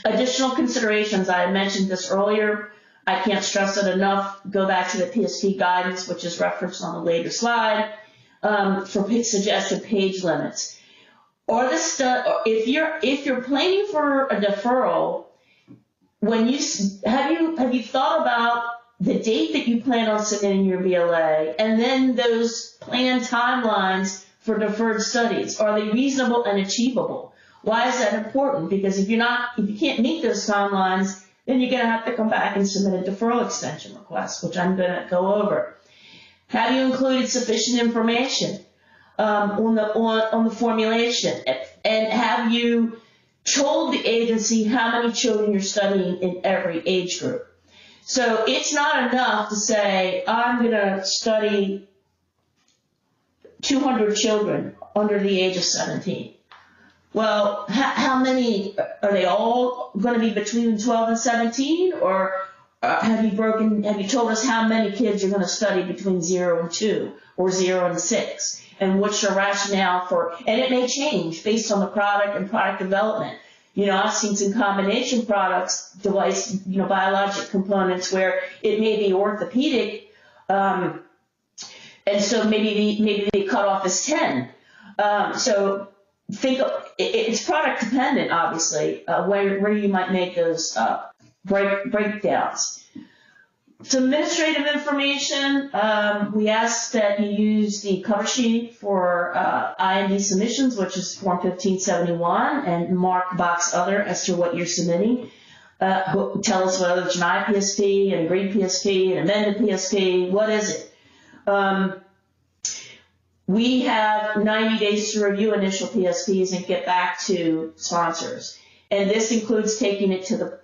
Additional considerations, I mentioned this earlier, I can't stress it enough. Go back to the PSP guidance, which is referenced on the later slide, for suggested page limits. Or if you're planning for a deferral, have you thought about the date that you plan on submitting your BLA, and then those planned timelines for deferred studies? Are they reasonable and achievable? Why is that important? Because if you can't meet those timelines, then you're going to have to come back and submit a deferral extension request, which I'm going to go over. Have you included sufficient information on the formulation? And have you told the agency how many children you're studying in every age group? So it's not enough to say, I'm going to study 200 children under the age of 17. Well, how many, are they all going to be between 12 and 17? Or have you told us how many kids you're going to study between 0 and 2 or 0 and 6? And what's your rationale for, and it may change based on the product and product development. I've seen some combination products, biologic components where it may be orthopedic, and so maybe the cutoff is 10. So it's product dependent, obviously, where you might make those breakdowns. Some administrative information, we ask that you use the cover sheet for IND submissions, which is Form 1571, and mark box other as to what you're submitting. Tell us whether it's an IPSP, an agreed PSP, an amended PSP, what is it? We have 90 days to review initial PSPs and get back to sponsors. And this includes taking it to the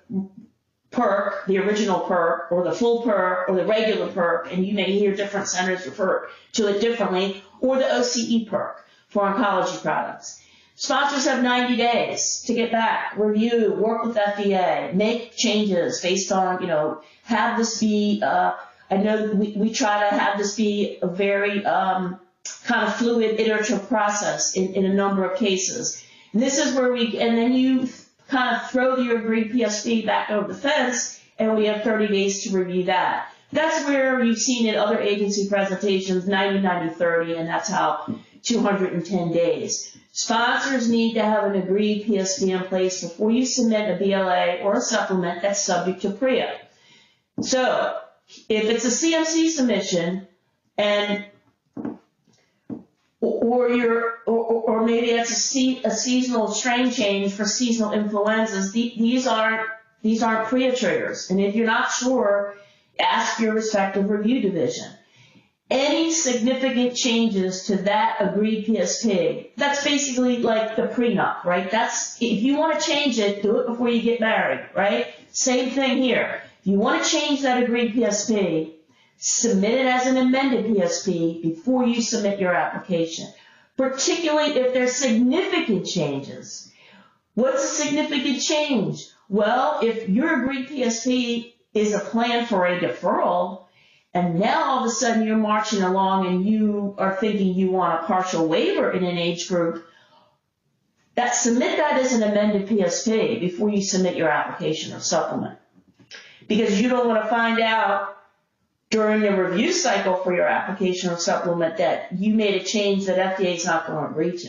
PERC, the original PERC, or the full PERC, or the regular PERC, and you may hear different centers refer to it differently, or the OCE PERC for oncology products. Sponsors have 90 days to get back, review, work with FDA, make changes based on, have this be, I know we try to have this be a very kind of fluid, iterative process in a number of cases. And this is where and then you kind of throw your agreed PSP back over the fence, and we have 30 days to review that. That's where you've seen in other agency presentations 90, 90, 30, and that's how 210 days. Sponsors need to have an agreed PSP in place before you submit a BLA or a supplement that's subject to PREA. So if it's a CMC submission and or maybe it's a seasonal strain change for seasonal influenzas, these aren't PREA triggers. And if you're not sure, ask your respective review division. Any significant changes to that agreed PSP, that's basically like the prenup, right? If you want to change it, do it before you get married, right? Same thing here. If you want to change that agreed PSP, submit it as an amended PSP before you submit your application, particularly if there's significant changes. What's a significant change? Well, if your agreed PSP is a plan for a deferral, and now all of a sudden you're marching along and you are thinking you want a partial waiver in an age group, submit that as an amended PSP before you submit your application or supplement. Because you don't want to find out during the review cycle for your application or supplement that you made a change that FDA is not going to agree to.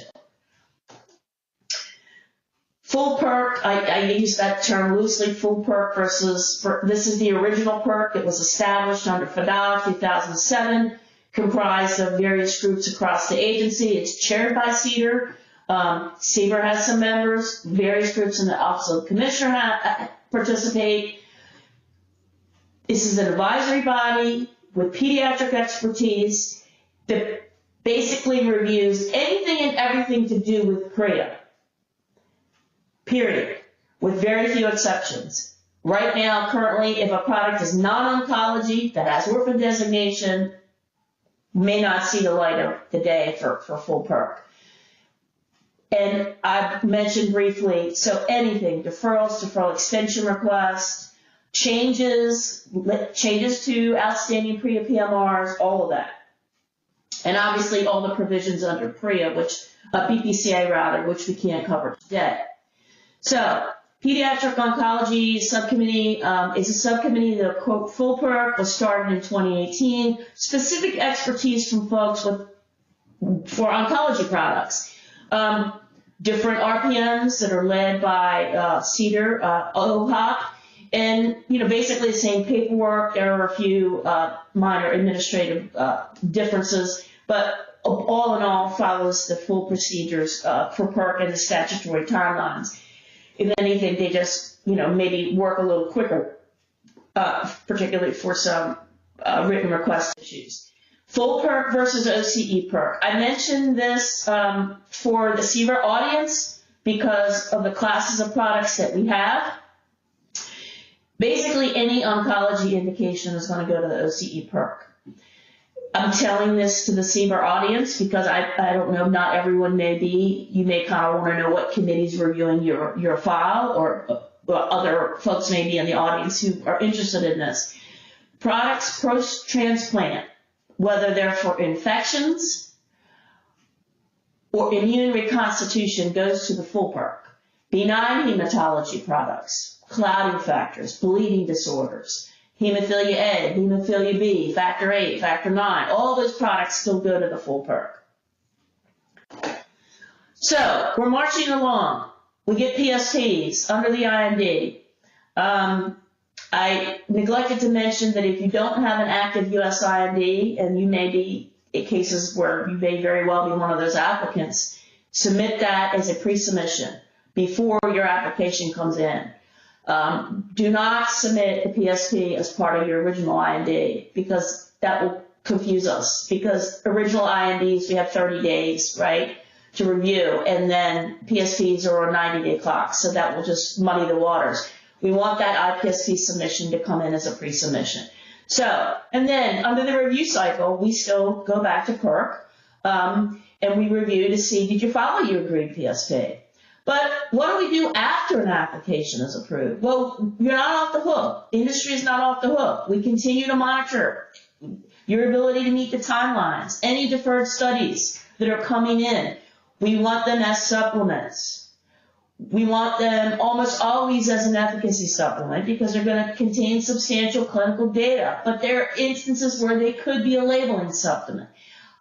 Full PERC, I use that term loosely, full PERC this is the original PERC. It was established under FDA 2007, comprised of various groups across the agency. It's chaired by CDER. CBER has some members. Various groups in the Office of the Commissioner participate. This is an advisory body with pediatric expertise that basically reviews anything and everything to do with PREA. Period. With very few exceptions. Right now, currently, if a product is non-oncology that has orphan designation, may not see the light of the day for full PERC. And I've mentioned briefly, so anything, deferrals, deferral extension requests, changes to outstanding PREA PMRs, all of that. And obviously all the provisions under PREA, BPCA rather, which we can't cover today. So Pediatric Oncology Subcommittee is a subcommittee. The quote full PERC was started in 2018. Specific expertise from folks for oncology products. Different RPMs that are led by CDER, OHOP, and basically the same paperwork. There are a few minor administrative differences, but all in all follows the full procedures for PERC and the statutory timelines. If anything, they just maybe work a little quicker, particularly for some written request issues. Full PERC versus OCE PERC. I mentioned this for the CBER audience because of the classes of products that we have. Basically, any oncology indication is going to go to the OCE PERC. I'm telling this to the CBER audience because I don't know, not everyone may be. You may kind of want to know what committee's reviewing your file, or other folks may be in the audience who are interested in this. Products post-transplant, whether they're for infections or immune reconstitution, goes to the full PERC. Benign hematology products, clotting factors, bleeding disorders, hemophilia A, hemophilia B, factor 8, factor 9, all those products still go to the full PERC. So we're marching along. We get PSPs under the IND. I neglected to mention that if you don't have an active U.S. IND, and you may be in cases where you may very well be one of those applicants, submit that as a pre-submission before your application comes in. Do not submit the PSP as part of your original IND because that will confuse us. Because original INDs, we have 30 days, right, to review, and then PSPs are a 90-day clock, so that will just muddy the waters. We want that IPSP submission to come in as a pre-submission. So, and then under the review cycle, we still go back to PERC, and we review to see, did you follow your agreed PSP? But what do we do after an application is approved? Well, you're not off the hook. Industry is not off the hook. We continue to monitor your ability to meet the timelines. Any deferred studies that are coming in, we want them as supplements. We want them almost always as an efficacy supplement because they're going to contain substantial clinical data. But there are instances where they could be a labeling supplement.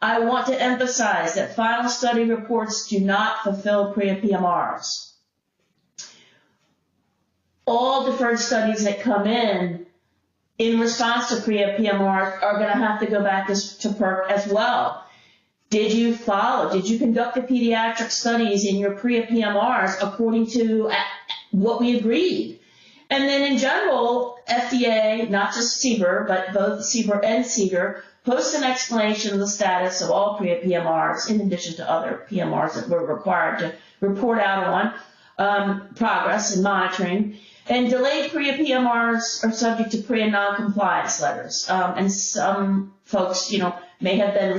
I want to emphasize that final study reports do not fulfill PREA PMRs. All deferred studies that come in response to PREA PMRs are going to have to go back to PERC as well. Did you conduct the pediatric studies in your PREA PMRs according to what we agreed? And then in general, FDA, not just CBER, but both CBER and CDER, post an explanation of the status of all PREA PMRs in addition to other PMRs that we're required to report out on, progress in monitoring. And delayed PREA PMRs are subject to PREA non-compliance letters. And some folks, may have been in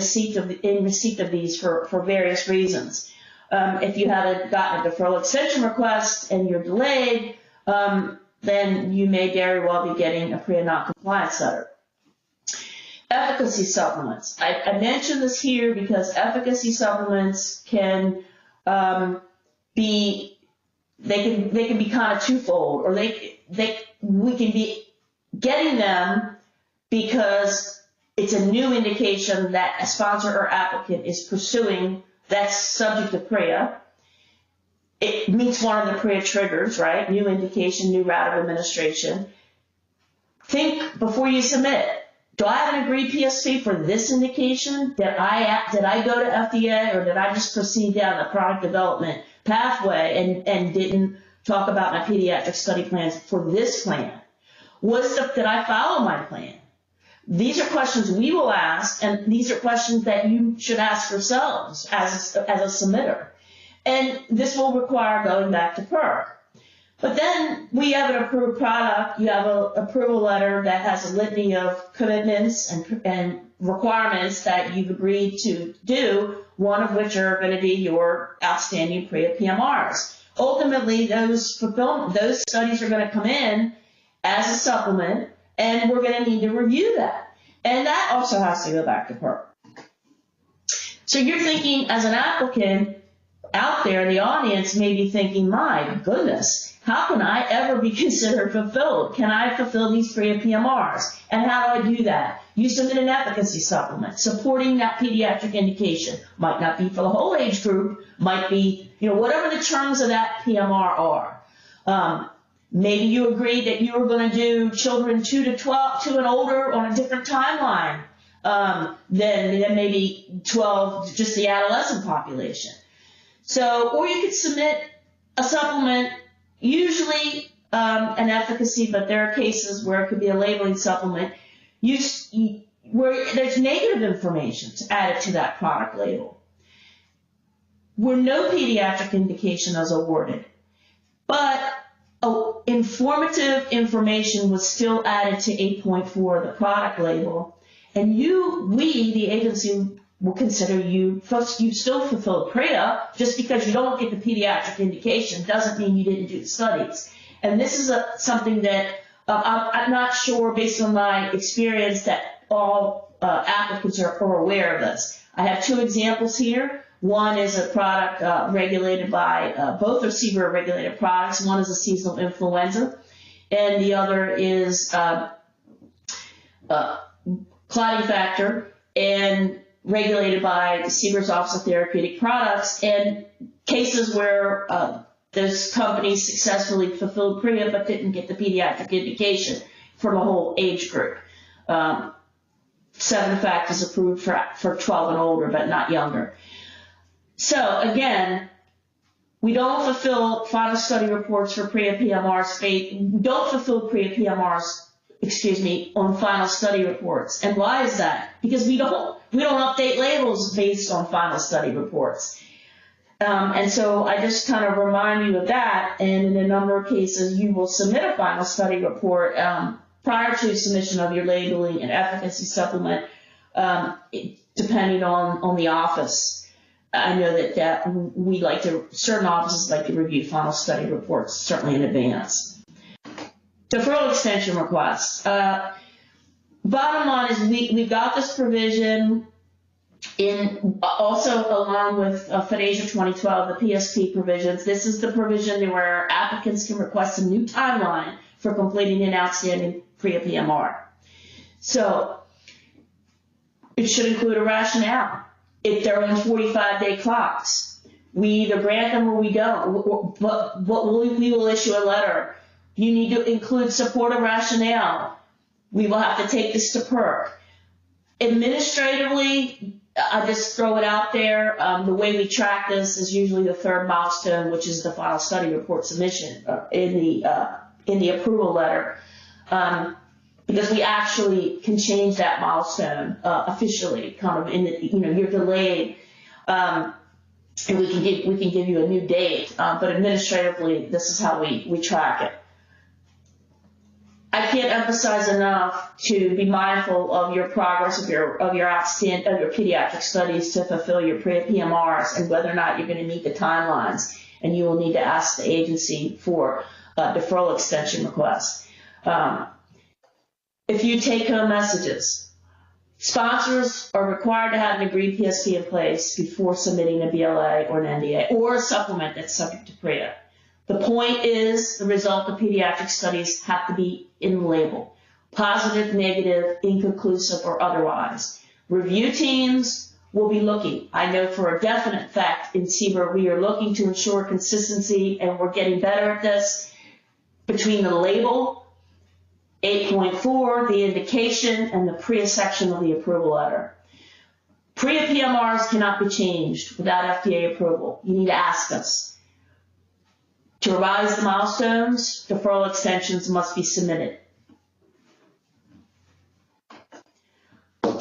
receipt of these for various reasons. If you haven't gotten a deferral extension request and you're delayed, then you may very well be getting a PREA non-compliance letter. Efficacy supplements. I mention this here because efficacy supplements can be kind of twofold, or we can be getting them because it's a new indication that a sponsor or applicant is pursuing that's subject to PREA. It meets one of the PREA triggers, right? New indication, new route of administration. Think before you submit. Do I have an agreed PSP for this indication? Did I go to FDA, or did I just proceed down the product development pathway and didn't talk about my pediatric study plans for this plan? Did I follow my plan? These are questions we will ask, and these are questions that you should ask yourselves as a submitter. And this will require going back to PERC. But then we have an approved product. You have an approval letter that has a litany of commitments and requirements that you've agreed to do, one of which are going to be your outstanding PREA PMRs. Ultimately, those studies are going to come in as a supplement, and we're going to need to review that. And that also has to go back to PERC. So you're thinking, as an applicant, out there in the audience may be thinking, my goodness, how can I ever be considered fulfilled? Can I fulfill these PREA PMRs? And how do I do that? You submit an efficacy supplement supporting that pediatric indication. Might not be for the whole age group, might be, whatever the terms of that PMR are. Maybe you agreed that you were going to do children 2 and older on a different timeline than maybe 12, just the adolescent population. So, or you could submit a supplement, usually an efficacy, but there are cases where it could be a labeling supplement, where there's negative information added to that product label, where no pediatric indication is awarded, but informative information was still added to 8.4 of the product label, and we, the agency, will consider you still fulfilled PREA. Just because you don't get the pediatric indication doesn't mean you didn't do the studies. And this is something that I'm not sure, based on my experience, that all applicants are aware of this. I have 2 examples here. One is a product regulated by, both are CBER regulated products. One is a seasonal influenza, and the other is clotting factor, and regulated by CBER's Office of Therapeutic Products, and cases where those companies successfully fulfilled PREA but didn't get the pediatric indication for the whole age group. 7-fact is approved for 12 and older, but not younger. So again, we don't fulfill final study reports for PREA PMRs. We don't fulfill PREA PMRs, on final study reports. And why is that? Because we don't update labels based on final study reports. And so I just kind of remind you of that. And in a number of cases, you will submit a final study report prior to submission of your labeling and efficacy supplement, depending on the office. I know that certain offices like to review final study reports, certainly in advance. Deferral extension requests. Bottom line is we got this provision also along with FDASIA 2012, the PSP provisions. This is the provision where applicants can request a new timeline for completing an outstanding PREA PMR. So it should include a rationale. If they're on 45-day clocks, we either grant them or we don't. But we will issue a letter. You need to include supportive rationale. We will have to take this to PERC. Administratively, I just throw it out there. The way we track this is usually the 3rd milestone, which is the final study report submission in the approval letter, because we actually can change that milestone officially, kind of you're delayed, and we can give you a new date. But administratively, this is how we track it. I can't emphasize enough to be mindful of your progress of your pediatric studies to fulfill your PREA PMRs and whether or not you're going to meet the timelines. And you will need to ask the agency for deferral extension requests. If you take home messages, sponsors are required to have an agreed PSP in place before submitting a BLA or an NDA or a supplement that's subject to PREA. The point is the result of pediatric studies have to be in the label. Positive, negative, inconclusive, or otherwise. Review teams will be looking. I know for a definite fact in CBER we are looking to ensure consistency, and we're getting better at this, between the label, 8.4, the indication, and the PREA section of the approval letter. PREA PMRs cannot be changed without FDA approval. You need to ask us. To revise the milestones, deferral extensions must be submitted.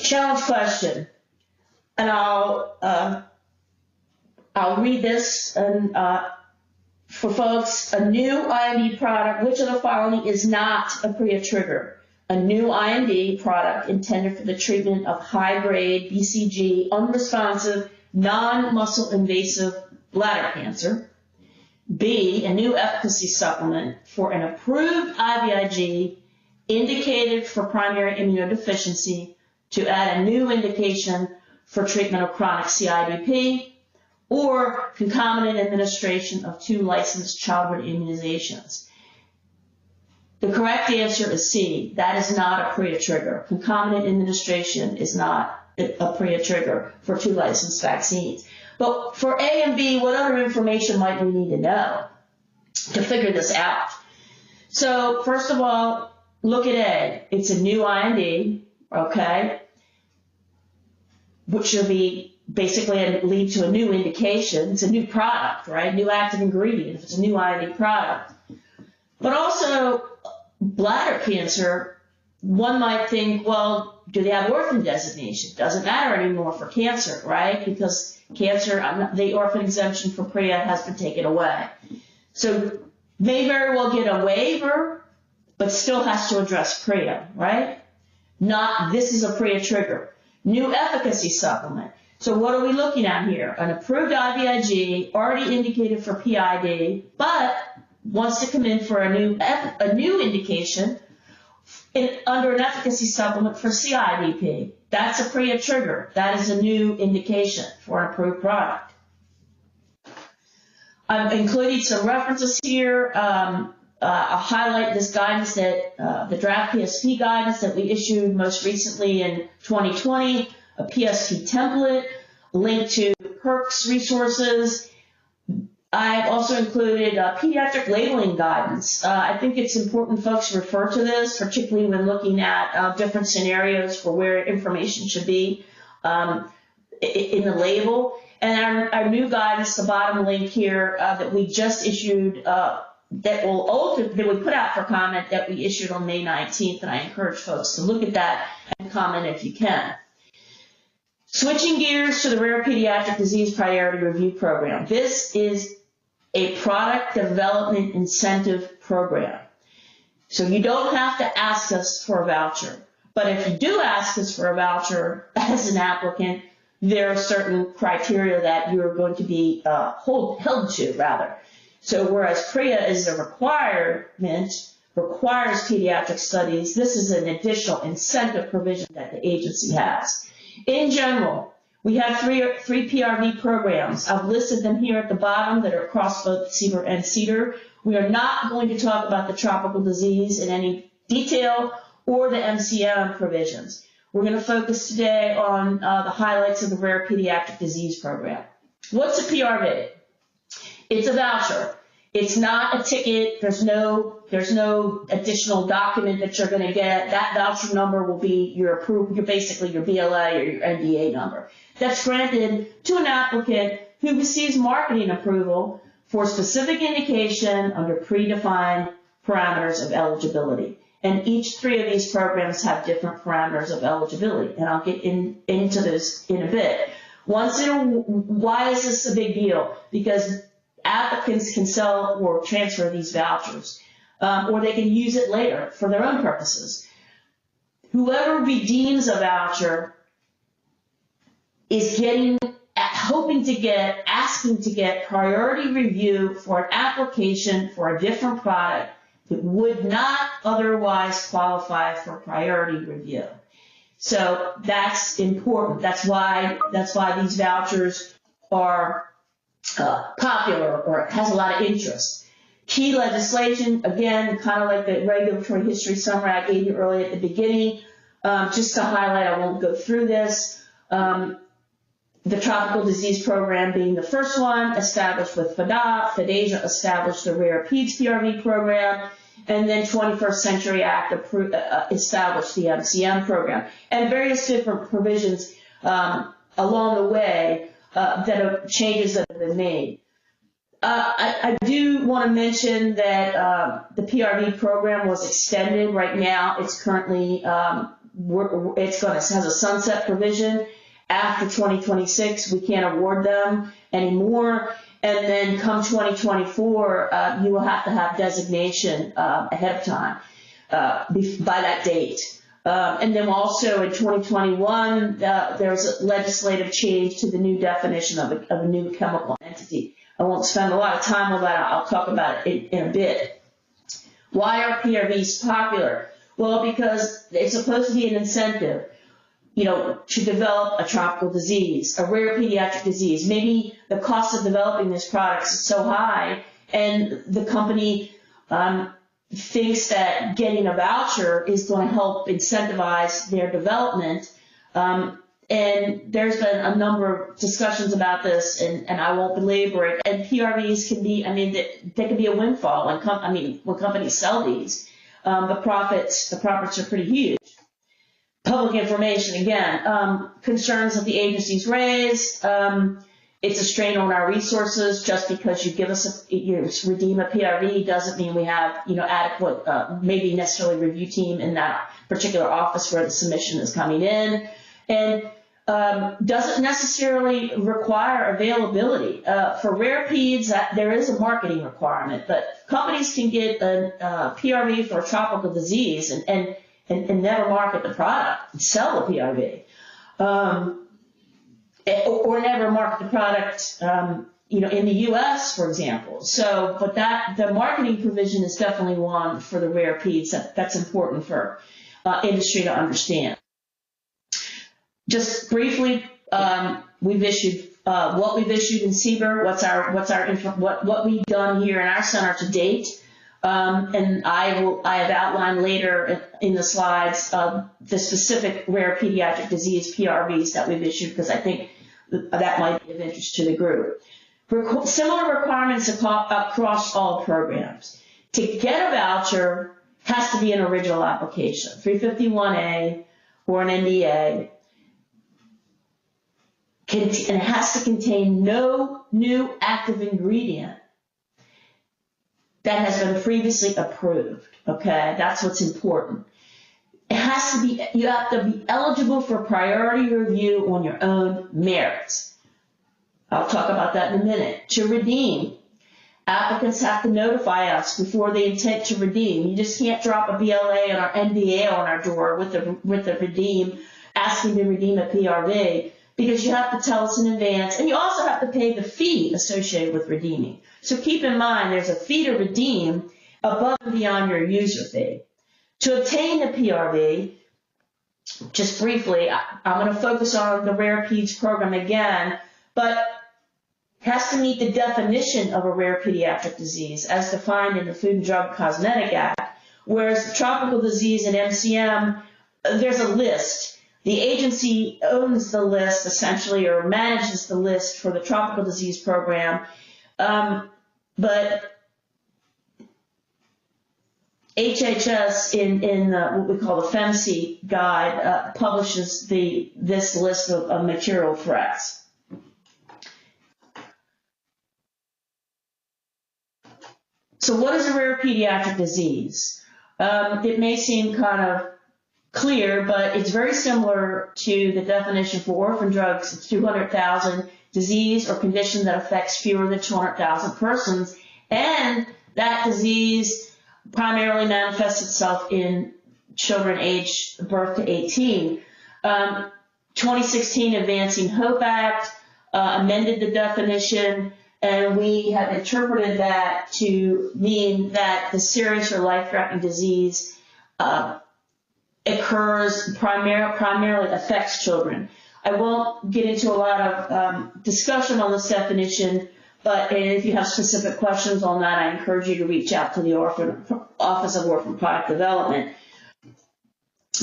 Challenge question, and I'll read this and for folks. A new IND product, which of the following is not a PREA trigger? A new IND product intended for the treatment of high-grade BCG, unresponsive, non-muscle invasive bladder cancer. B, a new efficacy supplement for an approved IVIG indicated for primary immunodeficiency to add a new indication for treatment of chronic CIDP. or concomitant administration of 2 licensed childhood immunizations. The correct answer is C. That is not a PREA trigger. Concomitant administration is not a PREA trigger for 2 licensed vaccines. But for A and B, what other information might we need to know to figure this out? So first of all, look at A. It's a new IND, okay, which will be basically lead to a new indication. It's a new product, right? New active ingredient if it's a new IND product. But also bladder cancer, one might think, well, do they have orphan designation? Doesn't matter anymore for cancer, right? Because cancer, the orphan exemption for PREA has been taken away. So may very well get a waiver, but still has to address PREA, right? Not, this is a PREA trigger. New efficacy supplement. So what are we looking at here? An approved IVIG, already indicated for PID, but wants to come in for a new indication under an efficacy supplement for CIDP. That's a PREA trigger. That is a new indication for an approved product. I've included some references here. I'll highlight this guidance that the draft PSP guidance that we issued most recently in 2020, a PSP template, a link to Burke's resources. I've also included pediatric labeling guidance. I think it's important folks refer to this, particularly when looking at different scenarios for where information should be in the label. And our new guidance, the bottom link here that we just issued, that we put out for comment that we issued on May 19th, and I encourage folks to look at that and comment if you can. Switching gears to the Rare Pediatric Disease Priority Review Program. This is a product development incentive program. So you don't have to ask us for a voucher. But if you do ask us for a voucher as an applicant, there are certain criteria that you're going to be held to, rather. So whereas PREA is a requirement, requires pediatric studies, this is an additional incentive provision that the agency has. In general, we have three PRV programs. I've listed them here at the bottom that are across both CBER and CDER. We are not going to talk about the tropical disease in any detail or the MCM provisions. We're going to focus today on the highlights of the Rare Pediatric Disease Program. What's a PRV? It's a voucher. It's not a ticket. There's no additional document that you're going to get. That voucher number will be basically your BLA or your NDA number. That's granted to an applicant who receives marketing approval for specific indication under predefined parameters of eligibility. And each 3 of these programs have different parameters of eligibility, and I'll get into this in a bit. Why is this a big deal? Because applicants can sell or transfer these vouchers, or they can use it later for their own purposes. Whoever redeems a voucher is asking to get priority review for an application for a different product that would not otherwise qualify for priority review. So that's important. That's why these vouchers are popular or has a lot of interest. Key legislation, again, kind of like the regulatory history summary I gave you earlier at the beginning. Just to highlight, I won't go through this. The Tropical Disease Program being the first one, established with FDA. FDASIA established the Rare Peds PRV program, and then 21st Century Act established the MCM program, and various different provisions along the way that are changes that have been made. I do want to mention that the PRV program was extended. Right now, it's currently has a sunset provision. After 2026, we can't award them anymore. And then come 2024, you will have to have designation ahead of time by that date. And then also in 2021, there's a legislative change to the new definition of a new chemical entity. I won't spend a lot of time on that. I'll talk about it in a bit. Why are PRVs popular? Well, because it's supposed to be an incentive. to develop a tropical disease, a rare pediatric disease. Maybe the cost of developing this product is so high, and the company thinks that getting a voucher is going to help incentivize their development. And there's been a number of discussions about this, and I won't belabor it. And PRVs can be, they can be a windfall. When companies sell these, the profits are pretty huge. Public information, again, concerns that the agencies raised. It's a strain on our resources. Just because you give us you redeem a PRV doesn't mean we have adequate, maybe necessarily review team in that particular office where the submission is coming in, and doesn't necessarily require availability. For rare peds, there is a marketing requirement, but companies can get a PRV for a tropical disease and never market the product and sell the PRV. Or never market the product, in the U.S., for example. So, but the marketing provision is definitely one for the rare peds that's important for industry to understand. Just briefly, we've issued what we've issued in CBER, what we've done here in our center to date, and I have outlined later in the slides the specific rare pediatric disease PRVs that we've issued, because I think that might be of interest to the group. Similar requirements across all programs. To get a voucher has to be an original application, 351A or an NDA. And it has to contain no new active ingredient that has been previously approved. Okay, that's what's important. It has to be, you have to be eligible for priority review on your own merits. I'll talk about that in a minute. To redeem, applicants have to notify us before they intend to redeem. You just can't drop a BLA and our NDA on our door with the redeem, asking to redeem a PRV, because you have to tell us in advance, and you also have to pay the fee associated with redeeming. So keep in mind, there's a fee to redeem above and beyond your user fee. To obtain the PRV, just briefly, I'm going to focus on the Rare Peds program again, but it has to meet the definition of a rare pediatric disease as defined in the Food and Drug Cosmetic Act, whereas the tropical disease and MCM, there's a list. The agency owns the list, essentially, or manages the list for the tropical disease program, but HHS in what we call the FEMC guide publishes this list of material threats. So what is a rare pediatric disease? It may seem kind of clear, but it's very similar to the definition for orphan drugs. It's 200,000 disease or condition that affects fewer than 200,000 persons, and that disease primarily manifests itself in children aged birth to 18. 2016 Advancing Hope Act amended the definition, and we have interpreted that to mean that the serious or life-threatening disease occurs, primarily affects children. I won't get into a lot of discussion on this definition, but if you have specific questions on that, I encourage you to reach out to the Office of Orphan Product Development.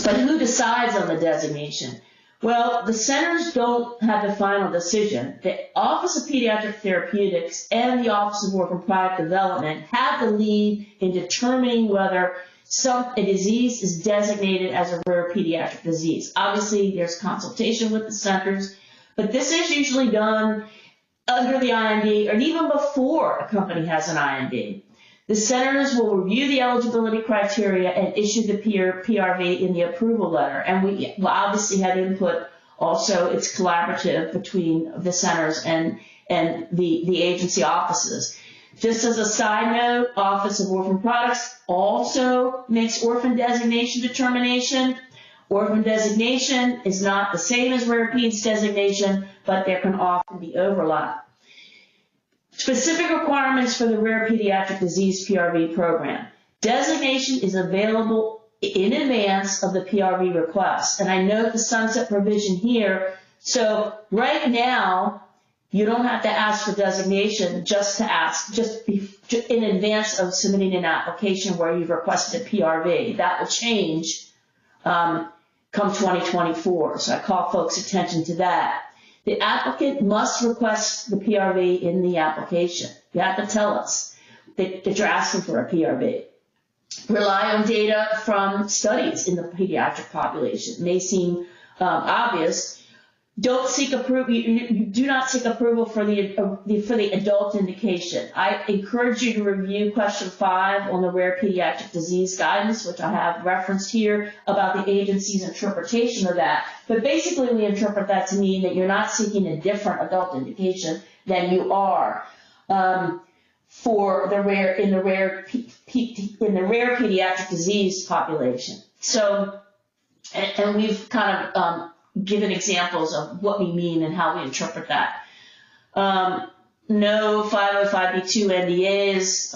But who decides on the designation? Well, the centers don't have the final decision. The Office of Pediatric Therapeutics and the Office of Orphan Product Development have the lead in determining whether a disease is designated as a rare pediatric disease. Obviously, there's consultation with the centers, but this is usually done under the IND or even before a company has an IND. The centers will review the eligibility criteria and issue the PRV in the approval letter. And we will obviously have input also. It's collaborative between the centers and the agency offices. Just as a side note, Office of Orphan Products also makes orphan designation determination. Orphan designation is not the same as rare peds designation, but there can often be overlap. Specific requirements for the Rare Pediatric Disease PRV program. Designation is available in advance of the PRV request. And I note the sunset provision here. So right now, you don't have to ask for designation just in advance of submitting an application where you've requested a PRV. That will change come 2024. So I call folks' attention to that. The applicant must request the PRV in the application. You have to tell us that you're asking for a PRV. Rely on data from studies in the pediatric population. It may seem obvious. Don't seek approval. You do not seek approval for the adult indication. I encourage you to review question 5 on the rare pediatric disease guidance, which I have referenced here about the agency's interpretation of that. But basically, we interpret that to mean that you're not seeking a different adult indication than you are for the rare pediatric disease population. So, and we've kind of given examples of what we mean and how we interpret that. No 505(b)(2) NDAs,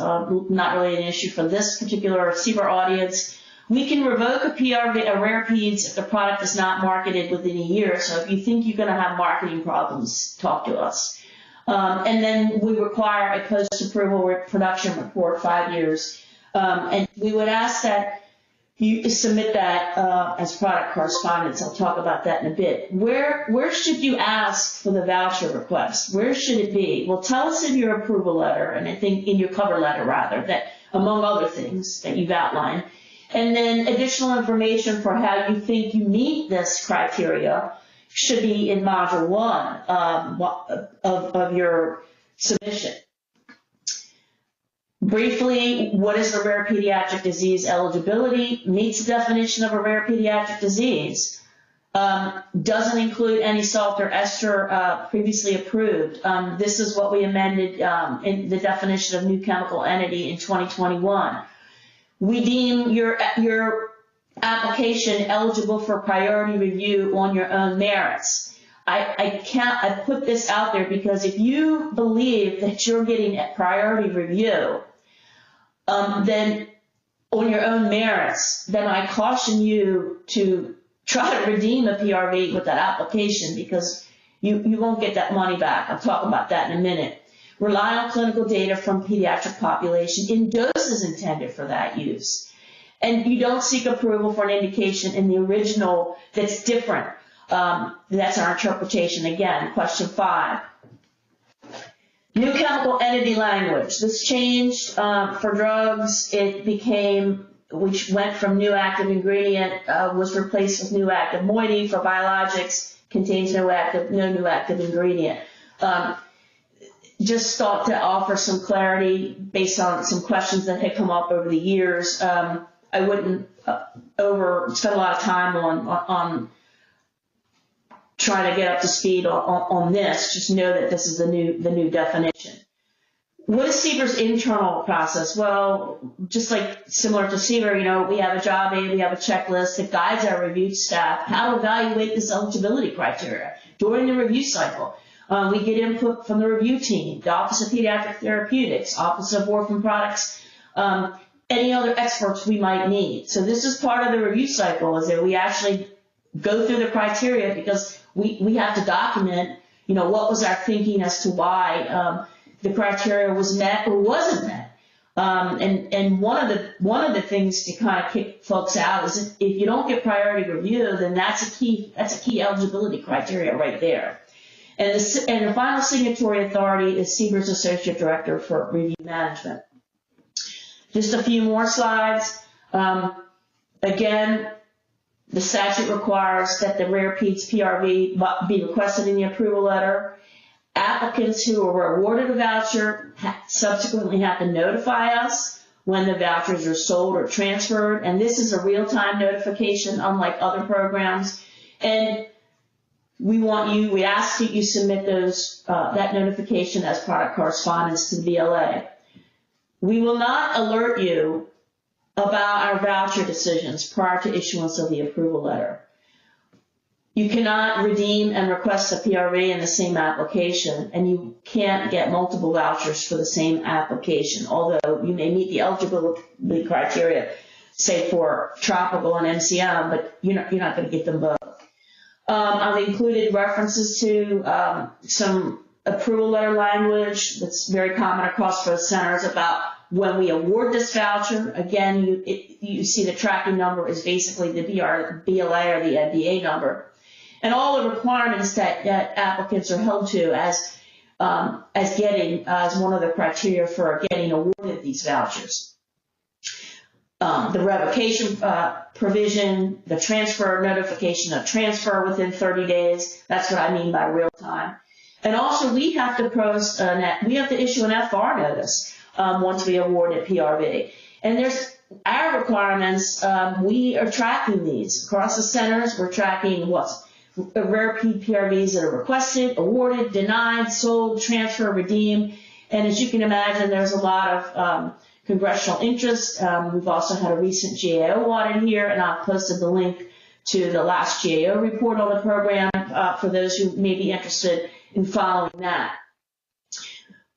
not really an issue for this particular CBER audience. We can revoke a PRV, a rare peds, if the product is not marketed within a year. So if you think you're going to have marketing problems, talk to us. And then we require a post-approval production report 5 years. And we would ask that you submit that as product correspondence. I'll talk about that in a bit. Where should you ask for the voucher request? Where should it be? Well, tell us in your approval letter, and I think in your cover letter rather, that among other things that you've outlined. And then additional information for how you think you meet this criteria should be in Module 1 of your submission. Briefly, what is the rare pediatric disease eligibility? Meets the definition of a rare pediatric disease. Doesn't include any salt or ester previously approved. This is what we amended in the definition of new chemical entity in 2021. We deem your application eligible for priority review on your own merits. I put this out there because if you believe that you're getting a priority review, then on your own merits, then I caution you to try to redeem a PRV with that application because you won't get that money back. I'll talk about that in a minute. Rely on clinical data from pediatric population in doses intended for that use. And you don't seek approval for an indication in the original that's different. That's our interpretation. Again, question 5. New chemical entity language. This changed for drugs. It became, which went from new active ingredient, was replaced with new active moiety. For biologics, contains no new active ingredient. Just thought to offer some clarity based on some questions that had come up over the years. I wouldn't spend a lot of time on trying to get up to speed on this. Just know that this is the new definition. What is CBER's internal process? Well, just like similar to CBER, we have a job aid, we have a checklist that guides our review staff how to evaluate this eligibility criteria during the review cycle. We get input from the review team, the Office of Pediatric Therapeutics, Office of Orphan Products, any other experts we might need. So this is part of the review cycle, is that we actually go through the criteria because we have to document, what was our thinking as to why the criteria was met or wasn't met. And one of the things to kind of kick folks out is if you don't get priority review, then that's a key eligibility criteria right there. And the final signatory authority is CBER's Associate Director for Review Management. Just a few more slides. Again, the statute requires that the rare peds PRV be requested in the approval letter. Applicants who are awarded a voucher subsequently have to notify us when the vouchers are sold or transferred, and this is a real-time notification, unlike other programs. And we ask that you submit that notification as product correspondence to the BLA. We will not alert you about our voucher decisions prior to issuance of the approval letter. You cannot redeem and request a PRV in the same application, and you can't get multiple vouchers for the same application, although you may meet the eligibility criteria. say for tropical and MCM, but you're not going to get them both. I've included references to some approval letter language that's very common across both centers about when we award this voucher. Again, you see the tracking number is basically the BLA or the FDA number, and all the requirements that applicants are held to as one of the criteria for getting awarded these vouchers. The revocation provision, the transfer notification of transfer within 30 days. That's what I mean by real time. And also, we have to issue an FR notice once we award a PRV. And there's our requirements. We are tracking these across the centers. We're tracking what's rare PRVs that are requested, awarded, denied, sold, transfer, redeemed. And as you can imagine, there's a lot of congressional interest. We've also had a recent GAO audit here, and I've posted the link to the last GAO report on the program for those who may be interested in following that.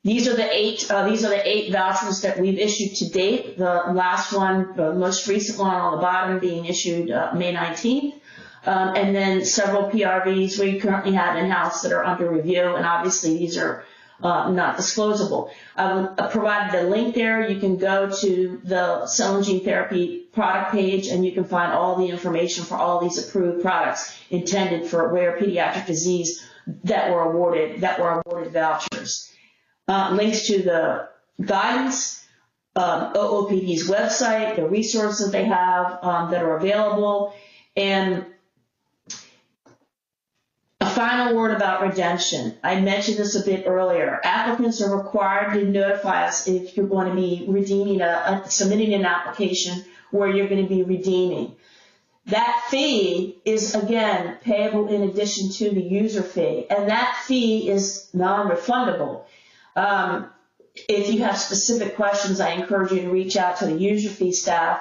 These are the eight vouchers that we've issued to date. The last one, the most recent one on the bottom, being issued May 19th. And then several PRVs we currently have in-house that are under review, and obviously these are not disclosable. I provided a link there. You can go to the Cell and Gene Therapy product page, and you can find all the information for all these approved products intended for rare pediatric disease that were awarded vouchers. Links to the guidance, OOPD's website, the resources they have that are available, and a final word about redemption. I mentioned this a bit earlier. Applicants are required to notify us if you're going to be redeeming submitting an application where you're going to be redeeming. That fee is, again, payable in addition to the user fee, and that fee is non-refundable. If you have specific questions, I encourage you to reach out to the user fee staff.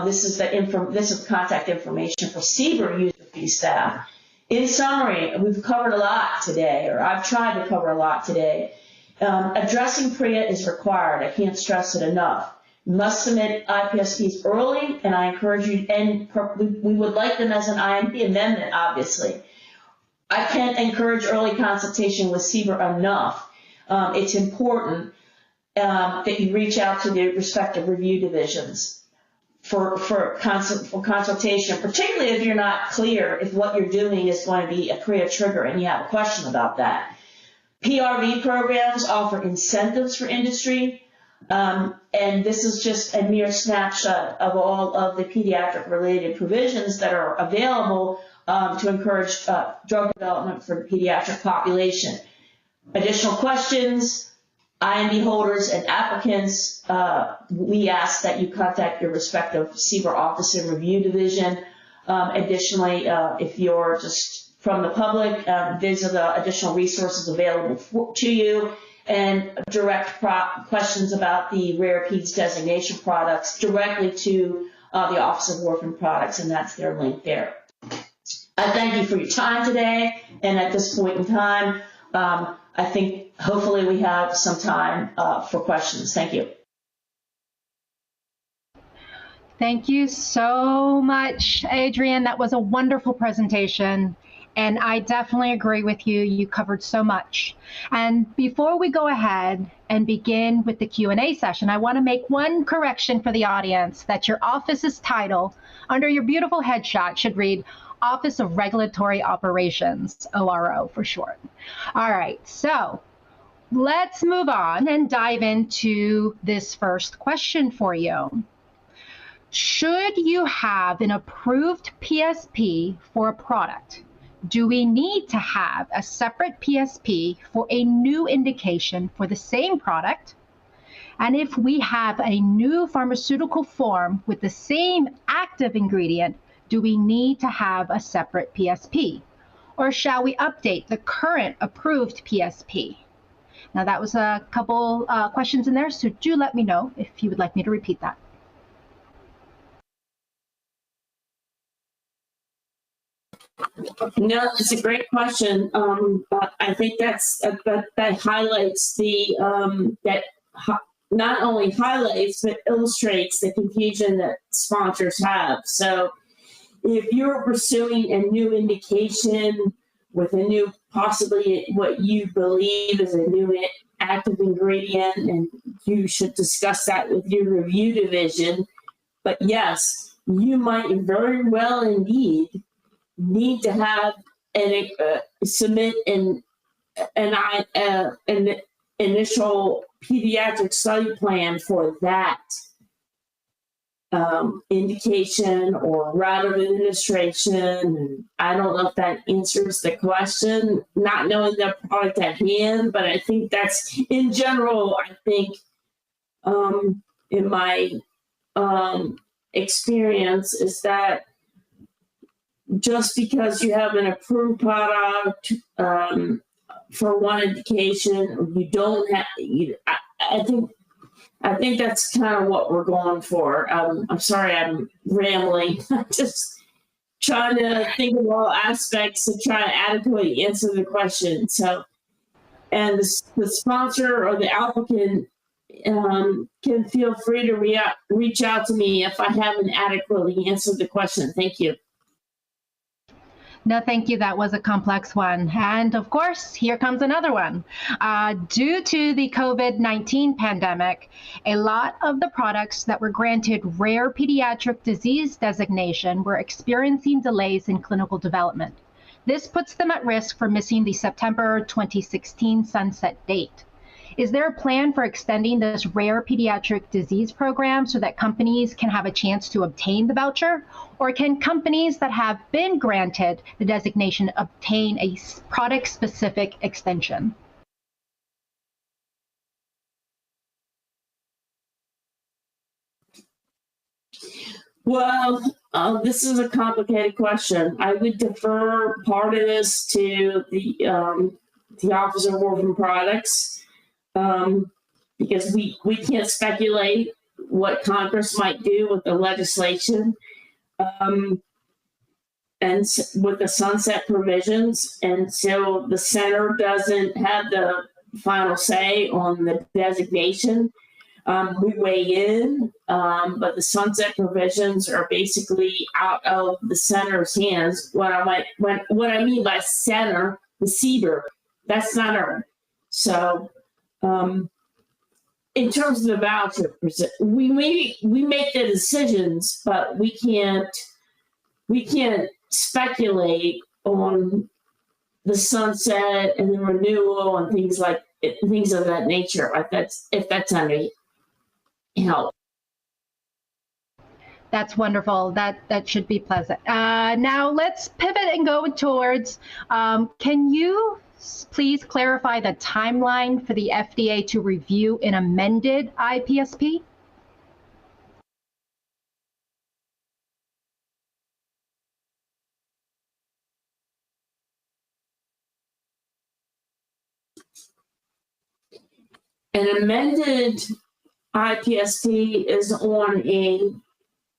This is contact information for CBER user fee staff. In summary, we've covered a lot today, or I've tried to cover a lot today. Addressing PREA is required. I can't stress it enough. You must submit IPSPs early, and I encourage you, and we would like them as an IND amendment, obviously. I can't encourage early consultation with CBER enough. It's important that you reach out to the respective review divisions for consultation, particularly if you're not clear if what you're doing is going to be a PREA trigger and you have a question about that. PRV programs offer incentives for industry, and this is just a mere snapshot of all of the pediatric-related provisions that are available to encourage drug development for the pediatric population. Additional questions, IND holders and applicants, we ask that you contact your respective CBER office and review division. Additionally, if you're just from the public, these are the additional resources available to you, and direct questions about the rare PEDS designation products directly to the Office of Orphan Products, and that's their link there. I thank you for your time today, and at this point in time, I think hopefully we have some time for questions. Thank you. Thank you so much, Adrienne. That was a wonderful presentation, and I definitely agree with you. You covered so much. And before we go ahead and begin with the Q&A session, I want to make one correction for the audience, that your office's title under your beautiful headshot should read Office of Regulatory Operations, ORO for short. All right, so let's move on and dive into this first question for you. Should you have an approved PSP for a product, do we need to have a separate PSP for a new indication for the same product? And if we have a new pharmaceutical form with the same active ingredient, do we need to have a separate PSP? Or shall we update the current approved PSP? Now that was a couple questions in there, so do let me know if you would like me to repeat that. No, it's a great question. I think that highlights the not only highlights but illustrates the confusion that sponsors have. So if you're pursuing a new indication with a new, possibly what you believe is a new active ingredient, and you should discuss that with your review division. But yes, you might very well indeed need to have submit an initial pediatric study plan for that indication or route of administration. I don't know if that answers the question, not knowing the product at hand, but I think that's, in general, I think in my experience is that just because you have an approved product for one indication, you don't have, I think that's kind of what we're going for. I'm sorry, I'm rambling. I'm just trying to think of all aspects to try to adequately answer the question. So, and the sponsor or the applicant can feel free to reach out to me if I haven't adequately answered the question. Thank you. No, thank you. That was a complex one. And of course, here comes another one. Due to the COVID-19 pandemic, a lot of the products that were granted rare pediatric disease designation were experiencing delays in clinical development. This puts them at risk for missing the September 2016 sunset date. Is there a plan for extending this rare pediatric disease program so that companies can have a chance to obtain the voucher? Or can companies that have been granted the designation obtain a product-specific extension? Well, this is a complicated question. I would defer part of this to the Office of Orphan Products. Because we can't speculate what Congress might do with the legislation and with the sunset provisions. And so the center doesn't have the final say on the designation. We weigh in, but the sunset provisions are basically out of the center's hands. What I mean by center, the CBER, that's not our. So in terms of the voucher, we make the decisions, but we can't speculate on the sunset and the renewal and things of that nature. If that's any help. That's wonderful. That should be pleasant. Now let's pivot and go towards, can you please clarify the timeline for the FDA to review an amended IPSP? An amended IPSP is on a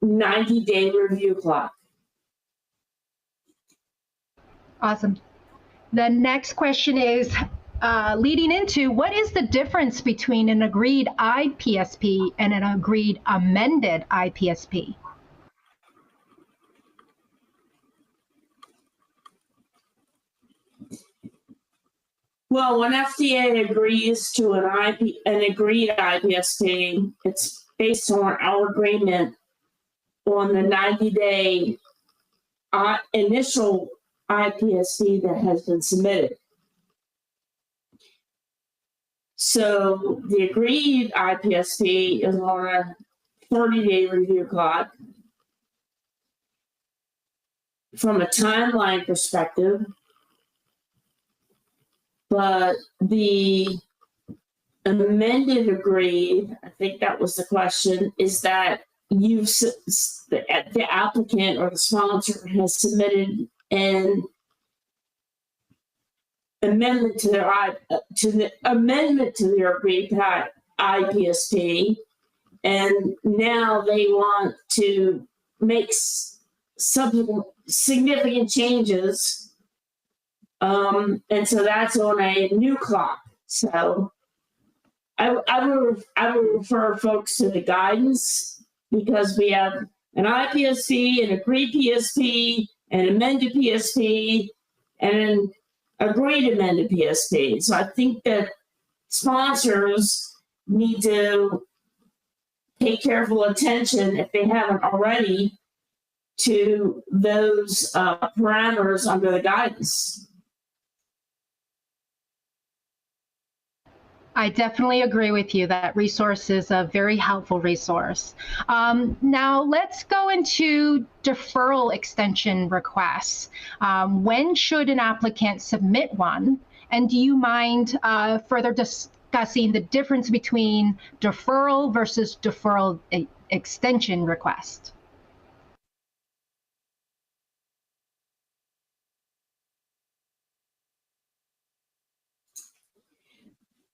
90-day review clock. Awesome. The next question is leading into, what is the difference between an agreed IPSP and an agreed amended IPSP? Well, when FDA agrees to an agreed IPSP, it's based on our agreement on the 90-day initial IPSP that has been submitted. So the agreed IPSP is on a 30-day review clock. From a timeline perspective, but the amended agreed, I think that was the question, is that the applicant or the sponsor has submitted an amendment to their agreed IPSP, and now they want to make subsequent significant changes. And so that's on a new clock. So I would refer folks to the guidance, because we have an IPSP, an agreed PSP, an amended PSP, and an agreed amended PSP. So I think that sponsors need to pay careful attention, if they haven't already, to those parameters under the guidance. I definitely agree with you that resource is a very helpful resource. Now let's go into deferral extension requests. When should an applicant submit one? And do you mind further discussing the difference between deferral versus deferral extension request?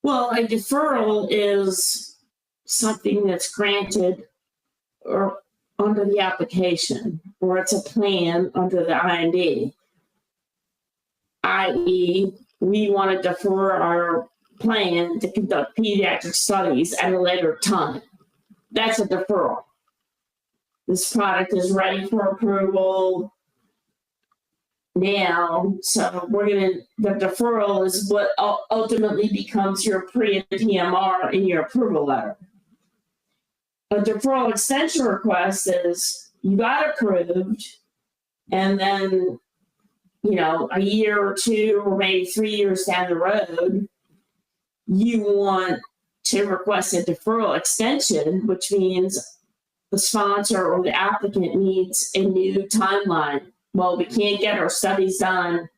Well, a deferral is something that's granted or under the application, or it's a plan under the IND, i.e., we want to defer our plan to conduct pediatric studies at a later time. That's a deferral. This product is ready for approval now, so the deferral is what ultimately becomes your PREA PMR in your approval letter. A deferral extension request is you got approved, and then, a year or two or maybe 3 years down the road, you want to request a deferral extension, which means the sponsor or the applicant needs a new timeline. Well, we can't get our studies done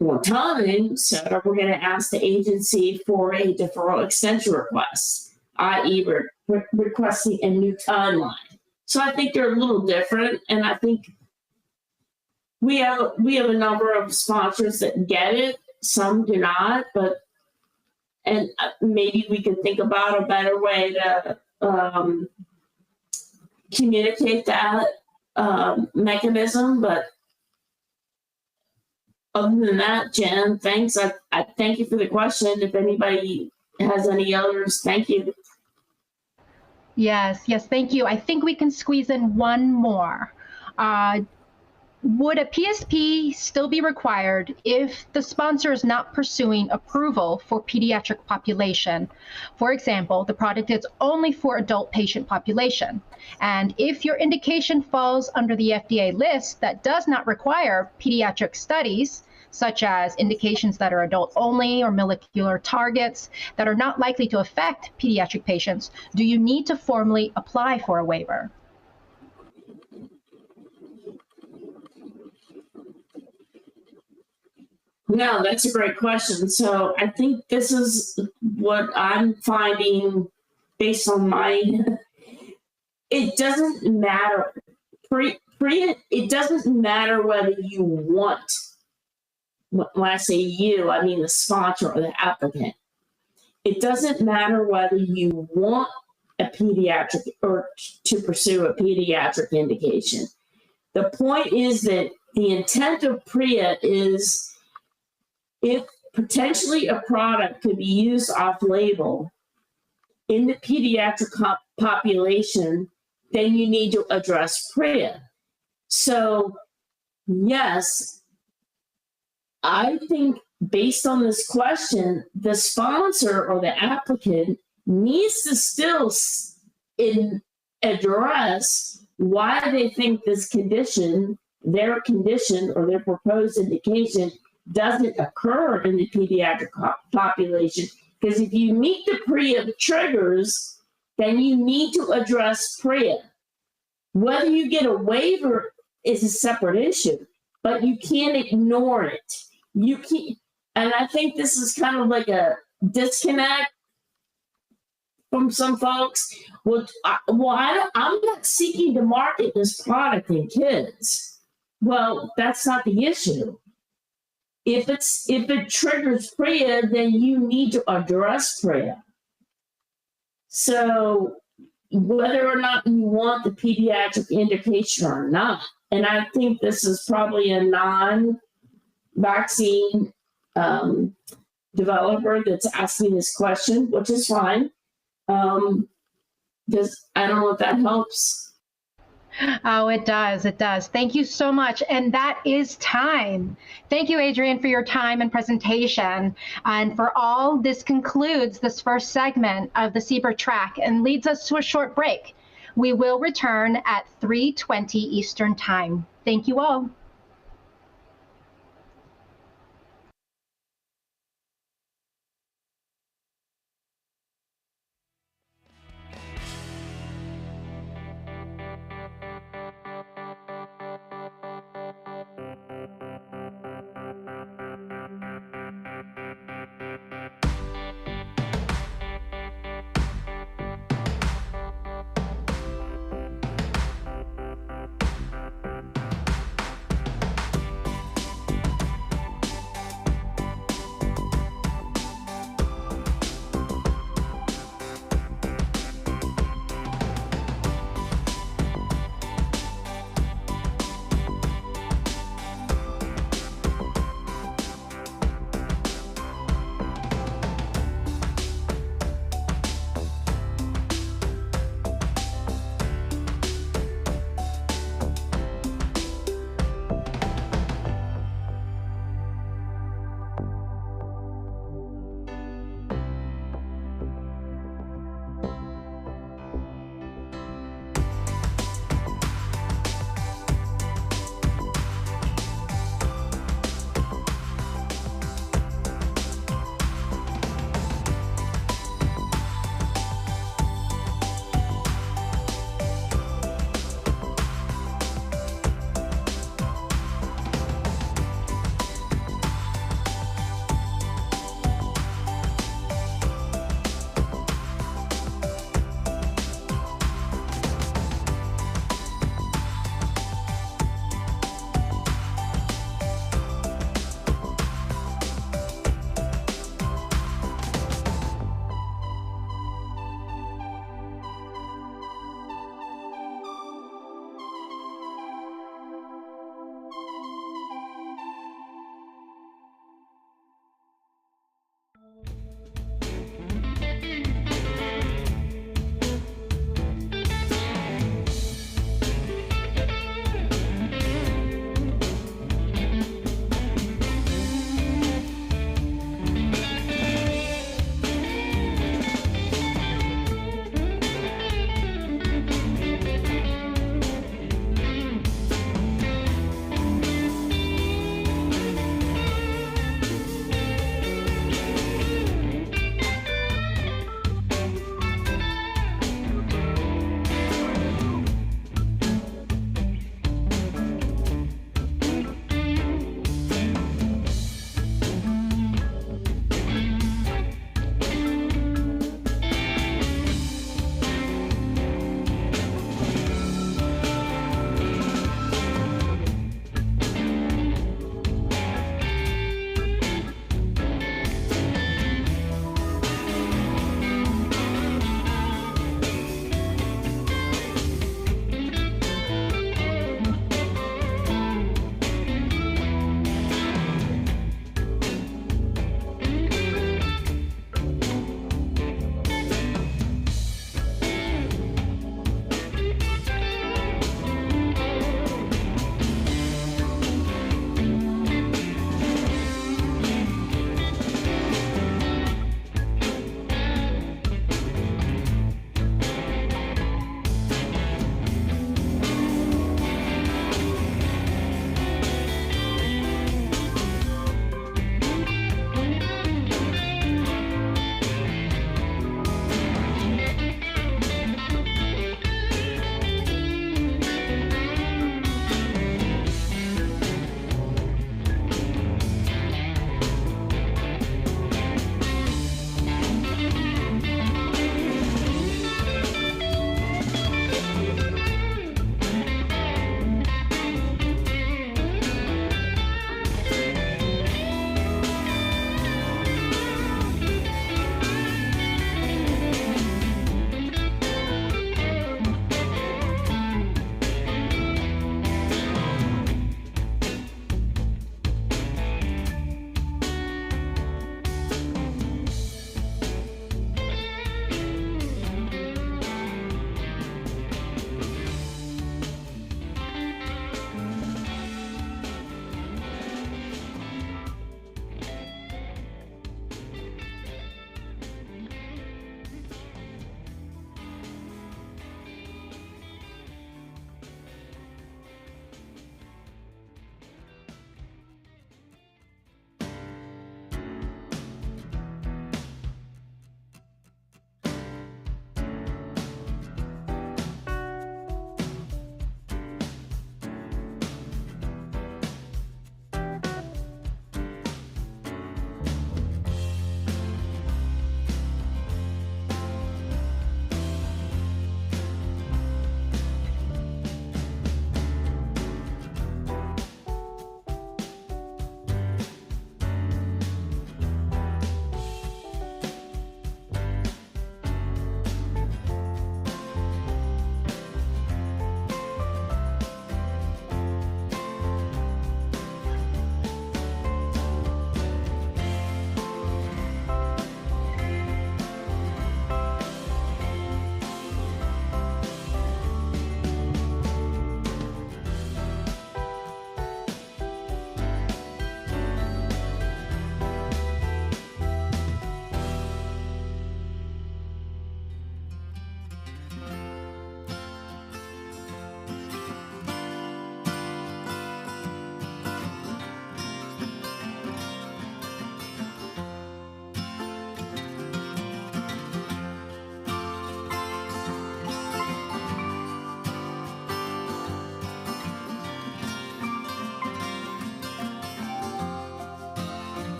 on time, so we're going to ask the agency for a deferral extension request, i.e. we're requesting a new timeline. So I think they're a little different, and I think we have a number of sponsors that get it, some do not, and maybe we could think about a better way to communicate that mechanism. But other than that, Jen, thanks. I thank you for the question. If anybody has any others, thank you. Yes, thank you. I think we can squeeze in one more. Would a PSP still be required if the sponsor is not pursuing approval for pediatric population? For example, the product is only for adult patient population. And if your indication falls under the FDA list that does not require pediatric studies, such as indications that are adult only or molecular targets that are not likely to affect pediatric patients, do you need to formally apply for a waiver? No, that's a great question. So I think this is what I'm finding based on it doesn't matter. It doesn't matter whether you want, when I say you, I mean the sponsor or the applicant. It doesn't matter whether you want a pediatric or to pursue a pediatric indication. The point is that the intent of PREA is, if potentially a product could be used off-label in the pediatric population, then you need to address PREA. So, yes, I think based on this question, the sponsor or the applicant needs to still address why they think this condition, their condition or their proposed indication, doesn't occur in the pediatric population. Because if you meet the PREA triggers, then you need to address PREA. Whether you get a waiver is a separate issue, but you can't ignore it. You can't, and I think this is kind of like a disconnect from some folks. I'm not seeking to market this product in kids. Well, that's not the issue. If it triggers PREA, then you need to address PREA. So whether or not you want the pediatric indication or not, and I think this is probably a non-vaccine developer that's asked me this question, which is fine. Because I don't know if that helps. Oh, it does. It does. Thank you so much. And that is time. Thank you, Adrienne, for your time and presentation. And for all, this concludes this first segment of the CBER track and leads us to a short break. We will return at 3:20 Eastern Time. Thank you all.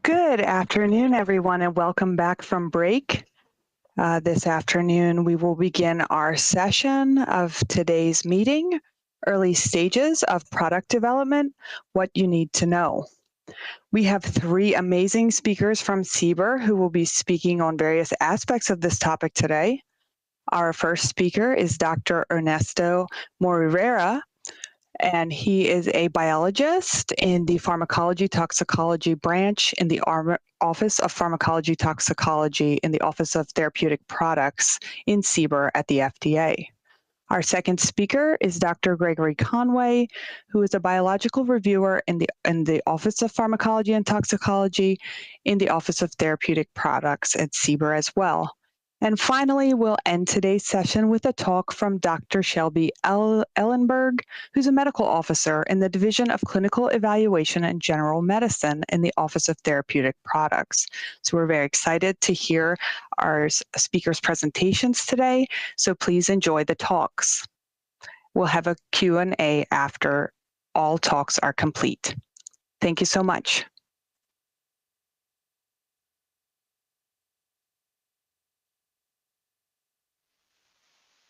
Good afternoon, everyone, and welcome back from break. This afternoon, we will begin our session of today's meeting, Early Stages of Product Development, What You Need to Know. We have three amazing speakers from CBER who will be speaking on various aspects of this topic today. Our first speaker is Dr. Ernesto Moreira, and he is a biologist in the Pharmacology Toxicology branch in the Office of Pharmacology Toxicology in the Office of Therapeutic Products in CBER at the FDA. Our second speaker is Dr. Gregory Conway, who is a biological reviewer in the Office of Pharmacology and Toxicology in the Office of Therapeutic Products at CBER as well. And finally, we'll end today's session with a talk from Dr. Shelby Ellenberg, who's a medical officer in the Division of Clinical Evaluation and General Medicine in the Office of Therapeutic Products. So we're very excited to hear our speakers' presentations today, so please enjoy the talks. We'll have a Q&A after all talks are complete. Thank you so much.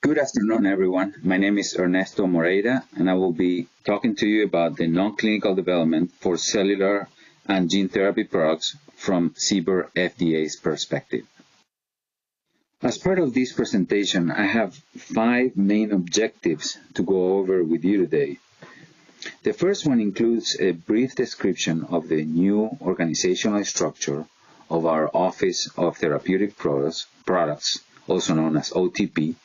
Good afternoon, everyone. My name is Ernesto Moreira, and I will be talking to you about the non-clinical development for cellular and gene therapy products from CBER FDA's perspective. As part of this presentation, I have 5 main objectives to go over with you today. The first one includes a brief description of the new organizational structure of our Office of Therapeutic Products, also known as OTP,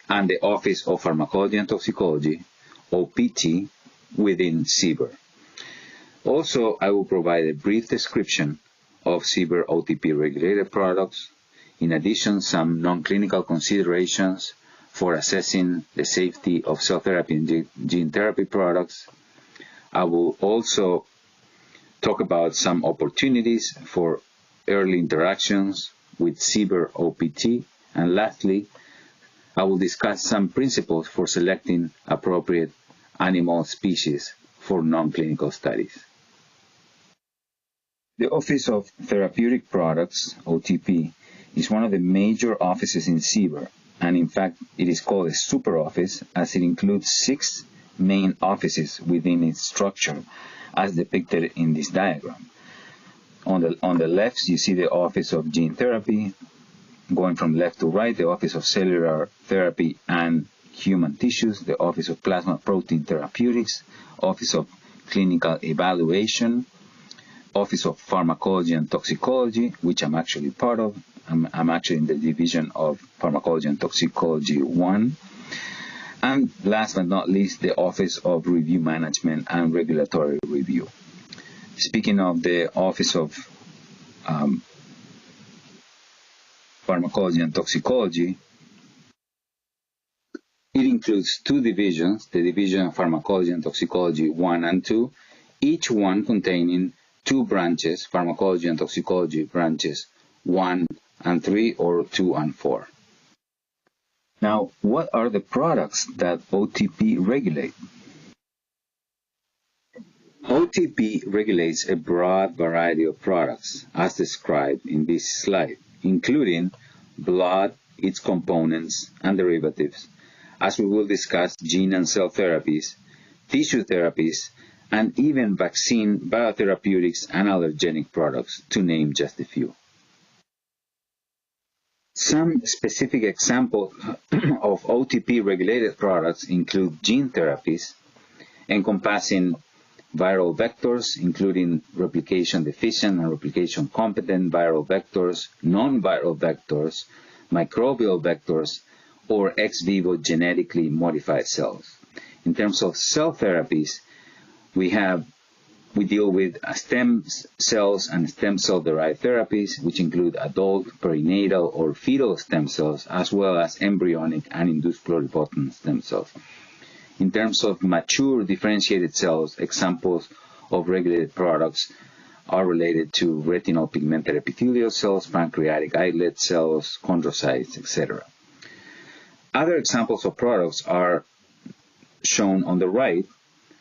and the Office of Pharmacology and Toxicology, OPT, within CBER. Also, I will provide a brief description of CBER OTP regulated products. In addition, some non-clinical considerations for assessing the safety of cell therapy and gene therapy products. I will also talk about some opportunities for early interactions with CBER OPT. And lastly, I will discuss some principles for selecting appropriate animal species for non-clinical studies. The Office of Therapeutic Products, OTP, is one of the major offices in CBER, and in fact, it is called a super office as it includes 6 main offices within its structure, as depicted in this diagram. On the left, you see the Office of Gene Therapy. Going from left to right, the Office of Cellular Therapy and Human Tissues, the Office of Plasma Protein Therapeutics, Office of Clinical Evaluation, Office of Pharmacology and Toxicology, which I'm actually part of. I'm actually in the Division of Pharmacology and Toxicology 1. And last but not least, the Office of Review Management and Regulatory Review. Speaking of the Office of Pharmacology and Toxicology, it includes 2 divisions, the Division of Pharmacology and Toxicology 1 and 2, each one containing 2 branches, Pharmacology and Toxicology branches 1 and 3 or 2 and 4. Now, what are the products that OTP regulate? OTP regulates a broad variety of products, as described in this slide, including blood, its components, and derivatives, as we will discuss gene and cell therapies, tissue therapies, and even vaccine, biotherapeutics, and allergenic products, to name just a few. Some specific examples of OTP-regulated products include gene therapies, encompassing viral vectors, including replication-deficient and replication-competent viral vectors, non-viral vectors, microbial vectors, or ex vivo genetically modified cells. In terms of cell therapies, we deal with stem cells and stem cell-derived therapies, which include adult, perinatal, or fetal stem cells, as well as embryonic and induced pluripotent stem cells. In terms of mature differentiated cells, examples of regulated products are related to retinal pigmented epithelial cells, pancreatic islet cells, chondrocytes, etc. Other examples of products are shown on the right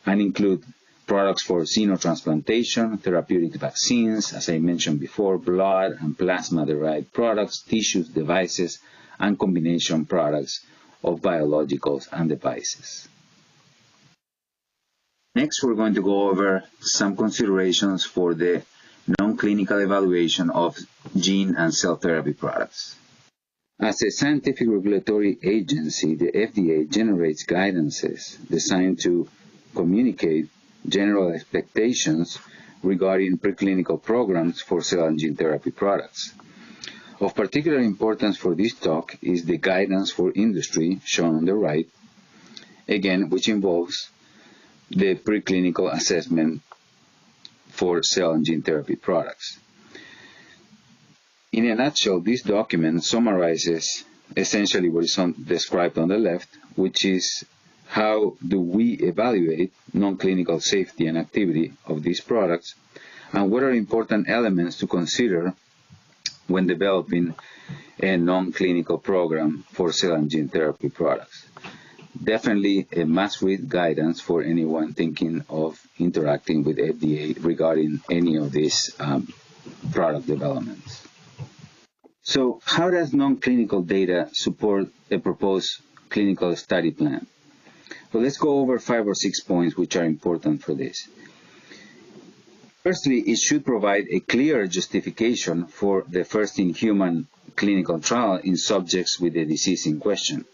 and include products for xenotransplantation, therapeutic vaccines, as I mentioned before, blood and plasma-derived products, tissues, devices, and combination products of biologicals and devices. Next, we're going to go over some considerations for the non-clinical evaluation of gene and cell therapy products. As a scientific regulatory agency, the FDA generates guidances designed to communicate general expectations regarding preclinical programs for cell and gene therapy products. Of particular importance for this talk is the guidance for industry, shown on the right, again, which involves the preclinical assessment for cell and gene therapy products. In a nutshell, this document summarizes essentially what is described on the left, which is how do we evaluate non-clinical safety and activity of these products, and what are important elements to consider when developing a non-clinical program for cell and gene therapy products. Definitely a must-read guidance for anyone thinking of interacting with FDA regarding any of these product developments. So how does non-clinical data support a proposed clinical study plan? Well, let's go over 5 or 6 points which are important for this. Firstly, it should provide a clear justification for the first-in-human clinical trial in subjects with the disease in question.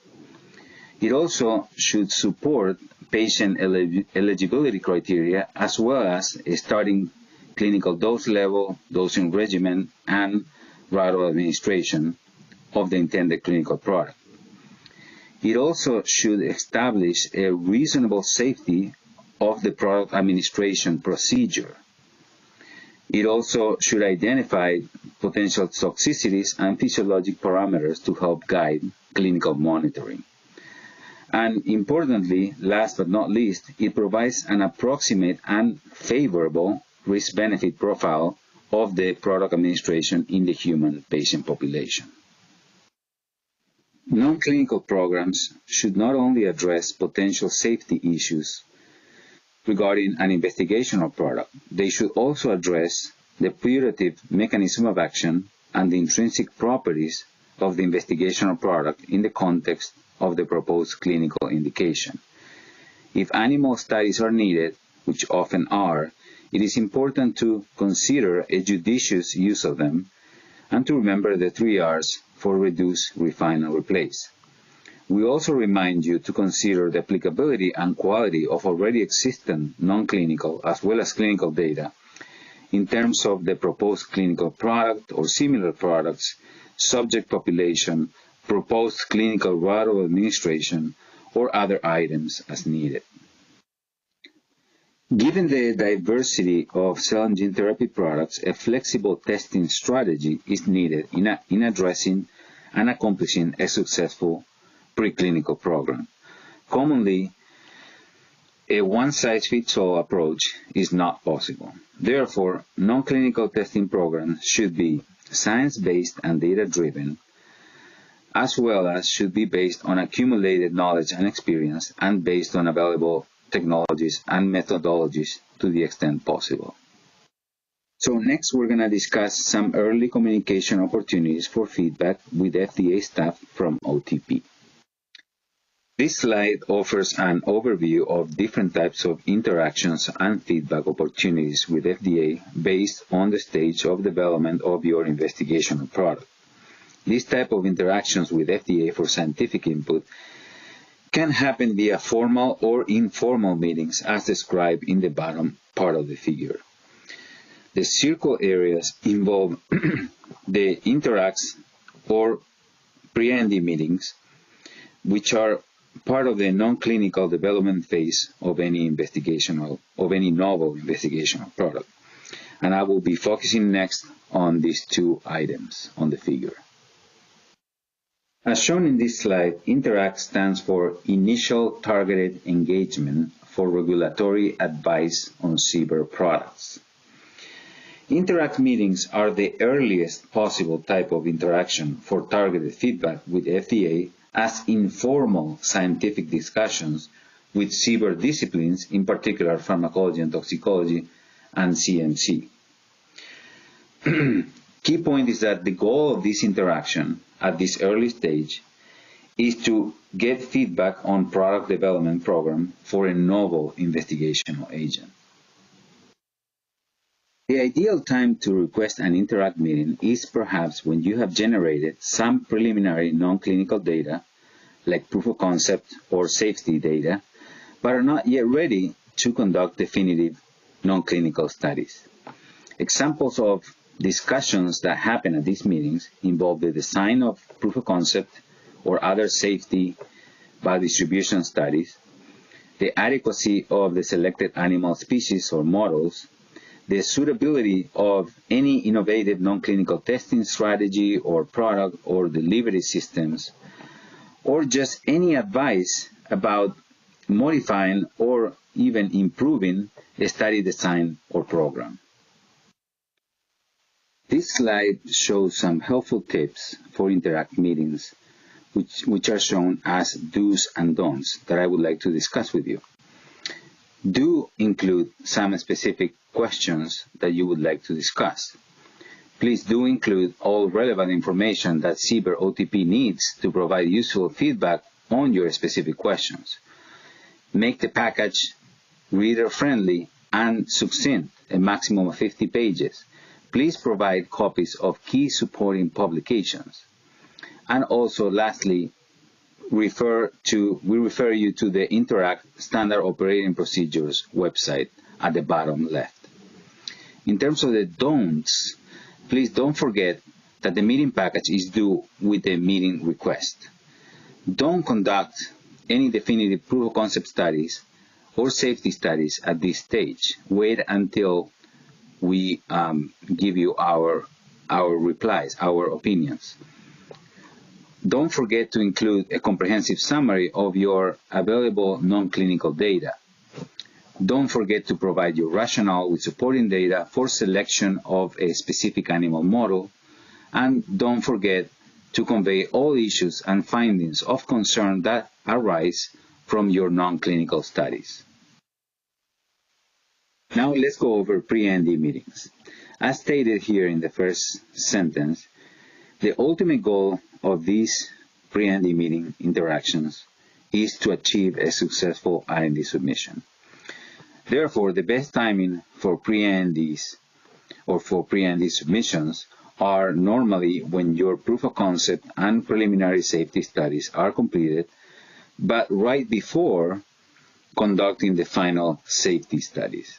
It also should support patient eligibility criteria as well as a starting clinical dose level, dosing regimen, and route of administration of the intended clinical product. It also should establish a reasonable safety of the product administration procedure. It also should identify potential toxicities and physiologic parameters to help guide clinical monitoring. And importantly, last but not least, it provides an approximate and favorable risk-benefit profile of the product administration in the human patient population. Non-clinical programs should not only address potential safety issues regarding an investigational product, they should also address the putative mechanism of action and the intrinsic properties of the investigational product in the context of the proposed clinical indication. If animal studies are needed, which often are, it is important to consider a judicious use of them and to remember the 3 R's for reduce, refine, and replace. We also remind you to consider the applicability and quality of already existing non-clinical as well as clinical data in terms of the proposed clinical product or similar products, subject population, proposed clinical route of administration, or other items as needed. Given the diversity of cell and gene therapy products, a flexible testing strategy is needed in addressing and accomplishing a successful preclinical program. Commonly, a one-size-fits-all approach is not possible. Therefore, non-clinical testing programs should be science-based and data-driven, as well as should be based on accumulated knowledge and experience and based on available technologies and methodologies to the extent possible. So next we're going to discuss some early communication opportunities for feedback with FDA staff from OTP. This slide offers an overview of different types of interactions and feedback opportunities with FDA based on the stage of development of your investigational product. This type of interactions with FDA for scientific input can happen via formal or informal meetings as described in the bottom part of the figure. The circle areas involve the interacts or pre-IND meetings, which are part of the non-clinical development phase of any novel investigational product. And I will be focusing next on these 2 items on the figure. As shown in this slide, INTERACT stands for Initial Targeted Engagement for Regulatory Advice on CBER Products. INTERACT meetings are the earliest possible type of interaction for targeted feedback with FDA as informal scientific discussions with CBER disciplines, in particular pharmacology and toxicology and CMC. Key point is that the goal of this interaction at this early stage is to get feedback on product development program for a novel investigational agent. The ideal time to request an Interact meeting is perhaps when you have generated some preliminary non-clinical data, like proof of concept or safety data, but are not yet ready to conduct definitive non-clinical studies. Examples of discussions that happen at these meetings involve the design of proof of concept or other safety biodistribution studies, the adequacy of the selected animal species or models, the suitability of any innovative non-clinical testing strategy or product or delivery systems, or just any advice about modifying or even improving a study design or program. This slide shows some helpful tips for Interact meetings, which are shown as do's and don'ts that I would like to discuss with you. Do include some specific questions that you would like to discuss. Please do include all relevant information that CBER OTP needs to provide useful feedback on your specific questions. Make the package reader-friendly and succinct, a maximum of 50 pages. Please provide copies of key supporting publications. And also, lastly, we refer you to the Interact Standard Operating Procedures website at the bottom left. In terms of the don'ts, please don't forget that the meeting package is due with a meeting request. Don't conduct any definitive proof of concept studies or safety studies at this stage. Wait until we give you our replies, our opinions. Don't forget to include a comprehensive summary of your available non-clinical data. Don't forget to provide your rationale with supporting data for selection of a specific animal model. And don't forget to convey all issues and findings of concern that arise from your non-clinical studies. Now let's go over pre-ND meetings. As stated here in the first sentence, the ultimate goal of these pre-ND meeting interactions is to achieve a successful IND submission. Therefore, the best timing for pre-NDs or for pre-ND submissions are normally when your proof of concept and preliminary safety studies are completed, but right before conducting the final safety studies.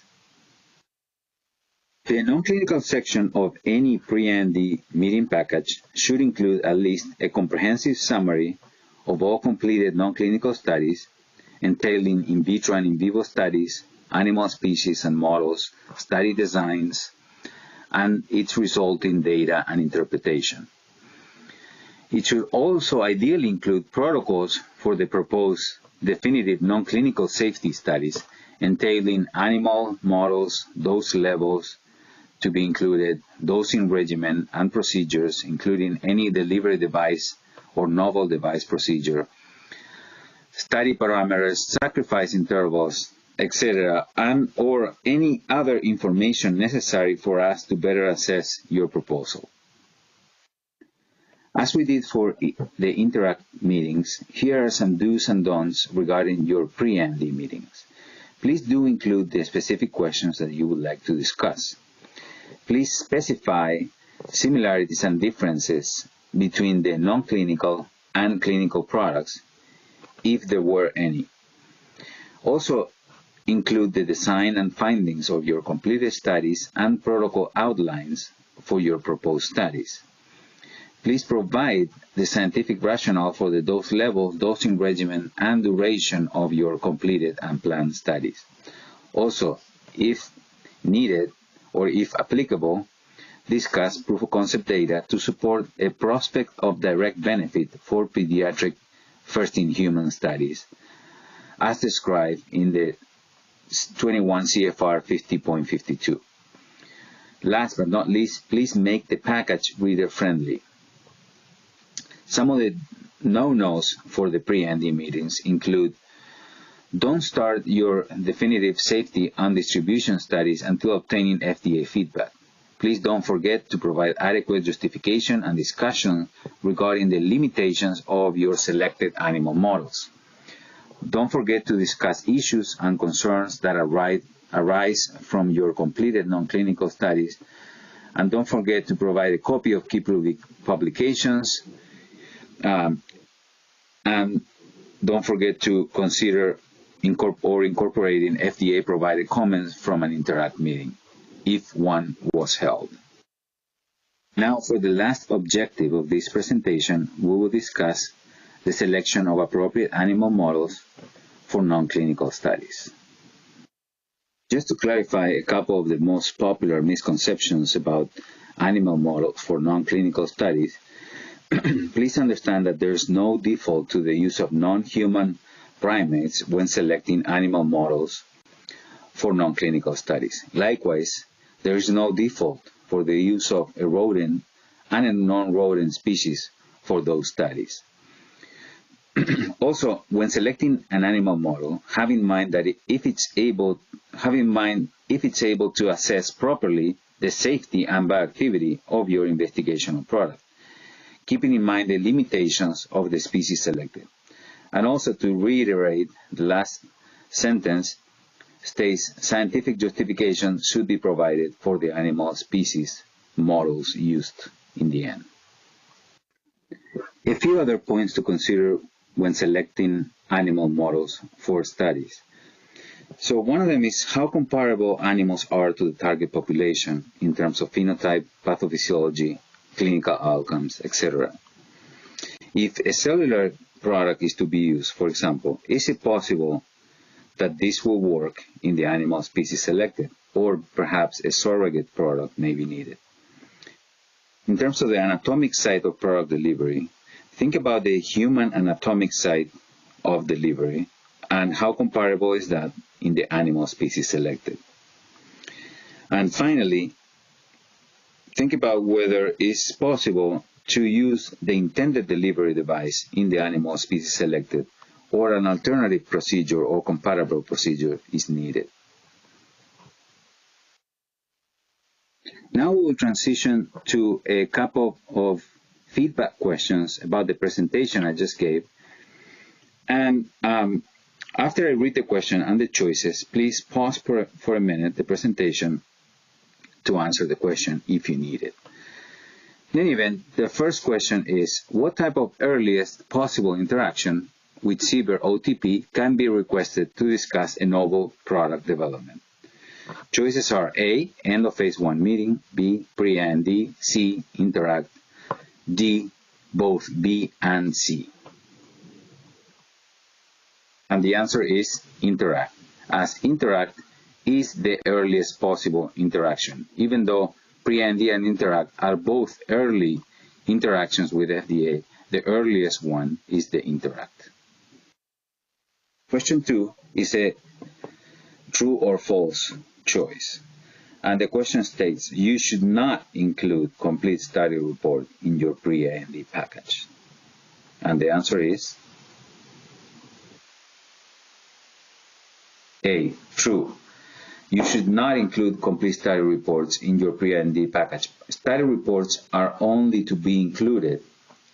The non-clinical section of any pre-ND meeting package should include at least a comprehensive summary of all completed non-clinical studies, entailing in vitro and in vivo studies, animal species and models, study designs, and its resulting data and interpretation. It should also ideally include protocols for the proposed definitive non-clinical safety studies, entailing animal models, dose levels to be included, dosing regimen and procedures, including any delivery device or novel device procedure, study parameters, sacrifice intervals, etc., and or any other information necessary for us to better assess your proposal. As we did for the Interact meetings, here are some do's and don'ts regarding your pre-ND meetings. Please do include the specific questions that you would like to discuss. Please specify similarities and differences between the non-clinical and clinical products, if there were any. Also, include the design and findings of your completed studies and protocol outlines for your proposed studies. Please provide the scientific rationale for the dose level, dosing regimen, and duration of your completed and planned studies. Also, if needed or if applicable, discuss proof of concept data to support a prospect of direct benefit for pediatric first-in-human studies, as described in the 21 CFR 50.52. Last but not least, please make the package reader-friendly. Some of the no-nos for the pre-ND meetings include Don't start your definitive safety and distribution studies until obtaining FDA feedback. Please don't forget to provide adequate justification and discussion regarding the limitations of your selected animal models. Don't forget to discuss issues and concerns that arise from your completed non-clinical studies, and don't forget to provide a copy of key publications, and don't forget to consider incorporating FDA-provided comments from an Interact meeting, if one was held. Now, for the last objective of this presentation, we will discuss the selection of appropriate animal models for non-clinical studies. Just to clarify a couple of the most popular misconceptions about animal models for non-clinical studies, please understand that there is no default to the use of non-human primates when selecting animal models for non-clinical studies. Likewise, there is no default for the use of a rodent and a non-rodent species for those studies. Also, when selecting an animal model, have in mind that if it's able to assess properly the safety and bioactivity of your investigational product, keeping in mind the limitations of the species selected. And also, to reiterate, the last sentence states scientific justification should be provided for the animal species models used in the end. A few other points to consider when selecting animal models for studies. So one of them is how comparable animals are to the target population in terms of phenotype, pathophysiology, clinical outcomes, etc. If a cellular product is to be used, for example, is it possible that this will work in the animal species selected, or perhaps a surrogate product may be needed? In terms of the anatomic site of product delivery, think about the human anatomic site of delivery and how comparable is that in the animal species selected. And finally, think about whether it's possible to use the intended delivery device in the animal species selected, or an alternative procedure or comparable procedure is needed. Now we will transition to a couple of feedback questions about the presentation I just gave. And after I read the question and the choices, please pause for a minute the presentation to answer the question if you need it. In any event, the first question is, what type of earliest possible interaction with CBER OTP can be requested to discuss a novel product development? Choices are A, end of phase 1 meeting, B, pre-IND, C, interact, D, both B and C. And the answer is interact, as interact is the earliest possible interaction, even though pre-IND and interact are both early interactions with FDA. The earliest one is the interact. Question 2 is a true or false choice. And the question states, you should not include complete study report in your pre-IND package. And the answer is A, true. You should not include complete study reports in your pre-IND package. Study reports are only to be included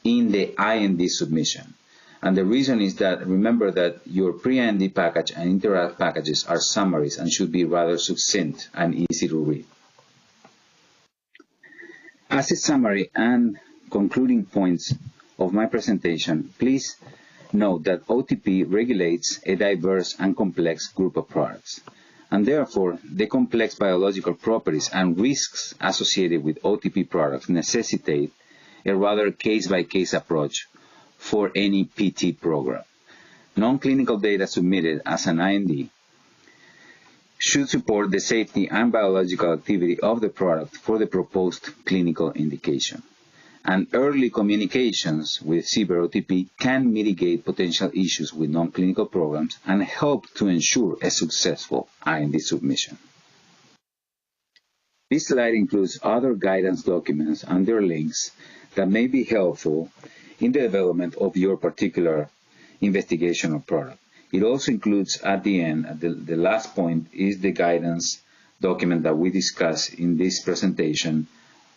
in the IND submission. And the reason is that, remember that your pre-IND package and interact packages are summaries and should be rather succinct and easy to read. As a summary and concluding points of my presentation, please note that OTP regulates a diverse and complex group of products. And therefore, the complex biological properties and risks associated with OTP products necessitate a rather case-by-case approach for any PT program. Non-clinical data submitted as an IND should support the safety and biological activity of the product for the proposed clinical indication. And early communications with CBER OTP can mitigate potential issues with non-clinical programs and help to ensure a successful IND submission. This slide includes other guidance documents and their links that may be helpful in the development of your particular investigational product. It also includes at the end, the last point is the guidance document that we discussed in this presentation,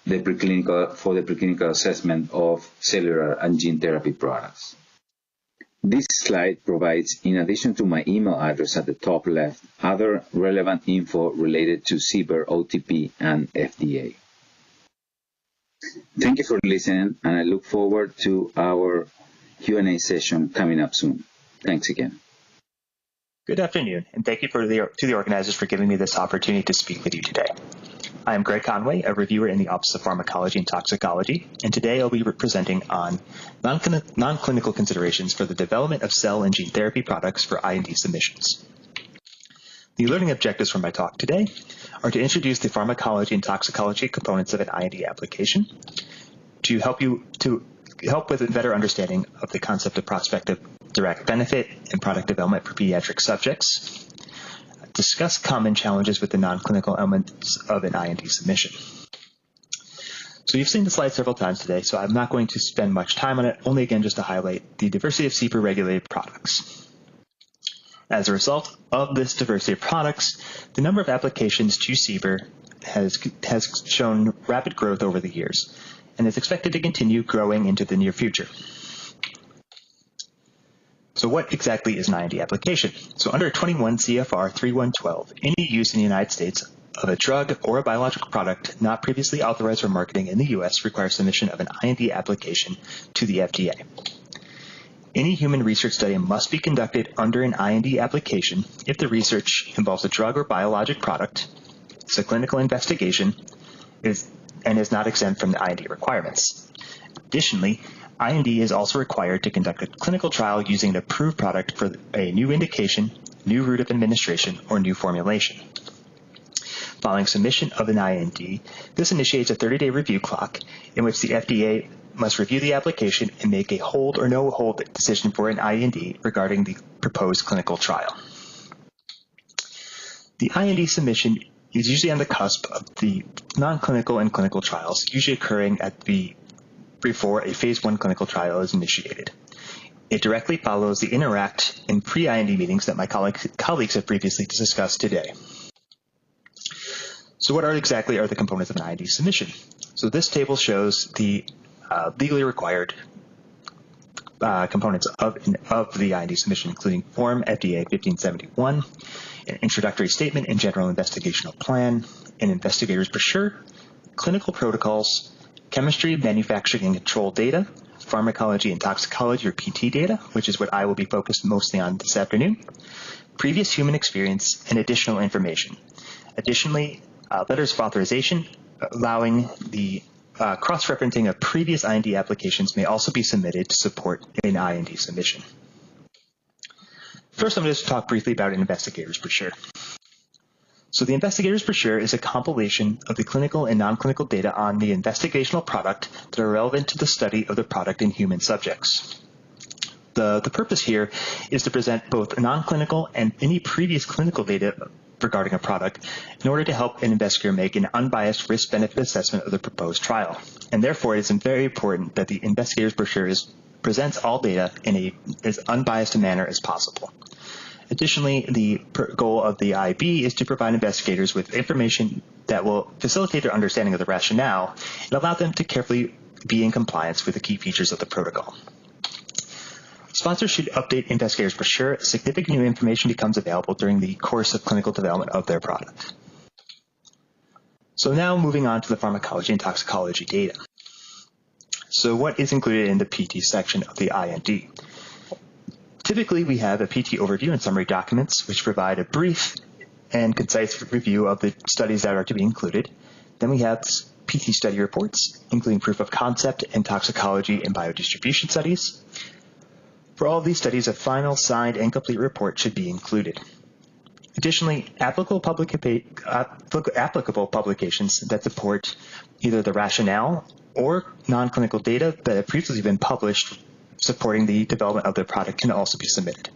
for the preclinical assessment of cellular and gene therapy products. This slide provides, in addition to my email address at the top left, other relevant info related to CBER, OTP, and FDA. Thank you for listening, and I look forward to our Q&A session coming up soon. Thanks again. Good afternoon, and thank you to the organizers for giving me this opportunity to speak with you today. I am Greg Conway, a reviewer in the Office of Pharmacology and Toxicology, and today I'll be presenting on non-clinical considerations for the development of cell and gene therapy products for IND submissions. The learning objectives for my talk today are to introduce the pharmacology and toxicology components of an IND application, to help with a better understanding of the concept of prospective direct benefit and product development for pediatric subjects, discuss common challenges with the non-clinical elements of an IND submission. So you've seen the slide several times today, so I'm not going to spend much time on it, only again just to highlight the diversity of CBER regulated products. As a result of this diversity of products, the number of applications to CBER has shown rapid growth over the years and is expected to continue growing into the near future. So what exactly is an IND application? So under 21 CFR 3112, any use in the United States of a drug or a biological product not previously authorized for marketing in the U.S. requires submission of an IND application to the FDA. Any human research study must be conducted under an IND application if the research involves a drug or biologic product, it's a clinical investigation, and is not exempt from the IND requirements. Additionally, IND is also required to conduct a clinical trial using an approved product for a new indication, new route of administration, or new formulation. Following submission of an IND, this initiates a 30-day review clock in which the FDA must review the application and make a hold or no hold decision for an IND regarding the proposed clinical trial. The IND submission is usually on the cusp of the non-clinical and clinical trials, usually occurring before a phase 1 clinical trial is initiated. It directly follows the Interact and pre-IND meetings that my colleagues have previously discussed today. So what exactly are the components of an IND submission? So this table shows the legally required components of the IND submission, including Form FDA 1571, an introductory statement and general investigational plan, an investigator's brochure, clinical protocols, chemistry, manufacturing, and control data, pharmacology and toxicology or PT data, which is what I will be focused mostly on this afternoon, previous human experience, and additional information. Additionally, letters of authorization allowing the cross-referencing of previous IND applications may also be submitted to support an IND submission. First, I'm going to talk briefly about an investigator's brochure. So the investigator's brochure is a compilation of the clinical and non-clinical data on the investigational product that are relevant to the study of the product in human subjects. The purpose here is to present both non-clinical and any previous clinical data regarding a product in order to help an investigator make an unbiased risk-benefit assessment of the proposed trial. And therefore, it is very important that the investigator's brochure presents all data in as unbiased a manner as possible. Additionally, the goal of the IB is to provide investigators with information that will facilitate their understanding of the rationale and allow them to carefully be in compliance with the key features of the protocol. Sponsors should update investigators' brochure as significant new information becomes available during the course of clinical development of their product. So now moving on to the pharmacology and toxicology data. So what is included in the PT section of the IND? Typically, we have a PT overview and summary documents, which provide a brief and concise review of the studies that are to be included. Then we have PT study reports, including proof of concept and toxicology and biodistribution studies. For all of these studies, a final, signed, and complete report should be included. Additionally, applicable publications that support either the rationale or non-clinical data that have previously been published supporting the development of their product can also be submitted.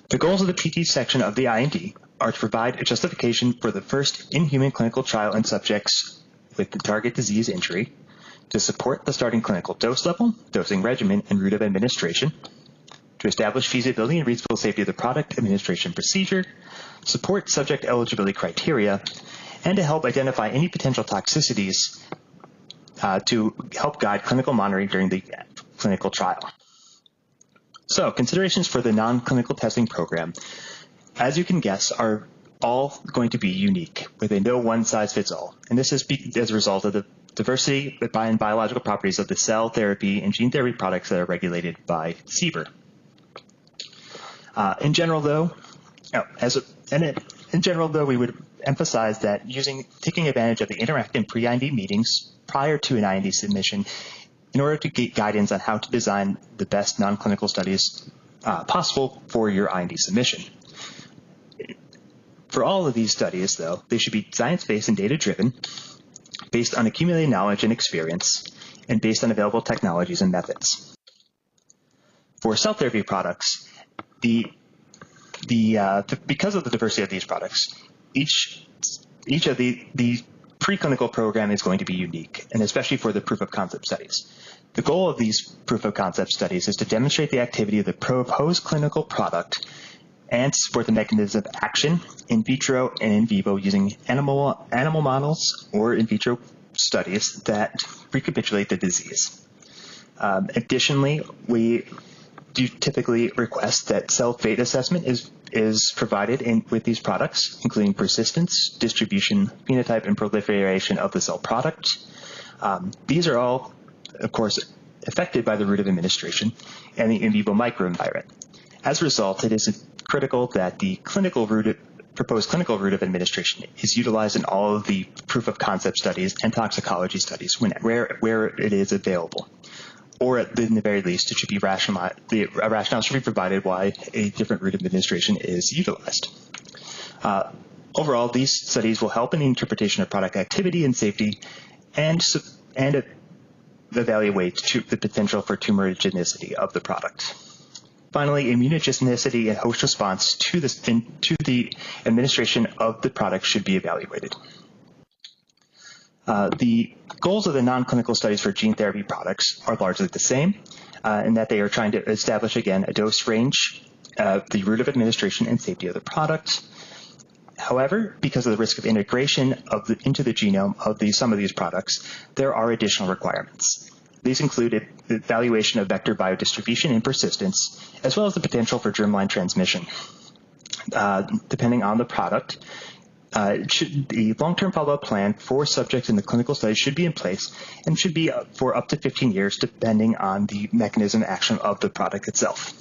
The goals of the PT section of the IND are to provide a justification for the first in-human clinical trial in subjects with the target disease injury, to support the starting clinical dose level, dosing regimen, and route of administration, to establish feasibility and reasonable safety of the product administration procedure, support subject eligibility criteria, and to help identify any potential toxicities to help guide clinical monitoring during the clinical trial. So, considerations for the non-clinical testing program, as you can guess, are all going to be unique, with a no one-size-fits-all. And this is as a result of the diversity in biological properties of the cell therapy and gene therapy products that are regulated by CBER. In general, though, we would emphasize that taking advantage of the interactive pre-IND meetings prior to an IND submission in order to get guidance on how to design the best non-clinical studies possible for your IND submission. For all of these studies, though, they should be science-based and data-driven, based on accumulated knowledge and experience, and based on available technologies and methods. For cell therapy products, because of the diversity of these products, each of the preclinical program is going to be unique, and especially for the proof of concept studies. The goal of these proof of concept studies is to demonstrate the activity of the proposed clinical product and support the mechanism of action in vitro and in vivo using animal models or in vitro studies that recapitulate the disease. Additionally, we do typically request that cell fate assessment is provided with these products, including persistence, distribution, phenotype, and proliferation of the cell product. These are all, of course, affected by the route of administration and the in vivo microenvironment. As a result, it is critical that the proposed clinical route of administration is utilized in all of the proof of concept studies and toxicology studies where it is available. Or at the very least, it should be a rationale should be provided why a different route of administration is utilized. Overall, these studies will help in the interpretation of product activity and safety and evaluate the potential for tumorigenicity of the product. Finally, immunogenicity and host response to the administration of the product should be evaluated. The goals of the non-clinical studies for gene therapy products are largely the same, in that they are trying to establish, again, a dose range, the route of administration, and safety of the product. However, because of the risk of integration into the genome of some of these products, there are additional requirements. These included the evaluation of vector biodistribution and persistence, as well as the potential for germline transmission. Depending on the product, the long-term follow-up plan for subjects in the clinical study should be in place and should be for up to 15 years, depending on the mechanism of action of the product itself.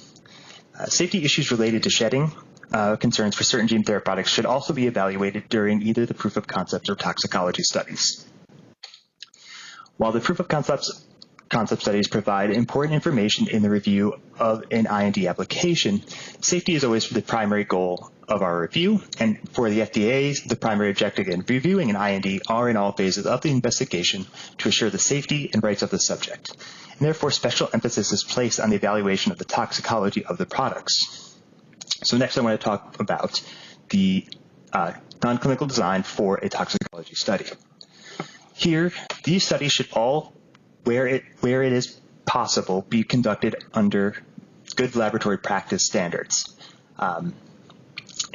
Safety issues related to shedding concerns for certain gene therapy products should also be evaluated during either the proof of concept or toxicology studies. While the proof of concept studies provide important information in the review of an IND application, safety is always the primary goal of our review, and for the FDA, the primary objective in reviewing an IND are in all phases of the investigation to assure the safety and rights of the subject, and therefore special emphasis is placed on the evaluation of the toxicology of the products. So next I want to talk about the non-clinical design for a toxicology study. Here, these studies should all, where it is possible, be conducted under good laboratory practice standards.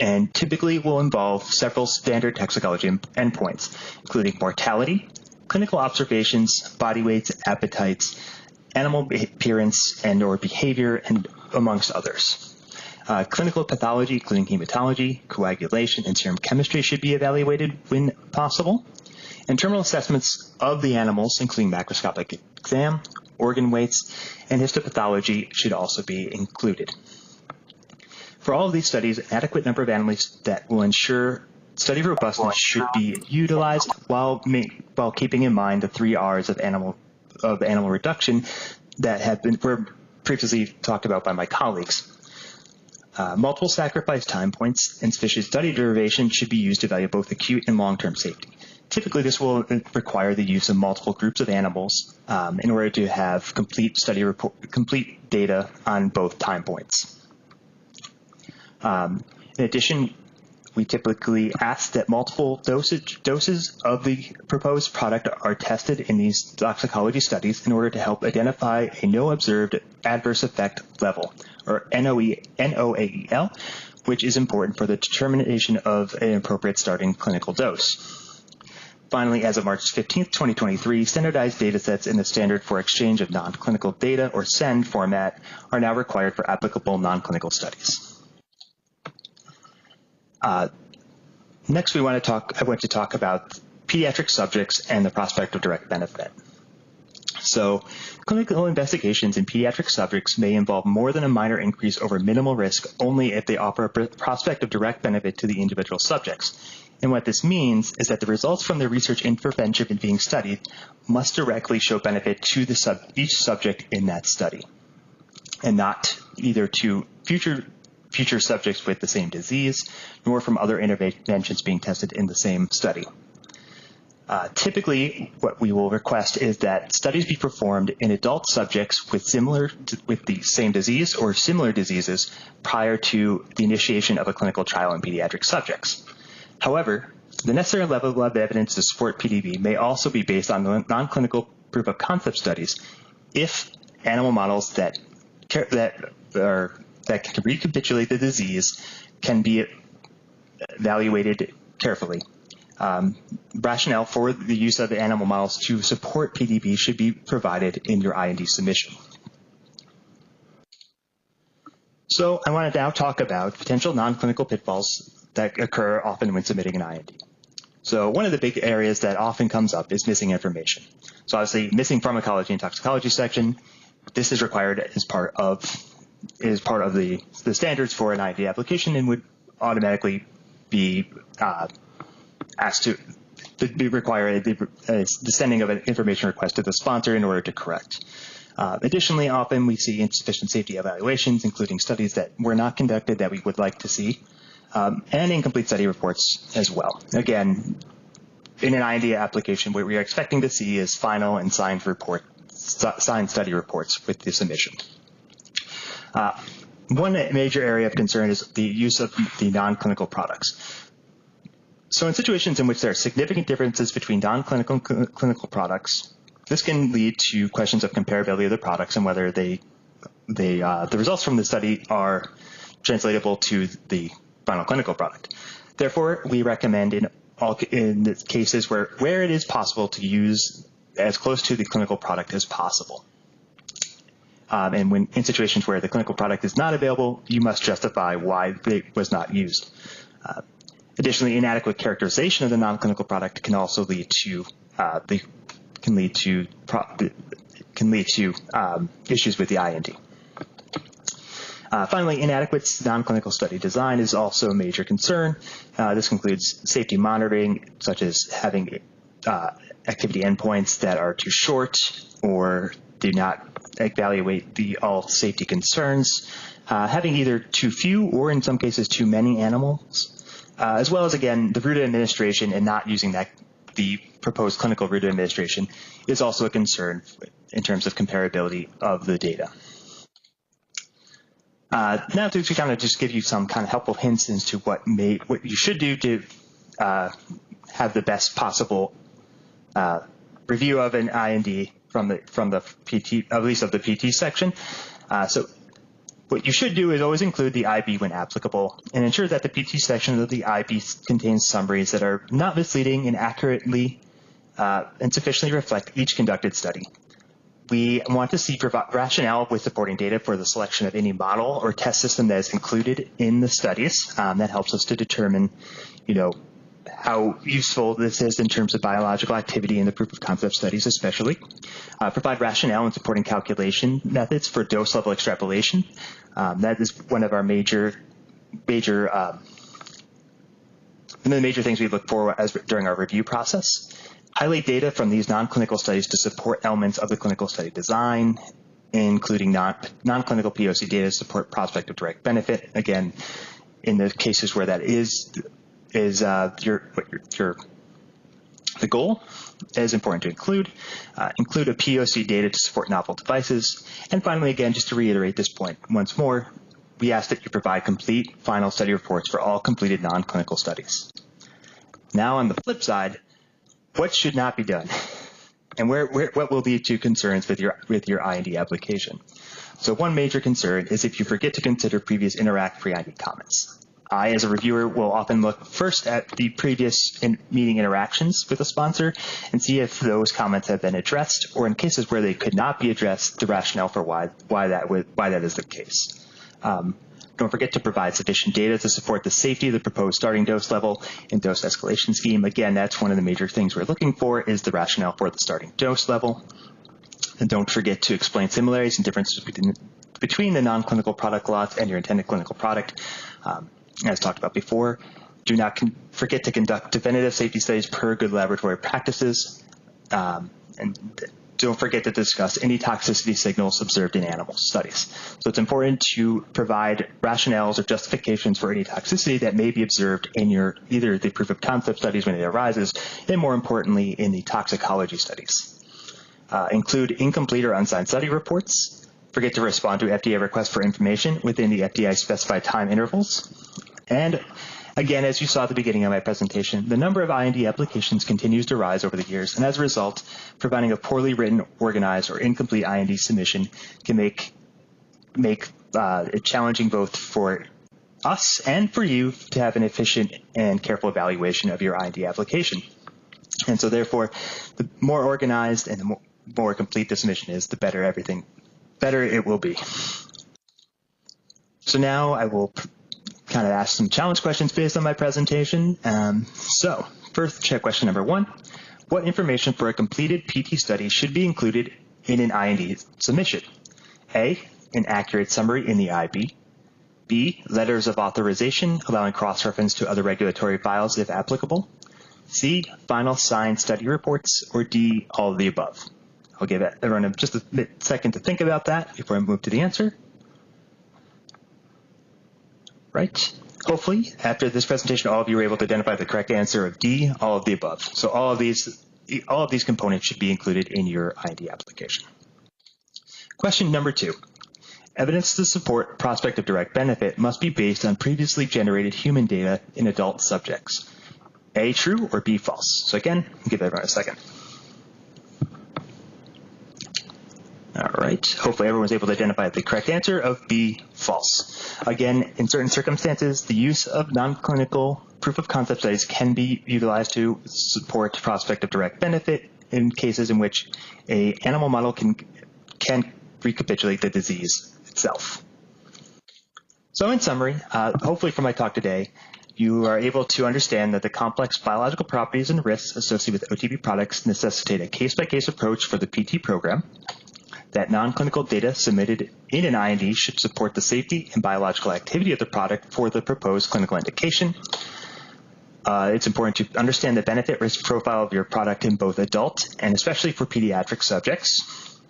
And typically will involve several standard toxicology endpoints, including mortality, clinical observations, body weights, appetites, animal appearance and or behavior, and amongst others. Clinical pathology, including hematology, coagulation, and serum chemistry should be evaluated when possible. And terminal assessments of the animals, including macroscopic exam, organ weights, and histopathology should also be included. For all of these studies, an adequate number of animals that will ensure study robustness should be utilized while keeping in mind the 3 R's of animal reduction that were previously talked about by my colleagues. Multiple sacrifice time points and sufficient study duration should be used to evaluate both acute and long-term safety. Typically, this will require the use of multiple groups of animals in order to have complete data on both time points. In addition, we typically ask that multiple doses of the proposed product are tested in these toxicology studies in order to help identify a no observed adverse effect level, or NOAEL, which is important for the determination of an appropriate starting clinical dose. Finally, as of March 15, 2023, standardized datasets in the Standard for Exchange of Non-Clinical Data, or SEND format, are now required for applicable non-clinical studies. Next, I want to talk about pediatric subjects and the prospect of direct benefit. So, clinical investigations in pediatric subjects may involve more than a minor increase over minimal risk only if they offer a prospect of direct benefit to the individual subjects. And what this means is that the results from the research intervention being studied must directly show benefit to each subject in that study, and not either to future subjects with the same disease, nor from other interventions being tested in the same study. Typically, what we will request is that studies be performed in adult subjects with the same disease or similar diseases prior to the initiation of a clinical trial in pediatric subjects. However, the necessary level of evidence to support PDB may also be based on non-clinical proof of concept studies if animal models that can recapitulate the disease can be evaluated carefully. Rationale for the use of the animal models to support PDB should be provided in your IND submission. So I want to now talk about potential non-clinical pitfalls that occur often when submitting an IND. So one of the big areas that often comes up is missing information. So obviously missing pharmacology and toxicology section, this is required as part of the standards for an IND application and would automatically be asked to require the sending of an information request to the sponsor in order to correct. Additionally, often we see insufficient safety evaluations, including studies that were not conducted that we would like to see, and incomplete study reports as well. Again, in an IND application, what we are expecting to see is final and signed study reports with the submission. One major area of concern is the use of the non-clinical products. So in situations in which there are significant differences between non-clinical and clinical products, this can lead to questions of comparability of the products and whether the results from the study are translatable to the final clinical product. Therefore, we recommend in the cases where it is possible to use as close to the clinical product as possible. And when in situations where the clinical product is not available, you must justify why it was not used. Additionally, inadequate characterization of the non-clinical product can also lead to issues with the IND. Finally, inadequate non-clinical study design is also a major concern. This includes safety monitoring, such as having activity endpoints that are too short or do not evaluate all safety concerns, having either too few or in some cases too many animals, as well as, again, the route of administration and not using the proposed clinical route of administration is also a concern in terms of comparability of the data. Now to kind of just give you some kind of helpful hints as to what you should do to have the best possible review of an IND from the PT, at least of the PT section. So what you should do is always include the IB when applicable and ensure that the PT section of the IB contains summaries that are not misleading and accurately and sufficiently reflect each conducted study. We want to see rationale with supporting data for the selection of any model or test system that is included in the studies. That helps us to determine, how useful this is in terms of biological activity in the proof of concept studies, especially. Provide rationale and supporting calculation methods for dose level extrapolation. That is one of our major things we look for during our review process. Highlight data from these non-clinical studies to support elements of the clinical study design, including non-clinical POC data to support prospect of direct benefit. Again, in the cases where that is the goal, it is important to include a POC data to support novel devices. And finally, again, just to reiterate this point once more, we ask that you provide complete final study reports for all completed non-clinical studies. Now on the flip side, what should not be done? And what will lead to concerns with your IND application? So one major concern is if you forget to consider previous Interact pre-IND comments. I, as a reviewer, will often look first at the previous meeting interactions with a sponsor and see if those comments have been addressed, or in cases where they could not be addressed, the rationale for why that is the case. Don't forget to provide sufficient data to support the safety of the proposed starting dose level and dose escalation scheme. Again, that's one of the major things we're looking for is the rationale for the starting dose level. And don't forget to explain similarities and differences between the non-clinical product lots and your intended clinical product. As talked about before, do not forget to conduct definitive safety studies per good laboratory practices. And don't forget to discuss any toxicity signals observed in animal studies. So it's important to provide rationales or justifications for any toxicity that may be observed in your either the proof of concept studies when it arises, and more importantly, in the toxicology studies. Include incomplete or unsigned study reports. Forget to respond to FDA requests for information within the FDA specified time intervals. And again, as you saw at the beginning of my presentation, the number of IND applications continues to rise over the years, and as a result, providing a poorly written, organized, or incomplete IND submission can make it challenging both for us and for you to have an efficient and careful evaluation of your IND application. And so therefore, the more organized and the more complete the submission is, the better it will be. So now I will kind of ask some challenge questions based on my presentation. So first, check question number 1. What information for a completed PT study should be included in an IND submission? A, an accurate summary in the IB. B, letters of authorization allowing cross-reference to other regulatory files if applicable. C, final signed study reports. Or D, all of the above. I'll give everyone just a second to think about that before I move to the answer. Right. Hopefully, after this presentation, all of you were able to identify the correct answer of D, all of the above. So all of these components should be included in your IND application. Question number 2. Evidence to support prospect of direct benefit must be based on previously generated human data in adult subjects. A, true, or B, false? So again, give everyone a second. All right, hopefully everyone was able to identify the correct answer of B, false. Again, in certain circumstances, the use of non-clinical proof of concept studies can be utilized to support prospect of direct benefit in cases in which an animal model can recapitulate the disease itself. So in summary, hopefully from my talk today, you are able to understand that the complex biological properties and risks associated with OTP products necessitate a case-by-case approach for the PT program, that non-clinical data submitted in an IND should support the safety and biological activity of the product for the proposed clinical indication. It's important to understand the benefit-risk profile of your product in both adult and especially for pediatric subjects.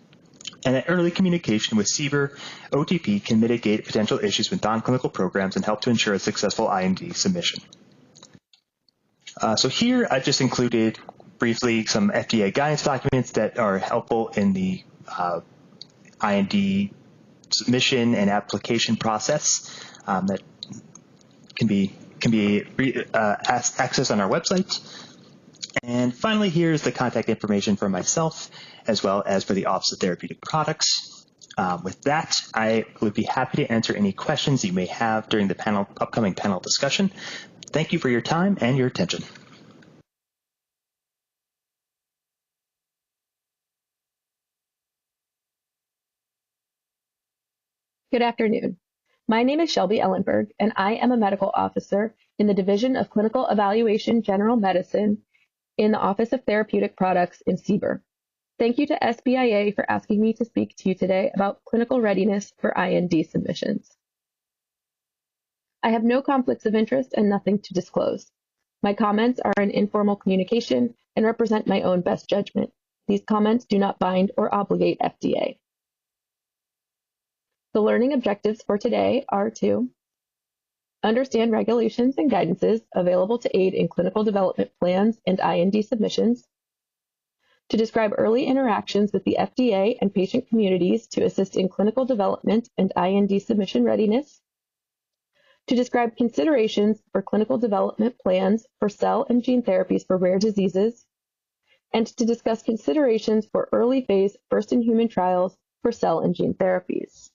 And that early communication with CBER OTP can mitigate potential issues with non-clinical programs and help to ensure a successful IND submission. So here I've just included briefly some FDA guidance documents that are helpful in the IND submission and application process that can be accessed on our website. And finally, here's the contact information for myself as well as for the Office of Therapeutic Products. With that, I would be happy to answer any questions you may have during the upcoming panel discussion. Thank you for your time and your attention. Good afternoon. My name is Shelby Ellenberg, and I am a medical officer in the Division of Clinical Evaluation General Medicine in the Office of Therapeutic Products in CBER. Thank you to SBIA for asking me to speak to you today about clinical readiness for IND submissions. I have no conflicts of interest and nothing to disclose. My comments are an informal communication and represent my own best judgment. These comments do not bind or obligate FDA. The learning objectives for today are to understand regulations and guidances available to aid in clinical development plans and IND submissions, to describe early interactions with the FDA and patient communities to assist in clinical development and IND submission readiness, to describe considerations for clinical development plans for cell and gene therapies for rare diseases, and to discuss considerations for early phase first-in-human trials for cell and gene therapies.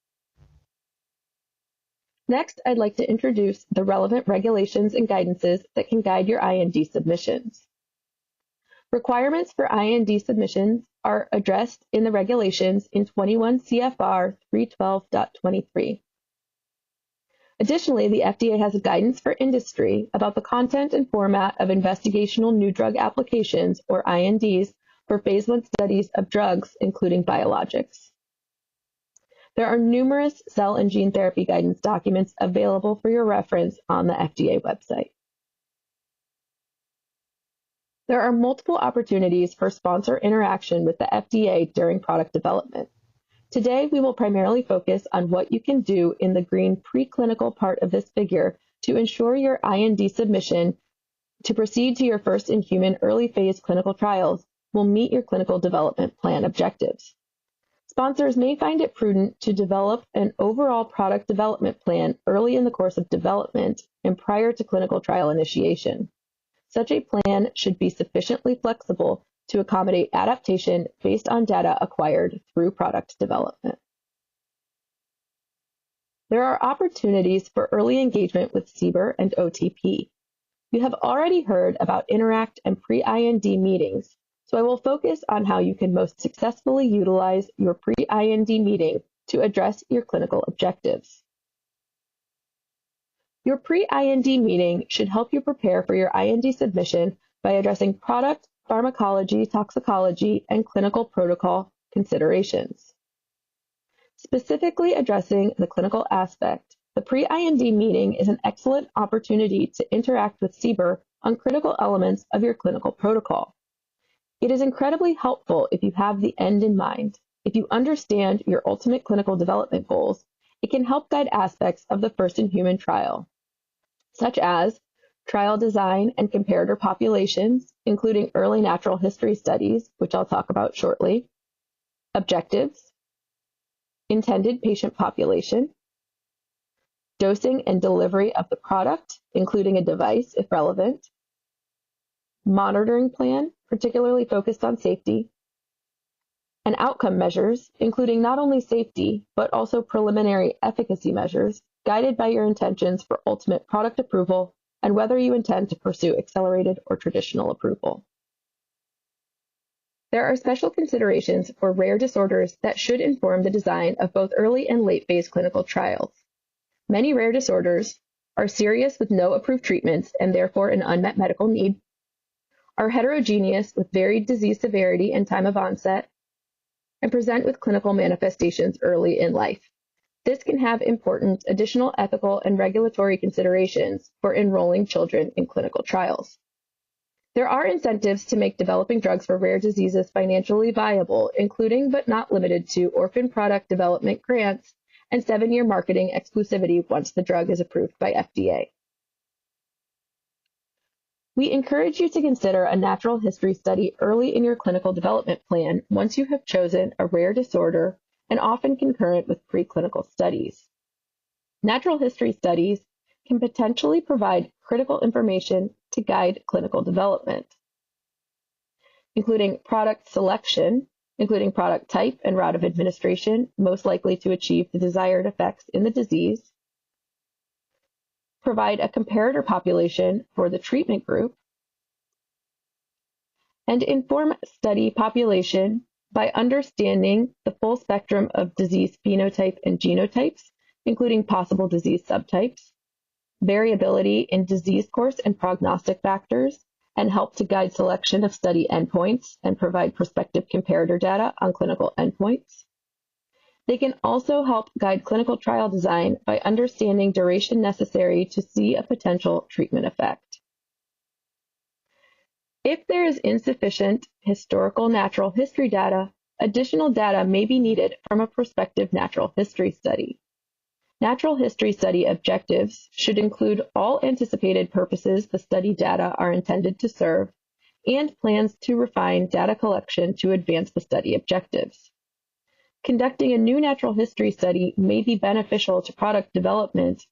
Next, I'd like to introduce the relevant regulations and guidances that can guide your IND submissions. Requirements for IND submissions are addressed in the regulations in 21 CFR 312.23. Additionally, the FDA has a guidance for industry about the content and format of investigational new drug applications, or INDs, for phase 1 studies of drugs, including biologics. There are numerous cell and gene therapy guidance documents available for your reference on the FDA website. There are multiple opportunities for sponsor interaction with the FDA during product development. Today, we will primarily focus on what you can do in the green preclinical part of this figure to ensure your IND submission to proceed to your first-in-human early phase clinical trials will meet your clinical development plan objectives. Sponsors may find it prudent to develop an overall product development plan early in the course of development and prior to clinical trial initiation. Such a plan should be sufficiently flexible to accommodate adaptation based on data acquired through product development. There are opportunities for early engagement with CBER and OTP. You have already heard about Interact and pre-IND meetings, so I will focus on how you can most successfully utilize your pre-IND meeting to address your clinical objectives. Your pre-IND meeting should help you prepare for your IND submission by addressing product, pharmacology, toxicology, and clinical protocol considerations. Specifically addressing the clinical aspect, the pre-IND meeting is an excellent opportunity to interact with CBER on critical elements of your clinical protocol. It is incredibly helpful if you have the end in mind. If you understand your ultimate clinical development goals, it can help guide aspects of the first-in-human trial, such as trial design and comparator populations, including early natural history studies, which I'll talk about shortly, objectives, intended patient population, dosing and delivery of the product, including a device if relevant, monitoring plan, particularly focused on safety, and outcome measures, including not only safety, but also preliminary efficacy measures, guided by your intentions for ultimate product approval and whether you intend to pursue accelerated or traditional approval. There are special considerations for rare disorders that should inform the design of both early and late phase clinical trials. Many rare disorders are serious with no approved treatments and therefore an unmet medical need, are heterogeneous with varied disease severity and time of onset, and present with clinical manifestations early in life. This can have important additional ethical and regulatory considerations for enrolling children in clinical trials. There are incentives to make developing drugs for rare diseases financially viable, including but not limited to orphan product development grants and 7-year marketing exclusivity once the drug is approved by FDA. We encourage you to consider a natural history study early in your clinical development plan once you have chosen a rare disorder and often concurrent with preclinical studies. Natural history studies can potentially provide critical information to guide clinical development, including product selection, including product type and route of administration most likely to achieve the desired effects in the disease, provide a comparator population for the treatment group, and inform study population by understanding the full spectrum of disease phenotype and genotypes, including possible disease subtypes, variability in disease course and prognostic factors, and help to guide selection of study endpoints and provide prospective comparator data on clinical endpoints. They can also help guide clinical trial design by understanding duration necessary to see a potential treatment effect. If there is insufficient historical natural history data, additional data may be needed from a prospective natural history study. Natural history study objectives should include all anticipated purposes the study data are intended to serve and plans to refine data collection to advance the study objectives. Conducting a new natural history study may be beneficial to product development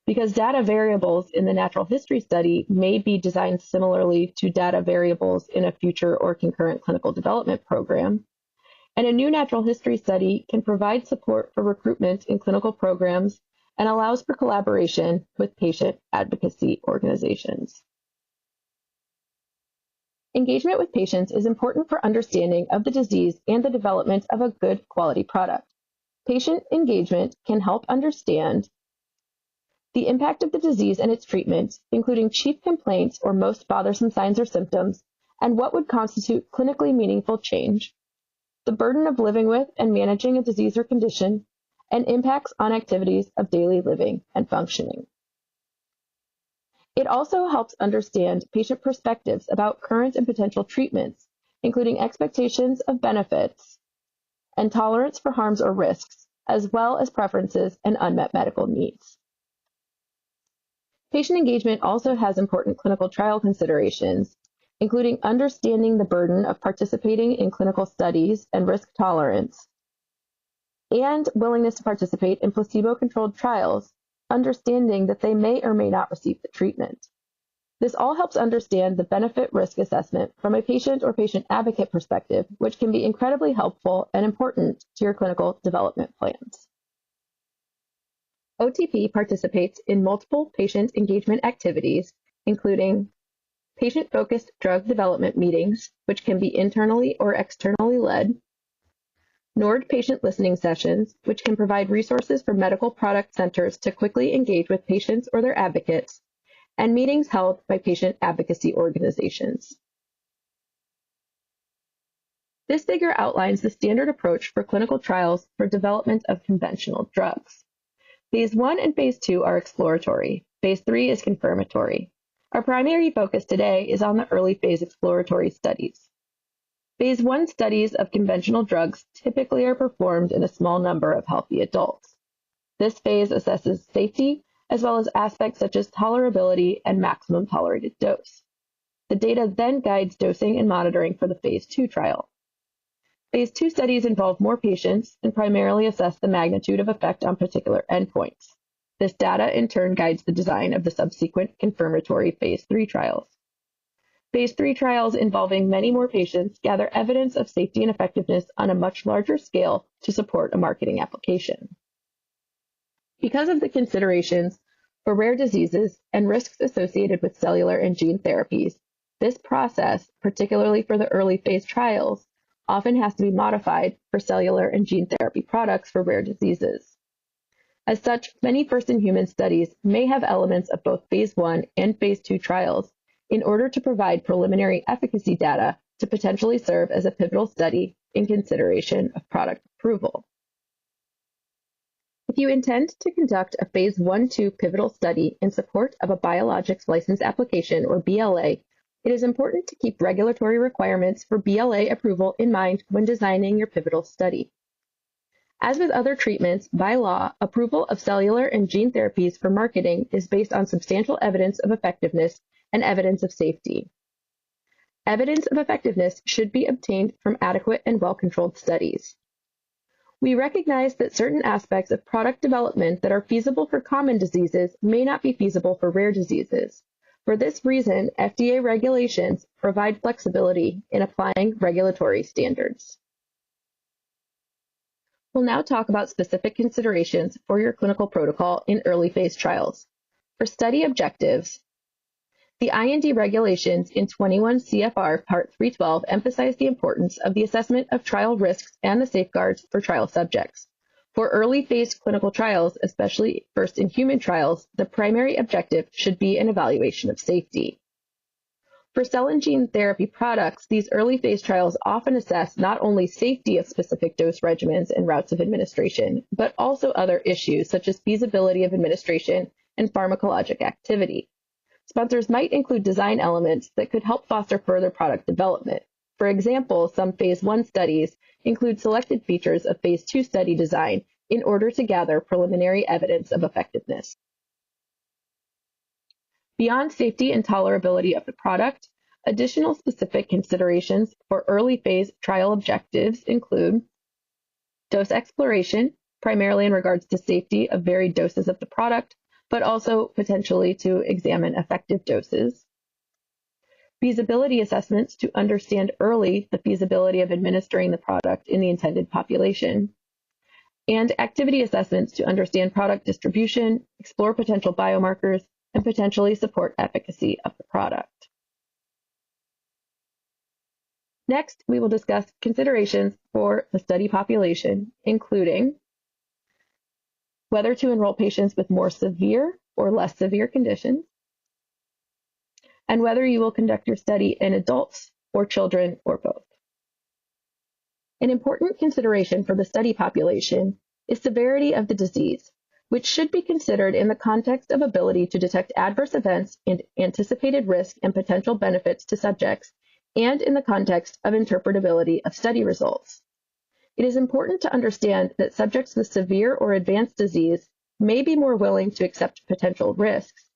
Because data variables in the natural history study may be designed similarly to data variables in a future or concurrent clinical development program, and a new natural history study can provide support for recruitment in clinical programs and allows for collaboration with patient advocacy organizations. Engagement with patients is important for understanding of the disease and the development of a good quality product. Patient engagement can help understand the impact of the disease and its treatment, including chief complaints or most bothersome signs or symptoms, and what would constitute clinically meaningful change, the burden of living with and managing a disease or condition, and impacts on activities of daily living and functioning. It also helps understand patient perspectives about current and potential treatments, including expectations of benefits and tolerance for harms or risks, as well as preferences and unmet medical needs. Patient engagement also has important clinical trial considerations, including understanding the burden of participating in clinical studies and risk tolerance, and willingness to participate in placebo-controlled trials, understanding that they may or may not receive the treatment. This all helps understand the benefit-risk assessment from a patient or patient advocate perspective, which can be incredibly helpful and important to your clinical development plans. OTP participates in multiple patient engagement activities, including patient-focused drug development meetings, which can be internally or externally led, NORD patient listening sessions, which can provide resources for medical product centers to quickly engage with patients or their advocates, and meetings held by patient advocacy organizations. This figure outlines the standard approach for clinical trials for development of conventional drugs. Phase 1 and Phase 2 are exploratory. Phase 3 is confirmatory. Our primary focus today is on the early phase exploratory studies. Phase 1 studies of conventional drugs typically are performed in a small number of healthy adults. This phase assesses safety as well as aspects such as tolerability and maximum tolerated dose. The data then guides dosing and monitoring for the Phase 2 trial. Phase 2 studies involve more patients and primarily assess the magnitude of effect on particular endpoints. This data in turn guides the design of the subsequent confirmatory Phase 3 trials. Phase 3 trials involving many more patients gather evidence of safety and effectiveness on a much larger scale to support a marketing application. Because of the considerations for rare diseases and risks associated with cellular and gene therapies, this process, particularly for the early phase trials, often has to be modified for cellular and gene therapy products for rare diseases. As such, many first-in-human studies may have elements of both Phase 1 and Phase 2 trials in order to provide preliminary efficacy data to potentially serve as a pivotal study in consideration of product approval. If you intend to conduct a Phase 1-2 pivotal study in support of a Biologics License Application, or BLA, it is important to keep regulatory requirements for BLA approval in mind when designing your pivotal study. As with other treatments, by law, approval of cellular and gene therapies for marketing is based on substantial evidence of effectiveness and evidence of safety. Evidence of effectiveness should be obtained from adequate and well-controlled studies. We recognize that certain aspects of product development that are feasible for common diseases may not be feasible for rare diseases. For this reason, FDA regulations provide flexibility in applying regulatory standards. We'll now talk about specific considerations for your clinical protocol in early phase trials. For study objectives, the IND regulations in 21 CFR Part 312 emphasize the importance of the assessment of trial risks and the safeguards for trial subjects. For early phase clinical trials, especially first-in-human trials, the primary objective should be an evaluation of safety. For cell and gene therapy products, these early phase trials often assess not only safety of specific dose regimens and routes of administration, but also other issues such as feasibility of administration and pharmacologic activity. Sponsors might include design elements that could help foster further product development. For example, some Phase 1 studies include selected features of Phase 2 study design in order to gather preliminary evidence of effectiveness. Beyond safety and tolerability of the product, additional specific considerations for early phase trial objectives include dose exploration, primarily in regards to safety of varied doses of the product, but also potentially to examine effective doses. Feasibility assessments to understand early the feasibility of administering the product in the intended population. And activity assessments to understand product distribution, explore potential biomarkers, and potentially support efficacy of the product. Next, we will discuss considerations for the study population, including whether to enroll patients with more severe or less severe conditions, and whether you will conduct your study in adults or children or both. An important consideration for the study population is severity of the disease, which should be considered in the context of ability to detect adverse events and anticipated risk and potential benefits to subjects, and in the context of interpretability of study results. It is important to understand that subjects with severe or advanced disease may be more willing to accept potential risks,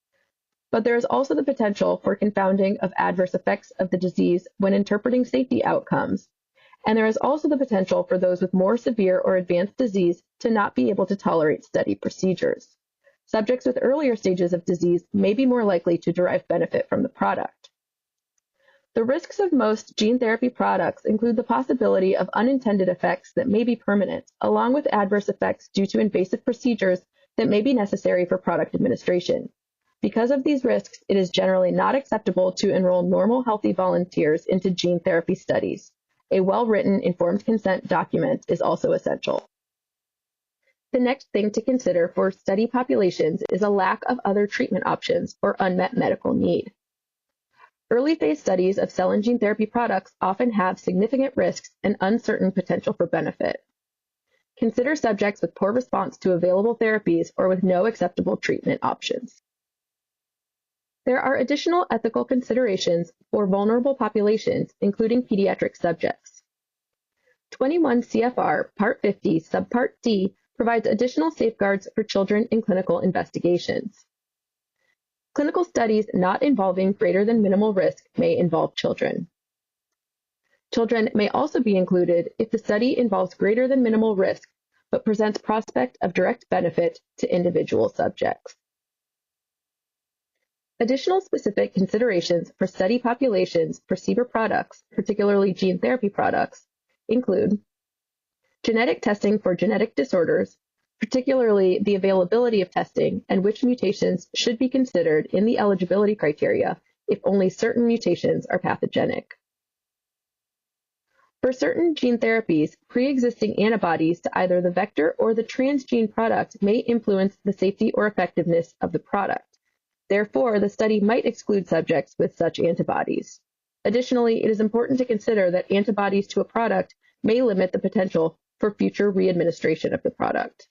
but there is also the potential for confounding of adverse effects of the disease when interpreting safety outcomes, and there is also the potential for those with more severe or advanced disease to not be able to tolerate study procedures. Subjects with earlier stages of disease may be more likely to derive benefit from the product. The risks of most gene therapy products include the possibility of unintended effects that may be permanent, along with adverse effects due to invasive procedures that may be necessary for product administration. Because of these risks, it is generally not acceptable to enroll normal healthy volunteers into gene therapy studies. A well-written informed consent document is also essential. The next thing to consider for study populations is a lack of other treatment options or unmet medical need. Early phase studies of cell and gene therapy products often have significant risks and uncertain potential for benefit. Consider subjects with poor response to available therapies or with no acceptable treatment options. There are additional ethical considerations for vulnerable populations, including pediatric subjects. 21 CFR Part 50 Subpart D provides additional safeguards for children in clinical investigations. Clinical studies not involving greater than minimal risk may involve children. Children may also be included if the study involves greater than minimal risk, but presents prospect of direct benefit to individual subjects. Additional specific considerations for study populations for CBER products, particularly gene therapy products, include genetic testing for genetic disorders, particularly the availability of testing and which mutations should be considered in the eligibility criteria if only certain mutations are pathogenic. For certain gene therapies, pre-existing antibodies to either the vector or the transgene product may influence the safety or effectiveness of the product. Therefore, the study might exclude subjects with such antibodies. Additionally, it is important to consider that antibodies to a product may limit the potential for future readministration of the product.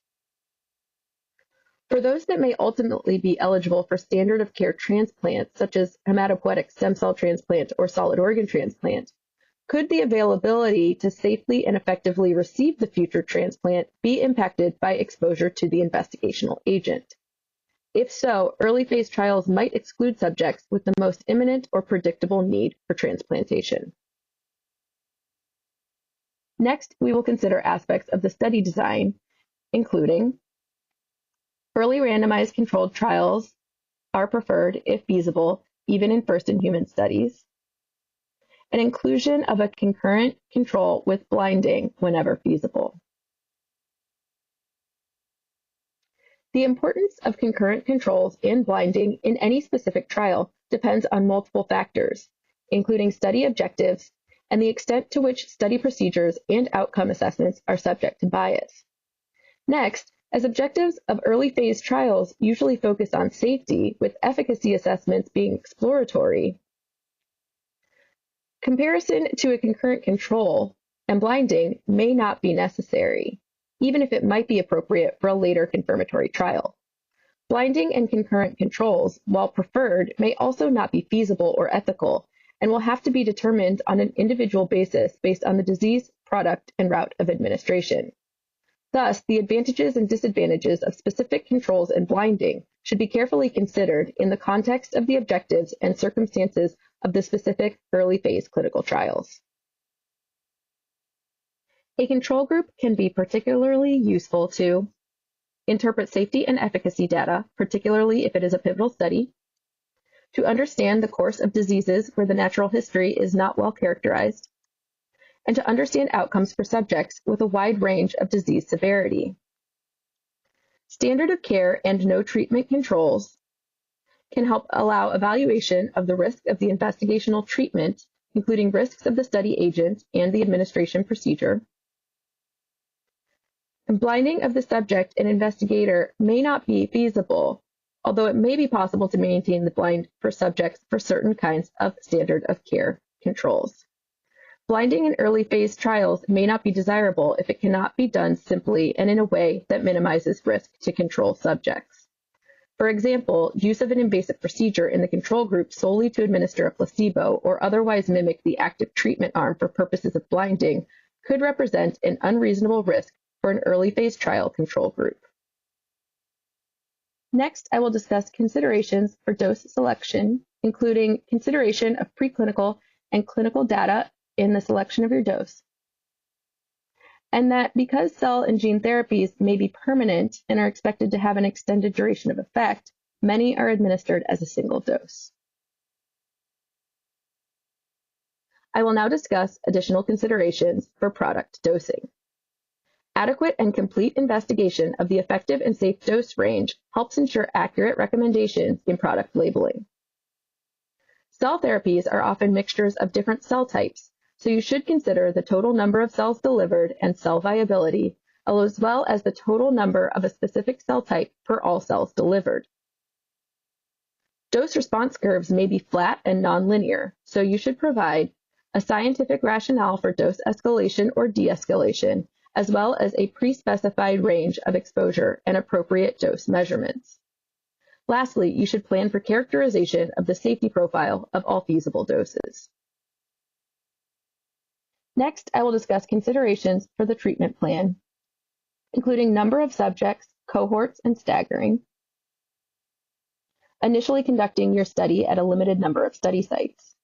For those that may ultimately be eligible for standard of care transplants, such as hematopoietic stem cell transplant or solid organ transplant, could the availability to safely and effectively receive the future transplant be impacted by exposure to the investigational agent? If so, early phase trials might exclude subjects with the most imminent or predictable need for transplantation. Next, we will consider aspects of the study design, including early randomized controlled trials are preferred if feasible, even in first-in-human studies, and inclusion of a concurrent control with blinding whenever feasible. The importance of concurrent controls and blinding in any specific trial depends on multiple factors, including study objectives and the extent to which study procedures and outcome assessments are subject to bias. Next, as objectives of early phase trials usually focus on safety, with efficacy assessments being exploratory, comparison to a concurrent control and blinding may not be necessary, even if it might be appropriate for a later confirmatory trial. Blinding and concurrent controls, while preferred, may also not be feasible or ethical, and will have to be determined on an individual basis based on the disease, product, and route of administration. Thus, the advantages and disadvantages of specific controls and blinding should be carefully considered in the context of the objectives and circumstances of the specific early phase clinical trials. A control group can be particularly useful to interpret safety and efficacy data, particularly if it is a pivotal study, to understand the course of diseases where the natural history is not well characterized, and to understand outcomes for subjects with a wide range of disease severity. Standard of care and no treatment controls can help allow evaluation of the risk of the investigational treatment, including risks of the study agent and the administration procedure. And blinding of the subject and investigator may not be feasible, although it may be possible to maintain the blind for subjects for certain kinds of standard of care controls. Blinding in early phase trials may not be desirable if it cannot be done simply and in a way that minimizes risk to control subjects. For example, use of an invasive procedure in the control group solely to administer a placebo or otherwise mimic the active treatment arm for purposes of blinding could represent an unreasonable risk for an early phase trial control group. Next, I will discuss considerations for dose selection, including consideration of preclinical and clinical data in the selection of your dose. And that because cell and gene therapies may be permanent and are expected to have an extended duration of effect, many are administered as a single dose. I will now discuss additional considerations for product dosing. Adequate and complete investigation of the effective and safe dose range helps ensure accurate recommendations in product labeling. Cell therapies are often mixtures of different cell types, so you should consider the total number of cells delivered and cell viability, as well as the total number of a specific cell type per all cells delivered. Dose response curves may be flat and nonlinear, so you should provide a scientific rationale for dose escalation or de-escalation, as well as a pre-specified range of exposure and appropriate dose measurements. Lastly, you should plan for characterization of the safety profile of all feasible doses. Next, I will discuss considerations for the treatment plan, including number of subjects, cohorts, and staggering, initially conducting your study at a limited number of study sites,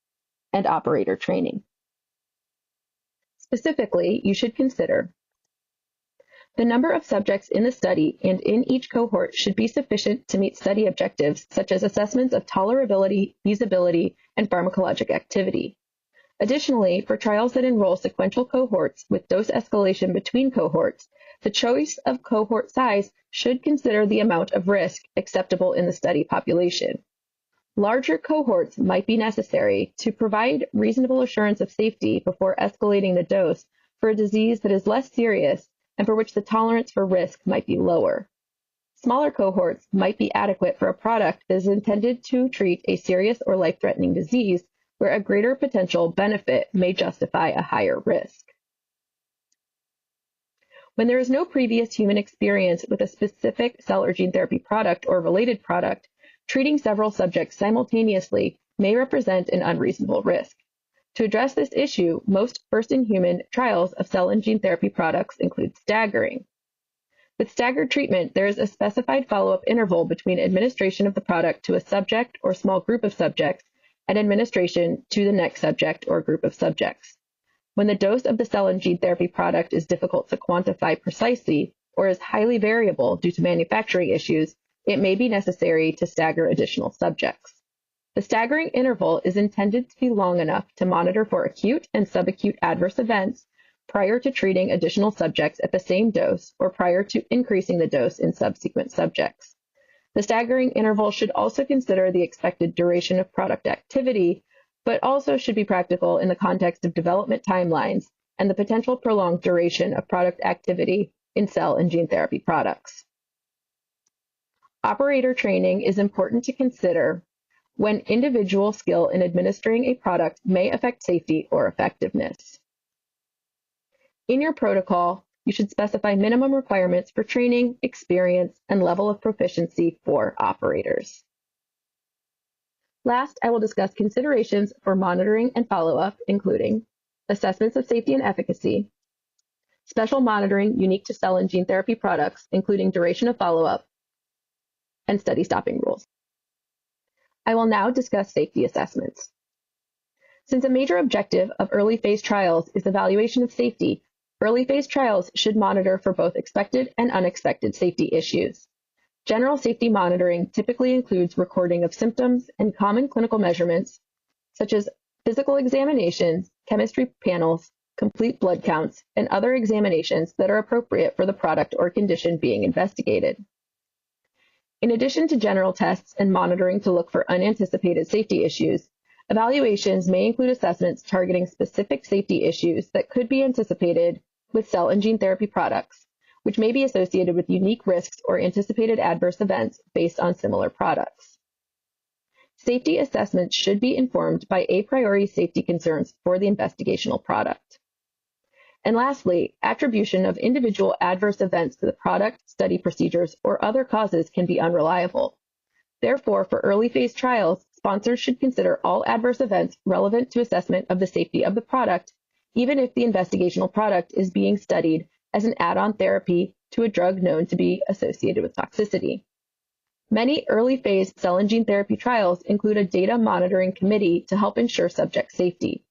and operator training. Specifically, you should consider the number of subjects in the study and in each cohort should be sufficient to meet study objectives such as assessments of tolerability, feasibility, and pharmacologic activity. Additionally, for trials that enroll sequential cohorts with dose escalation between cohorts, the choice of cohort size should consider the amount of risk acceptable in the study population. Larger cohorts might be necessary to provide reasonable assurance of safety before escalating the dose for a disease that is less serious and for which the tolerance for risk might be lower. Smaller cohorts might be adequate for a product that is intended to treat a serious or life-threatening disease where a greater potential benefit may justify a higher risk. When there is no previous human experience with a specific cell or gene therapy product or related product, treating several subjects simultaneously may represent an unreasonable risk. To address this issue, most first-in-human trials of cell and gene therapy products include staggering. With staggered treatment, there is a specified follow-up interval between administration of the product to a subject or small group of subjects and administration to the next subject or group of subjects. When the dose of the cell and gene therapy product is difficult to quantify precisely or is highly variable due to manufacturing issues, it may be necessary to stagger additional subjects. The staggering interval is intended to be long enough to monitor for acute and subacute adverse events prior to treating additional subjects at the same dose or prior to increasing the dose in subsequent subjects. The staggering interval should also consider the expected duration of product activity, but also should be practical in the context of development timelines and the potential prolonged duration of product activity in cell and gene therapy products. Operator training is important to consider when individual skill in administering a product may affect safety or effectiveness. In your protocol, you should specify minimum requirements for training, experience, and level of proficiency for operators. Last, I will discuss considerations for monitoring and follow-up, including assessments of safety and efficacy, special monitoring unique to cell and gene therapy products, including duration of follow-up, and study stopping rules. I will now discuss safety assessments. Since a major objective of early phase trials is evaluation of safety, Early phase trials should monitor for both expected and unexpected safety issues. General safety monitoring typically includes recording of symptoms and common clinical measurements, such as physical examinations, chemistry panels, complete blood counts, and other examinations that are appropriate for the product or condition being investigated. In addition to general tests and monitoring to look for unanticipated safety issues, evaluations may include assessments targeting specific safety issues that could be anticipated with cell and gene therapy products, which may be associated with unique risks or anticipated adverse events based on similar products. Safety assessments should be informed by a priori safety concerns for the investigational product. And lastly, attribution of individual adverse events to the product, study procedures, or other causes can be unreliable. Therefore, for early phase trials, sponsors should consider all adverse events relevant to assessment of the safety of the product, even if the investigational product is being studied as an add-on therapy to a drug known to be associated with toxicity. Many early phase cell and gene therapy trials include a data monitoring committee to help ensure subject safety.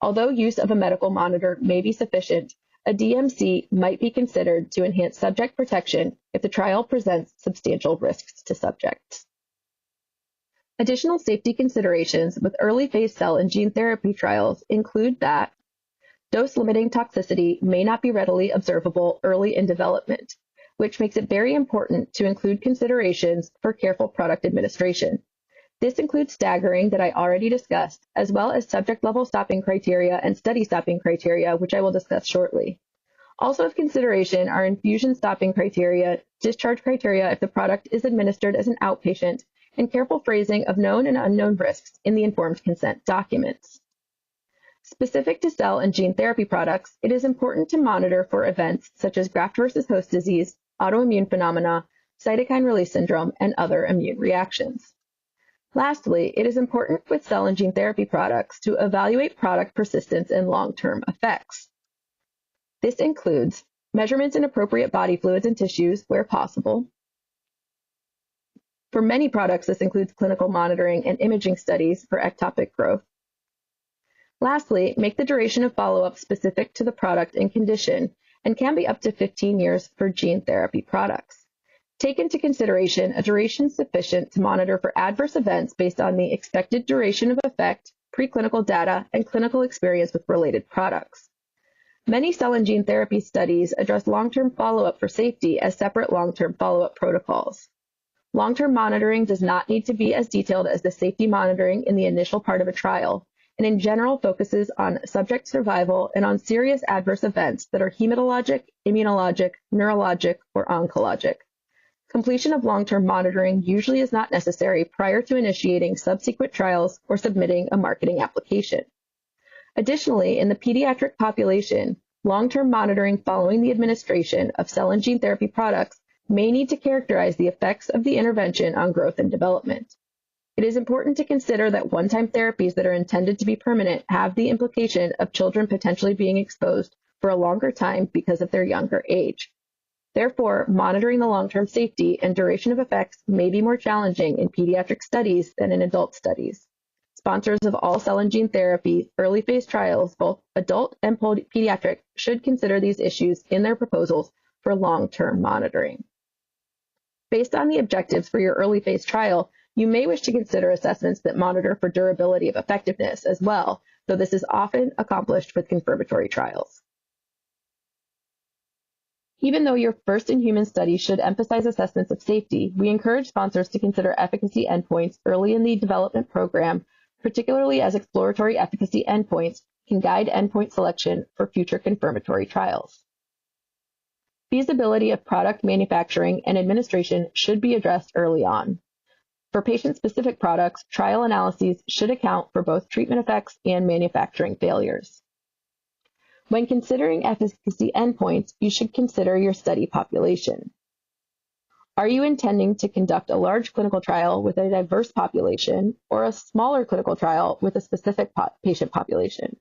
Although use of a medical monitor may be sufficient, a DMC might be considered to enhance subject protection if the trial presents substantial risks to subjects. Additional safety considerations with early phase cell and gene therapy trials include that dose-limiting toxicity may not be readily observable early in development, which makes it very important to include considerations for careful product administration. This includes staggering that I already discussed, as well as subject-level stopping criteria and study stopping criteria, which I will discuss shortly. Also of consideration are infusion stopping criteria, discharge criteria if the product is administered as an outpatient, and careful phrasing of known and unknown risks in the informed consent documents. Specific to cell and gene therapy products, it is important to monitor for events such as graft versus host disease, autoimmune phenomena, cytokine release syndrome, and other immune reactions. Lastly, it is important with cell and gene therapy products to evaluate product persistence and long-term effects. This includes measurements in appropriate body fluids and tissues where possible. For many products, this includes clinical monitoring and imaging studies for ectopic growth. Lastly, make the duration of follow-up specific to the product and condition and can be up to 15 years for gene therapy products. Take into consideration a duration sufficient to monitor for adverse events based on the expected duration of effect, preclinical data, and clinical experience with related products. Many cell and gene therapy studies address long-term follow-up for safety as separate long-term follow-up protocols. Long-term monitoring does not need to be as detailed as the safety monitoring in the initial part of a trial, and in general focuses on subject survival and on serious adverse events that are hematologic, immunologic, neurologic, or oncologic. Completion of long-term monitoring usually is not necessary prior to initiating subsequent trials or submitting a marketing application. Additionally, in the pediatric population, long-term monitoring following the administration of cell and gene therapy products may need to characterize the effects of the intervention on growth and development. It is important to consider that one-time therapies that are intended to be permanent have the implication of children potentially being exposed for a longer time because of their younger age. Therefore, monitoring the long-term safety and duration of effects may be more challenging in pediatric studies than in adult studies. Sponsors of all cell and gene therapy early phase trials, both adult and pediatric, should consider these issues in their proposals for long-term monitoring. Based on the objectives for your early phase trial, you may wish to consider assessments that monitor for durability of effectiveness as well, though this is often accomplished with confirmatory trials. Even though your first-in-human study should emphasize assessments of safety, we encourage sponsors to consider efficacy endpoints early in the development program, particularly as exploratory efficacy endpoints can guide endpoint selection for future confirmatory trials. Feasibility of product manufacturing and administration should be addressed early on. For patient-specific products, trial analyses should account for both treatment effects and manufacturing failures. When considering efficacy endpoints, you should consider your study population. Are you intending to conduct a large clinical trial with a diverse population or a smaller clinical trial with a specific patient population?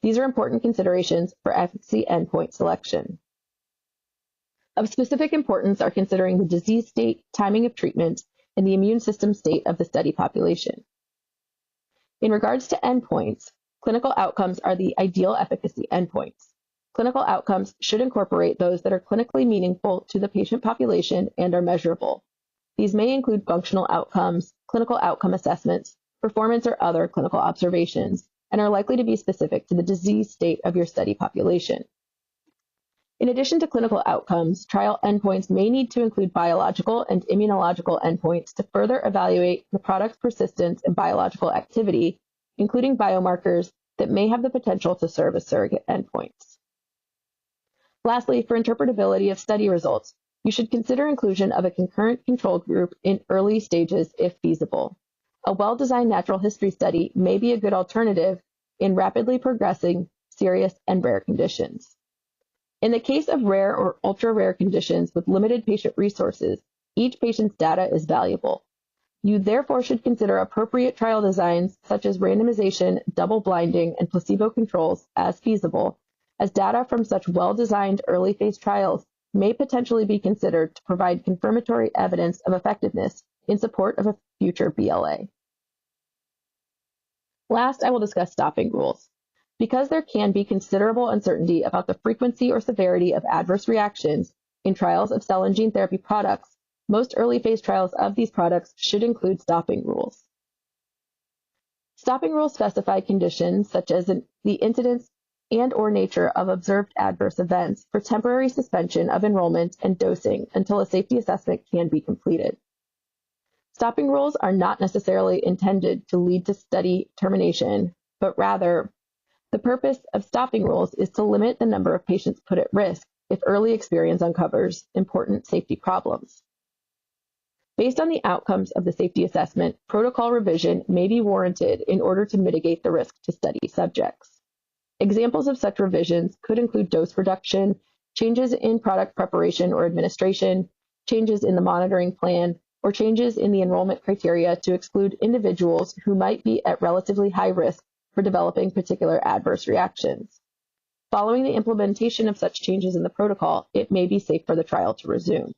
These are important considerations for efficacy endpoint selection. Of specific importance are considering the disease state, timing of treatment, and the immune system state of the study population. In regards to endpoints, clinical outcomes are the ideal efficacy endpoints. Clinical outcomes should incorporate those that are clinically meaningful to the patient population and are measurable. These may include functional outcomes, clinical outcome assessments, performance, or other clinical observations, and are likely to be specific to the disease state of your study population. In addition to clinical outcomes, trial endpoints may need to include biological and immunological endpoints to further evaluate the product's persistence and biological activity, including biomarkers that may have the potential to serve as surrogate endpoints. Lastly, for interpretability of study results, you should consider inclusion of a concurrent control group in early stages if feasible. A well-designed natural history study may be a good alternative in rapidly progressing, serious, and rare conditions. In the case of rare or ultra-rare conditions with limited patient resources, each patient's data is valuable. You therefore should consider appropriate trial designs such as randomization, double-blinding, and placebo controls as feasible, as data from such well-designed early-phase trials may potentially be considered to provide confirmatory evidence of effectiveness in support of a future BLA. Last, I will discuss stopping rules. Because there can be considerable uncertainty about the frequency or severity of adverse reactions in trials of cell and gene therapy products, most early phase trials of these products should include stopping rules. Stopping rules specify conditions such as the incidence and/or nature of observed adverse events for temporary suspension of enrollment and dosing until a safety assessment can be completed. Stopping rules are not necessarily intended to lead to study termination, but rather, the purpose of stopping rules is to limit the number of patients put at risk if early experience uncovers important safety problems. Based on the outcomes of the safety assessment, protocol revision may be warranted in order to mitigate the risk to study subjects. Examples of such revisions could include dose reduction, changes in product preparation or administration, changes in the monitoring plan, or changes in the enrollment criteria to exclude individuals who might be at relatively high risk for developing particular adverse reactions. Following the implementation of such changes in the protocol, it may be safe for the trial to resume.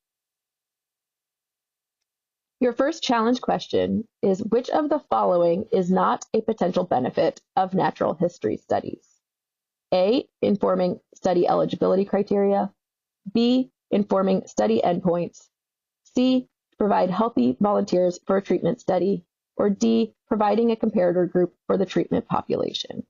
Your first challenge question is, which of the following is not a potential benefit of natural history studies? A, informing study eligibility criteria. B, informing study endpoints. C, provide healthy volunteers for a treatment study. Or D, providing a comparator group for the treatment population.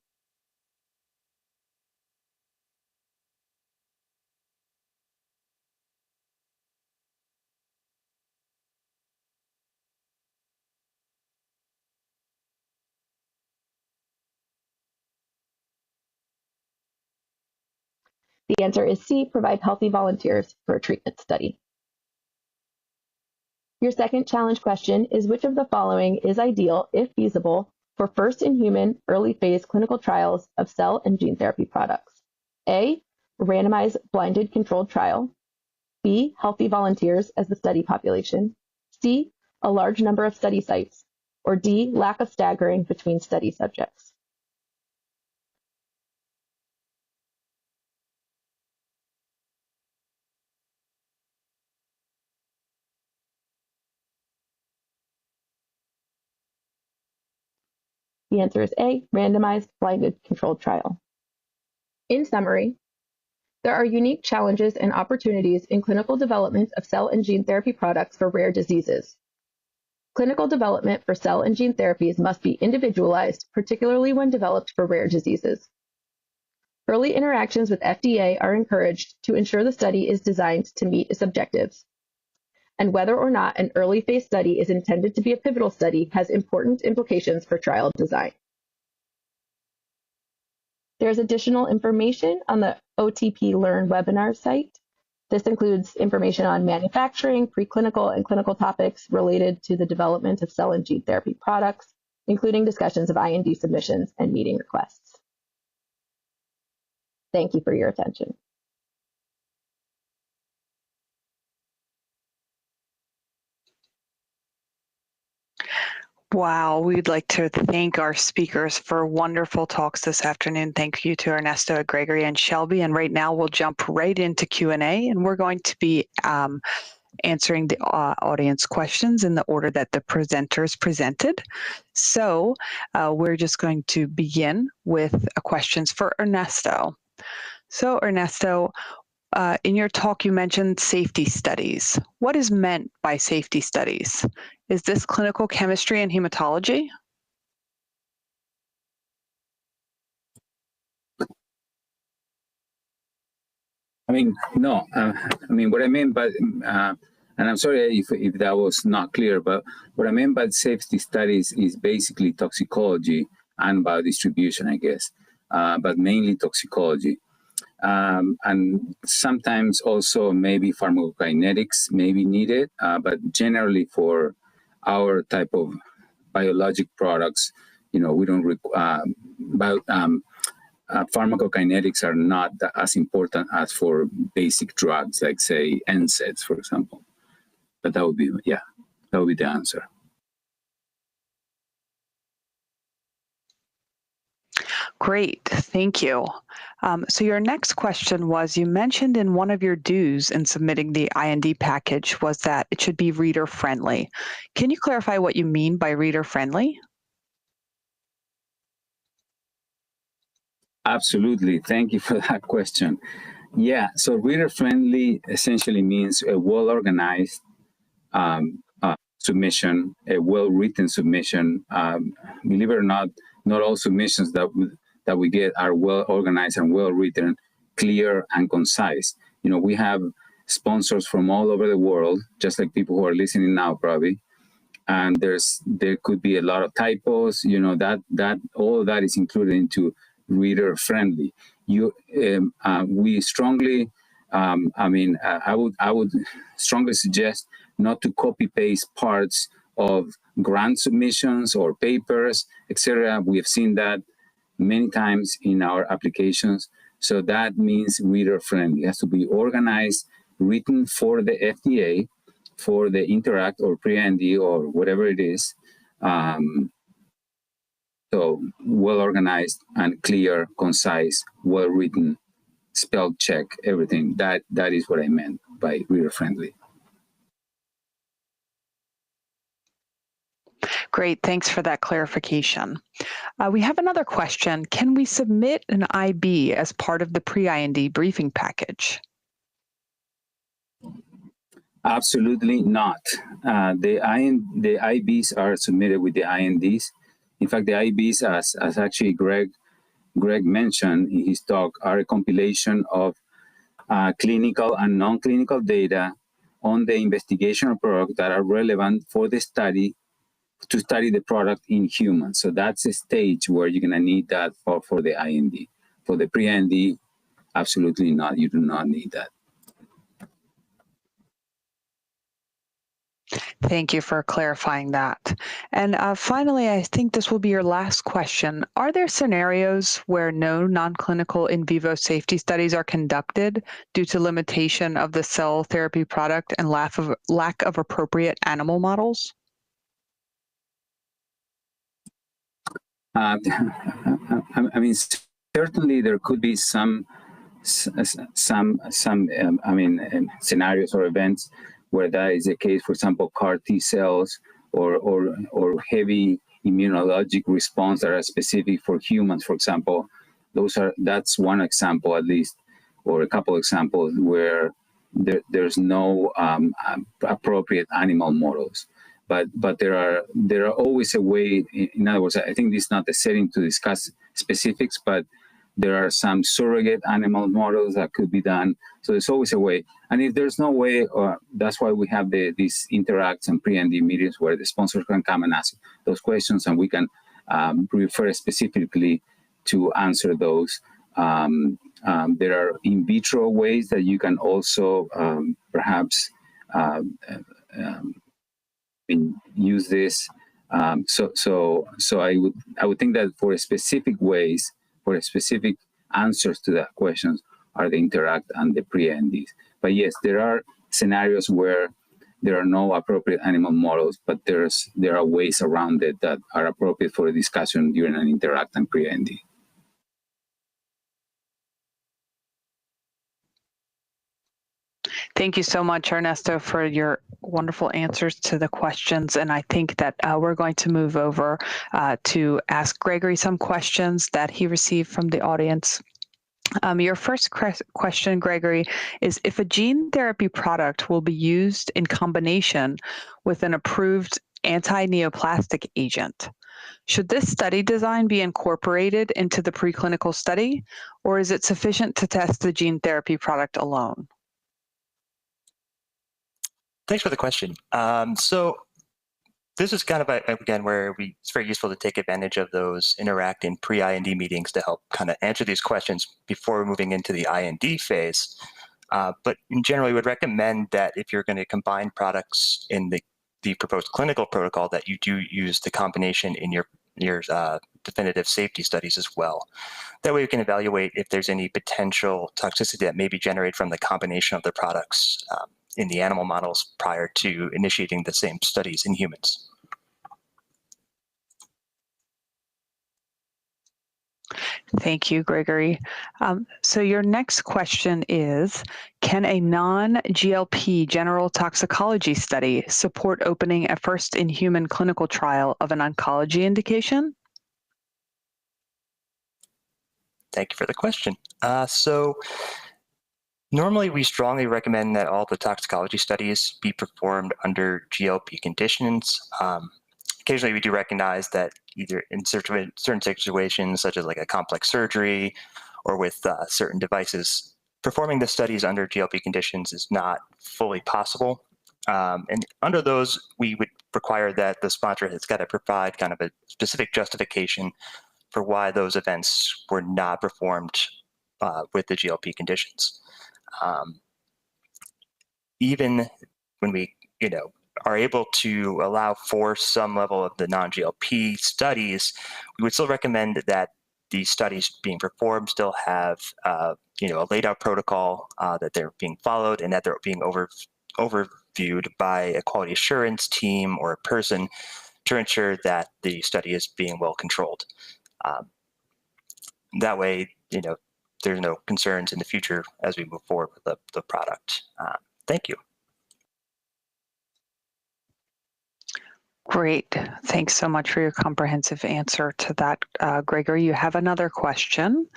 The answer is C, provide healthy volunteers for a treatment study. Your second challenge question is, which of the following is ideal, if feasible, for first-in-human early-phase clinical trials of cell and gene therapy products? A, randomized blinded controlled trial. B, healthy volunteers as the study population. C, a large number of study sites. Or D, lack of staggering between study subjects. The answer is A, randomized blinded controlled trial. In summary, there are unique challenges and opportunities in clinical development of cell and gene therapy products for rare diseases. Clinical development for cell and gene therapies must be individualized, particularly when developed for rare diseases. Early interactions with FDA are encouraged to ensure the study is designed to meet its objectives. And whether or not an early phase study is intended to be a pivotal study has important implications for trial design. There's additional information on the OTP Learn webinar site. This includes information on manufacturing, preclinical, and clinical topics related to the development of cell and gene therapy products, including discussions of IND submissions and meeting requests. Thank you for your attention. Wow, we'd like to thank our speakers for wonderful talks this afternoon. Thank you to Ernesto, Gregory, and Shelby. And right now we'll jump right into Q&A, and we're going to be answering the audience questions in the order that the presenters presented. So we're just going to begin with questions for Ernesto. So Ernesto, in your talk, you mentioned safety studies. What is meant by safety studies? Is this clinical chemistry and hematology? I mean, no. I mean, what I mean by, and I'm sorry if that was not clear, but what I mean by safety studies is basically toxicology and biodistribution, I guess, but mainly toxicology. And sometimes also maybe pharmacokinetics may be needed, but generally for our type of biologic products, we don't require, pharmacokinetics are not as important as for basic drugs, like say NSAIDs, for example. But that would be, that would be the answer. Great, thank you. So your next question was, you mentioned in one of your dues in submitting the IND package was that it should be reader friendly. Can you clarify what you mean by reader friendly? Absolutely, thank you for that question. Yeah, so reader friendly essentially means a well-organized submission, a well-written submission. Believe it or not all submissions that we get are well-organized and well-written, clear and concise. We have sponsors from all over the world, just like people who are listening now probably, and there could be a lot of typos. That all of that is included into reader friendly. We strongly, I would strongly suggest not to copy paste parts of grant submissions or papers, etc. We have seen that many times in our applications. So that means reader friendly. It has to be organized, written for the FDA, for the Interact or PREA or whatever it is. So well organized and clear, concise, well written, spell check, everything. That is what I meant by reader friendly. Great, thanks for that clarification. We have another question. Can we submit an IB as part of the pre-IND briefing package? Absolutely not. The IBs are submitted with the INDs. In fact, the IBs, as actually Greg mentioned in his talk, are a compilation of clinical and non-clinical data on the investigational product that are relevant for the study, to study the product in humans. So that's a stage where you're going to need that for the IND. For the pre-IND, absolutely not. You do not need that. Thank you for clarifying that. And finally, I think this will be your last question. Are there scenarios where no non-clinical in vivo safety studies are conducted due to limitation of the cell therapy product and lack of appropriate animal models? I mean, certainly there could be some scenarios or events where that is the case. For example, CAR T cells or heavy immunologic response that are specific for humans, for example. That's one example at least, or a couple examples where there's no appropriate animal models. But there are always a way. In other words, I think this is not the setting to discuss specifics, but there are some surrogate animal models that could be done. So there's always a way. And if there's no way, that's why we have these interacts and pre-IND meetings where the sponsors can come and ask those questions, and we can refer specifically to answer those. There are in vitro ways that you can also perhaps use this. So I would think that for specific ways, for specific answers to that questions are the interact and the pre-INDs. But yes, there are scenarios where there are no appropriate animal models, but there are ways around it that are appropriate for a discussion during an interact and pre-IND. Thank you so much, Ernesto, for your wonderful answers to the questions. And I think that we're going to move over to ask Gregory some questions that he received from the audience. Your first question, Gregory, is if a gene therapy product will be used in combination with an approved anti-neoplastic agent, should this study design be incorporated into the preclinical study, or is it sufficient to test the gene therapy product alone? Thanks for the question. So this is kind of, again, where it's very useful to take advantage of those interact in pre-IND meetings to help kind of answer these questions before moving into the IND phase. But in general, we would recommend that if you're going to combine products in the proposed clinical protocol, that you do use the combination in your definitive safety studies as well. That way we can evaluate if there's any potential toxicity that may be generated from the combination of the products in the animal models prior to initiating the same studies in humans. Thank you, Gregory. So your next question is, can a non-GLP general toxicology study support opening a first-in-human clinical trial of an oncology indication? Thank you for the question. So normally we strongly recommend that all the toxicology studies be performed under GLP conditions. Occasionally we do recognize that either in certain situations, such as like a complex surgery or with certain devices, performing the studies under GLP conditions is not fully possible. And under those, we would require that the sponsor has got to provide kind of a specific justification for why those events were not performed with the GLP conditions. Even when we, are able to allow for some level of the non-GLP studies, we would still recommend that the studies being performed still have, a laid out protocol that they're being followed and that they're being overviewed by a quality assurance team or a person to ensure that the study is being well controlled. That way, there's no concerns in the future as we move forward with the product. Thank you. Great. Thanks so much for your comprehensive answer to that, Gregory. You have another question,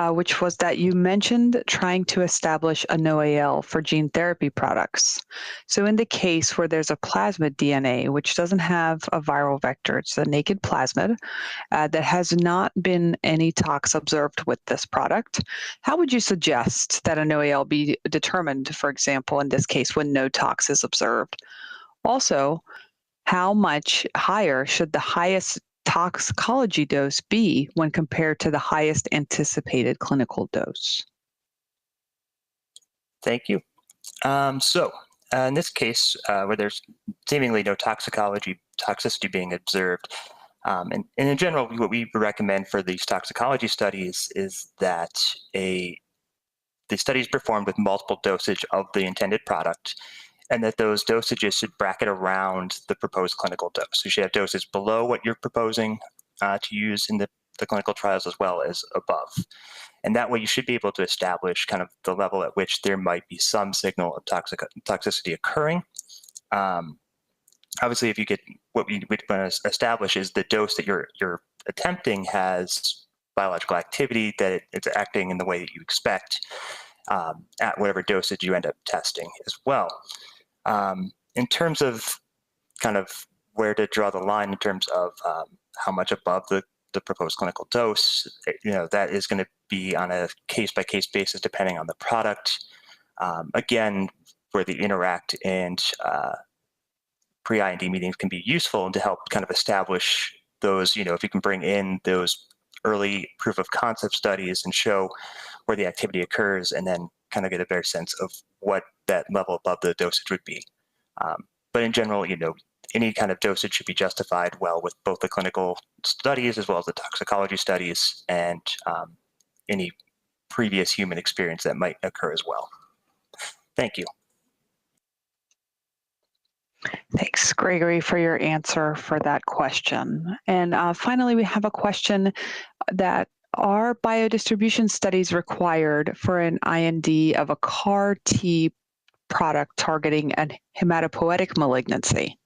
which was that you mentioned trying to establish a NOAL for gene therapy products. So in the case where there's a plasmid DNA, which doesn't have a viral vector, it's a naked plasmid that has not been any tox observed with this product, how would you suggest that a NOAL be determined, for example, in this case when no tox is observed? Also, how much higher should the highest toxicology dose be when compared to the highest anticipated clinical dose? Thank you. So in this case, where there's seemingly no toxicity being observed, and in general, what we recommend for these toxicology studies is that the study is performed with multiple dosage of the intended product, and that those dosages should bracket around the proposed clinical dose. So you should have doses below what you're proposing to use in the clinical trials as well as above. And that way you should be able to establish kind of the level at which there might be some signal of toxicity occurring. Obviously, if you get what we would want to establish is the dose that you're attempting has biological activity, that it's acting in the way that you expect at whatever dosage you end up testing as well. In terms of kind of where to draw the line in terms of how much above the proposed clinical dose, that is going to be on a case-by-case basis depending on the product. Again, where the interact and pre-IND meetings can be useful to help kind of establish those, if you can bring in those early proof of concept studies and show where the activity occurs and then kind of get a better sense of what that level above the dosage would be. But in general, any kind of dosage should be justified well with both the clinical studies as well as the toxicology studies and any previous human experience that might occur as well. Thank you. Thanks, Gregory, for your answer for that question. And finally, we have a question that are biodistribution studies required for an IND of a CAR-T product targeting a hematopoietic malignancy?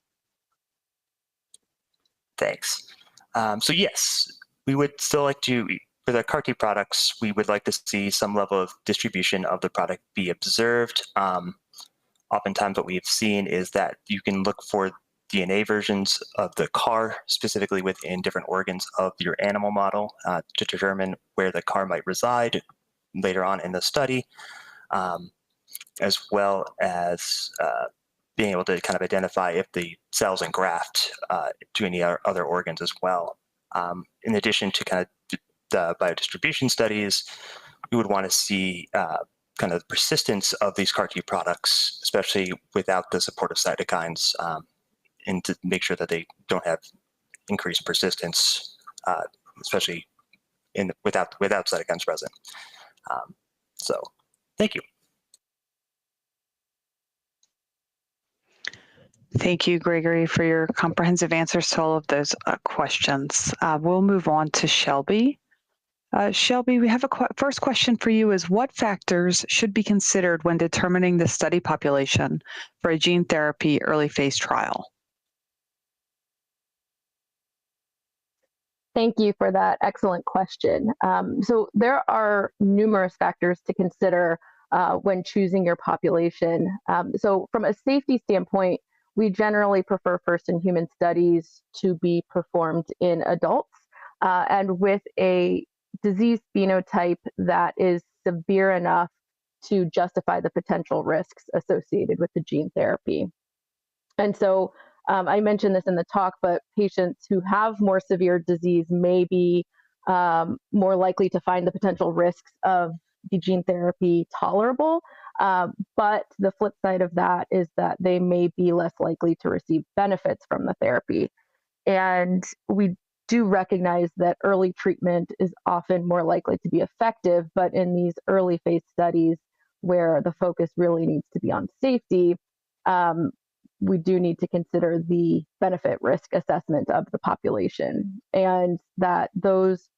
Thanks. So yes, we would still like to For the CAR T products, we would like to see some level of distribution of the product be observed. Oftentimes what we've seen is that you can look for DNA versions of the CAR specifically within different organs of your animal model to determine where the CAR might reside later on in the study, as well as being able to kind of identify if the cells engraft to any other organs as well. In addition to kind of the biodistribution studies, we would want to see kind of the persistence of these CAR T products, especially without the supportive cytokines, and to make sure that they don't have increased persistence, especially without cytokines present. So, thank you. Thank you, Gregory, for your comprehensive answers to all of those questions. We'll move on to Shelby. Shelby, we have a first question for you is what factors should be considered when determining the study population for a gene therapy early phase trial? Thank you for that excellent question. So there are numerous factors to consider when choosing your population. So from a safety standpoint, we generally prefer first-in-human studies to be performed in adults and with a disease phenotype that is severe enough to justify the potential risks associated with the gene therapy. And so I mentioned this in the talk, but patients who have more severe disease may be more likely to find the potential risks of the gene therapy tolerable. But the flip side of that is that they may be less likely to receive benefits from the therapy. And we do recognize that early treatment is often more likely to be effective, but in these early phase studies where the focus really needs to be on safety, we do need to consider the benefit risk assessment of the population, and that those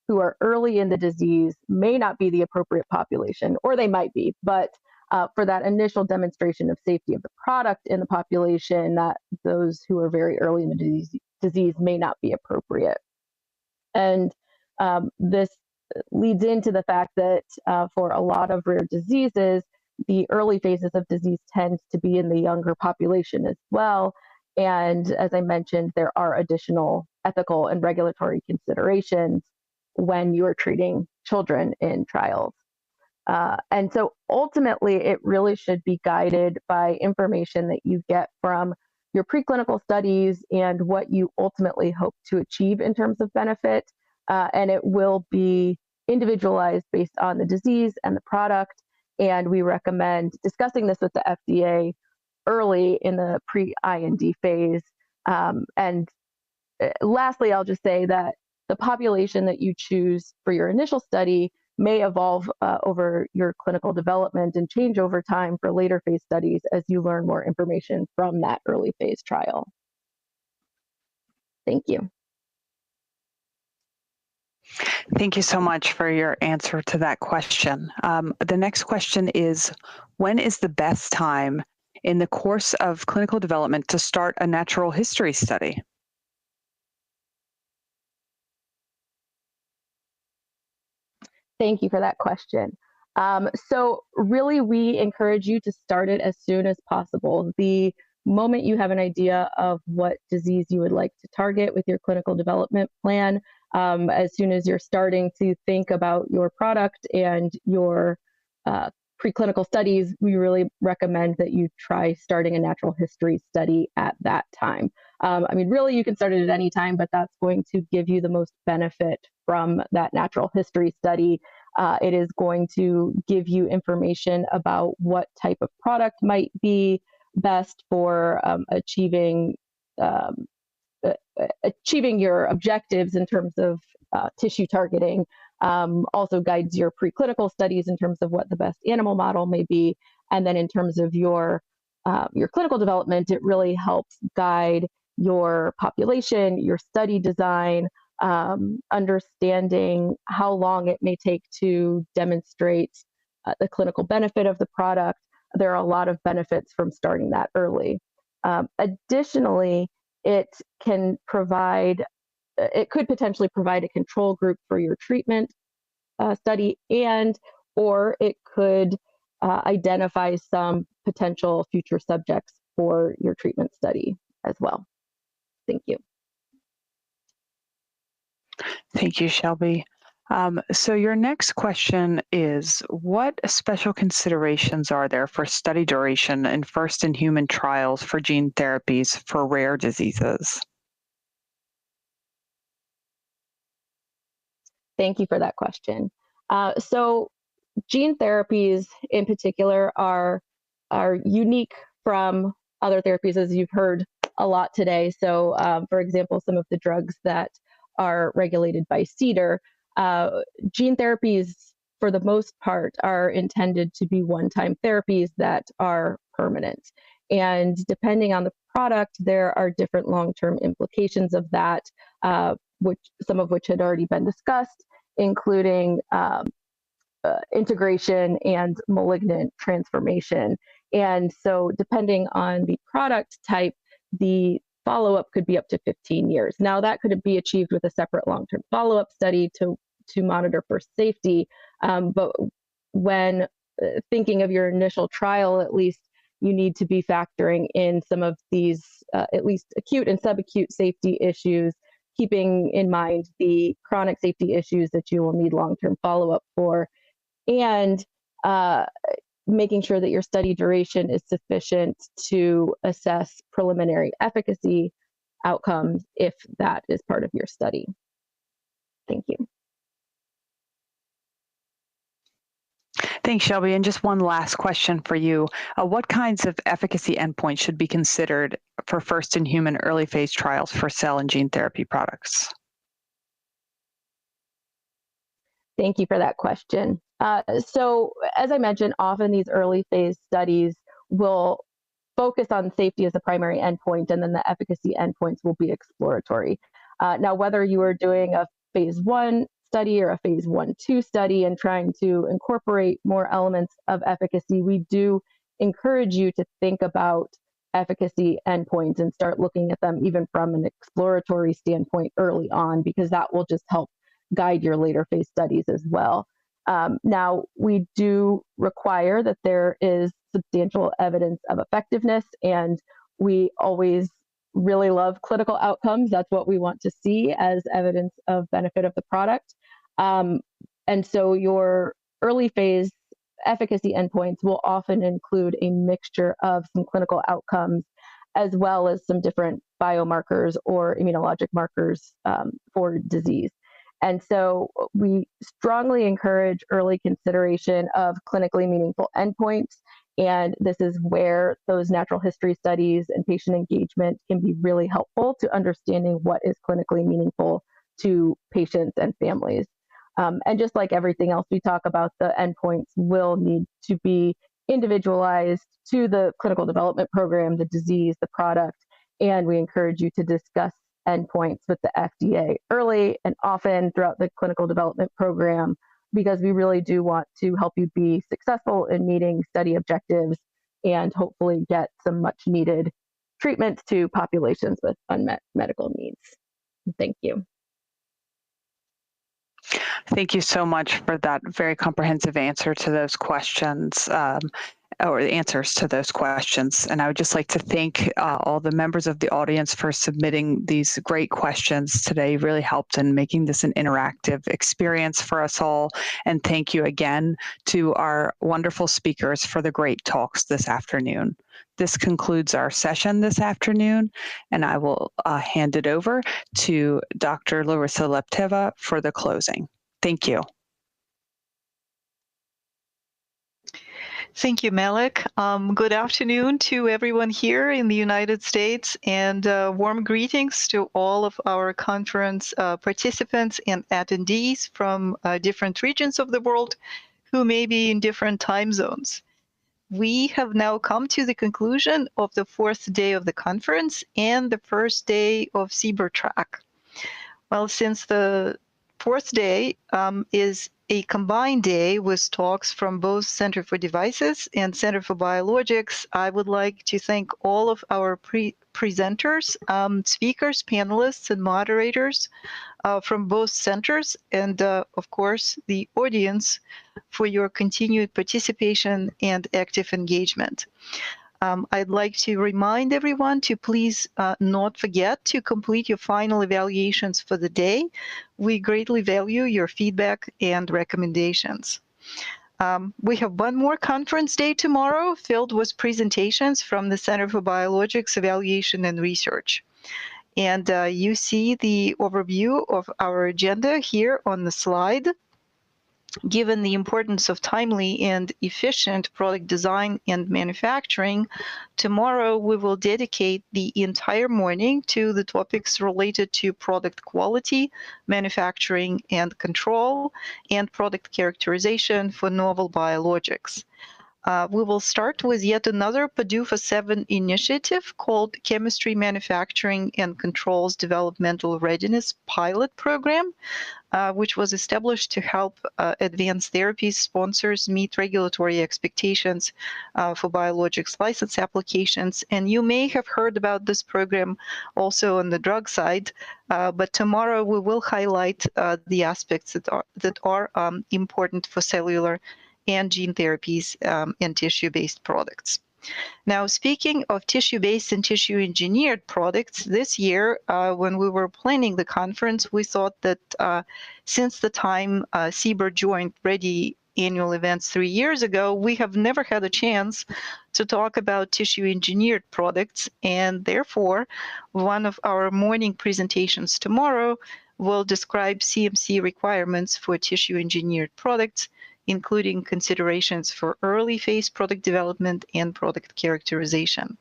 who are early in the disease may not be the appropriate population, or they might be, but for that initial demonstration of safety of the product in the population, that those who are very early in the disease may not be appropriate. And this leads into the fact that for a lot of rare diseases, the early phases of disease tend to be in the younger population as well. And as I mentioned, there are additional ethical and regulatory considerations when you are treating children in trials. And so ultimately, it really should be guided by information that you get from your preclinical studies and what you ultimately hope to achieve in terms of benefit. And it will be individualized based on the disease and the product. And we recommend discussing this with the FDA early in the pre-IND phase. And lastly, I'll just say that the population that you choose for your initial study may evolve over your clinical development and change over time for later phase studies as you learn more information from that early phase trial. Thank you. Thank you so much for your answer to that question. The next question is, when is the best time in the course of clinical development to start a natural history study? Thank you for that question. So really, we encourage you to start it as soon as possible. The moment you have an idea of what disease you would like to target with your clinical development plan, as soon as you're starting to think about your product and your preclinical studies, we really recommend that you try starting a natural history study at that time. I mean, really, you can start it at any time, but that's going to give you the most benefit from that natural history study. It is going to give you information about what type of product might be best for achieving your objectives in terms of tissue targeting. Also guides your preclinical studies in terms of what the best animal model may be. And then in terms of your clinical development, it really helps guide your population, your study design, understanding how long it may take to demonstrate the clinical benefit of the product. There are a lot of benefits from starting that early. Additionally, it could potentially provide a control group for your treatment study, or it could identify some potential future subjects for your treatment study as well. Thank you. Thank you, Shelby. So your next question is, what special considerations are there for study duration in first-in-human trials for gene therapies for rare diseases? Thank you for that question. So gene therapies in particular are unique from other therapies, as you've heard a lot today. So for example, some of the drugs that are regulated by CDER, gene therapies for the most part are intended to be one-time therapies that are permanent. And depending on the product, there are different long-term implications of that, some of which had already been discussed, including integration and malignant transformation. And so depending on the product type, the follow-up could be up to 15 years. Now that could be achieved with a separate long-term follow-up study to monitor for safety. But when thinking of your initial trial, at least you need to be factoring in some of these, at least acute and subacute safety issues, keeping in mind the chronic safety issues that you will need long-term follow-up for, and making sure that your study duration is sufficient to assess preliminary efficacy outcomes if that is part of your study. Thank you. Thanks, Shelby. And just one last question for you. What kinds of efficacy endpoints should be considered for first-in-human early phase trials for cell and gene therapy products? Thank you for that question. So as I mentioned, often these early phase studies will focus on safety as the primary endpoint, and then the efficacy endpoints will be exploratory. Now, whether you are doing a phase 1 study or a phase 1/2 study and trying to incorporate more elements of efficacy, we do encourage you to think about efficacy endpoints and start looking at them even from an exploratory standpoint early on, because that will just help guide your later phase studies as well. Now, we do require that there is substantial evidence of effectiveness, and we always really love clinical outcomes. That's what we want to see as evidence of benefit of the product. And so your early phase efficacy endpoints will often include a mixture of some clinical outcomes as well as some different biomarkers or immunologic markers for disease. And so we strongly encourage early consideration of clinically meaningful endpoints. And this is where those natural history studies and patient engagement can be really helpful to understanding what is clinically meaningful to patients and families. And just like everything else we talk about, the endpoints will need to be individualized to the clinical development program, the disease, the product, and we encourage you to discuss endpoints with the FDA early and often throughout the clinical development program, because we really do want to help you be successful in meeting study objectives and hopefully get some much needed treatments to populations with unmet medical needs. Thank you. Thank you so much for that very comprehensive answer to those questions, or answers to those questions. And I would just like to thank all the members of the audience for submitting these great questions today. You really helped in making this an interactive experience for us all. And thank you again to our wonderful speakers for the great talks this afternoon. This concludes our session this afternoon, and I will hand it over to Dr. Larissa Lapteva for the closing. Thank you. Thank you, Malik. Good afternoon to everyone here in the United States, and warm greetings to all of our conference participants and attendees from different regions of the world who may be in different time zones. We have now come to the conclusion of the 4th day of the conference and the first day of CBER track. Well, since the fourth day is a combined day with talks from both Center for Devices and Center for Biologics. I would like to thank all of our presenters, speakers, panelists, and moderators from both centers, and of course, the audience for your continued participation and active engagement. I'd like to remind everyone to please not forget to complete your final evaluations for the day. We greatly value your feedback and recommendations. We have one more conference day tomorrow filled with presentations from the Center for Biologics Evaluation and Research. And you see the overview of our agenda here on the slide. Given the importance of timely and efficient product design and manufacturing, tomorrow we will dedicate the entire morning to the topics related to product quality, manufacturing and control, and product characterization for novel biologics. We will start with yet another PDUFA 7 initiative called Chemistry, Manufacturing, and Controls Developmental Readiness Pilot Program, which was established to help advanced therapies sponsors meet regulatory expectations for biologics license applications. And you may have heard about this program also on the drug side, but tomorrow we will highlight the aspects that are important for cellular and gene therapies and tissue-based products. Now, speaking of tissue-based and tissue-engineered products, this year, when we were planning the conference, we thought that since the time CBER joined REdI annual events 3 years ago, we have never had a chance to talk about tissue-engineered products, and therefore, one of our morning presentations tomorrow will describe CMC requirements for tissue-engineered products, including considerations for early phase product development and product characterization.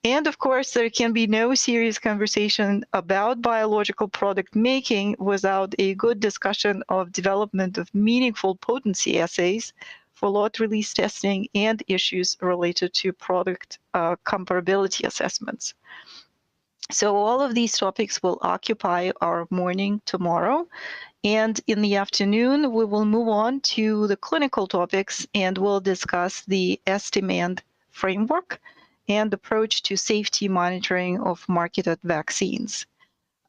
And of course, there can be no serious conversation about biological product making without a good discussion of development of meaningful potency assays for lot release testing and issues related to product comparability assessments. So all of these topics will occupy our morning tomorrow. And in the afternoon, we will move on to the clinical topics and we'll discuss the S-demand framework and approach to safety monitoring of marketed vaccines.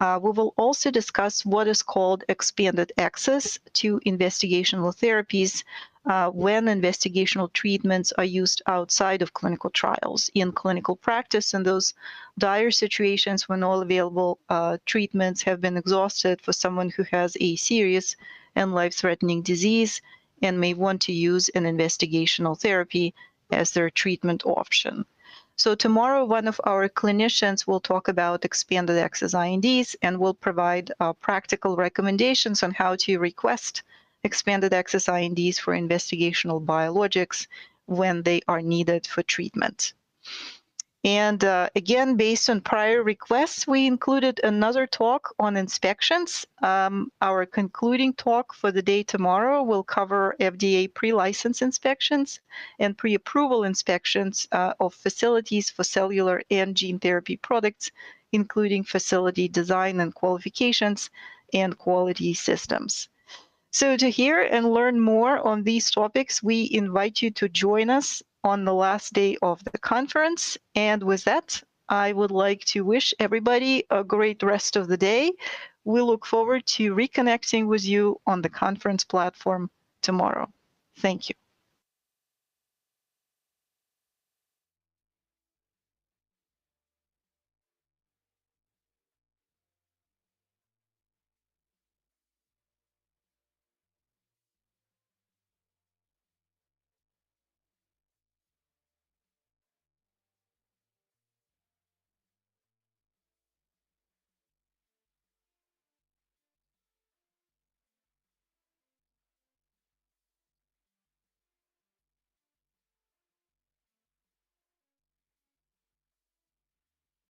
We will also discuss what is called expanded access to investigational therapies when investigational treatments are used outside of clinical trials in clinical practice, and those dire situations when all available treatments have been exhausted for someone who has a serious and life-threatening disease and may want to use an investigational therapy as their treatment option. So tomorrow, one of our clinicians will talk about expanded access INDs and will provide practical recommendations on how to request expanded access INDs for investigational biologics when they are needed for treatment. And again, based on prior requests, we included another talk on inspections. Our concluding talk for the day tomorrow will cover FDA pre-license inspections and pre-approval inspections of facilities for cellular and gene therapy products, including facility design and qualifications and quality systems. So to hear and learn more on these topics, we invite you to join us on the last day of the conference. And with that, I would like to wish everybody a great rest of the day. We look forward to reconnecting with you on the conference platform tomorrow. Thank you.